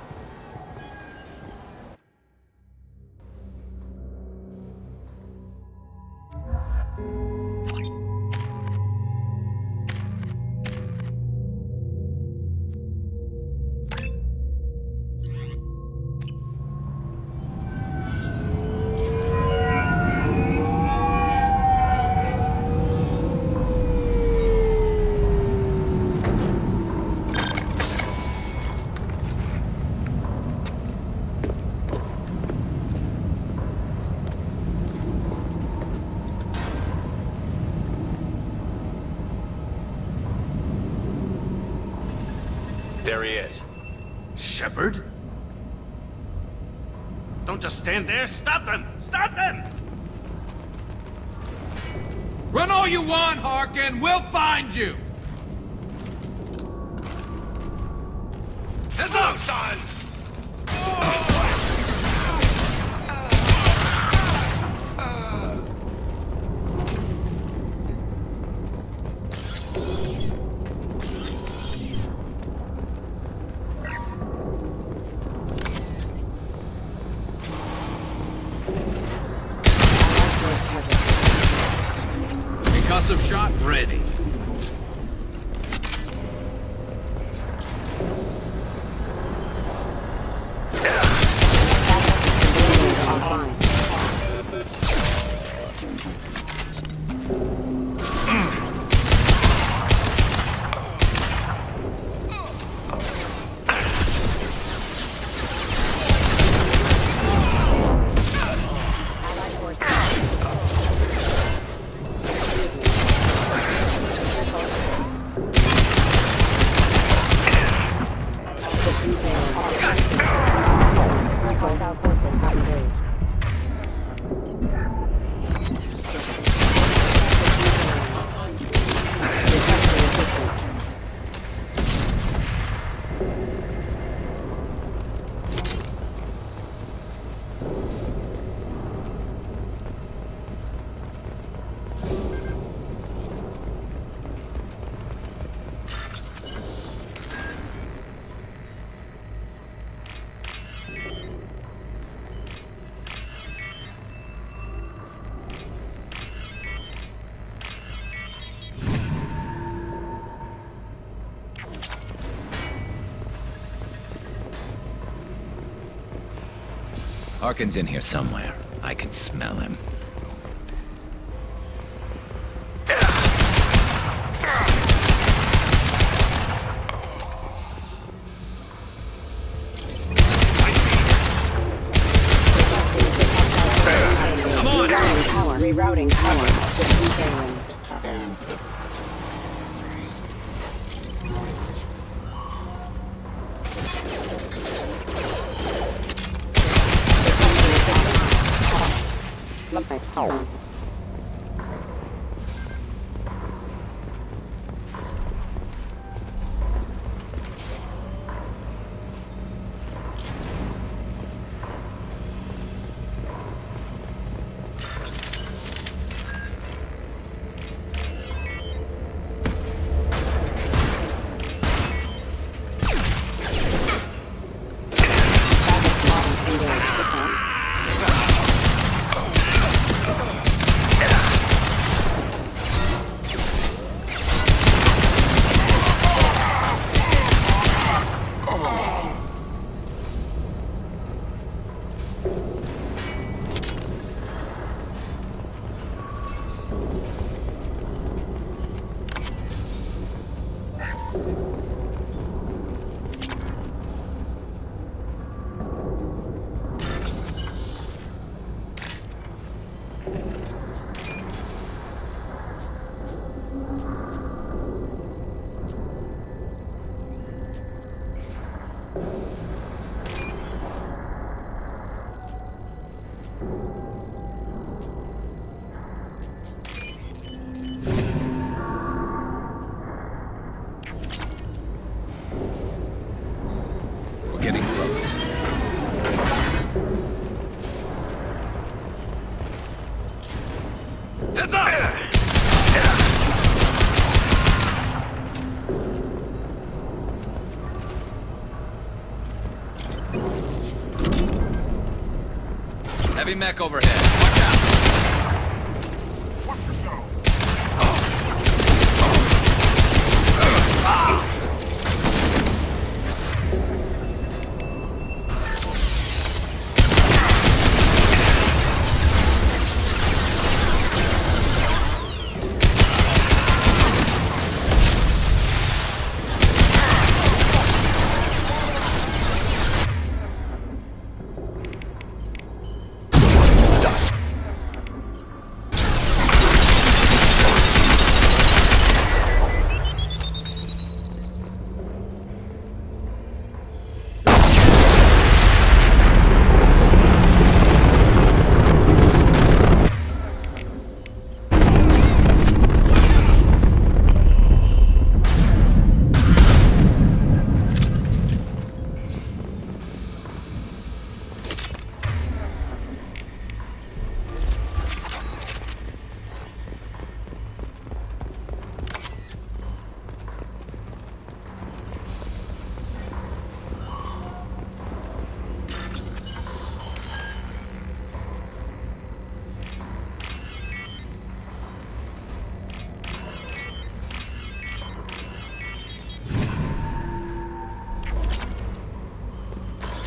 There he is. Shepard? Don't just stand there. Stop them! Stop them! Run all you want, Harkin. We'll find you. Hello, sons! Concussive shot ready. Harkin's in here somewhere. I can smell him. Come on! Power. Rerouting power. Power. We're getting close. Heads up! Heavy mech overhead. Watch out!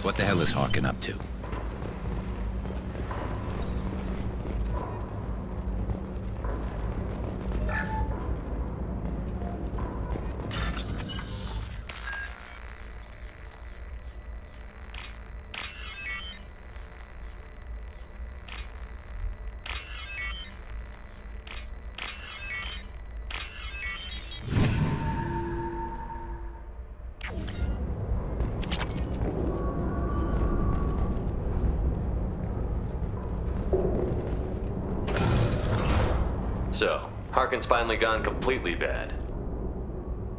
What the hell is Harkin up to? So, Harkin's finally gone completely bad.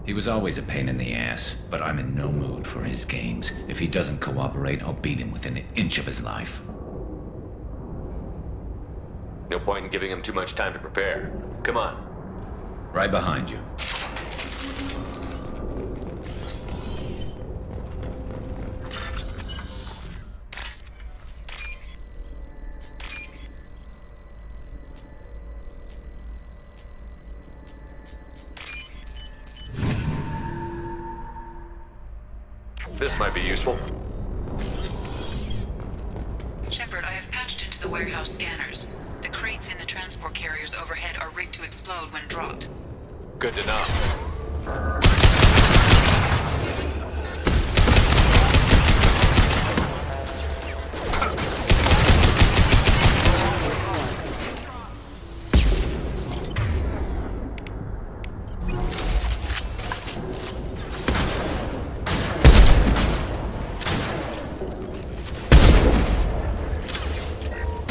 He was always a pain in the ass, but I'm in no mood for his games. If he doesn't cooperate, I'll beat him within an inch of his life. No point in giving him too much time to prepare. Come on. Right behind you. This might be useful. Shepard warehouse scanners. The crates in the transport carriers overhead are rigged to explode when dropped. Good to know.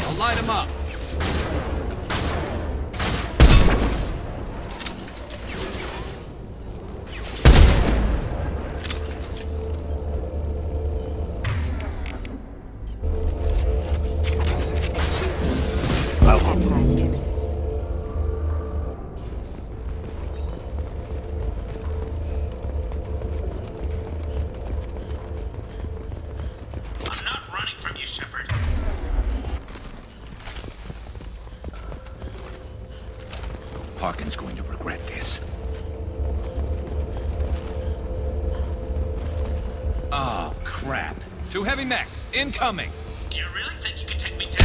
I'll light him up. I'm not running from you, Shepard. Harkin's going to regret this. Oh, crap. 2 heavy mechs, incoming. Do you really think you can take me down?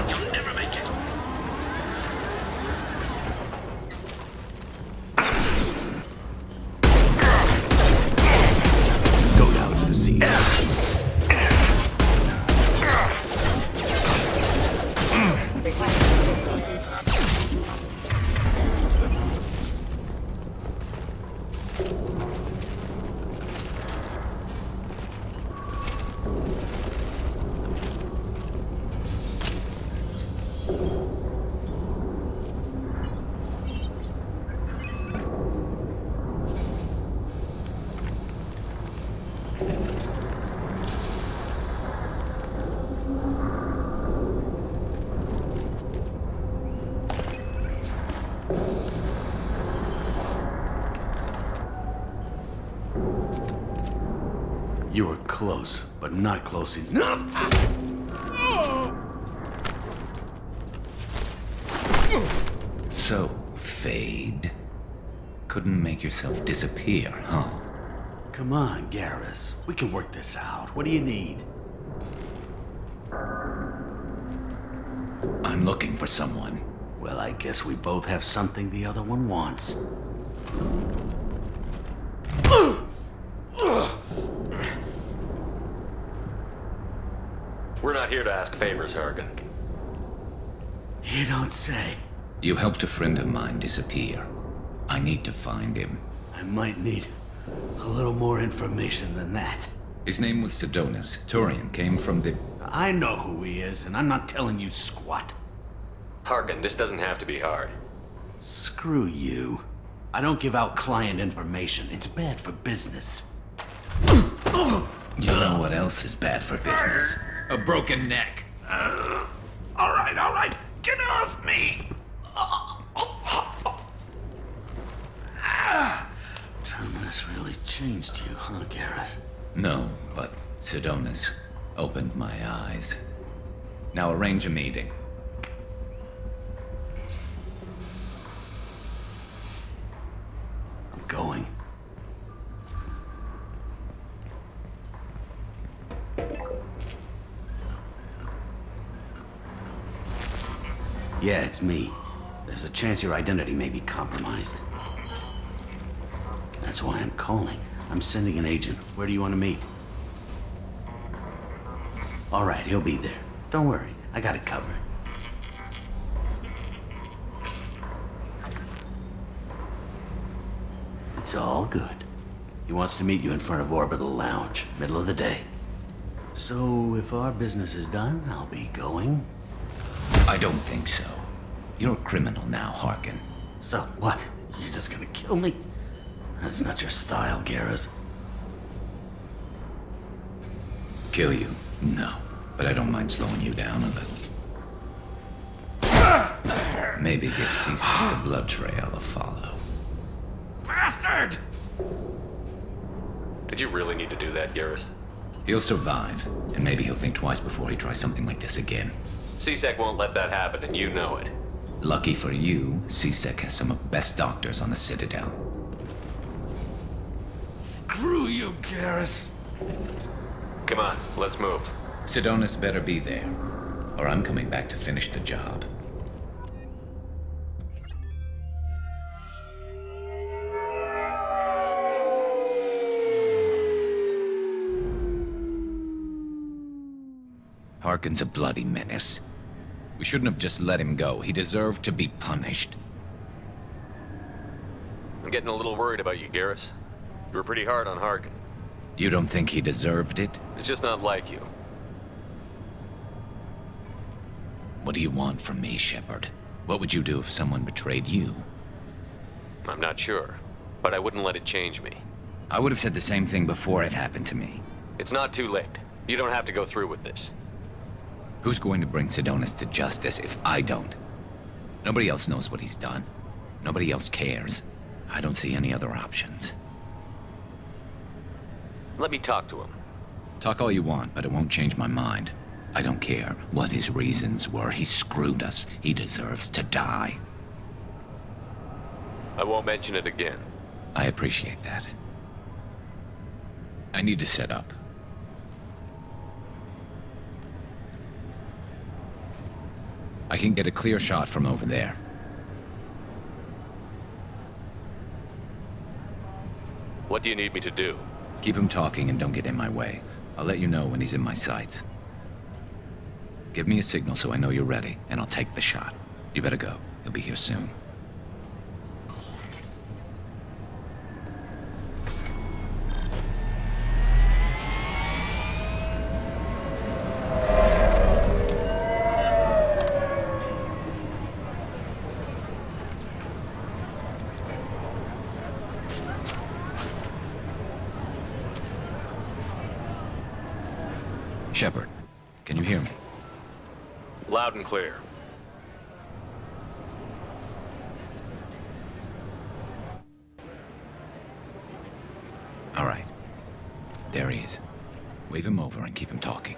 You'll never make it. Go down to the sea. You were close, but not close enough. So, Fade. Couldn't make yourself disappear, huh? Come on, Garrus. We can work this out. What do you need? I'm looking for someone. Well, I guess we both have something the other one wants. We're not here to ask favors, Harkin. You don't say. You helped a friend of mine disappear. I need to find him. I might need a little more information than that. His name was Sidonis. Turian came from the... I know who he is, and I'm not telling you squat. Harkin, this doesn't have to be hard. Screw you. I don't give out client information. It's bad for business. You know what else is bad for business? A broken neck. All right. Get off me! Terminus really changed you, huh, Garrett? No, but Sidonis opened my eyes. Now arrange a meeting. I'm going. Yeah, it's me. There's a chance your identity may be compromised. That's why I'm calling. I'm sending an agent. Where do you want to meet? All right, he'll be there. Don't worry, I got it covered. It's all good. He wants to meet you in front of Orbital Lounge, middle of the day. So, if our business is done, I'll be going. I don't think so. You're a criminal now, Harkin. So, what? You're just gonna kill me? That's not your style, Garrus. Kill you? No. But I don't mind slowing you down a little. Maybe give CC the blood trail a follow. Bastard! Did you really need to do that, Garrus? He'll survive, and maybe he'll think twice before he tries something like this again. CSEC won't let that happen, and you know it. Lucky for you, CSEC has some of the best doctors on the Citadel. Screw you, Garrus. Come on, let's move. Sidonis better be there, or I'm coming back to finish the job. Harkin's a bloody menace. We shouldn't have just let him go. He deserved to be punished. I'm getting a little worried about you, Garrus. You were pretty hard on Harkin. You don't think he deserved it? It's just not like you. What do you want from me, Shepard? What would you do if someone betrayed you? I'm not sure, but I wouldn't let it change me. I would have said the same thing before it happened to me. It's not too late. You don't have to go through with this. Who's going to bring Sidonis to justice if I don't? Nobody else knows what he's done. Nobody else cares. I don't see any other options. Let me talk to him. Talk all you want, but it won't change my mind. I don't care what his reasons were. He screwed us. He deserves to die. I won't mention it again. I appreciate that. I need to set up. I can get a clear shot from over there. What do you need me to do? Keep him talking and don't get in my way. I'll let you know when he's in my sights. Give me a signal so I know you're ready, and I'll take the shot. You better go. He'll be here soon. Shepard, can you hear me? Loud and clear. All right. There he is. Wave him over and keep him talking.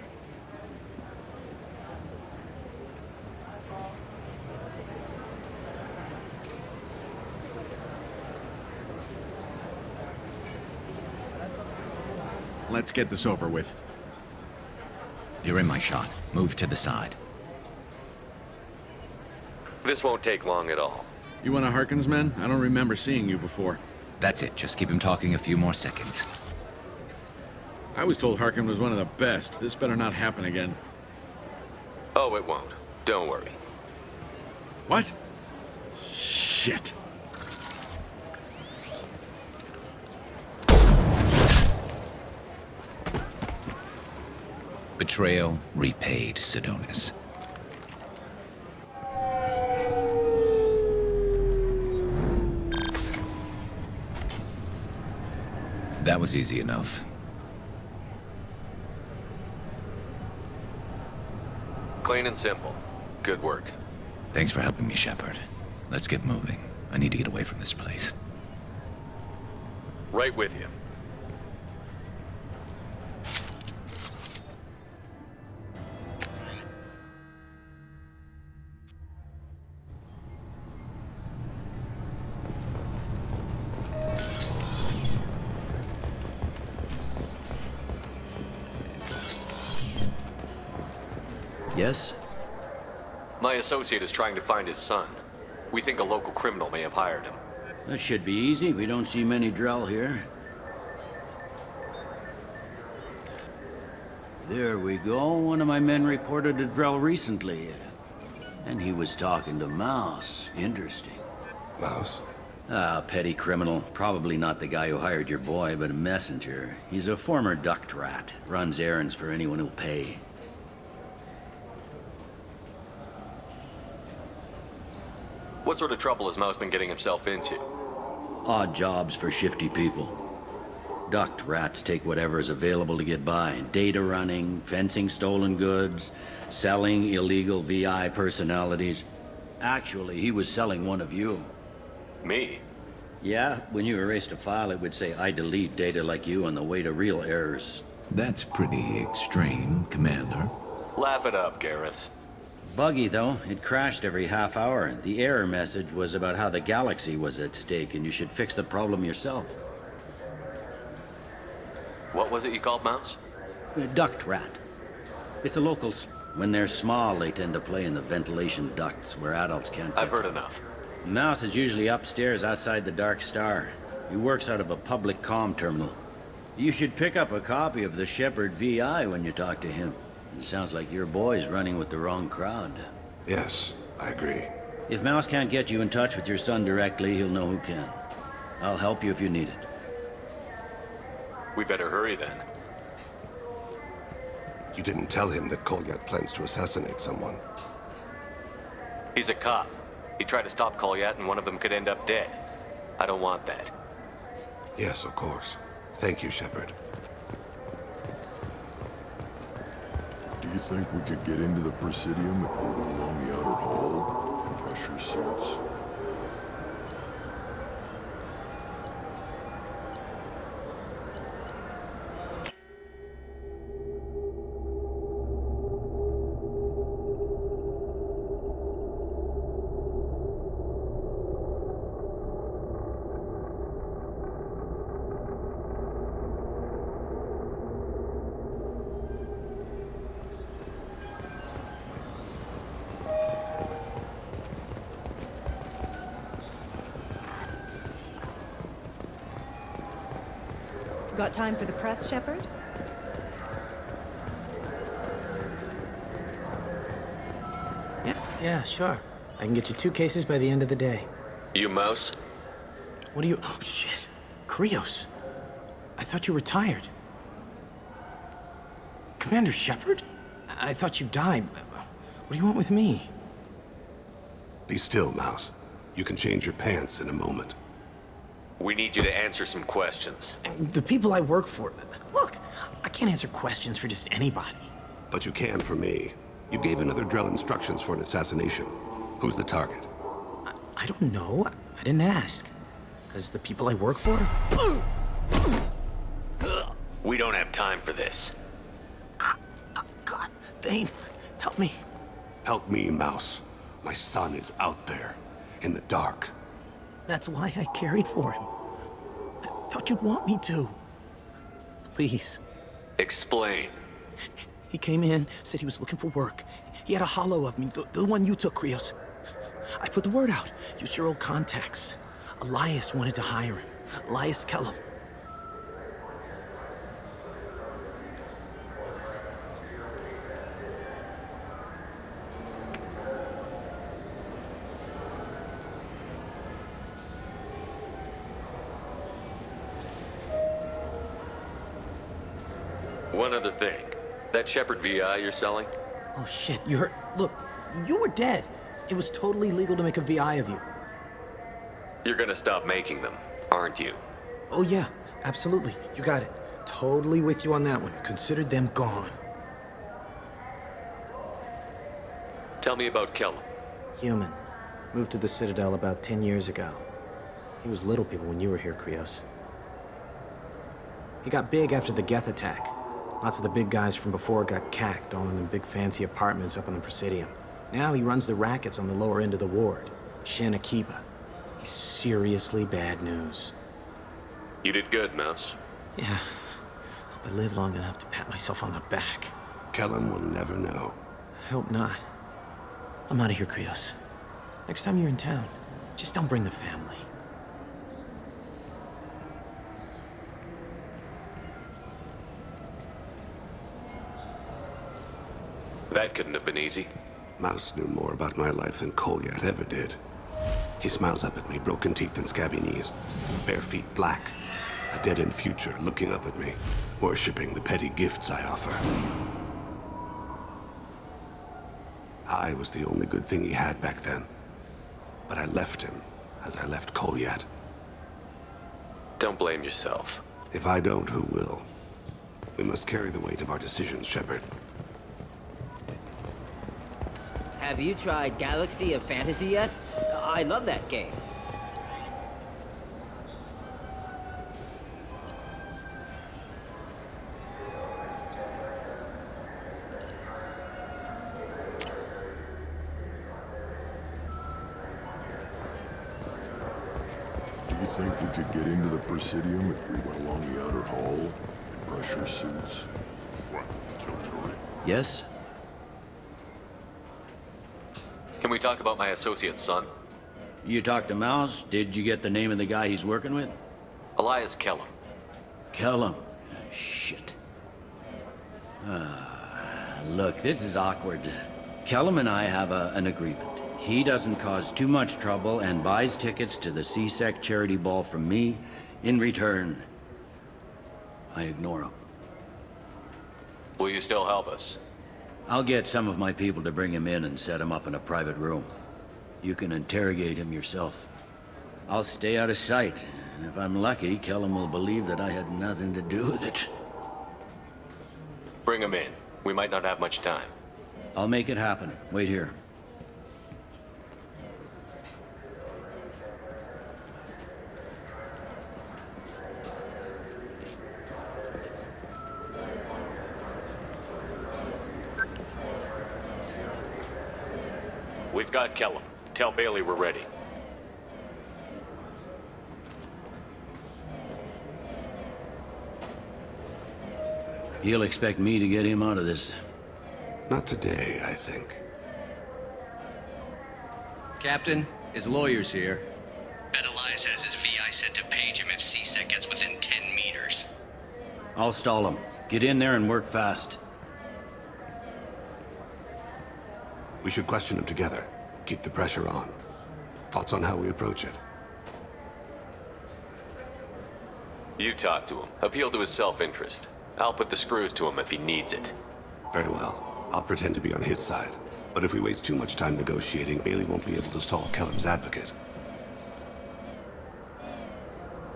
Let's get this over with. You're in my shot. Move to the side. This won't take long at all. You one of Harkin's men? I don't remember seeing you before. That's it. Just keep him talking a few more seconds. I was told Harkin was one of the best. This better not happen again. Oh, it won't. Don't worry. What? Shit. Betrayal repaid, Sidonis. That was easy enough. Clean and simple. Good work. Thanks for helping me, Shepard. Let's get moving. I need to get away from this place. Right with you. Yes? My associate is trying to find his son. We think a local criminal may have hired him. That should be easy. We don't see many DELL here. There we go. One of my men reported a DELL recently. And he was talking to Mouse. Interesting. Mouse? Ah, petty criminal. Probably not the guy who hired your boy, but a messenger. He's a former duct rat. Runs errands for anyone who'll pay. What sort of trouble has Mouse been getting himself into? Odd jobs for shifty people. Duct rats take whatever is available to get by. Data running, fencing stolen goods, selling illegal VI personalities. Actually, he was selling one of you. Me? Yeah, when you erased a file, it would say, I delete data like you on the way to real errors. That's pretty extreme, Commander. Laugh it up, Garrus. Buggy, though. It crashed every half hour. The error message was about how the galaxy was at stake and you should fix the problem yourself. What was it you called Mouse? A duct rat. It's a local... When they're small, they tend to play in the ventilation ducts where adults can't... I've heard enough. Mouse is usually upstairs outside the Dark Star. He works out of a public comm terminal. You should pick up a copy of the Shepherd VI when you talk to him. It sounds like your boy's running with the wrong crowd. Yes, I agree. If Mouse can't get you in touch with your son directly, he'll know who can. I'll help you if you need it. We better hurry then. You didn't tell him that Kolyat plans to assassinate someone. He's a cop. He tried to stop Kolyat and one of them could end up dead. I don't want that. Yes, of course. Thank you, Shepard. Do you think we could get into the Presidium if we were along the outer hall in pressure suits? Got time for the press, Shepard? Yeah, sure. I can get you 2 cases by the end of the day. You Mouse? What are you... Oh, shit. Krios. I thought you were retired. Commander Shepard? I thought you died. What do you want with me? Be still, Mouse. You can change your pants in a moment. We need you to answer some questions. The people I work for... Look, I can't answer questions for just anybody. But you can for me. You gave another Drell instructions for an assassination. Who's the target? I don't know. I didn't ask. Because the people I work for... We don't have time for this. God, Dane, help me. Help me, Mouse. My son is out there, in the dark. That's why I carried for him. I thought you'd want me to. Please. Explain. He came in, said he was looking for work. He had a holo of me, the one you took, Krios. I put the word out. Use your old contacts. Elias wanted to hire him. Elias Kellum. One other thing. That Shepherd VI you're selling? Oh shit, you heard... Look, you were dead. It was totally legal to make a VI of you. You're gonna stop making them, aren't you? Oh yeah, absolutely. You got it. Totally with you on that one. Considered them gone. Tell me about Kellum. Human. Moved to the Citadel about 10 years ago. He was little people when you were here, Krios. He got big after the Geth attack. Lots of the big guys from before got cacked, all in them big fancy apartments up on the Presidium. Now he runs the rackets on the lower end of the ward. Shin Akiba. He's seriously bad news. You did good, Mouse. Yeah. Hope I live long enough to pat myself on the back. Kellum will never know. I hope not. I'm out of here, Krios. Next time you're in town, just don't bring the family. That couldn't have been easy. Mouse knew more about my life than Kolyat ever did. He smiles up at me, broken teeth and scabby knees. Bare feet black. A dead-end future looking up at me, worshipping the petty gifts I offer. I was the only good thing he had back then. But I left him, as I left Kolyat. Don't blame yourself. If I don't, who will? We must carry the weight of our decisions, Shepard. Have you tried Galaxy of Fantasy yet? I love that game. Do you think we could get into the Presidium if we went along the outer hall in pressure suits? What, Killjoy? Yes? Can we talk about my associate's son? You talked to Mouse? Did you get the name of the guy he's working with? Elias Kellum. Kellum? Shit. Look, this is awkward. Kellum and I have an agreement. He doesn't cause too much trouble and buys tickets to the CSEC charity ball from me. In return, I ignore him. Will you still help us? I'll get some of my people to bring him in and set him up in a private room. You can interrogate him yourself. I'll stay out of sight, and if I'm lucky, Kellum will believe that I had nothing to do with it. Bring him in. We might not have much time. I'll make it happen. Wait here. We've got Kellum. Tell Bailey we're ready. He'll expect me to get him out of this. Not today, I think. Captain, his lawyer's here. Bet Elias has his VI set to page him if CSEC gets within 10 meters. I'll stall him. Get in there and work fast. We should question him together. Keep the pressure on. Thoughts on how we approach it? You talk to him. Appeal to his self-interest. I'll put the screws to him if he needs it. Very well. I'll pretend to be on his side. But if we waste too much time negotiating, Bailey won't be able to stall Kellum's advocate.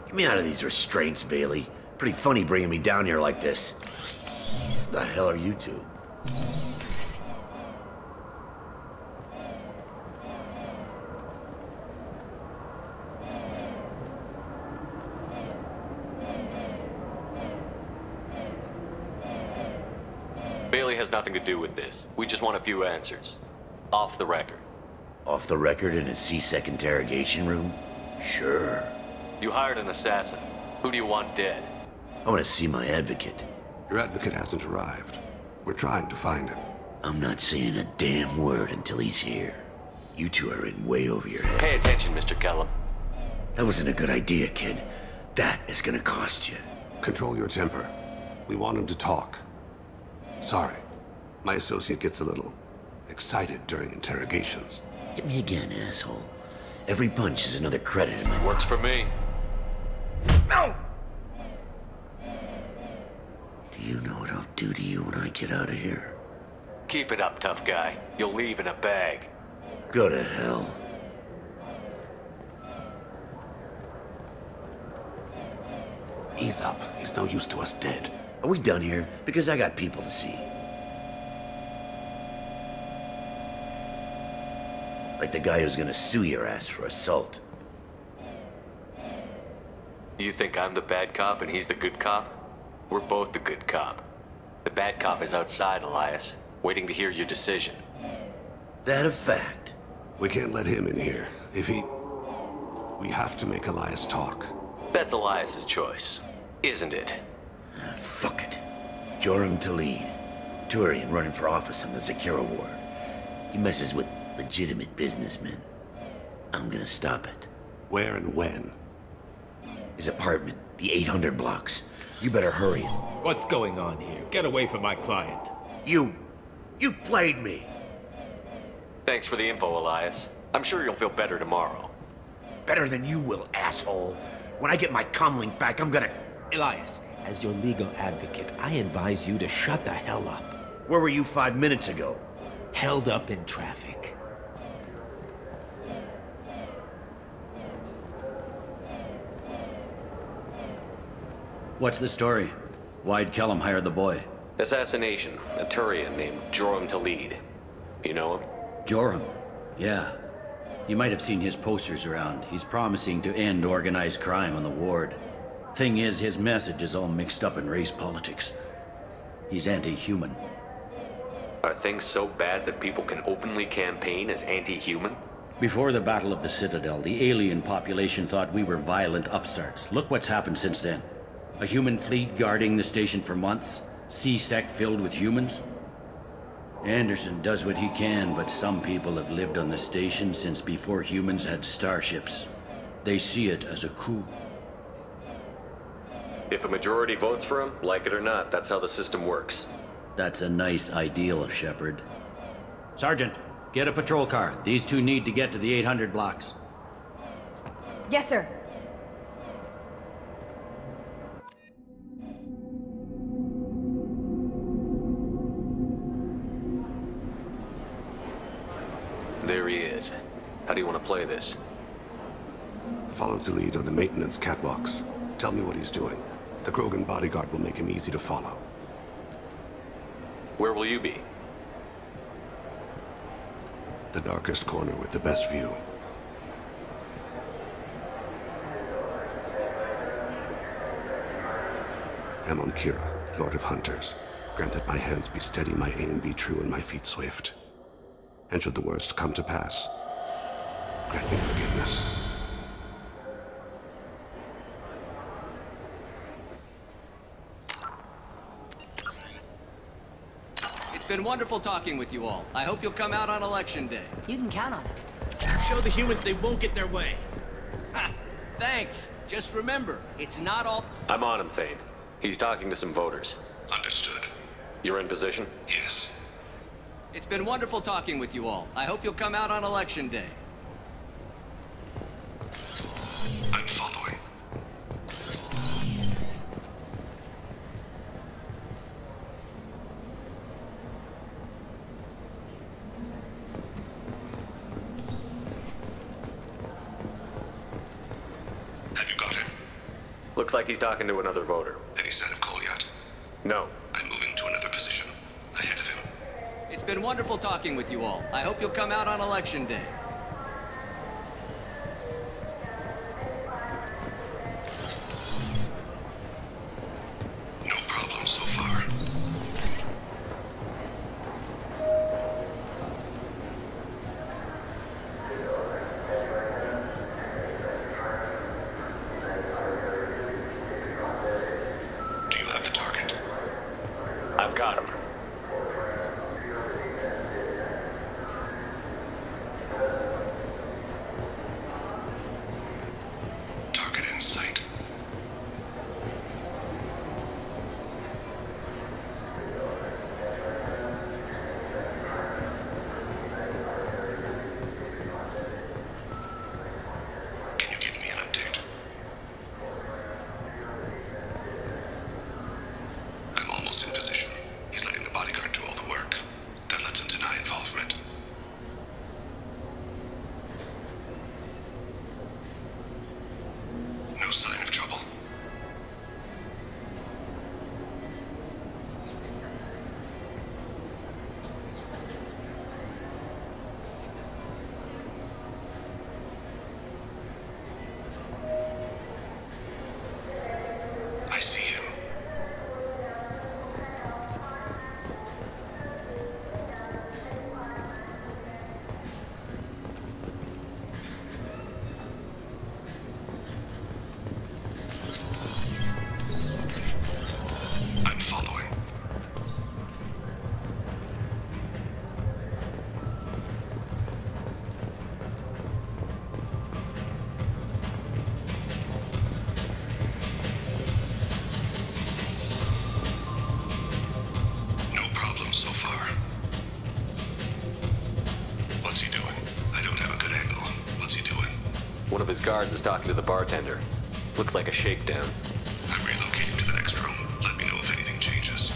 Get me out of these restraints, Bailey. Pretty funny bringing me down here like this. The hell are you two? Bailey has nothing to do with this. We just want a few answers. Off the record. Off the record in a CSEC interrogation room? Sure. You hired an assassin. Who do you want dead? I want to see my advocate. Your advocate hasn't arrived. We're trying to find him. I'm not saying a damn word until he's here. You two are in way over your head. Pay attention, Mr. Kellum. That wasn't a good idea, kid. That is gonna cost you. Control your temper. We want him to talk. Sorry. My associate gets a little excited during interrogations. Hit me again, asshole. Every punch is another credit in my... Works for me. No! Do you know what I'll do to you when I get out of here? Keep it up, tough guy. You'll leave in a bag. Go to hell. Ease up. He's no use to us dead. Are we done here? Because I got people to see. Like the guy who's gonna sue your ass for assault. You think I'm the bad cop and he's the good cop? We're both the good cop. The bad cop is outside, Elias, waiting to hear your decision. That a fact? We can't let him in here. If he... We have to make Elias talk. That's Elias's choice, isn't it? Fuck it. Joram Talid. Turian running for office on the Zakira Ward. He messes with legitimate businessmen. I'm gonna stop it. Where and when? His apartment, the 800 blocks. You better hurry. What's going on here? Get away from my client. You played me. Thanks for the info, Elias. I'm sure you'll feel better tomorrow. Better than you will, asshole. When I get my comlink back, I'm gonna... Elias, as your legal advocate, I advise you to shut the hell up. Where were you 5 minutes ago? Held up in traffic. What's the story? Why'd Kellum hire the boy? Assassination. A Turian named Joram Talid. You know him? Joram? Yeah. You might have seen his posters around. He's promising to end organized crime on the ward. Thing is, his message is all mixed up in race politics. He's anti-human. Are things so bad that people can openly campaign as anti-human? Before the Battle of the Citadel, the alien population thought we were violent upstarts. Look what's happened since then. A human fleet guarding the station for months. C-Sec filled with humans. Anderson does what he can, but some people have lived on the station since before humans had starships. They see it as a coup. If a majority votes for him, like it or not, that's how the system works. That's a nice ideal, Shepard. Sergeant, get a patrol car. These two need to get to the 800 blocks. Yes, sir. There he is. How do you want to play this? Follow the lead on the maintenance catwalks. Tell me what he's doing. The Krogan bodyguard will make him easy to follow. Where will you be? The darkest corner with the best view. I'm on Kira, Lord of Hunters. Grant that my hands be steady, my aim be true, and my feet swift. And should the worst come to pass, grant me forgiveness. It's been wonderful talking with you all. I hope you'll come out on election day. You can count on it. Show the humans they won't get their way. Ha! Thanks. Just remember, it's not all... I'm on him, Thane. He's talking to some voters. Understood. You're in position? Yes. It's been wonderful talking with you all. I hope you'll come out on election day. I'm following. Have you got him? Looks like he's talking to another voter. Any sign of Kolyat? No. I'm moving to another position. Ahead of him. It's been wonderful talking with you all. I hope you'll come out on election day. No problem so far. Do you have the target? I've got him. Target in sight. Can you give me an update? I'm almost in position. He's letting the bodyguard do all the work. That lets him deny involvement. No sign of trouble. I see him. I'm following. No problem so far. What's he doing? I don't have a good angle. What's he doing? One of his guards is talking to the bartender. Looks like a shakedown. I'm relocating to the next room. Let me know if anything changes.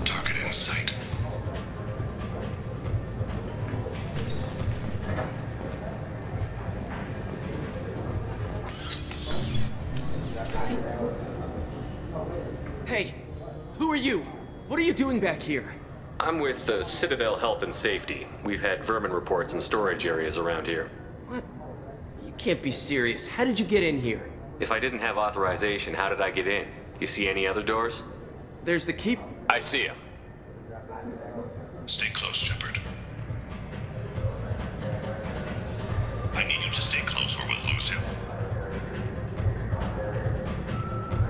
Target in sight. you? What are you doing back here? I'm with Citadel Health and Safety. We've had vermin reports in storage areas around here. What? You can't be serious. How did you get in here? If I didn't have authorization, how did I get in? You see any other doors? There's the keep. I see him. Stay close, Shepard. I need you to stay close or we'll lose him.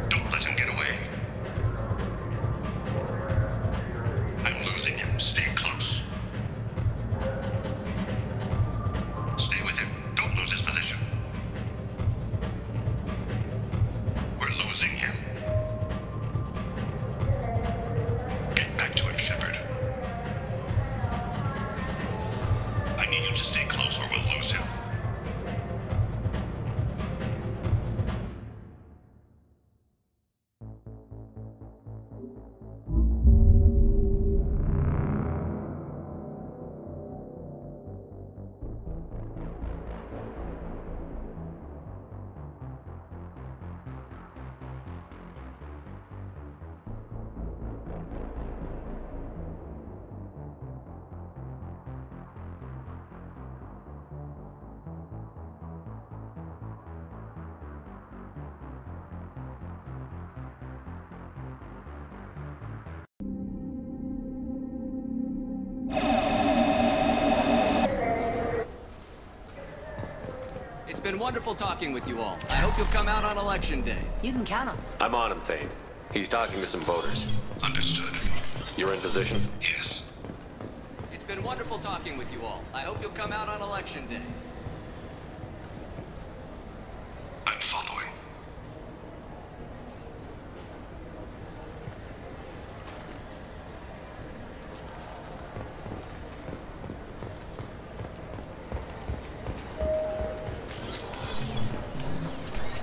Don't let him get away. I'm losing him. Stay close. Stay with him. Don't lose his position. We're losing him. Get back to him, Shepard. I need you to stay close or we'll lose him. It's been wonderful talking with you all. I hope you'll come out on election day. You can count on. I'm on him, Thane. He's talking to some voters. Understood. You're in position? Yes. It's been wonderful talking with you all. I hope you'll come out on election day. I'm following.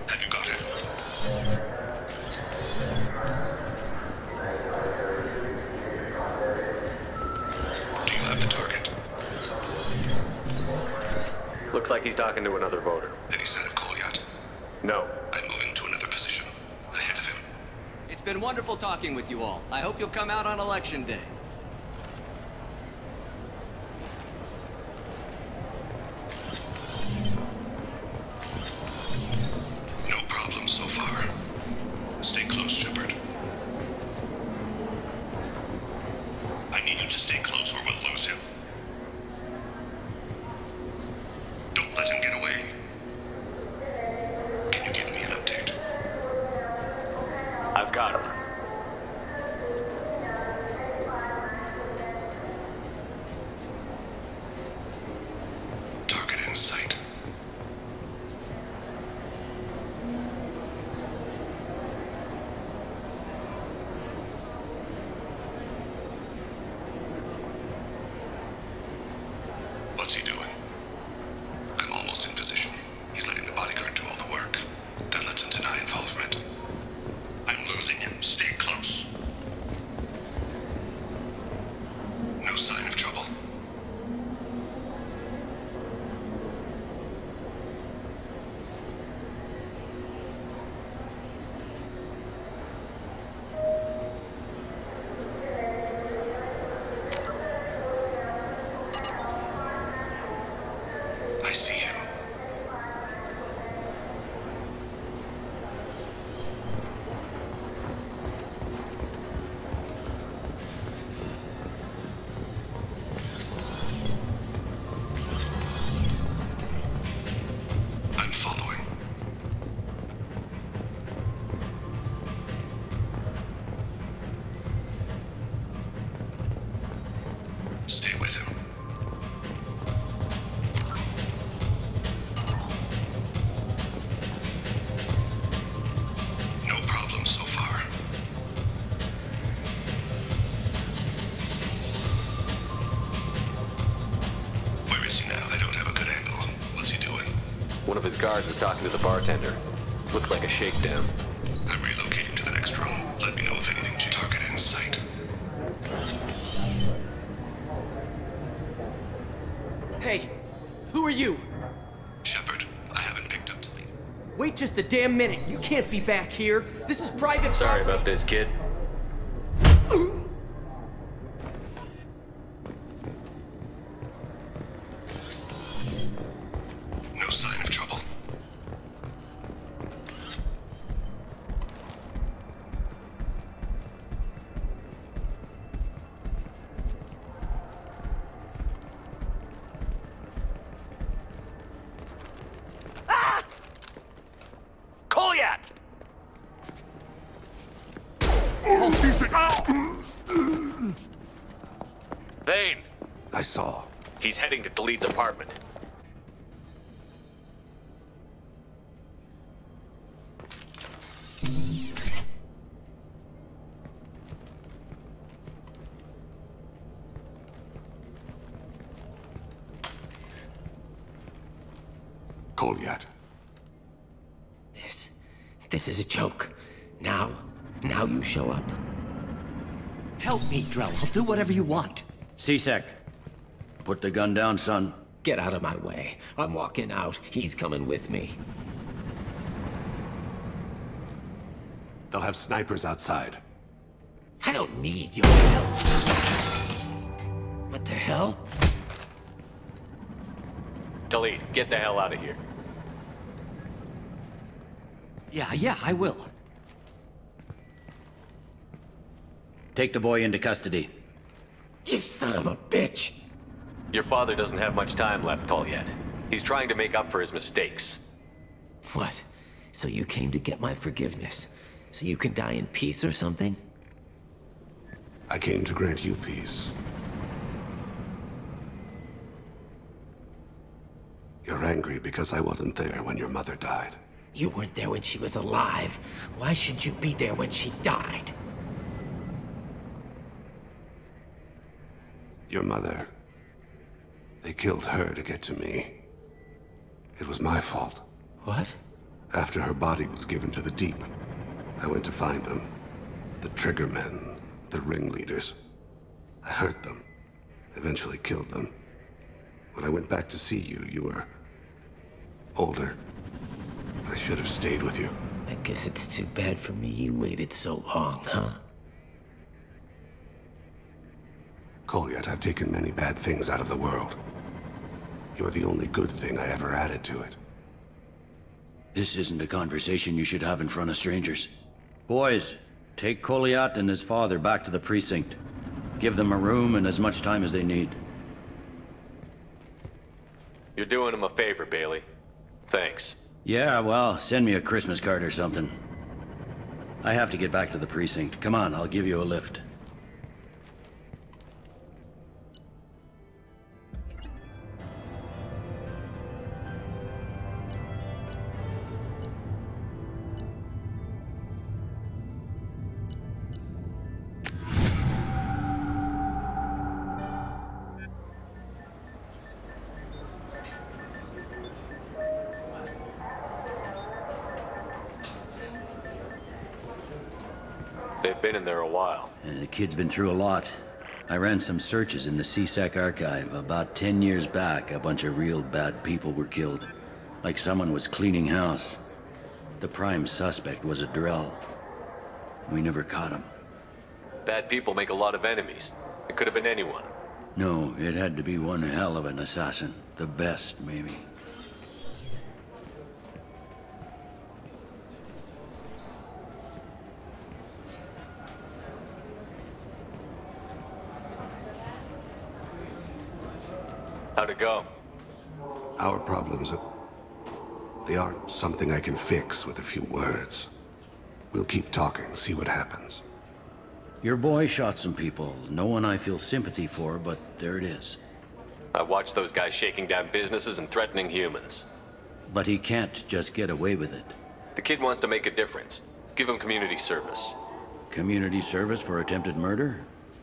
Have you got it? Do you have the target? Looks like he's talking to another voter. Any sign of Cole yet? No. I'm moving to another position. Ahead of him. It's been wonderful talking with you all. I hope you'll come out on election day. No problem so far. Stay close, Shepard. I need you to stay close or we'll lose him. Don't let him get away. Can you give me an update? I've got him. Target in sight. What's he doing? I'm almost in position. He's letting the bodyguard do all the work. That lets him deny involvement. I'm losing him. Stay close. No sign of trouble. I see him. I'm following. Stay with him. No problem so far. Where is he now? I don't have a good angle. What's he doing? One of his guards is talking to the bartender. Looks like a shakedown. I'm relocating to the next room. Let me know if anything. Target in sight. Hey, who are you? Shepard, I haven't picked up the lead. Wait just a damn minute. You can't be back here. This is private Sorry property. about this, kid. Vane! I saw. He's heading to Delete's apartment. Kolyat. This is a joke. Now you show up. Help me, Drell. I'll do whatever you want. C-Sec. Put the gun down, son. Get out of my way. I'm walking out. He's coming with me. They'll have snipers outside. I don't need your help. What the hell? Delete, get the hell out of here. Yeah, I will. Take the boy into custody. You son of a bitch! Your father doesn't have much time left, Kolyat. He's trying to make up for his mistakes. What? So you came to get my forgiveness? So you can die in peace or something? I came to grant you peace. You're angry because I wasn't there when your mother died. You weren't there when she was alive. Why should you be there when she died? Your mother... They killed her to get to me. It was my fault. What? After her body was given to the Deep, I went to find them. The Triggermen, the ringleaders. I hurt them. Eventually killed them. When I went back to see you, you were... older. I should have stayed with you. I guess it's too bad for me you waited so long, huh? Kolyat, I've taken many bad things out of the world. You're the only good thing I ever added to it. This isn't a conversation you should have in front of strangers. Boys, take Kolyat and his father back to the precinct. Give them a room and as much time as they need. You're doing him a favor, Bailey. Thanks. Yeah, well, send me a Christmas card or something. I have to get back to the precinct. Come on, I'll give you a lift. They've been in there a while. The kid's been through a lot. I ran some searches in the CSEC archive. About 10 years back, a bunch of real bad people were killed. Like someone was cleaning house. The prime suspect was a DELL. We never caught him. Bad people make a lot of enemies. It could have been anyone. No, it had to be one hell of an assassin. The best, maybe. How'd it go? Our problems they aren't something I can fix with a few words. We'll keep talking, see what happens. Your boy shot some people. No one I feel sympathy for, but there it is. I watched those guys shaking down businesses and threatening humans. But he can't just get away with it. The kid wants to make a difference. Give him community service. Community service for attempted murder?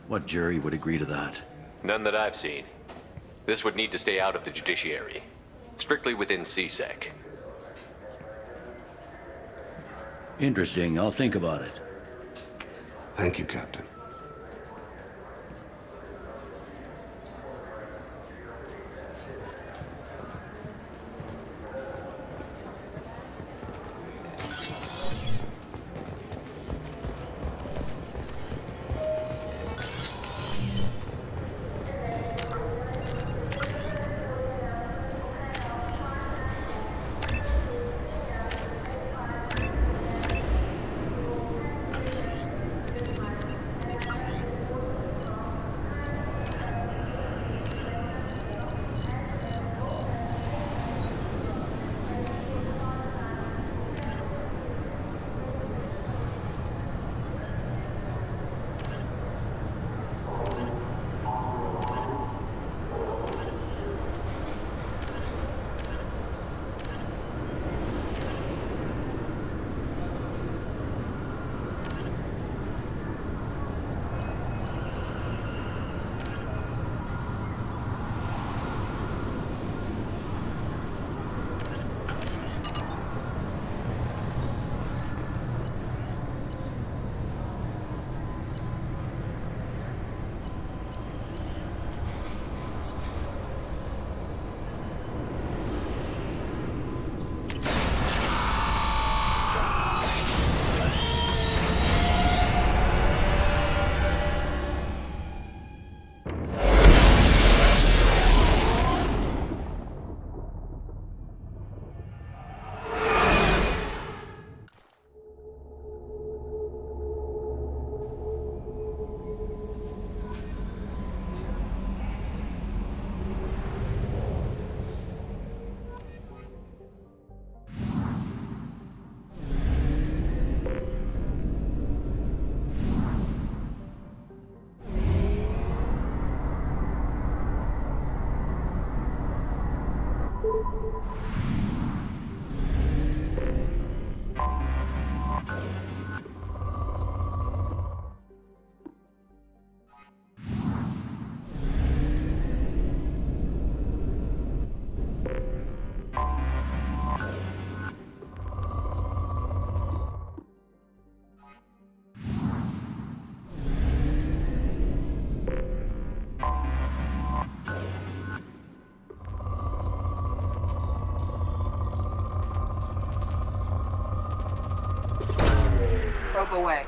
What jury would agree to that? None that I've seen. This would need to stay out of the judiciary. Strictly within CSEC. Interesting. I'll think about it. Thank you, Captain. Probe away.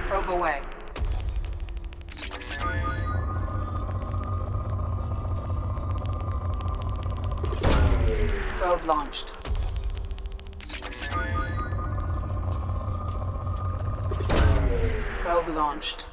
Probe away. Probe launched. Probe launched.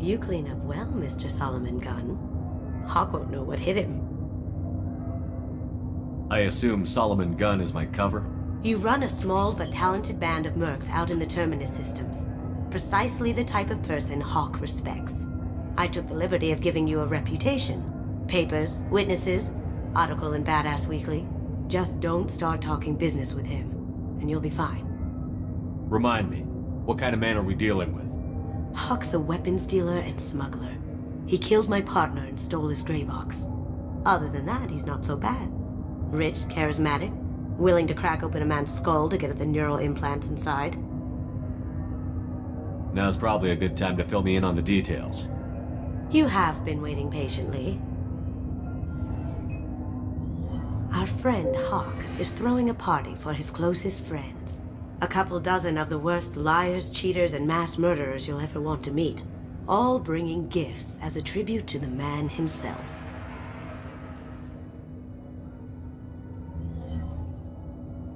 You clean up well, Mr. Solomon Gunn. Hawk won't know what hit him. I assume Solomon Gunn is my cover? You run a small but talented band of mercs out in the Terminus systems. Precisely the type of person Hawk respects. I took the liberty of giving you a reputation. Papers, witnesses, article in Badass Weekly. Just don't start talking business with him, and you'll be fine. Remind me, what kind of man are we dealing with? Hawk's a weapons dealer and smuggler. He killed my partner and stole his gray box. Other than that, he's not so bad. Rich, charismatic, willing to crack open a man's skull to get at the neural implants inside. Now's probably a good time to fill me in on the details. You have been waiting patiently. Our friend Hawk is throwing a party for his closest friends. A couple dozen of the worst liars, cheaters, and mass murderers you'll ever want to meet. All bringing gifts as a tribute to the man himself.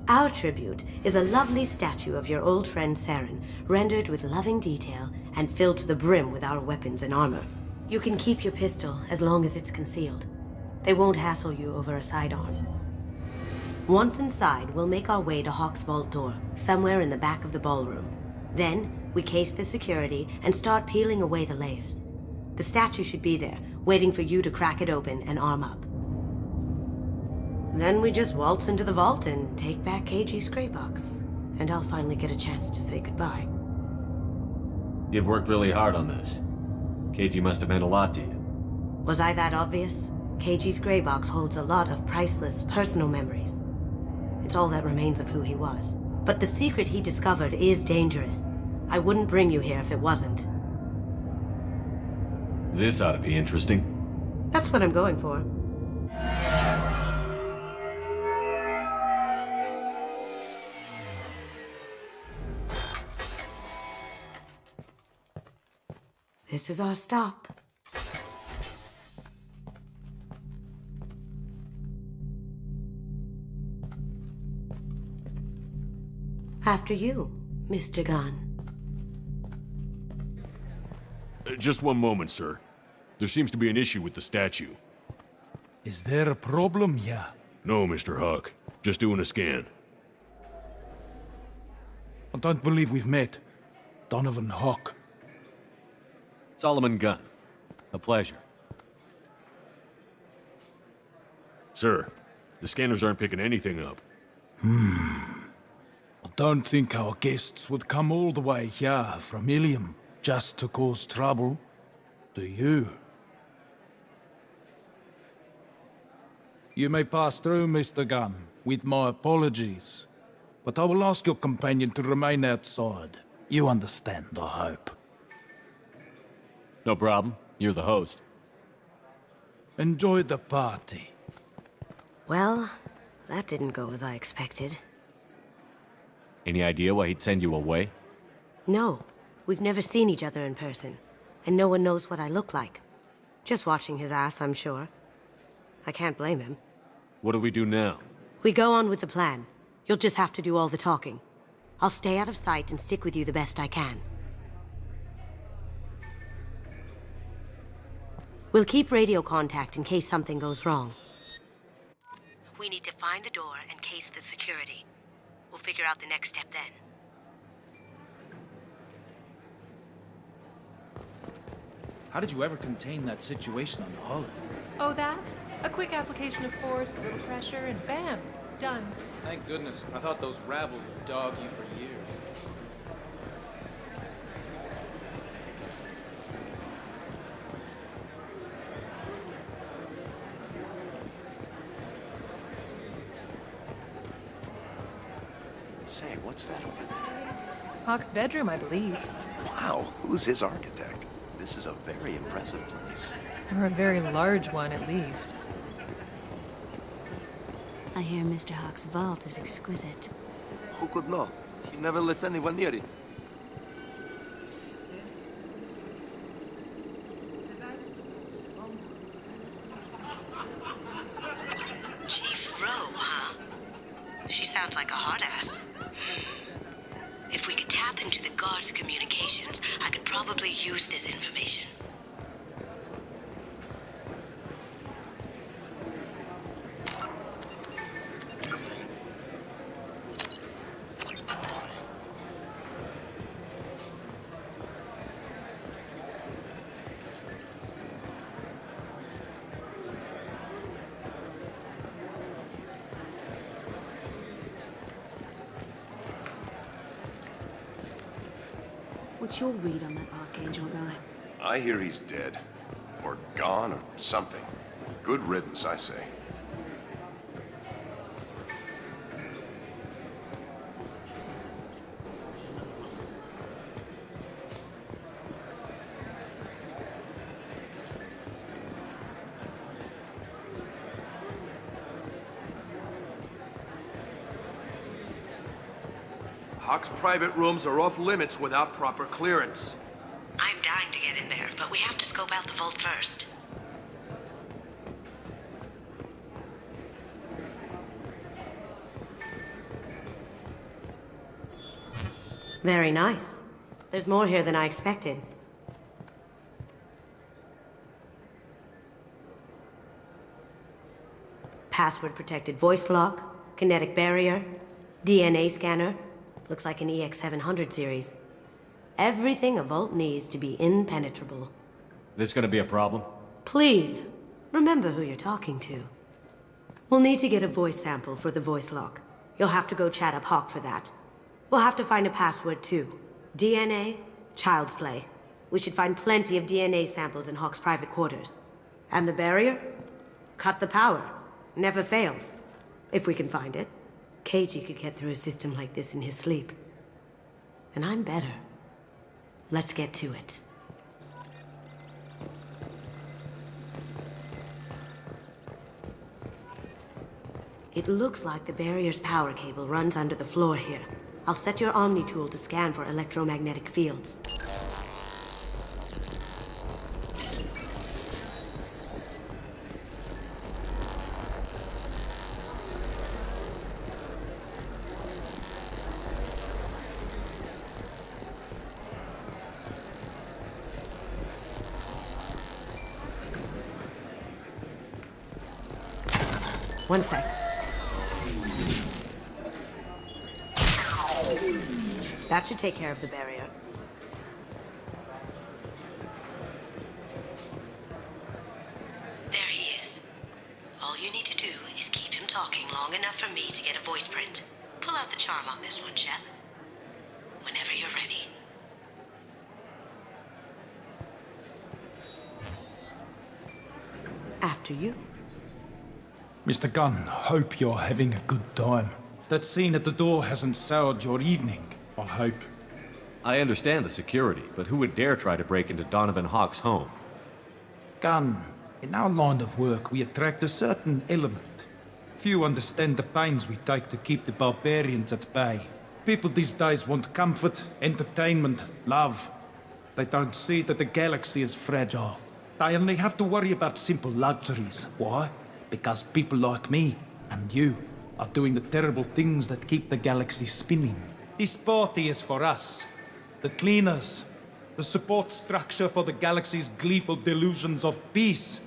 Our tribute is a lovely statue of your old friend Saren, rendered with loving detail and filled to the brim with our weapons and armor. You can keep your pistol as long as it's concealed. They won't hassle you over a sidearm. Once inside, we'll make our way to Hawk's vault door, somewhere in the back of the ballroom. Then, we case the security and start peeling away the layers. The statue should be there, waiting for you to crack it open and arm up. Then we just waltz into the vault and take back KG's gray box. And I'll finally get a chance to say goodbye. You've worked really hard on this. KG must have meant a lot to you. Was I that obvious? KG's gray box holds a lot of priceless personal memories. It's all that remains of who he was. But the secret he discovered is dangerous. I wouldn't bring you here if it wasn't. This ought to be interesting. That's what I'm going for. This is our stop. After you, Mr. Gunn. Just one moment, sir. There seems to be an issue with the statue. Is there a problem here? No, Mr. Hawk. Just doing a scan. I don't believe we've met. Donovan Hawk. Solomon Gunn. A pleasure. Sir, the scanners aren't picking anything up. I don't think our guests would come all the way here from Ilium just to cause trouble. Do you? You may pass through, Mr. Gunn, with my apologies. But I will ask your companion to remain outside. You understand, I hope. No problem. You're the host. Enjoy the party. Well, that didn't go as I expected. Any idea why he'd send you away? No, we've never seen each other in person, and no one knows what I look like. Just watching his ass, I'm sure. I can't blame him. What do we do now? We go on with the plan. You'll just have to do all the talking. I'll stay out of sight and stick with you the best I can. We'll keep radio contact in case something goes wrong. We need to find the door and case the security. We'll figure out the next step then. How did you ever contain that situation on the Olive? Oh, that? A quick application of force, a little pressure, and bam, done. Thank goodness. I thought those rabble would dog you for years. Say, what's that over there? Hawk's bedroom, I believe. Wow, who's his architect? This is a very impressive place. Or a very large one, at least. I hear Mr. Hawk's vault is exquisite. Who could know? He never lets anyone near it. Chief Rowe, huh? She sounds like a hard ass. If we could tap into the guard's communications, I could probably use this information. What's your read on that Archangel guy? I hear he's dead. Or gone, or something. Good riddance, I say. Hawk's private rooms are off limits without proper clearance. I'm dying to get in there, but we have to scope out the vault first. Very nice. There's more here than I expected. Password-protected voice lock, kinetic barrier, DNA scanner. Looks like an EX700 series. Everything a vault needs to be impenetrable. This gonna be a problem? Please, remember who you're talking to. We'll need to get a voice sample for the voice lock. You'll have to go chat up Hawk for that. We'll have to find a password too. DNA, child's play. We should find plenty of DNA samples in Hawk's private quarters. And the barrier? Cut the power. Never fails. If we can find it. KG could get through a system like this in his sleep. And I'm better. Let's get to it. It looks like the barrier's power cable runs under the floor here. I'll set your Omni tool to scan for electromagnetic fields. One sec. That should take care of the barrier. There he is. All you need to do is keep him talking long enough for me to get a voice print. Pull out the charm on this one, Shep. Whenever you're ready. After you. Mr. Gunn, hope you're having a good time. That scene at the door hasn't soured your evening, I hope. I understand the security, but who would dare try to break into Donovan Hawk's home? Gunn, in our line of work, we attract a certain element. Few understand the pains we take to keep the barbarians at bay. People these days want comfort, entertainment, love. They don't see that the galaxy is fragile. They only have to worry about simple luxuries. Why? Because people like me and you are doing the terrible things that keep the galaxy spinning. This party is for us, the cleaners, the support structure for the galaxy's gleeful delusions of peace.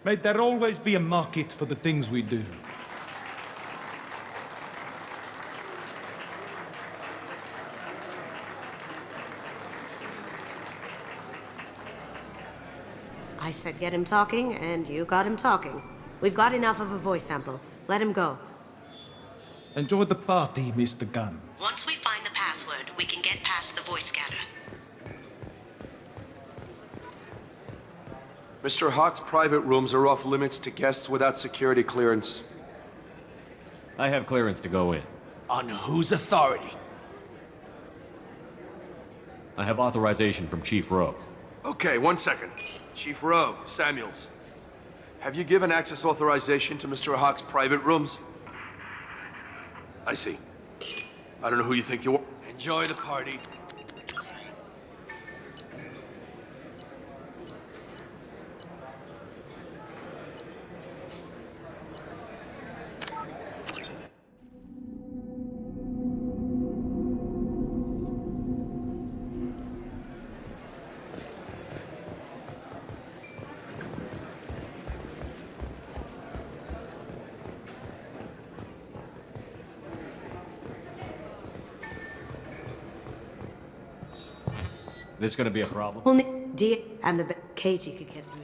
May there always be a market for the things we do. I said get him talking, and you got him talking. We've got enough of a voice sample. Let him go. Enjoy the party, Mr. Gunn. Once we find the password, we can get past the voice scanner. Mr. Hawk's private rooms are off limits to guests without security clearance. I have clearance to go in. On whose authority? I have authorization from Chief Rowe. Okay, 1 second. Chief Rowe, Samuels. Have you given access authorization to Mr. Hawk's private rooms? I see. I don't know who you think you are. Enjoy the party. This gonna be a problem? Well, and the cage you could get through.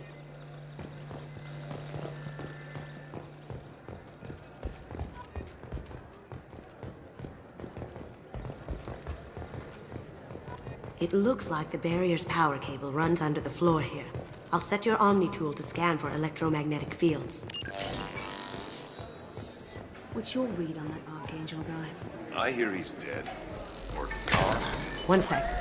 It looks like the barrier's power cable runs under the floor here. I'll set your Omni tool to scan for electromagnetic fields. What's your read on that Archangel guy? I hear he's dead. Or gone. 1 sec.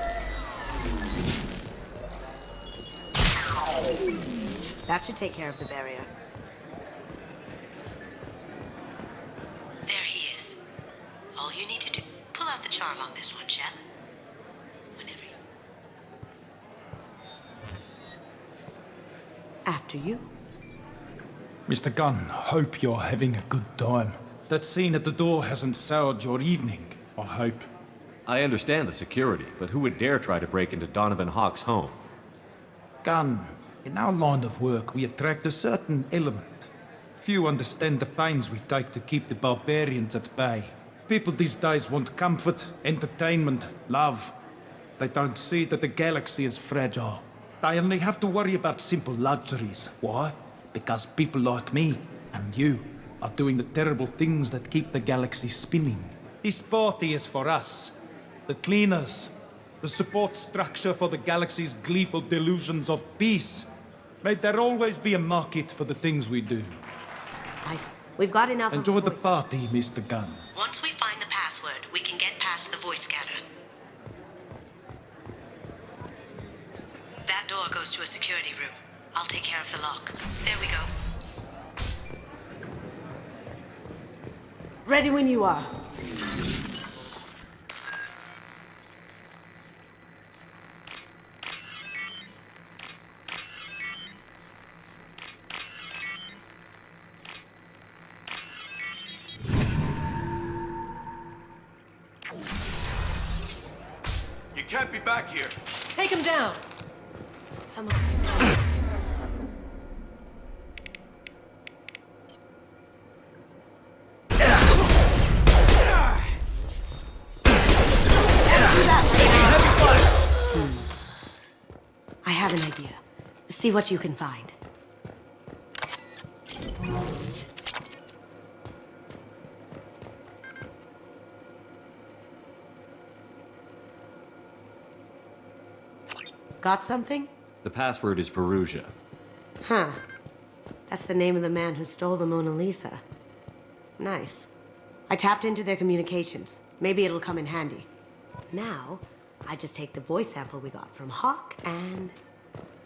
That should take care of the barrier. There he is. All you need to do, pull out the charm on this one, Shep. Whenever you... After you. Mr. Gunn, hope you're having a good time. That scene at the door hasn't soured your evening, I hope. I understand the security, but who would dare try to break into Donovan Hawk's home? Gunn, in our line of work, we attract a certain element. Few understand the pains we take to keep the barbarians at bay. People these days want comfort, entertainment, love. They don't see that the galaxy is fragile. They only have to worry about simple luxuries. Why? Because people like me and you are doing the terrible things that keep the galaxy spinning. This party is for us, the cleaners, the support structure for the galaxy's gleeful delusions of peace. May there always be a market for the things we do. We've got enough. Enjoy the party, Mr. Gunn. Once we find the password, we can get past the voice scanner. That door goes to a security room. I'll take care of the lock. There we go. Ready when you are. You can't be back here. Take him down. Someone. I have an idea. See what you can find. Got something? The password is Perugia. Huh. That's the name of the man who stole the Mona Lisa. Nice. I tapped into their communications. Maybe it'll come in handy. Now, I just take the voice sample we got from Hawk and...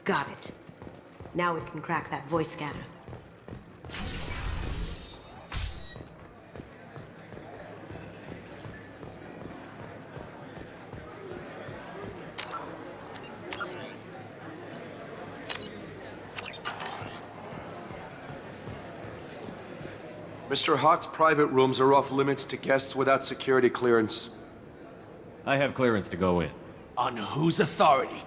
got it. Now we can crack that voice scanner. Mr. Hawk's private rooms are off limits to guests without security clearance. I have clearance to go in. On whose authority?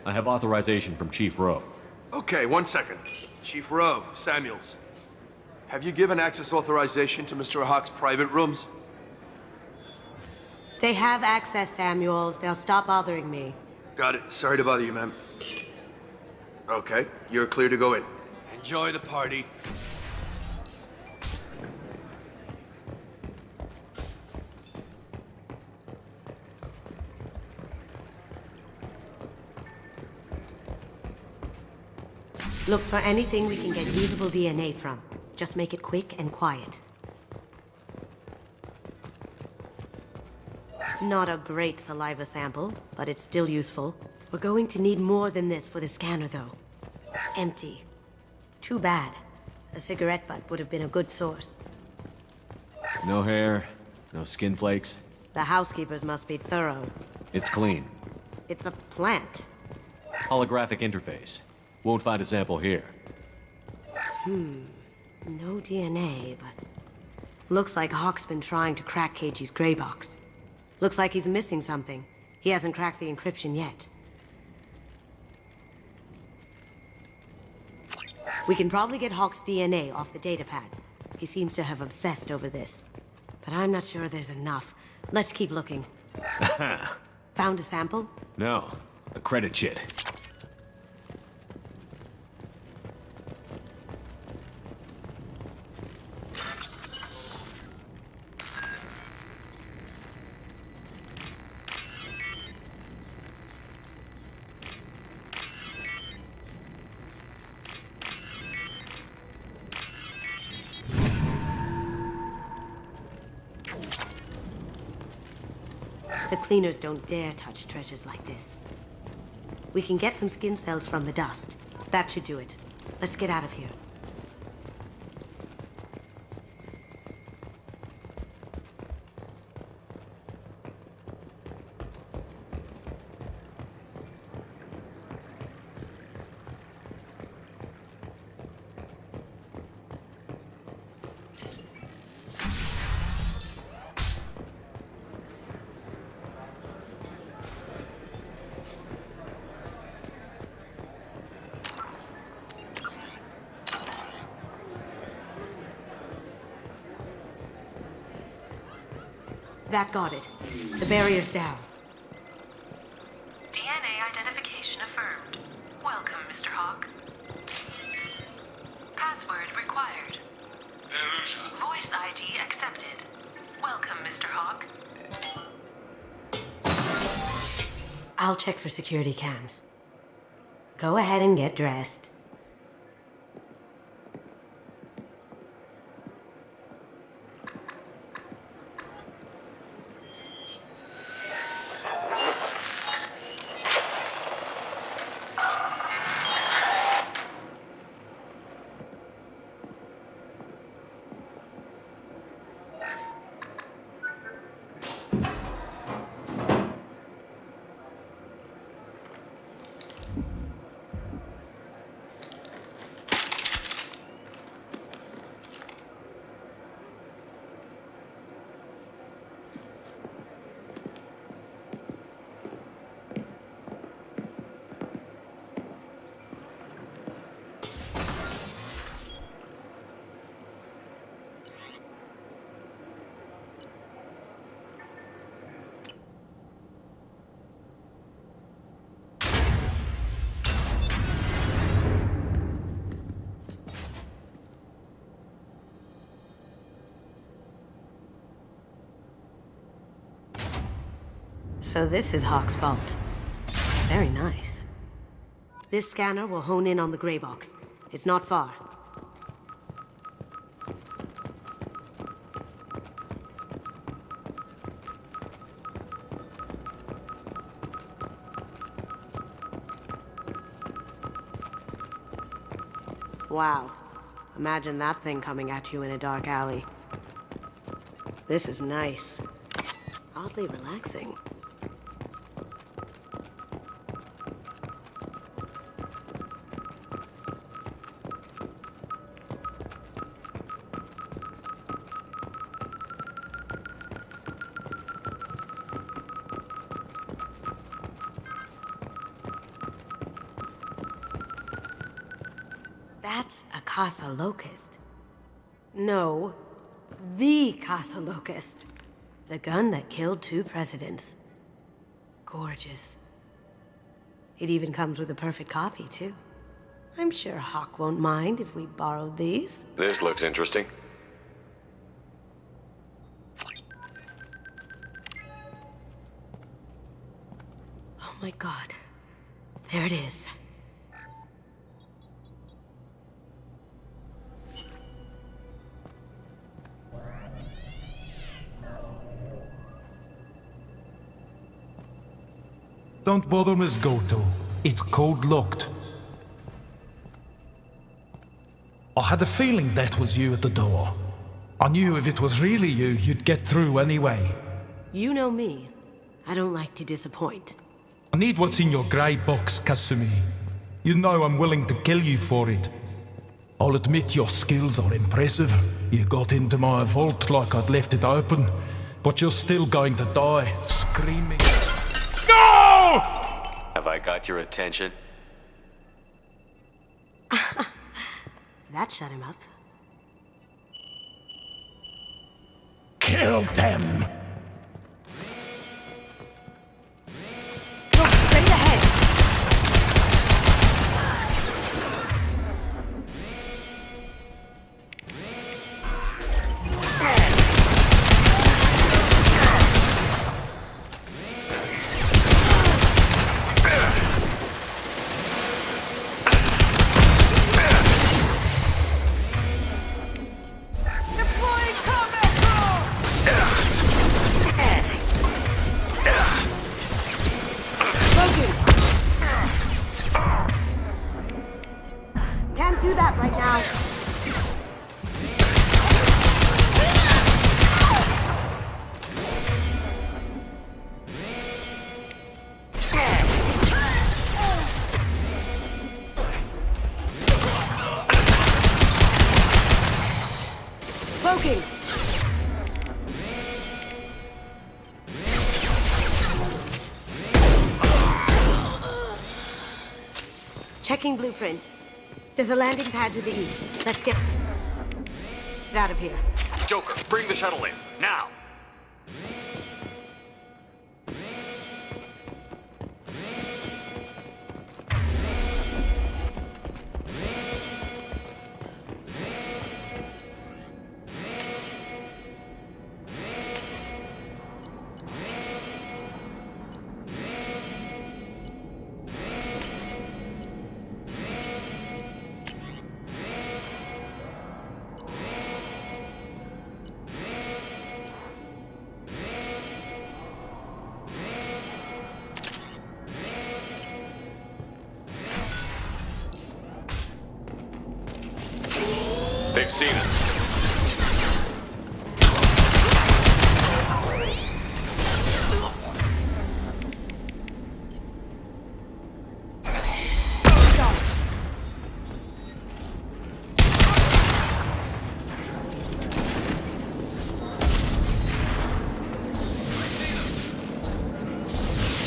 I have authorization from Chief Rowe. Okay, 1 second. Chief Rowe, Samuels. Have you given access authorization to Mr. Hawk's private rooms? They have access, Samuels. They'll stop bothering me. Got it. Sorry to bother you, ma'am. Okay, you're clear to go in. Enjoy the party. Look for anything we can get usable DNA from. Just make it quick and quiet. Not a great saliva sample, but it's still useful. We're going to need more than this for the scanner, though. Empty. Too bad. A cigarette butt would have been a good source. No hair, no skin flakes. The housekeepers must be thorough. It's clean. It's a plant. Holographic interface. Won't find a sample here. No DNA, but... Looks like Hawk's been trying to crack KG's gray box. Looks like he's missing something. He hasn't cracked the encryption yet. We can probably get Hawk's DNA off the datapad. He seems to have obsessed over this. But I'm not sure there's enough. Let's keep looking. Found a sample? No, a credit chit. The cleaners don't dare touch treasures like this. We can get some skin cells from the dust. That should do it. Let's get out of here. That got it. The barrier's down. DNA identification affirmed. Welcome, Mr. Hawk. Password required. Voice ID accepted. Welcome, Mr. Hawk. I'll check for security cams. Go ahead and get dressed. So this is Hawk's vault. Very nice. This scanner will hone in on the gray box. It's not far. Wow. Imagine that thing coming at you in a dark alley. This is nice. Oddly relaxing. That's a Casa Locust. No, the Casa Locust. The gun that killed 2 presidents. Gorgeous. It even comes with a perfect copy, too. I'm sure Hawk won't mind if we borrowed these. This looks interesting. Oh my god. There it is. Don't bother, Miss Goto. It's code-locked. I had a feeling that was you at the door. I knew if it was really you, you'd get through anyway. You know me. I don't like to disappoint. I need what's in your grey box, Kasumi. You know I'm willing to kill you for it. I'll admit your skills are impressive. You got into my vault like I'd left it open, but you're still going to die, screaming. No! Have I got your attention? That shut him up. Kill them! Look straight ahead! Do that right now. Cloaking. Checking blueprints. There's a landing pad to the east. Let's get out of here. Joker, bring the shuttle in, now! They've seen us.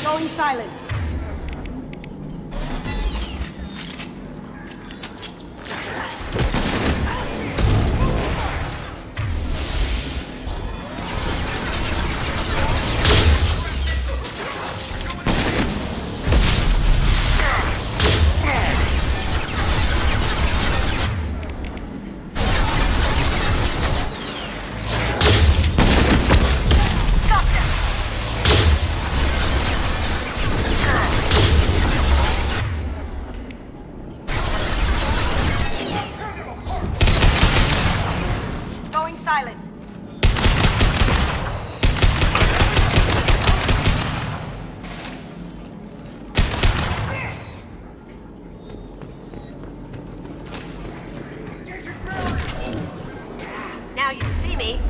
Going silent. Now you see me.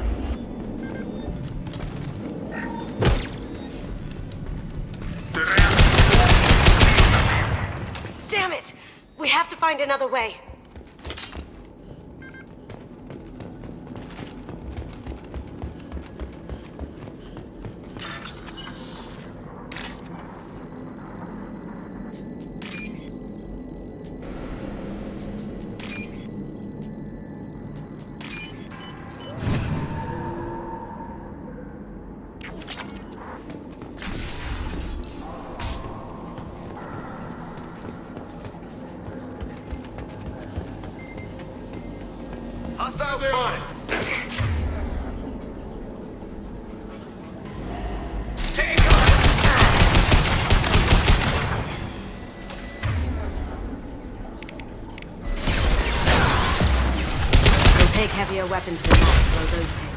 Damn it! We have to find another way. Hostile spotted. Taking cover. We'll take heavier weapons than that to blow those tanks.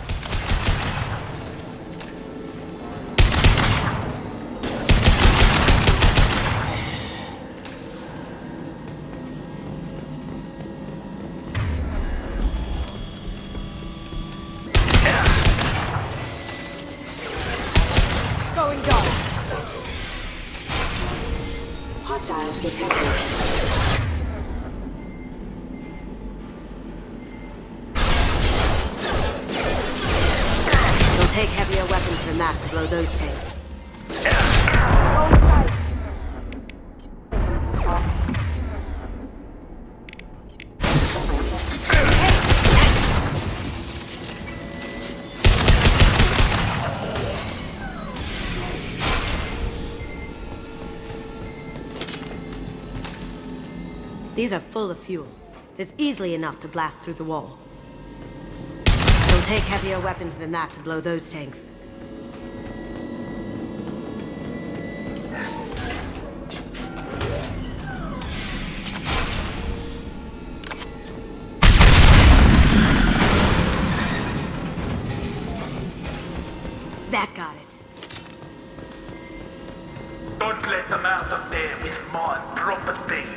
Going dark. Hostiles detected. We'll take heavier weapons than that to blow those tanks. These are full of fuel. It's easily enough to blast through the wall. We'll take heavier weapons than that to blow those tanks. That got it. Don't let them out of there with my property.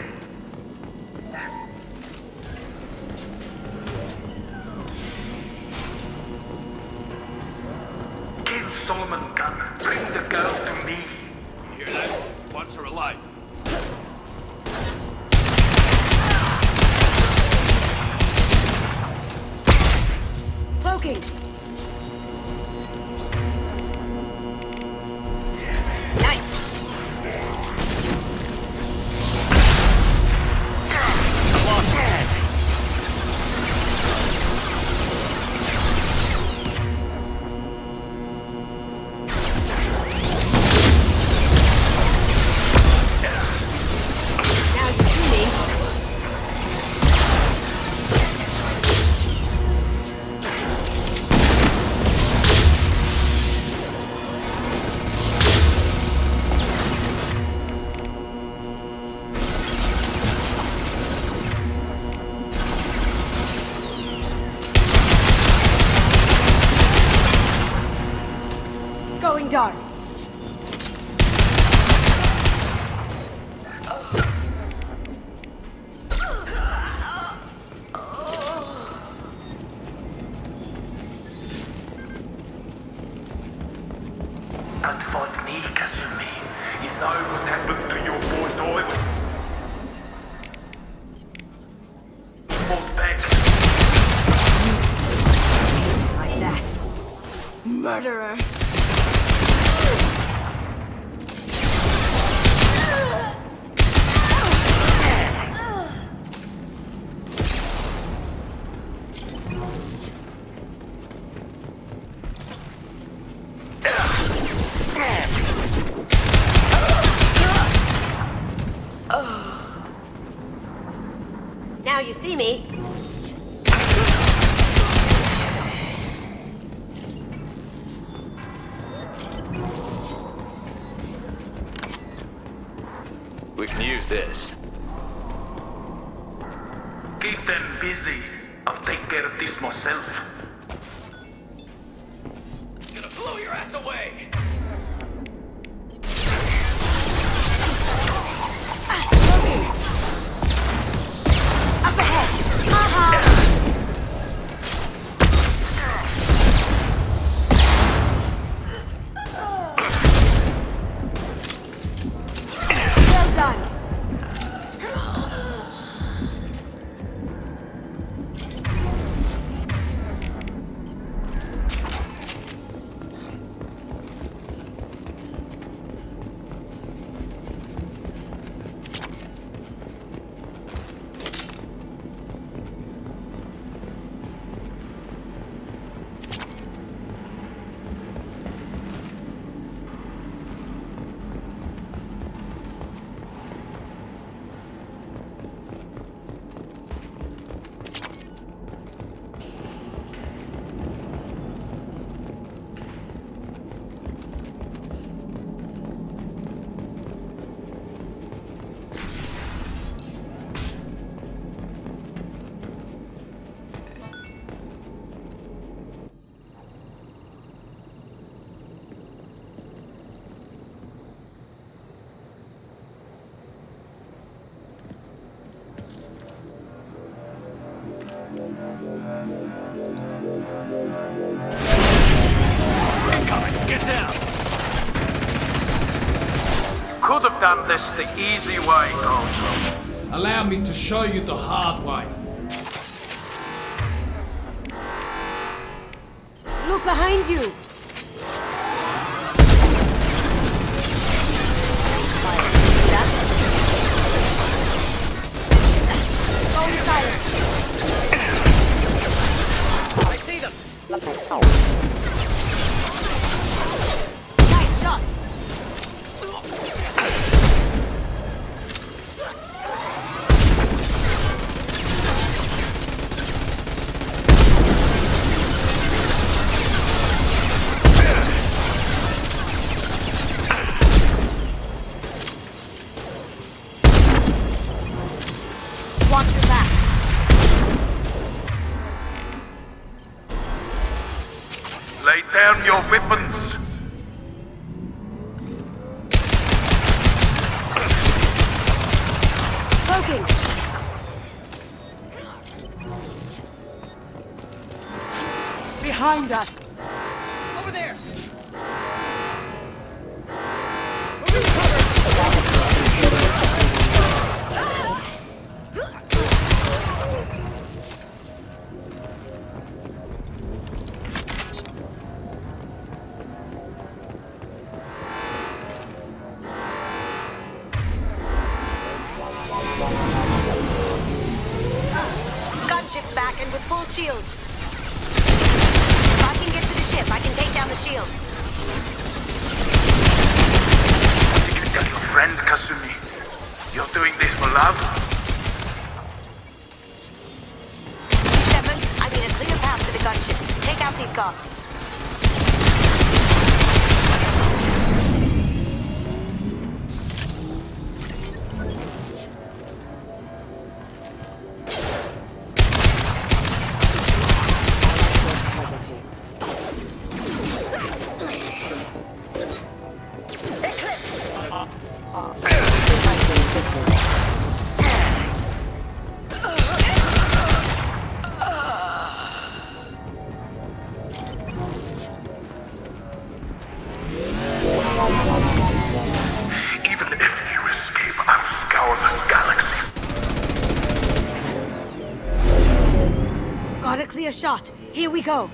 Kill Solomon Gunn. Bring the girl to me. You hear that? Wants her alive. Cloaking! Nice! Now you see me. Going dark. Don't fight me, Kasumi. You know what happened to your boy Doyle. Hold back. Like that. Murderer. Now you see me. We can use this. Keep them busy. I'll take care of this myself. Gonna blow your ass away! Up ahead. Aha! Well done. Incoming! Get down! Could have done this the easy way, Cosmo. Allow me to show you the hard way. Look behind you! I see them! Nice shot! Watch your back. Lay down your weapons. Poking! Behind us! Over there! Gunship's back and with full shields. If I can get to the ship, I can take down the shields. Did you tell your friend, Kasumi? You're doing this for love? Shepard, I need a clear path to the gunship. Take out these guards. Even if you escape, I'll scour the galaxy. Got a clear shot. Here we go.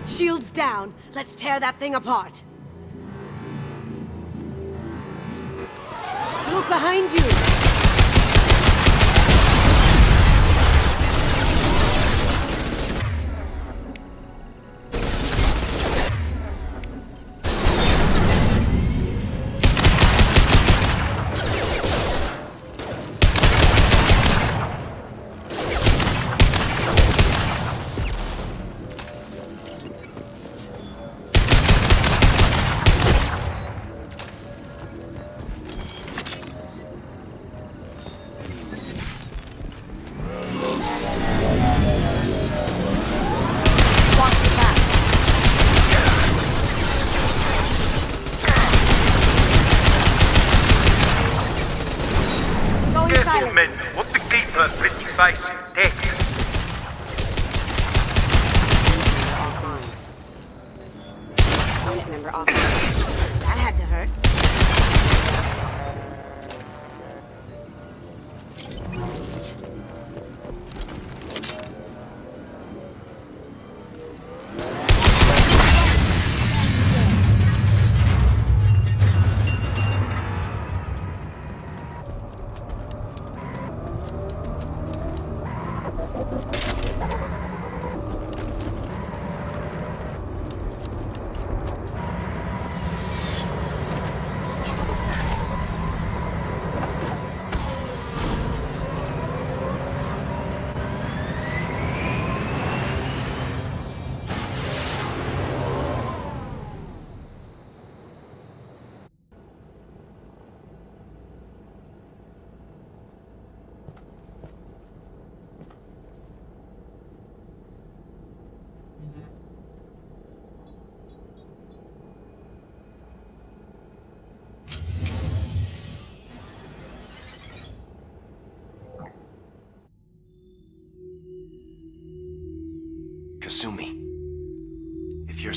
Shields down. Let's tear that thing apart. Look behind you. Men, what the keeper pretty face dead. Member off. That had to hurt.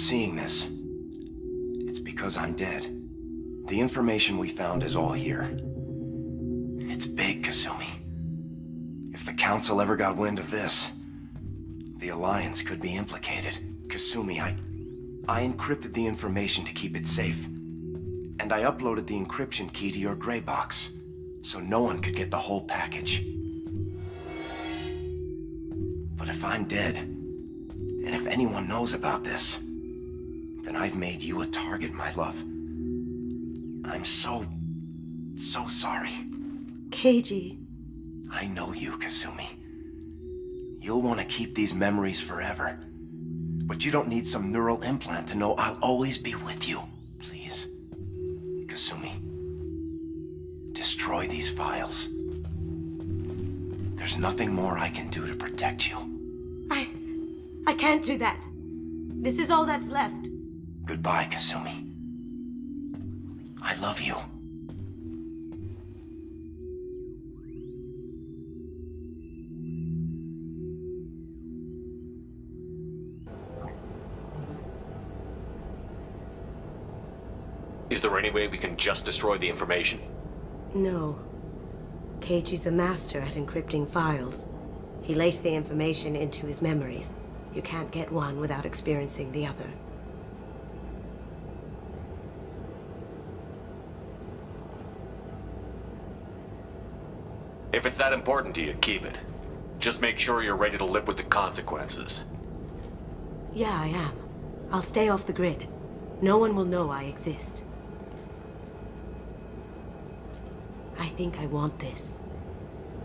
seeing this. It's because I'm dead. The information we found is all here. It's big, Kasumi. If the Council ever got wind of this, the Alliance could be implicated. Kasumi, I encrypted the information to keep it safe. And I uploaded the encryption key to your gray box, so no one could get the whole package. But if I'm dead, and if anyone knows about this, then I've made you a target, my love. I'm so sorry. Keiji. I know you, Kasumi. You'll want to keep these memories forever. But you don't need some neural implant to know I'll always be with you. Please. Kasumi. Destroy these files. There's nothing more I can do to protect you. I can't do that. This is all that's left. Goodbye, Kasumi. I love you. Is there any way we can just destroy the information? No. Keiichi's a master at encrypting files. He laced the information into his memories. You can't get one without experiencing the other. If it's that important to you, keep it. Just make sure you're ready to live with the consequences. Yeah, I am. I'll stay off the grid. No one will know I exist. I think I want this.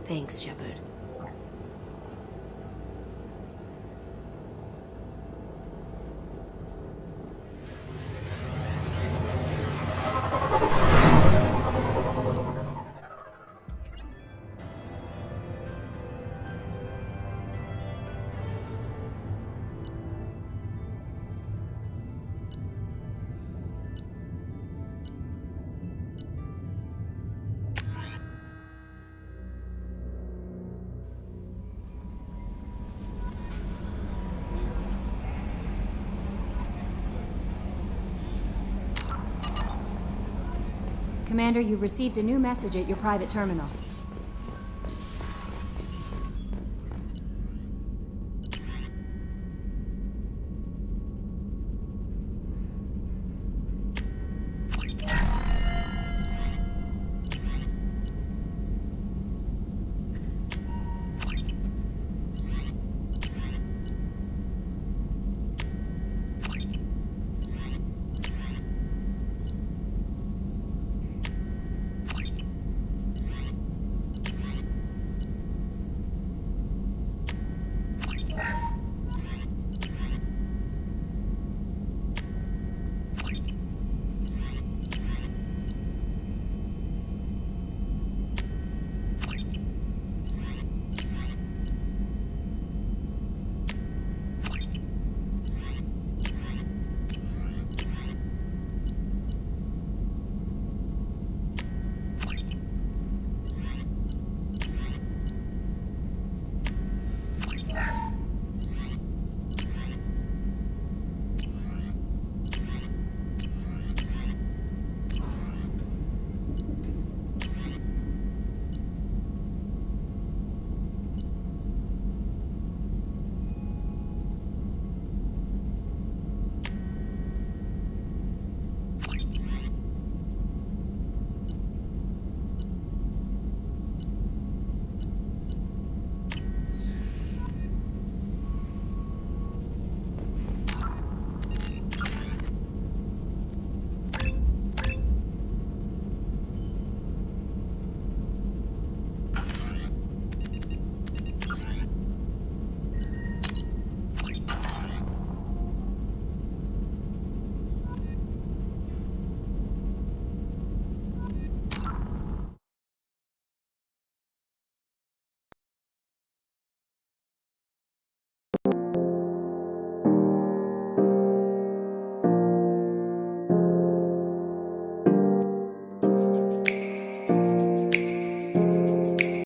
Thanks, Shepard. Commander, you've received a new message at your private terminal.